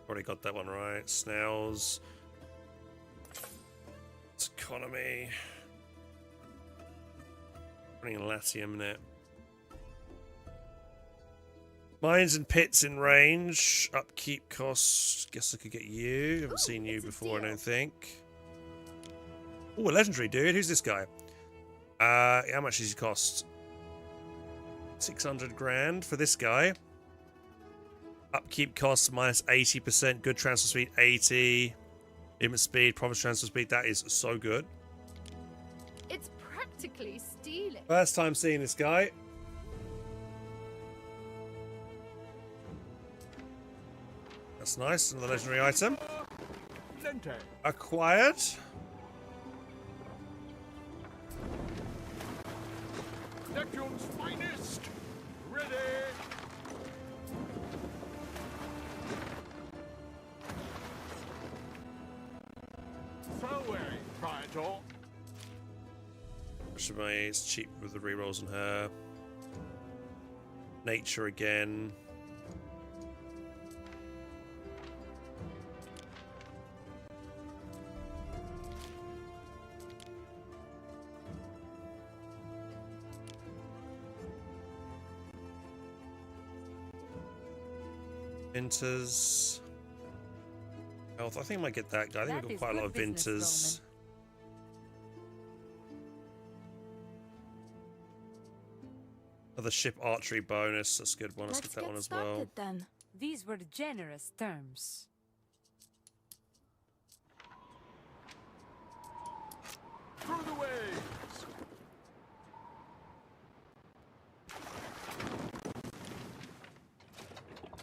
Already got that one right. Snails. It's economy. Running Latium in it. Mines and pits in range. Upkeep costs. Guess I could get you. Haven't seen you before, I don't think. Oh, a legendary dude. Who's this guy? How much does he cost? 600 grand for this guy. Upkeep costs minus 80%. Good transfer speed 80. Movement speed, promise transfer speed. That is so good. It's practically stealing. First time seeing this guy. That's nice. Another legendary item. Acquired. Neptune's finest. Ready. So away, Praetor. It's cheap with the rerolls on her. Nature again. Vinters. Health. I think I might get that guy. I think we've got quite a lot of Vinters. Another ship archery bonus. That's a good one. Let's get that one as well. Then. These were generous terms. Through the waves.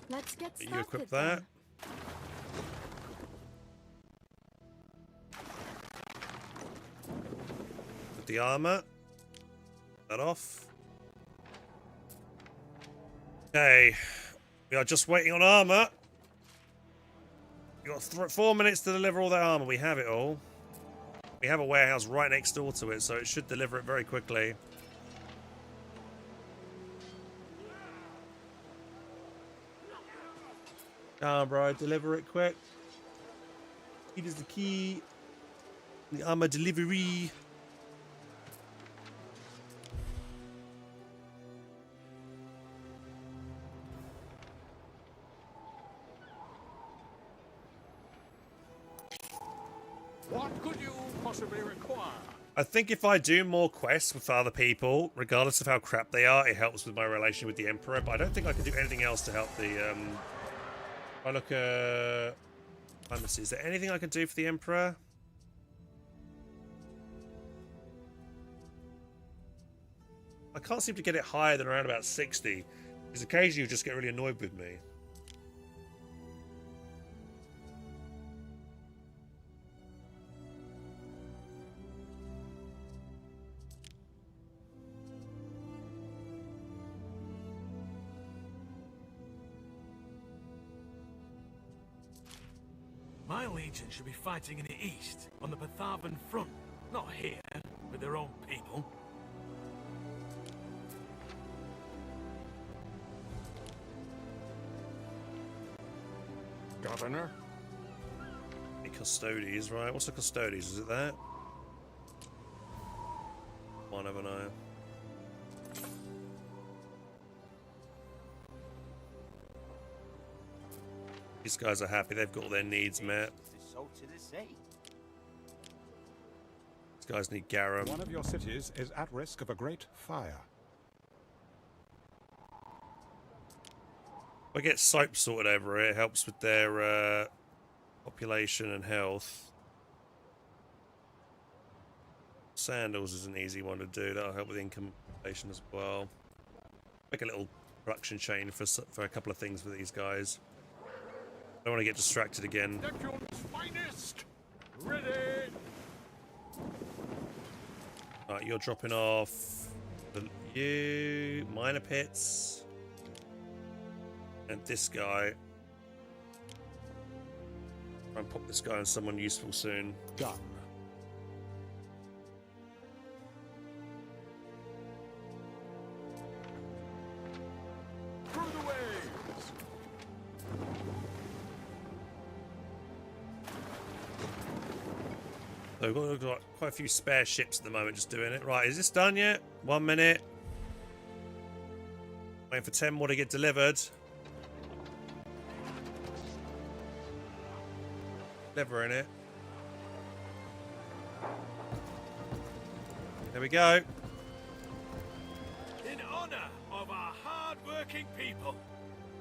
Let's get started. You equip that. Put the armor. That off. Okay. We are just waiting on armor. We got 4 minutes to deliver all that armor. We have it all. We have a warehouse right next door to it, so it should deliver it very quickly. Come on, bro. Deliver it quick. It is the key. The armor delivery. What could you possibly require? I think if I do more quests with other people, regardless of how crap they are, it helps with my relation with the Emperor, but I don't think I can do anything else to help the, if I look at... Let me see, is there anything I can do for the Emperor? I can't seem to get it higher than around about 60, because occasionally you just get really annoyed with me. My legion should be fighting in the east, on the Pathavan front, not here, with their own people. Governor? The Custodes, right? What's the Custodes? Is it that? One of an eye. These guys are happy. They've got all their needs met. These guys need garum. One of your cities is at risk of a great fire. If I get soap sorted over it, it helps with their population and health. Sandals is an easy one to do. That'll help with income population as well. Make a little production chain for a couple of things for these guys. I don't want to get distracted again. Diccus' finest! Ready! Alright, you're dropping off you, minor pits, and this guy. Try and pop this guy on someone useful soon. Done. Through the waves! So we've got quite a few spare ships at the moment just doing it. Right, is this done yet? 1 minute. Waiting for 10 more to get delivered. Delivering it. There we go. In honor of our hard-working people,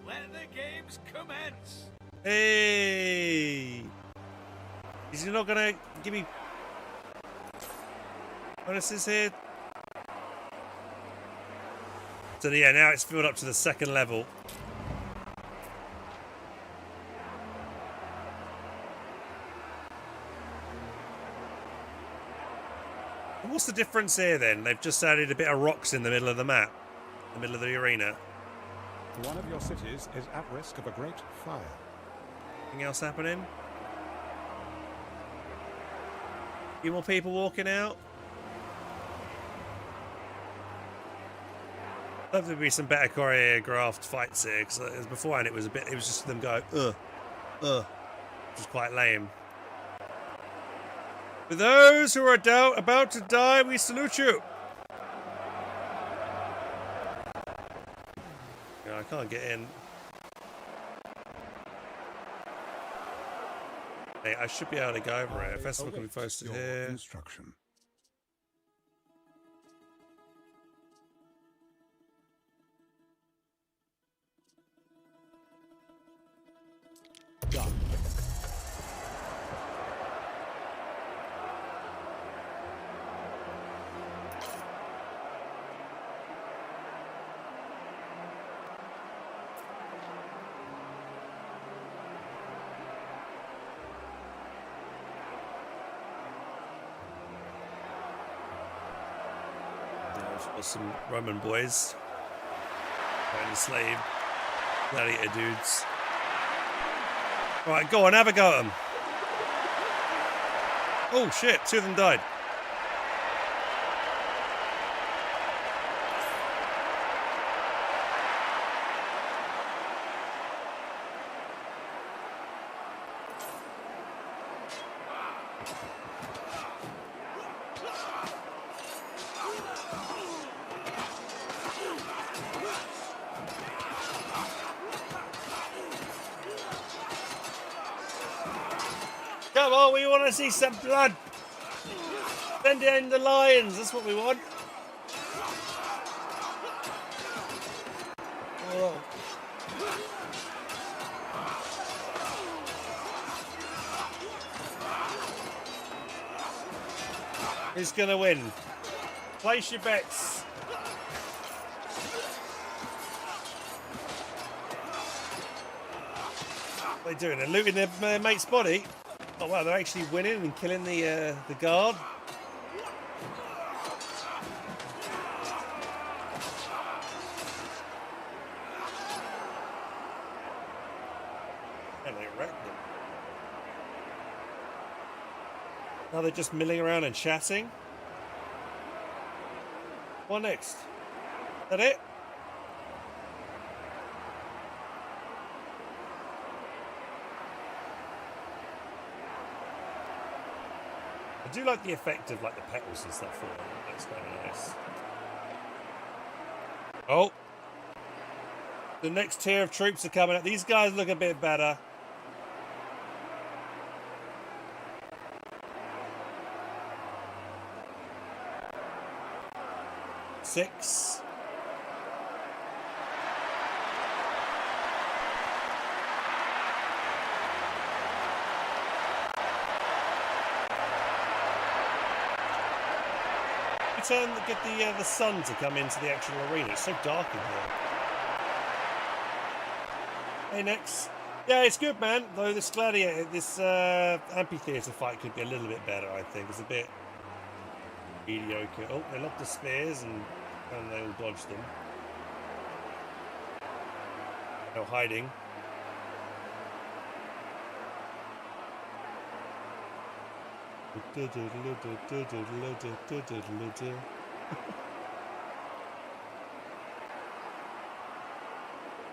let the games commence. Hey! Is he not gonna give me bonuses here? So yeah, now it's filled up to the second level. And what's the difference here then? They've just added a bit of rocks in the middle of the map, the middle of the arena. One of your cities is at risk of a great fire. Anything else happening? Few more people walking out. Love there to be some better choreographed fights here, because beforehand it was just them going which was quite lame. For those who are about to die, we salute you. Yeah, I can't get in. Hey, I should be able to go over it. Festival can be posted here. Instruction. Done. Got some Roman boys trying to slave gladiator dudes. Right, go on, have a go at them. Oh shit, 2 of them died. Come on, we want to see some blood. Send in the lions. That's what we want. Oh. Who's gonna win? Place your bets. What are they doing? They're looting their mate's body. Oh wow, they're actually winning and killing the guard. And they wrecked them. Now they're just milling around and chatting. What next? Is that it? I do like the effect of like the petals and stuff. That's very nice. Oh, the next tier of troops are coming up. These guys look a bit better. Six. Get the sun to come into the actual arena. It's so dark in here. Hey, next. Yeah, it's good, man. Though this gladiator, this amphitheater fight could be a little bit better. I think it's a bit mediocre. Oh, they locked the spears and they all dodged them. No hiding.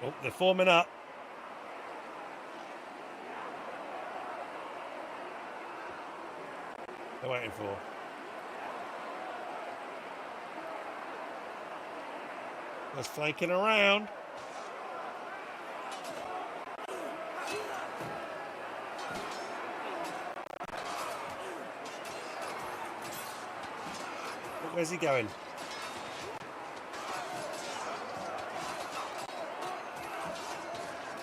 Oh, they're forming up. They're waiting for. That's flanking around. Where's he going?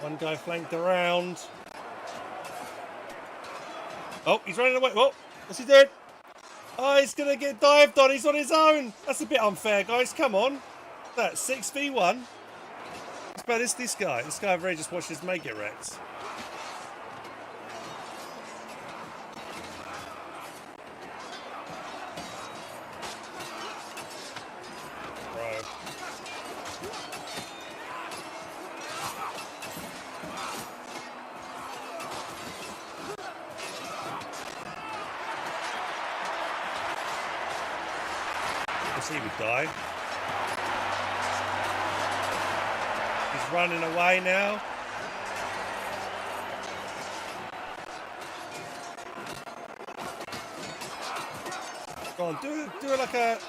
One guy flanked around. Oh, he's running away. Whoa, what's he doing? Oh, he's going to get dived on. He's on his own. That's a bit unfair, guys. Come on. That's 6v1. It's about this guy. This guy over here just watched his mate get wrecked. He would die. He's running away now. Go on, do it like a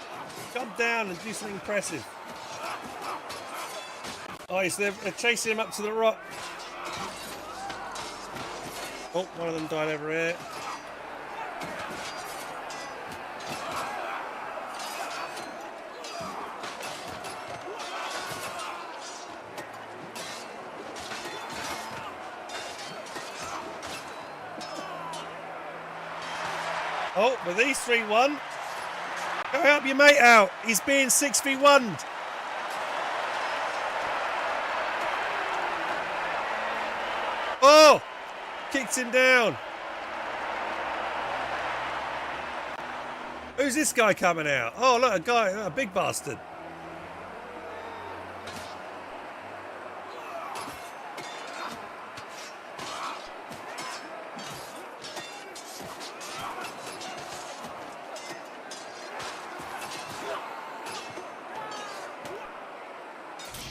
jump down and do something impressive. Oh, they're chasing him up to the rock. Oh, one of them died over here. Oh, but these three won. Go help your mate out. He's being 6v1'd. Oh! Kicked him down. Who's this guy coming out? Oh, look, a big bastard.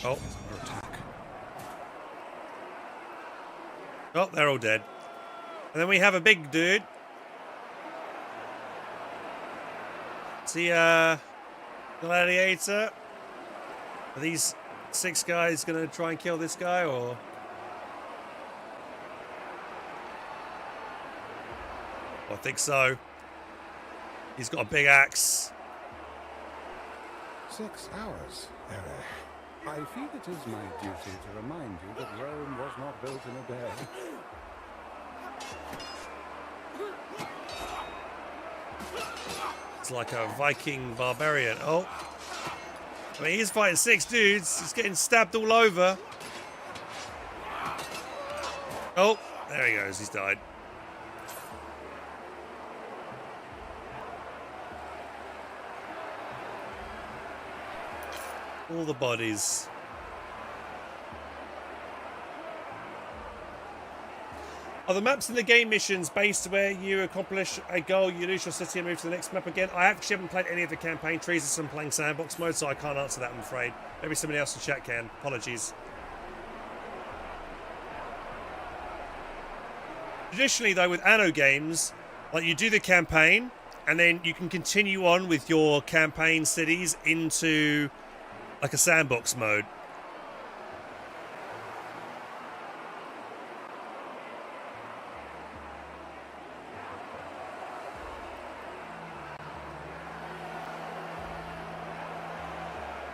Oh, oh, they're all dead. And then we have a big dude. See, gladiator. Are these 6 guys gonna try and kill this guy, or? I think so. He's got a big axe. 6 hours, Ere. I feel it is my duty to remind you that Rome was not built in a day. It's like a Viking barbarian. Oh. I mean, he's fighting 6 dudes. He's getting stabbed all over. Oh, there he goes. He's died. All the bodies. Are the maps in the game missions based where you accomplish a goal, you lose your city and move to the next map again? I actually haven't played any of the campaign trees, as I'm playing sandbox mode, so I can't answer that, I'm afraid. Maybe somebody else in chat can. Apologies. Traditionally, though, with Anno games, like you do the campaign, and then you can continue on with your campaign cities into like a sandbox mode.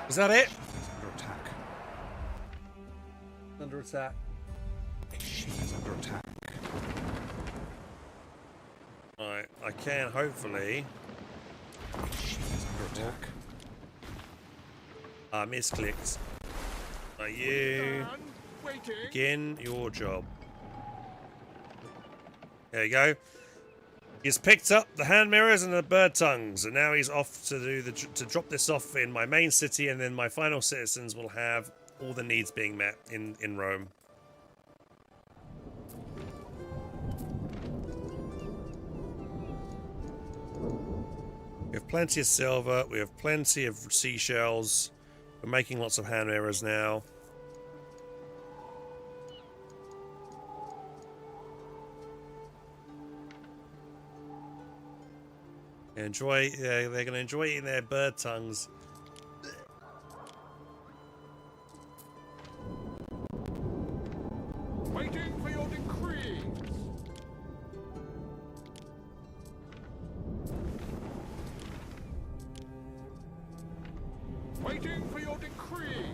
Is that it? Under attack. Under attack. She's under attack. Alright, I can hopefully. She's under attack. I misclicked. Are you begin your job? There you go. He's picked up the hand mirrors and the bird tongues, and now he's off to do to drop this off in my main city, and then my final citizens will have all the needs being met in Rome. We have plenty of silver. We have plenty of seashells. We're making lots of hand mirrors now. Enjoy. Yeah, they're gonna enjoy eating their bird tongues. Waiting for your decree. Waiting for your decree.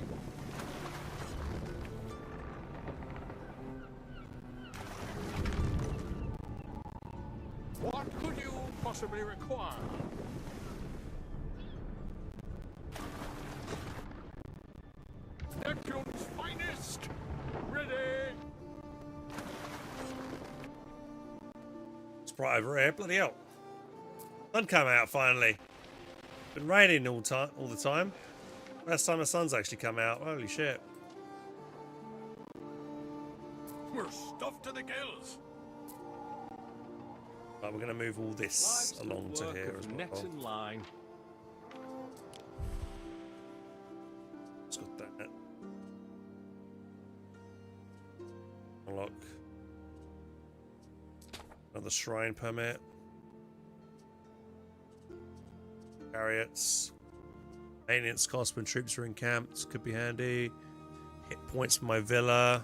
What could you possibly require? Neptune's finest! Ready! It's bright over here. Bloody hell. Sun came out finally. Been raining all the time. Last time the sun's actually come out. Holy shit. We're stuffed to the gills. Right, we're going to move all this along to here as well. Net in line. Let's got that. Unlock. Another shrine permit. Chariots. Maintenance cost when troops are encamped. Could be handy. Hit points for my villa.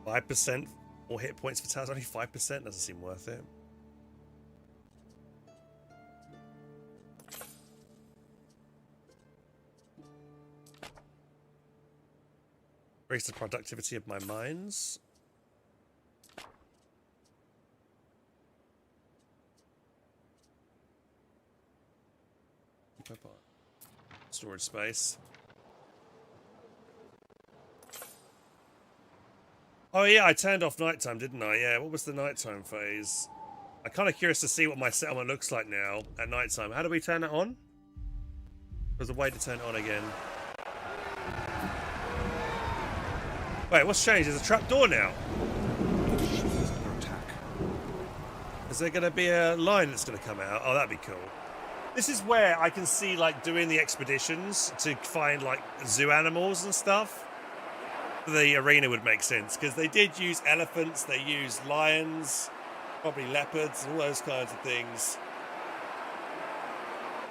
%, or hit points for towers. Only 5%. Doesn't seem worth it. Increase the productivity of my mines. Storage space. Oh yeah, I turned off nighttime, didn't I? Yeah, what was the nighttime phase? I'm kind of curious to see what my settlement looks like now at nighttime. How do we turn it on? There's a way to turn it on again. Wait, what's changed? There's a trapdoor now. Is there going to be a line that's going to come out? Oh, that'd be cool. This is where I can see, like, doing the expeditions to find, like, zoo animals and stuff. The arena would make sense, because they did use elephants, they used lions, probably leopards, and all those kinds of things.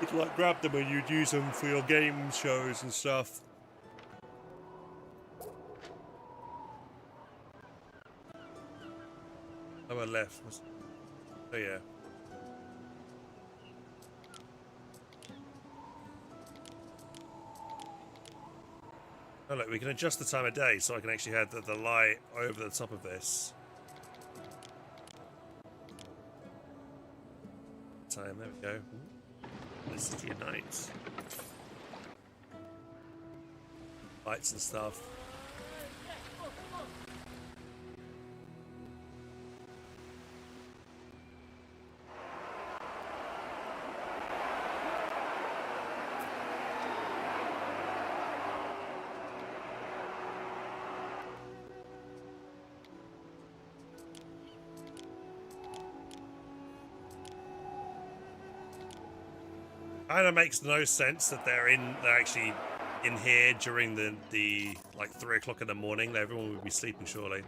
You'd, like, grab them and you'd use them for your game shows and stuff. Lower left. Oh yeah. Oh look, we can adjust the time of day so I can actually have the light over the top of this. Time, there we go. The city at night. Lights and stuff. Kind of makes no sense that they're actually in here during the like 3 o'clock in the morning. Everyone would be sleeping surely.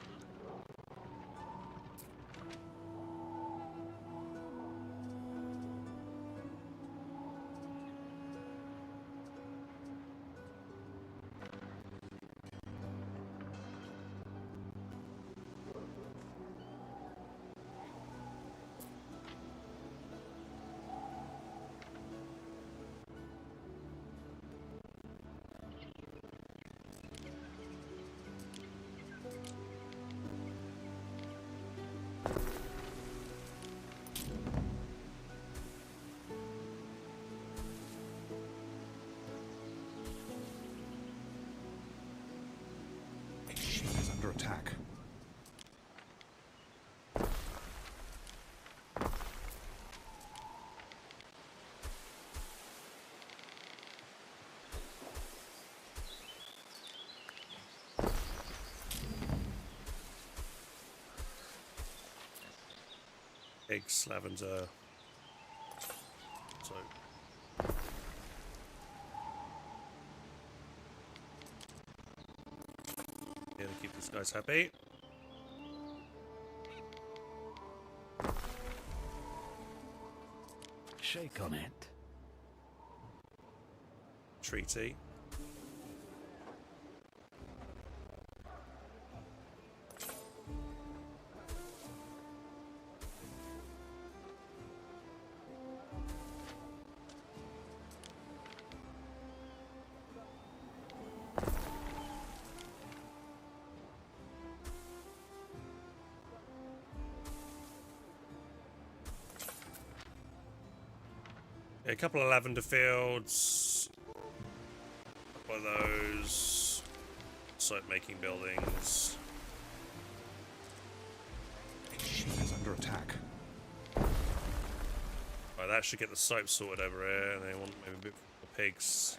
Attack. Eggs, lavender. So. Yeah, to keep these guys happy. Shake on it. Treaty. A couple of lavender fields, a couple of those soap making buildings. She is under attack. Right, that should get the soap sorted over here, and they want maybe a bit more pigs.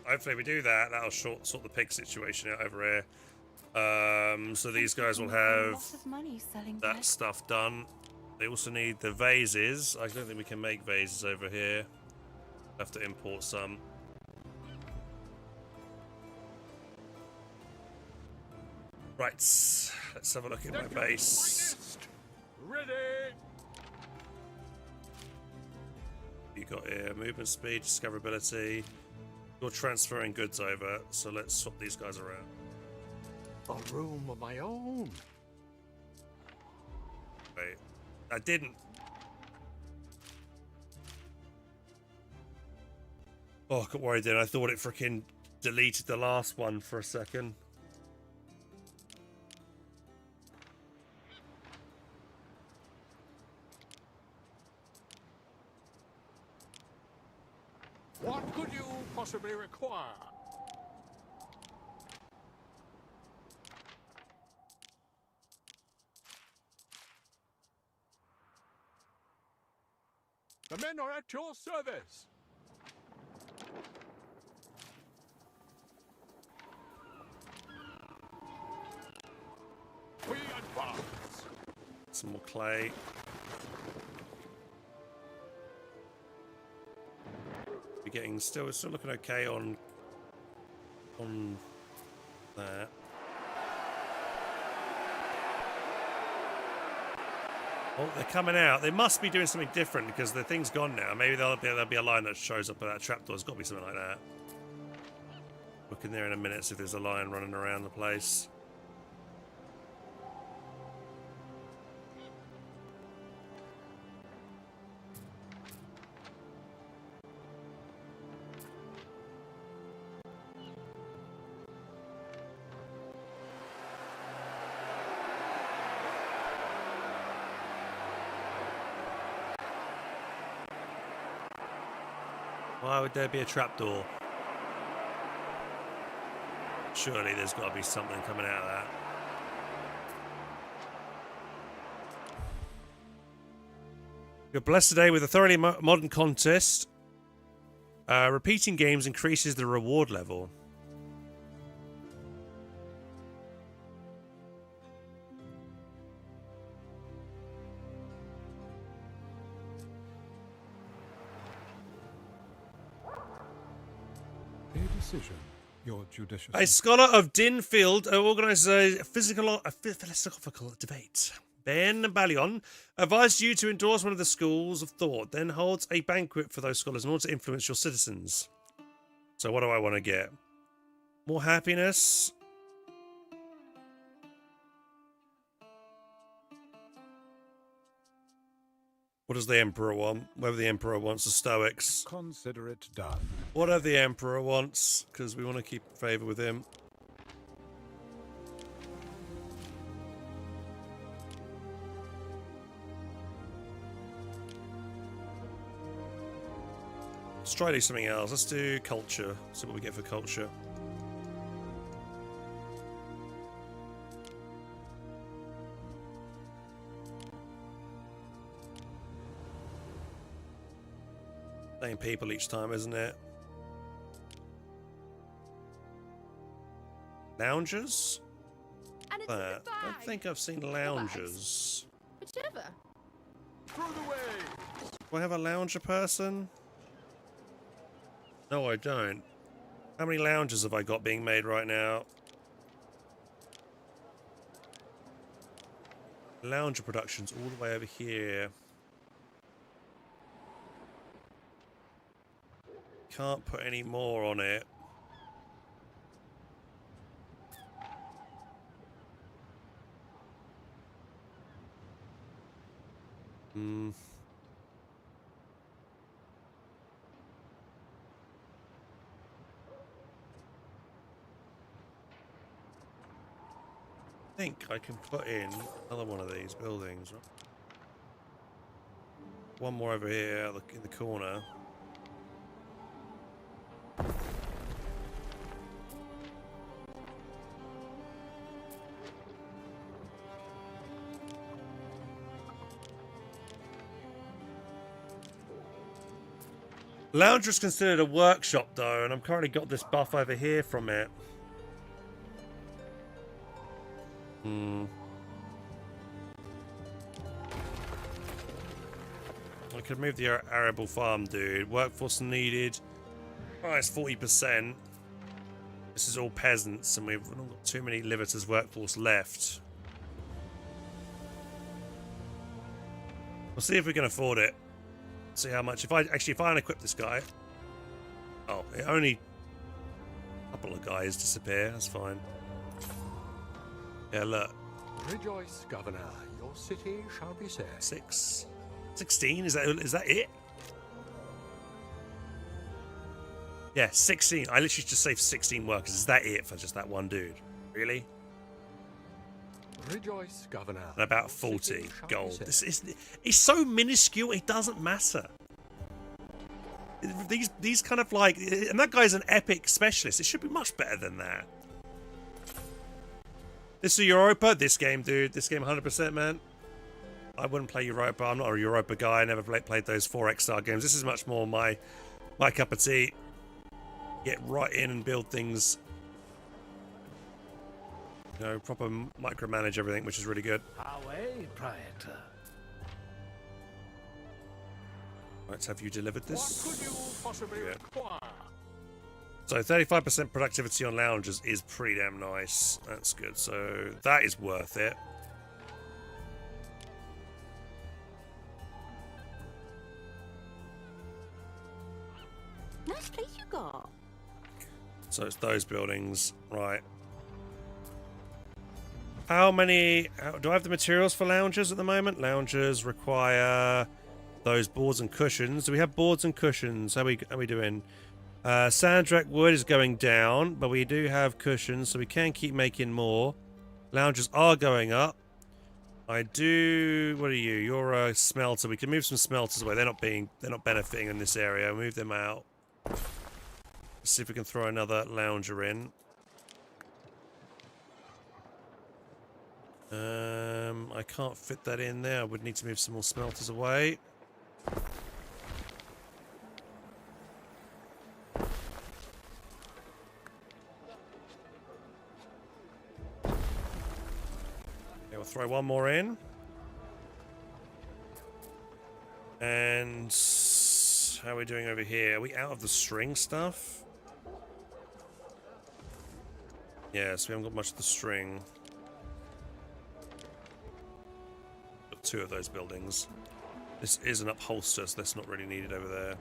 Hopefully we do that, that'll sort the pig situation out over here. So these guys will have that stuff done. They also need the vases. I don't think we can make vases over here. Have to import some. Right, let's have a look at my base. Ready. You got here movement speed, discoverability. You're transferring goods over, so let's swap these guys around. A room of my own. Wait, I didn't. Oh, I got worried then. I thought it freaking deleted the last one for a second. What could you possibly require? The men are at your service. We advance. Some more clay. We're getting still looking okay on that. Oh, they're coming out. They must be doing something different because the thing's gone now. Maybe there'll be a line that shows up at that trapdoor. There's got to be something like that. Look in there in a minute, see if there's a lion running around the place. Why would there be a trapdoor? Surely there's got to be something coming out of that. You're blessed today with a thoroughly modern contest. Repeating games increases the reward level. A decision. Your judicious. A scholar of Dinfield organises a philosophical debate. Ben Ballion advised you to endorse one of the schools of thought, then holds a banquet for those scholars in order to influence your citizens. So what do I want to get? More happiness? What does the Emperor want? Whatever the Emperor wants, the Stoics. Consider it done. Whatever the Emperor wants, because we want to keep favour with him. Let's try to do something else. Let's do culture. See what we get for culture. Same people each time, isn't it? Loungers? And it's I don't think I've seen loungers. Whichever. Through the way. Do I have a lounger person? No, I don't. How many loungers have I got being made right now? Lounger productions all the way over here. Can't put any more on it. I think I can put in another one of these buildings. Right? One more over here in the corner. Lounger is considered a workshop though, and I've currently got this buff over here from it. I could move the arable farm, dude. Workforce needed. Oh, it's 40%. This is all peasants, and we've not got too many livers workforce left. We'll see if we can afford it. See how much. If I unequip this guy. Oh, only a couple of guys disappear. That's fine. Yeah, look. Rejoice, Governor. Your city shall be saved. 16? Is that it? Yeah, 16. I literally just saved 16 workers. Is that it for just that one dude? Really? Rejoice, Governor. And about 40 gold. It's so minuscule, it doesn't matter. These kind of like... And that guy's an epic specialist. It should be much better than that. This is Europa? This game, dude. This game 100%, man. I wouldn't play Europa. I'm not a Europa guy. I never played those 4X-star games. This is much more my cup of tea. Get right in and build things. You know, proper micromanage everything, which is really good. Away, Praetor. Right, have you delivered this? What could you possibly require? So 35% productivity on loungers is pretty damn nice. That's good. So that is worth it. Nice place you got. So it's those buildings, right? How many? Do I have the materials for loungers at the moment? Loungers require those boards and cushions. Do we have boards and cushions? How are we doing? Sandrak wood is going down, but we do have cushions, so we can keep making more. Loungers are going up. I do. What are you? You're a smelter. We can move some smelters away. They're not benefiting in this area. Move them out. Let's see if we can throw another lounger in. I can't fit that in there. I would need to move some more smelters away. Okay, we'll throw one more in. And how are we doing over here? Are we out of the string stuff? Yes, we haven't got much of the string. Got 2 of those buildings. This is an upholster, so that's not really needed over there.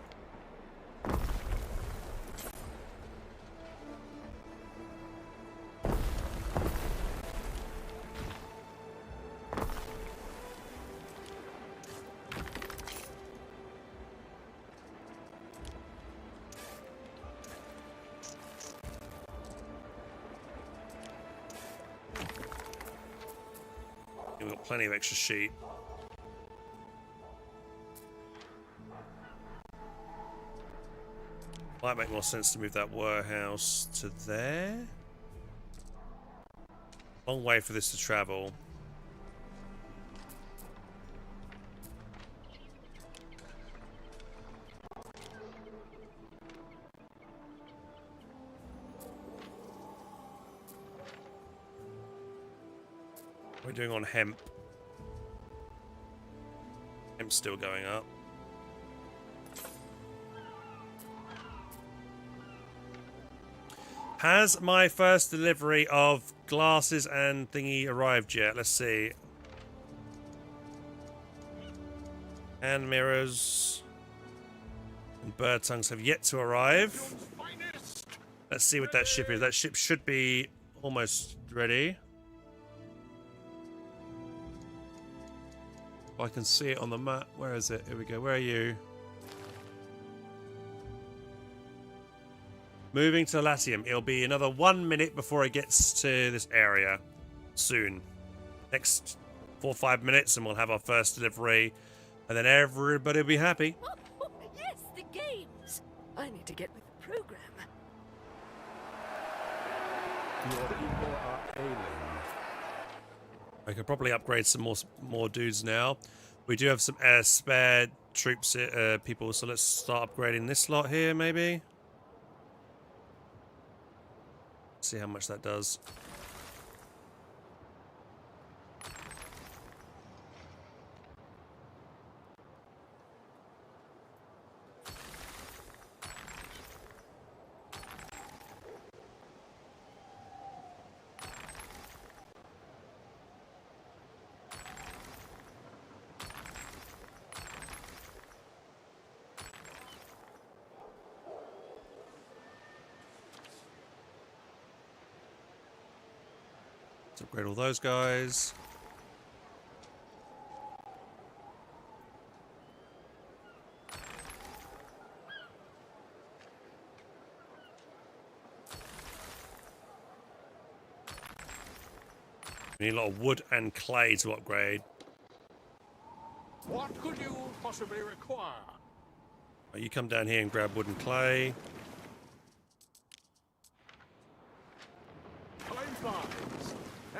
We've got plenty of extra sheep. Might make more sense to move that warehouse to there. Long way for this to travel. What are we doing on hemp? Hemp's still going up. Has my first delivery of glasses and thingy arrived yet? Let's see. Hand mirrors and bird tongues have yet to arrive. Let's see what that ship is. That ship should be almost ready. I can see it on the map. Where is it? Here we go. Where are you? Moving to Latium. It'll be another 1 minute before it gets to this area. Soon. Next 4 or 5 minutes and we'll have our first delivery. And then everybody will be happy. Oh, yes, the games. I need to get with the program. Your people are ailing. I could probably upgrade some more dudes now. We do have some spare troops, people, so let's start upgrading this lot here, maybe. See how much that does. Let's upgrade all those guys. We need a lot of wood and clay to upgrade. What could you possibly require? Right, you come down here and grab wood and clay. Time flies,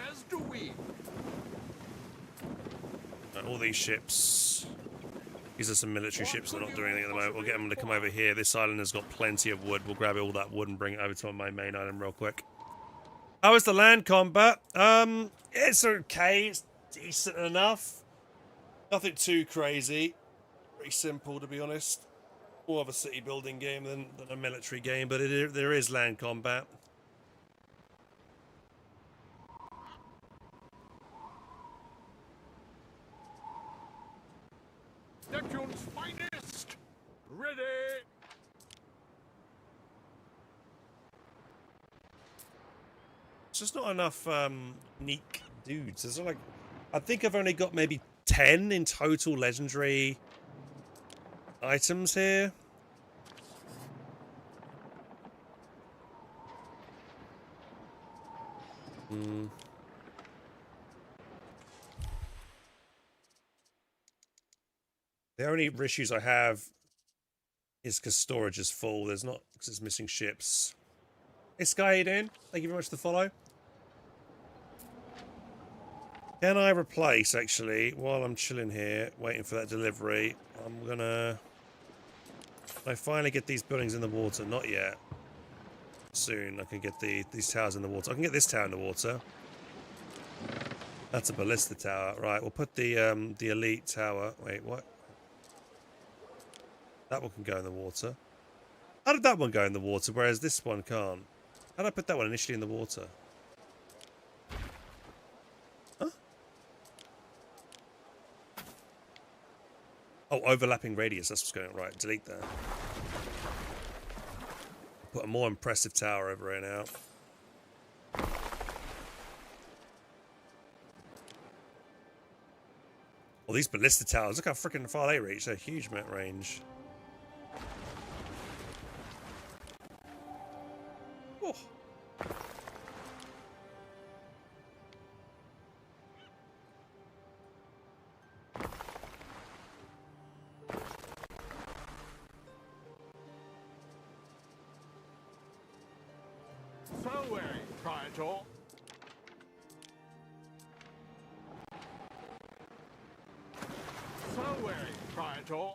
as do we. And all these ships. These are some military ships that are not doing anything at the moment. We'll get them to come over here. This island has got plenty of wood. We'll grab all that wood and bring it over to my main island real quick. How is the land combat? It's okay. It's decent enough. Nothing too crazy. Pretty simple, to be honest. More of a city building game than a military game, but there is land combat. Neptune's finest! Ready! It's just not enough unique dudes. There's like, I think I've only got maybe 10 in total legendary items here. The only issues I have is because storage is full. There's not, because it's missing ships. Hey Sky, how you doing? Thank you very much for the follow. Can I replace, actually, while I'm chilling here, waiting for that delivery, I'm gonna... I finally get these buildings in the water. Not yet. Soon I can get these towers in the water. I can get this tower in the water. That's a ballista tower. Right, we'll put the elite tower. Wait, what? That one can go in the water. How did that one go in the water, whereas this one can't? How did I put that one initially in the water? Huh? Oh, overlapping radius. That's what's going on. Right, delete that. Put a more impressive tower over here now. Well, these ballista towers, look how freaking far they reach. They're huge map range. Oh. So wary, Praetor. So wary, Praetor.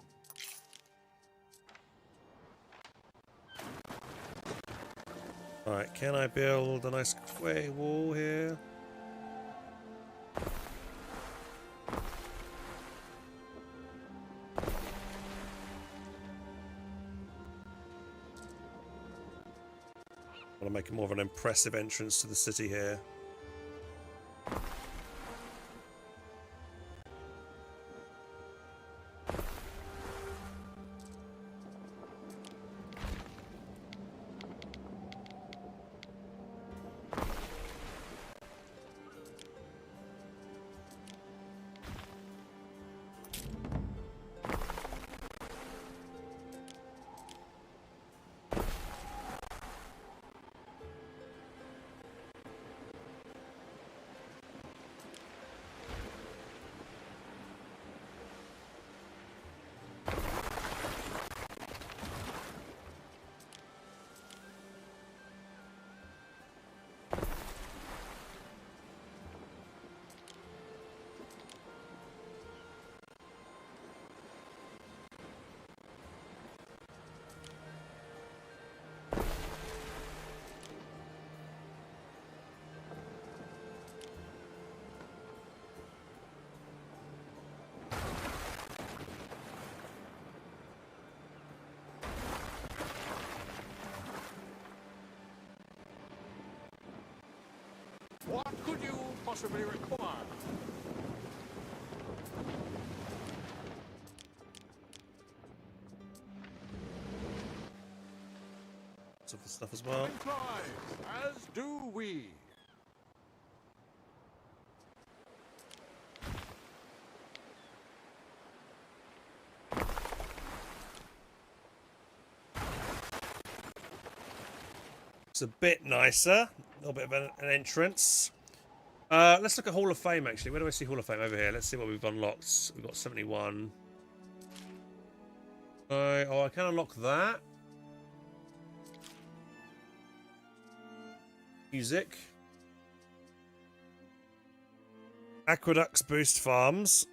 Right, can I build a nice quay wall here? I want to make more of an impressive entrance to the city here. What could you possibly require? Lots of the stuff as well. As do we. It's a bit nicer. A little bit of an entrance. Let's look at Hall of Fame, actually. Where do I see Hall of Fame? Over here. Let's see what we've unlocked. We've got 71. Oh, I can unlock that. Music. Aqueducts boost farms.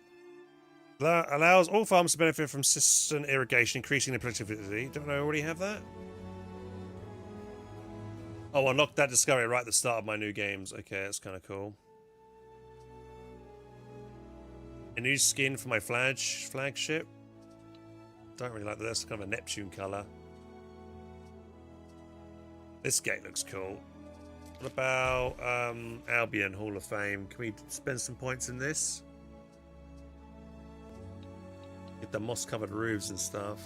Allows all farms to benefit from cistern irrigation, increasing their productivity. Don't I already have that? Oh, I unlocked that discovery right at the start of my new games. Okay, that's kind of cool. A new skin for my flagship. Don't really like that. That's kind of a Neptune color. This gate looks cool. What about Albion Hall of Fame? Can we spend some points in this? Get the moss-covered roofs and stuff.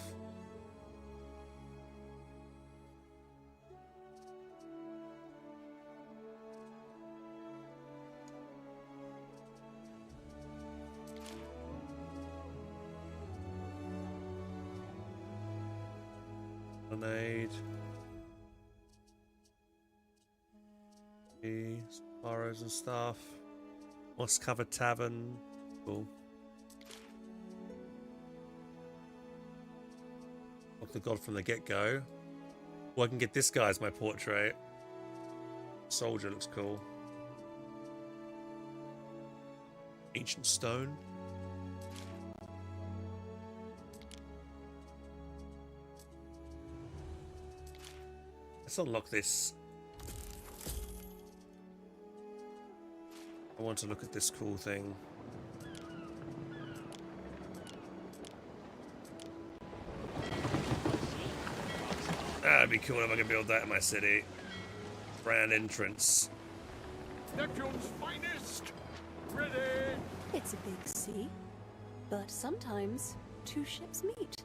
Promenade. Sparrows and stuff. Moss covered tavern. Cool. Look the god from the get-go. Well, I can get this guy as my portrait. Soldier looks cool. Ancient stone. Let's unlock this. I want to look at this cool thing. That'd be cool if I could build that in my city. Brand entrance. Neptune's finest! Ready! It's a big sea, but sometimes two ships meet.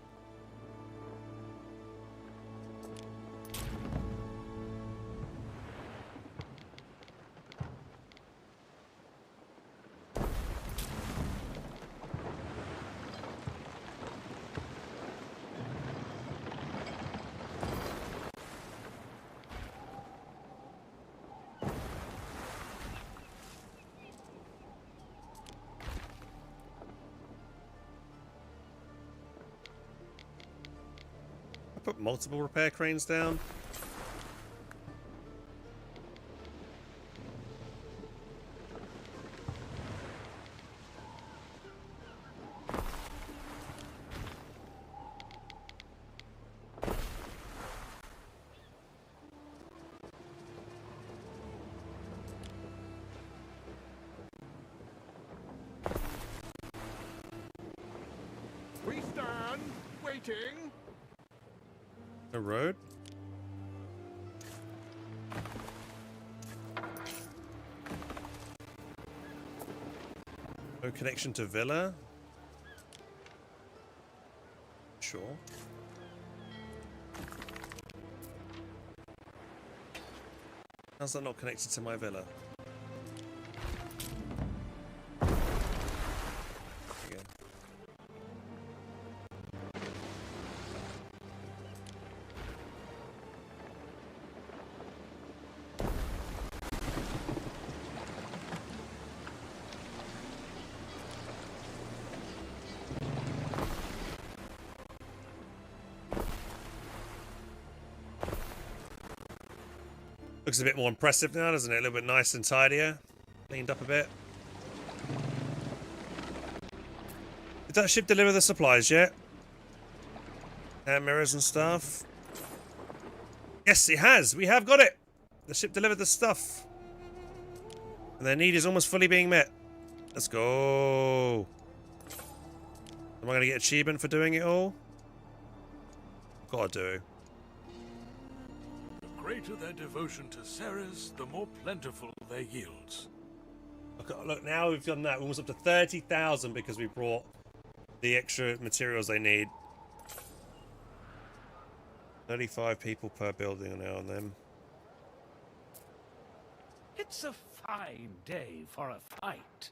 Put multiple repair cranes down. We stand waiting. A road? No connection to Villa? Sure. How's that not connected to my villa? Looks a bit more impressive now, doesn't it? A little bit nice and tidier. Cleaned up a bit. Did that ship deliver the supplies yet? Hand mirrors and stuff. Yes, it has. We have got it. The ship delivered the stuff. And their need is almost fully being met. Let's go. Am I going to get achievement for doing it all? Gotta do. The greater their devotion to Ceres, the more plentiful their yields. Look, now we've done that. We're almost up to 30,000 because we brought the extra materials they need. 35 people per building now on them. It's a fine day for a fight.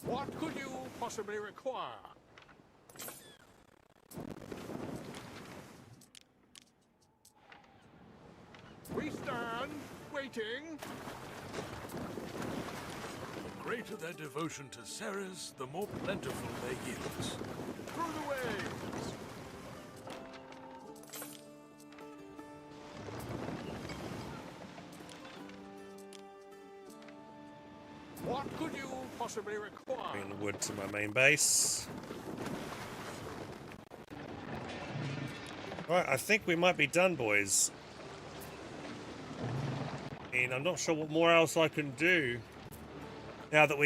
What could you possibly require? We stand waiting. The greater their devotion to Ceres, the more plentiful their yields. Through the waves. What could you possibly require? Bring the wood to my main base. Right, I think we might be done, boys. I mean, I'm not sure what more else I can do now that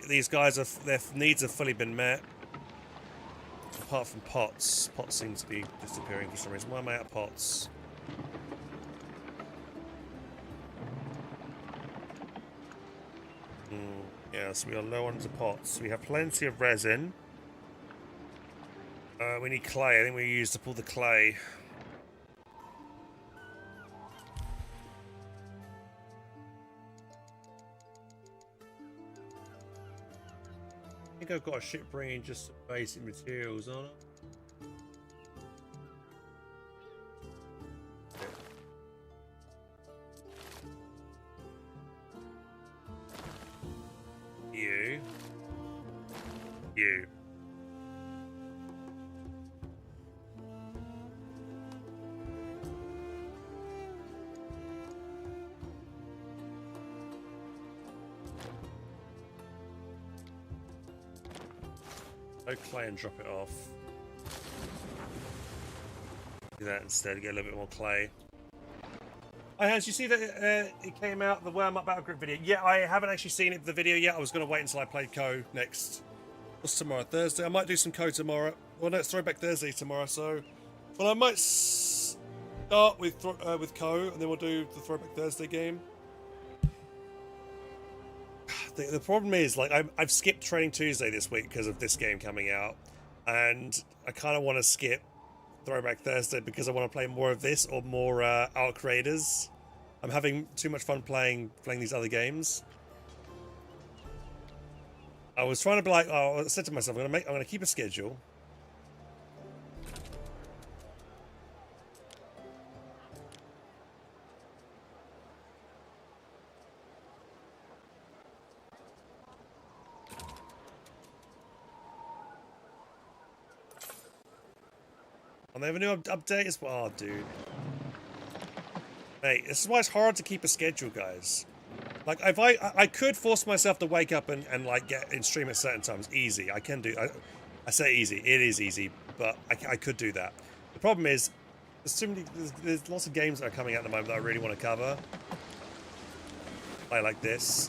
these guys their needs have fully been met. Apart from pots. Pots seem to be disappearing for some reason. Why am I at pots? Yeah, so we are low onto pots. We have plenty of resin. We need clay. I think we used up all the clay. I think I've got a ship bringing just some basic materials on it. you. No clay and drop it off. Do that instead, get a little bit more clay. Hi Hans, you see that it came out, the Worm Up Battle Group video? Yeah, I haven't actually seen it, the video yet. I was going to wait until I played Co next. What's tomorrow? Thursday? I might do some Co tomorrow. Well, no, it's Throwback Thursday tomorrow, so... Well, I might start with Co, and then we'll do the Throwback Thursday game. The problem is, like, I've skipped Training Tuesday this week because of this game coming out, and I kind of want to skip Throwback Thursday because I want to play more of this or more Arc Raiders. I'm having too much fun playing these other games. I was trying to be like, oh, I said to myself, I'm gonna keep a schedule. And they have a new update as well. Oh, dude. Hey, this is why it's hard to keep a schedule, guys. Like, if I could force myself to wake up and like get in stream at certain times, easy. I can do. I say easy. It is easy, but I could do that. The problem is, there's too many. There's lots of games that are coming out at the moment that I really want to cover. Like this.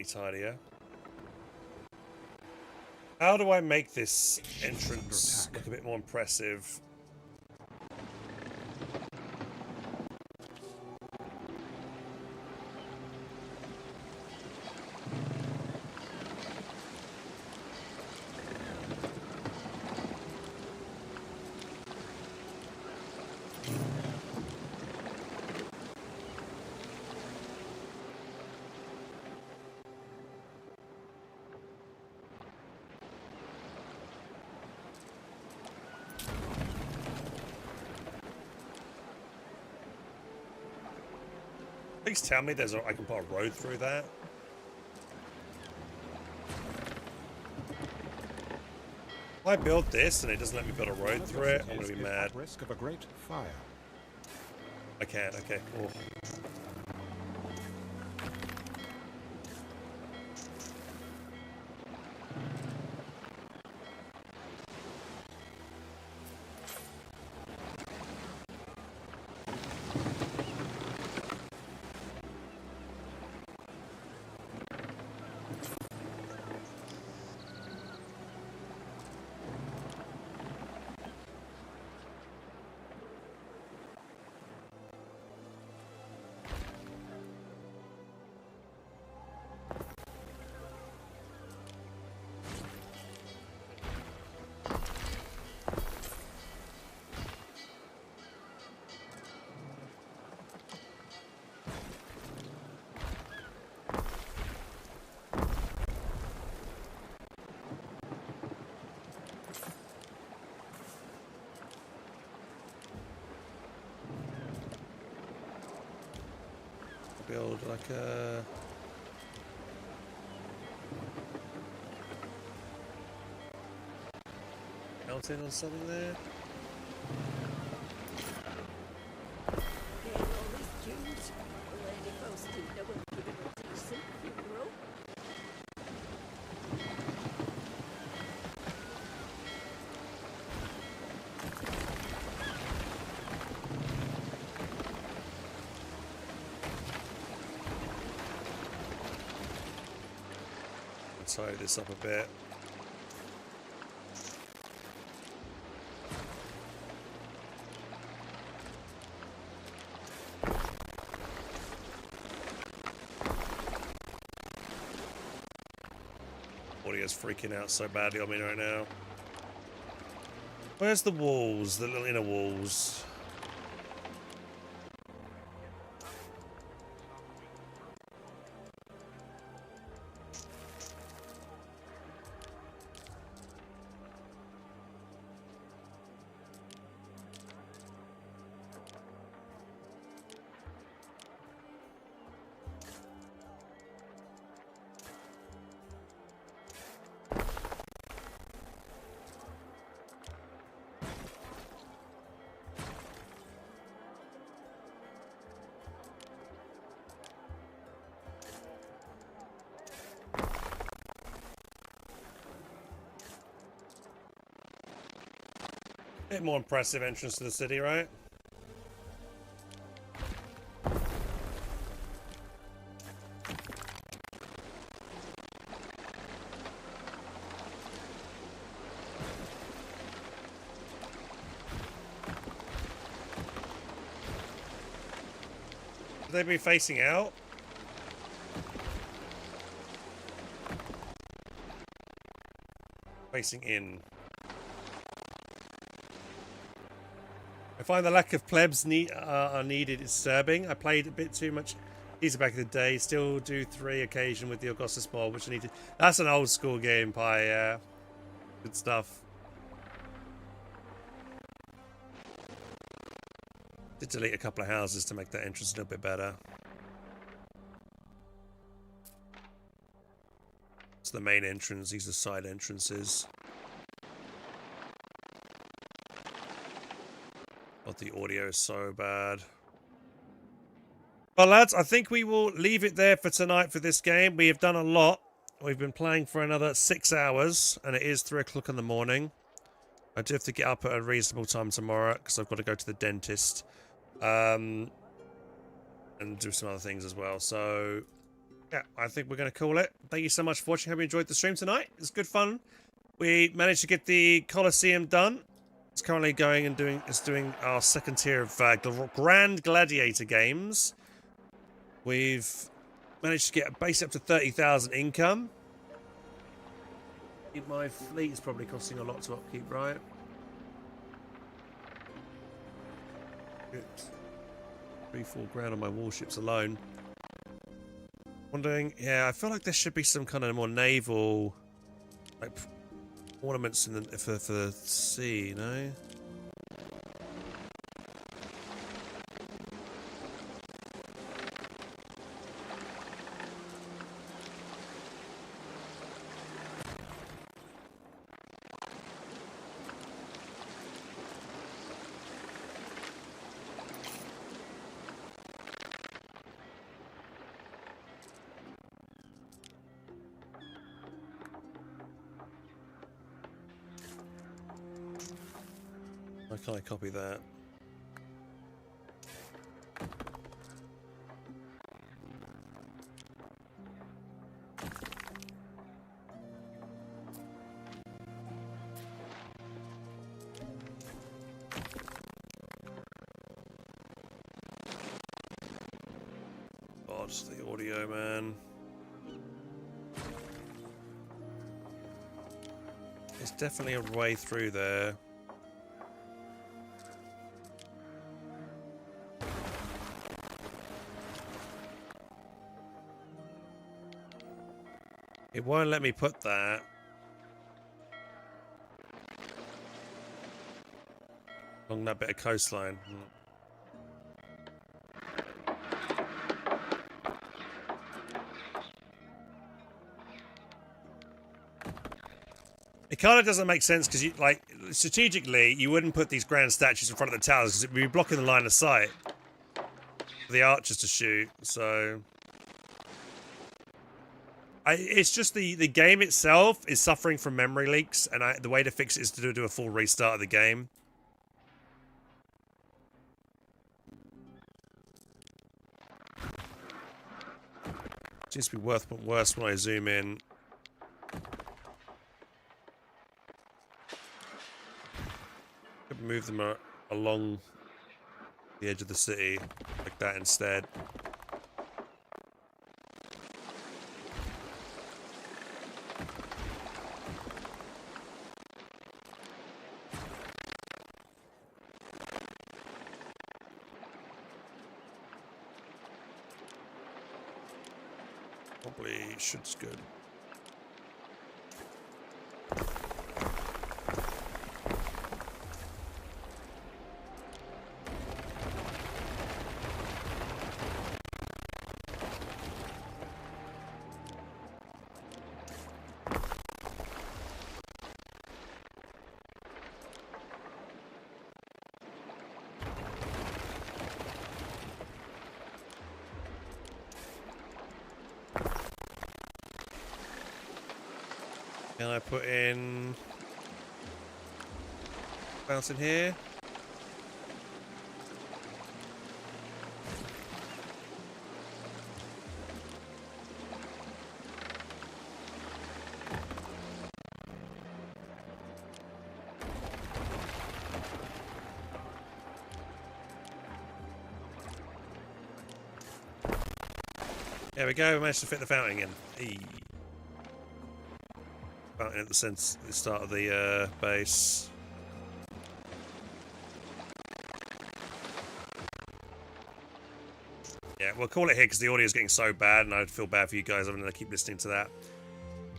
Tidier. How do I make this entrance look a bit more impressive? Please tell me I can put a road through that. If I build this and it doesn't let me build a road through it, I'm gonna be mad. Risk of a great fire. I can, okay, cool. Build like a mountain or something there. Tie this up a bit. Audio's freaking out so badly on me right now. Where's the walls? The little inner walls. Bit more impressive entrance to the city, right? Should they be facing out? Facing in. I find the lack of plebs are needed is disturbing. I played a bit too much easier back in the day. Still do 3 occasion with the Augustus mod, which I needed. That's an old school game, Pie. Yeah, good stuff. Did delete a couple of houses to make that entrance a little bit better. It's the main entrance. These are side entrances. God, the audio is so bad. Well, lads, I think we will leave it there for tonight for this game. We have done a lot. We've been playing for another 6 hours, and it is 3 o'clock in the morning. I do have to get up at a reasonable time tomorrow because I've got to go to the dentist. And do some other things as well. So, yeah, I think we're going to call it. Thank you so much for watching. Hope you enjoyed the stream tonight. It's good fun. We managed to get the Colosseum done. It's currently going and doing our second tier of Grand Gladiator games. We've managed to get a base up to 30,000 income. My fleet is probably costing a lot to upkeep, right? 3-4 grand on my warships alone. Wondering, yeah, I feel like there should be some kind of more naval, like, ornaments in the, for the sea, you know? Why can't I copy that? God, the audio, man. There's definitely a way through there. It won't let me put that. Along that bit of coastline. It kind of doesn't make sense because, you like, strategically, you wouldn't put these grand statues in front of the towers because it would be blocking the line of sight for the archers to shoot. So it's just the game itself is suffering from memory leaks, and the way to fix it is to do a full restart of the game. Seems to be worse when I zoom in. Could move them along the edge of the city like that instead. Probably should good. Can I put in fountain here. There we go, we managed to fit the fountain in. Hey. Fountain at the center, the start of the base. Yeah, we'll call it here because the audio is getting so bad and I feel bad for you guys. I'm going to keep listening to that.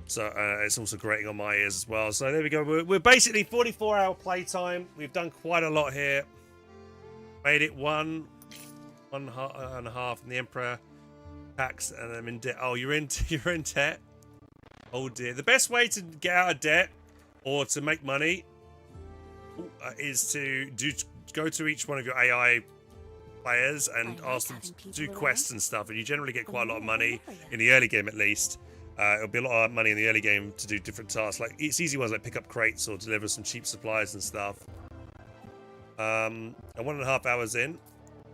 So it's also grating on my ears as well. So there we go. We're basically 44-hour playtime. We've done quite a lot here. Made it one and a half in the Emperor. Pax, and I'm in debt. Oh, you're in debt. Oh dear. The best way to get out of debt or to make money is to go to each one of your AI players and ask them to do quests and stuff, and you generally get quite a lot of money in the early game at least. It'll be a lot of money in the early game to do different tasks. Like it's easy ones like pick up crates or deliver some cheap supplies and stuff. And 1.5 hours in.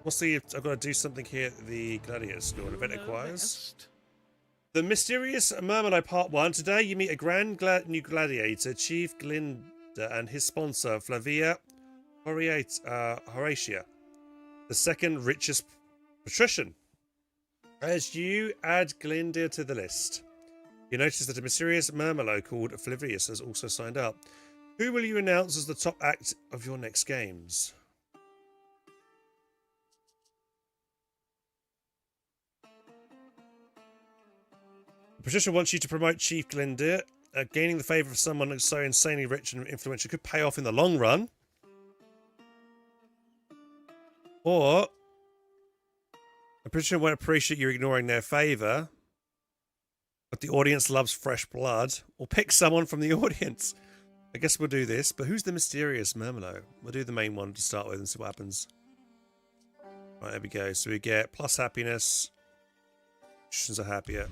We'll see if I've got to do something here at the Gladiator School. An event acquires. The Mysterious Mermaid Part 1. Today you meet a grand new gladiator, Chief Glinda, and his sponsor, Flavia Horatia, the second richest patrician. As you add Glinda to the list, you notice that a mysterious mermalo called Flavius has also signed up. Who will you announce as the top act of your next games? Patricia wants you to promote Chief Glinda. Gaining the favour of someone so insanely rich and influential could pay off in the long run. Or Patricia won't appreciate you ignoring their favour, but the audience loves fresh blood. Or pick someone from the audience. I guess we'll do this, but who's the mysterious Mermalo? We'll do the main one to start with and see what happens. Right, there we go. So we get plus happiness. Patricians are happier.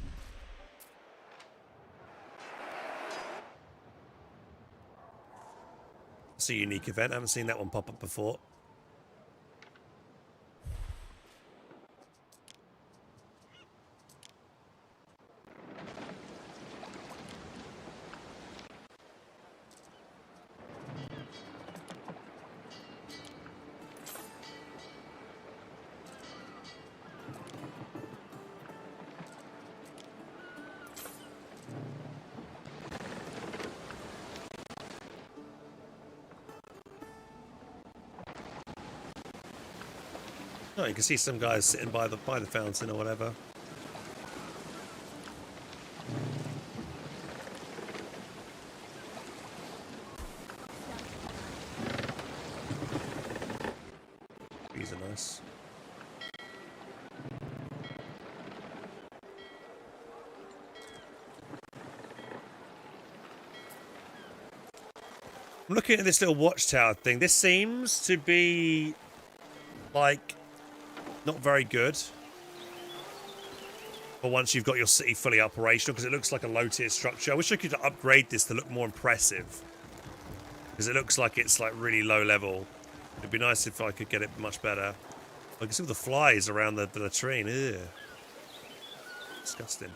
It's a unique event. I haven't seen that one pop up before. Oh, you can see some guys sitting by the fountain or whatever. These are nice. I'm looking at this little watchtower thing. This seems to be like not very good. But once you've got your city fully operational, because it looks like a low-tier structure. I wish I could upgrade this to look more impressive, because it looks like it's like really low level. It'd be nice if I could get it much better. I can see all the flies around the latrine. Ew. Disgusting.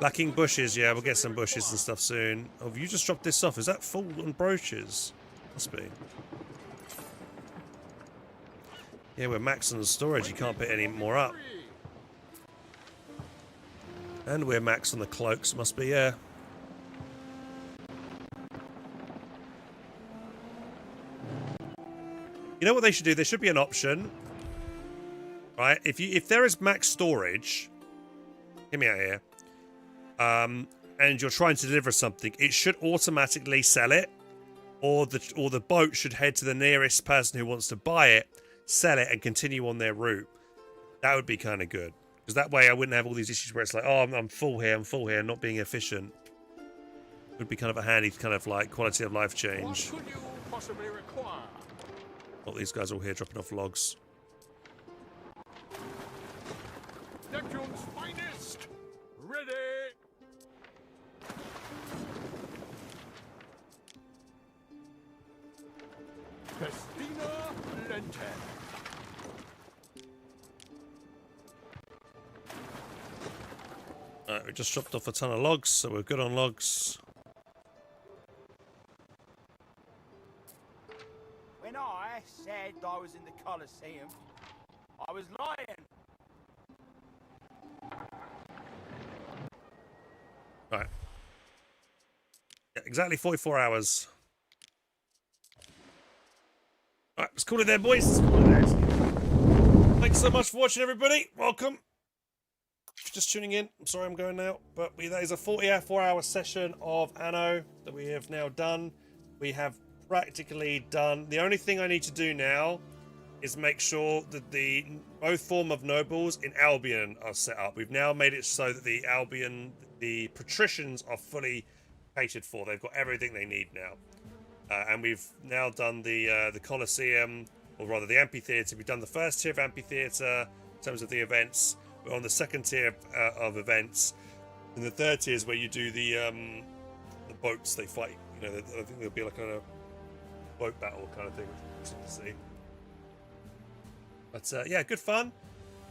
Lacking bushes. Yeah, we'll get some bushes and stuff soon. Oh, you just dropped this off. Is that full on brooches? Must be. Yeah, we're maxed on the storage. You can't put any more up. And we're maxed on the cloaks. Must be, yeah. You know what they should do? There should be an option, right? If there is max storage, hear me out here. And you're trying to deliver something, it should automatically sell it, or the boat should head to the nearest person who wants to buy it, sell it, and continue on their route. That would be kind of good, because that way I wouldn't have all these issues where it's like, oh, I'm full here, not being efficient. It would be kind of a handy kind of like quality of life change. What could you possibly require? Well, these guys are all here dropping off logs. Neptune's finest, ready. 10. Alright, we just dropped off a ton of logs, so we're good on logs. When I said I was in the Colosseum, I was lying. Right. Yeah, exactly 44 hours. Alright, let's call it there, boys. Let's call it there. Thanks so much for watching, everybody. Welcome. If you're just tuning in, I'm sorry I'm going now, but that is a 44-hour session of Anno that we have now done. We have practically done. The only thing I need to do now is make sure that the both form of nobles in Albion are set up. We've now made it so that the patricians are fully catered for. They've got everything they need now. And we've now done the Colosseum, or rather the amphitheatre. We've done the first tier of amphitheatre in terms of the events. We're on the second tier of events, and the third tier is where you do the boats they fight. You know, I think there'll be like a boat battle kind of thing. To see. But yeah, good fun.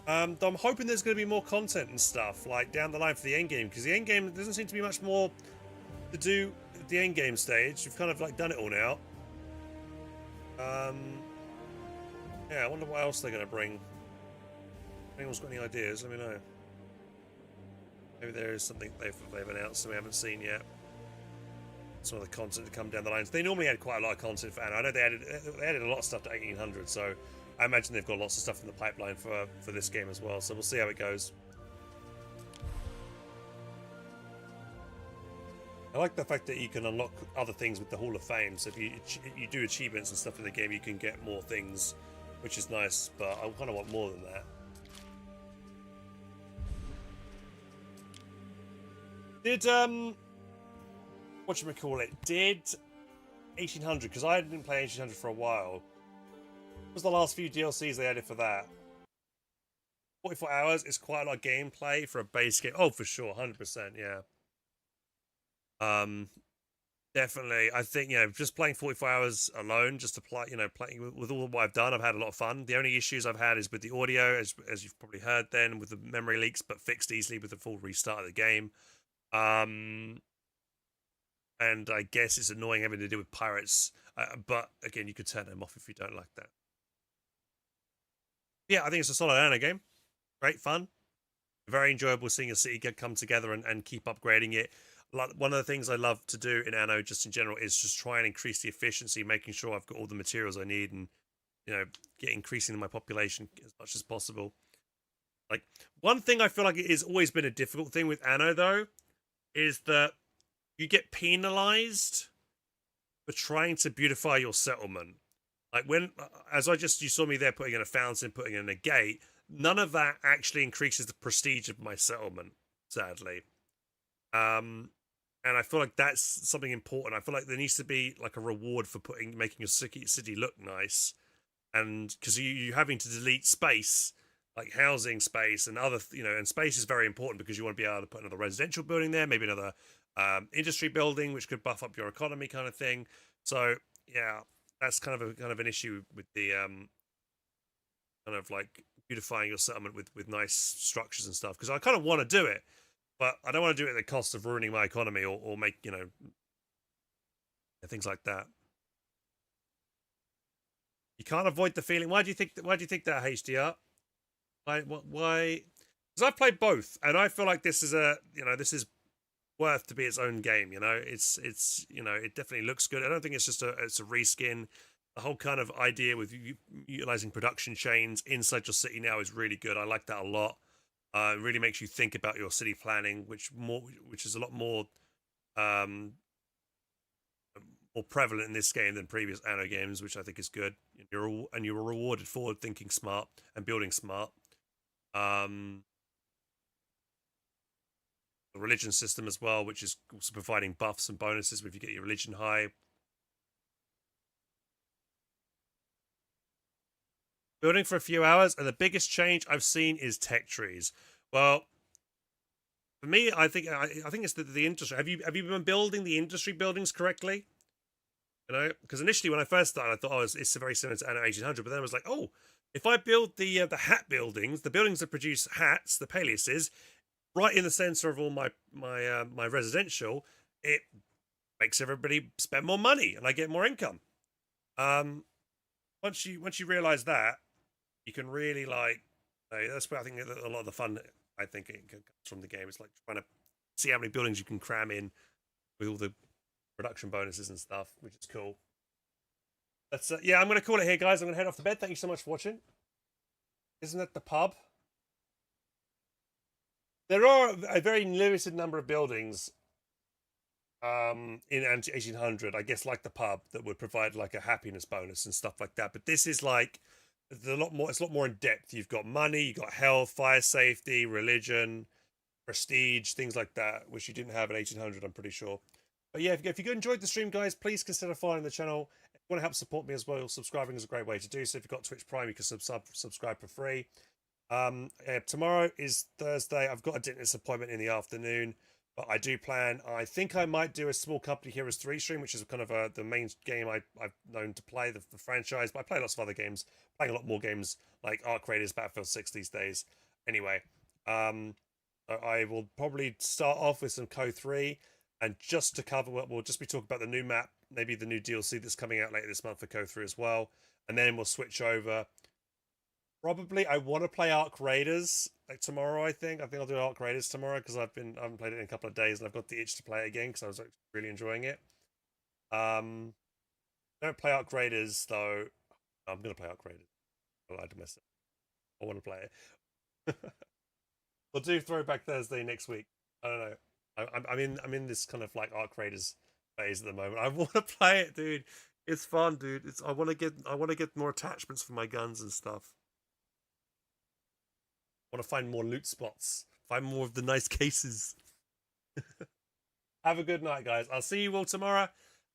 I'm hoping there's going to be more content and stuff like down the line for the end game, because the end game doesn't seem to be much more to do at the end game stage. We've kind of like done it all now. Yeah, I wonder what else they're going to bring. If anyone's got any ideas, let me know. Maybe there is something they've announced that we haven't seen yet. Some of the content to come down the lines. They normally add quite a lot of content for Anno. I know they added a lot of stuff to 1800, so I imagine they've got lots of stuff in the pipeline for this game as well. So we'll see how it goes. I like the fact that you can unlock other things with the Hall of Fame. So if you do achievements and stuff in the game, you can get more things, which is nice. But I kind of want more than that. Did whatchamacallit, did 1800, because I didn't play 1800 for a while. What was the last few DLCs they added for that? 44 hours is quite a lot of gameplay for a base game. Oh, for sure, 100%, yeah. Definitely. I think, you know, just playing 44 hours alone, just to play, you know, playing with all what I've done, I've had a lot of fun. The only issues I've had is with the audio, as you've probably heard then, with the memory leaks, but fixed easily with the full restart of the game. And I guess it's annoying having to deal with pirates, but again, you could turn them off if you don't like that. Yeah, I think it's a solid Anno game. Great fun. Very enjoyable seeing a city come together and keep upgrading it. Like, one of the things I love to do in Anno, just in general, is just try and increase the efficiency, making sure I've got all the materials I need, and, you know, increasing my population as much as possible. Like, one thing I feel like it has always been a difficult thing with Anno, though, is that you get penalized for trying to beautify your settlement. Like you saw me there putting in a fountain, putting in a gate, none of that actually increases the prestige of my settlement, sadly. And I feel like that's something important. I feel like there needs to be like a reward for making your city look nice. And because you having to delete space, like housing space and other, you know, and space is very important because you want to be able to put another residential building there, maybe another industry building, which could buff up your economy, kind of thing. So yeah, that's kind of an issue with the kind of like beautifying your settlement with nice structures and stuff. Because I kind of want to do it, but I don't want to do it at the cost of ruining my economy or make, you know, things like that. You can't avoid the feeling. Why do you think that HDR? Why? Because I've played both, and I feel like this is this is worth to be its own game. You know, it's you know, it definitely looks good. I don't think it's just it's a reskin. The whole kind of idea with utilizing production chains inside your city now is really good. I like that a lot. It really makes you think about your city planning, which is a lot more prevalent in this game than previous Anno games, which I think is good. You're rewarded for thinking smart and building smart. The religion system as well, which is also providing buffs and bonuses if you get your religion high. Building for a few hours, and the biggest change I've seen is tech trees. Well, for me, I think it's the industry. Have you been building the industry buildings correctly? You know, because initially when I first started, I thought, oh, it's very similar to Anno 1800. But then I was like, oh, if I build the hat buildings, the buildings that produce hats, the palaces, right in the center of all my residential, it makes everybody spend more money and I get more income. Once you realize that, you can really like. That's where I think a lot of the fun. I think it comes from the game. It's like trying to see how many buildings you can cram in with all the production bonuses and stuff, which is cool. That's yeah. I'm going to call it here, guys. I'm going to head off to bed. Thank you so much for watching. Isn't it the pub? There are a very limited number of buildings in 1800, I guess, like the pub, that would provide like a happiness bonus and stuff like that. But this is like it's a lot more in depth. You've got money, you've got health, fire safety, religion, prestige, things like that, which you didn't have in 1800, I'm pretty sure. But yeah, if you enjoyed the stream, guys, please consider following the channel. If you want to help support me as well, subscribing is a great way to do so. If you've got Twitch Prime, you can subscribe for free. Tomorrow is Thursday. I've got a dentist appointment in the afternoon, but I do plan. I think I might do a Small Company Heroes 3 stream, which is kind of the main game I've known to play, the franchise. But I play lots of other games, playing a lot more games like Arc Raiders, Battlefield 6 these days. Anyway, I will probably start off with some Co 3, and just to cover what we'll just be talking about the new map, maybe the new DLC that's coming out later this month for Co 3 as well, and then we'll switch over. Probably I want to play Arc Raiders like tomorrow. I think I'll do Arc Raiders tomorrow because I haven't played it in a couple of days and I've got the itch to play it again because I was like, really enjoying it. Don't play Arc Raiders though. I'm gonna play Arc Raiders. I lied to myself. I want to play it. We'll do Throwback Thursday next week. I don't know. I'm in this kind of like Arc Raiders phase at the moment. I want to play it, dude. It's fun, dude. I want to get more attachments for my guns and stuff. I want to find more loot spots. Find more of the nice cases. Have a good night, guys. I'll see you all tomorrow.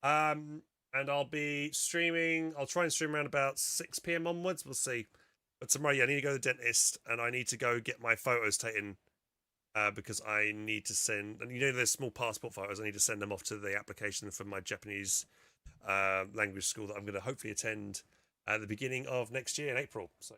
And I'll be streaming. I'll try and stream around about 6 p.m. onwards. We'll see. But tomorrow, yeah, I need to go to the dentist and I need to go get my photos taken because I need to send. And there's small passport photos. I need to send them off to the application for my Japanese language school that I'm going to hopefully attend at the beginning of next year in April. So.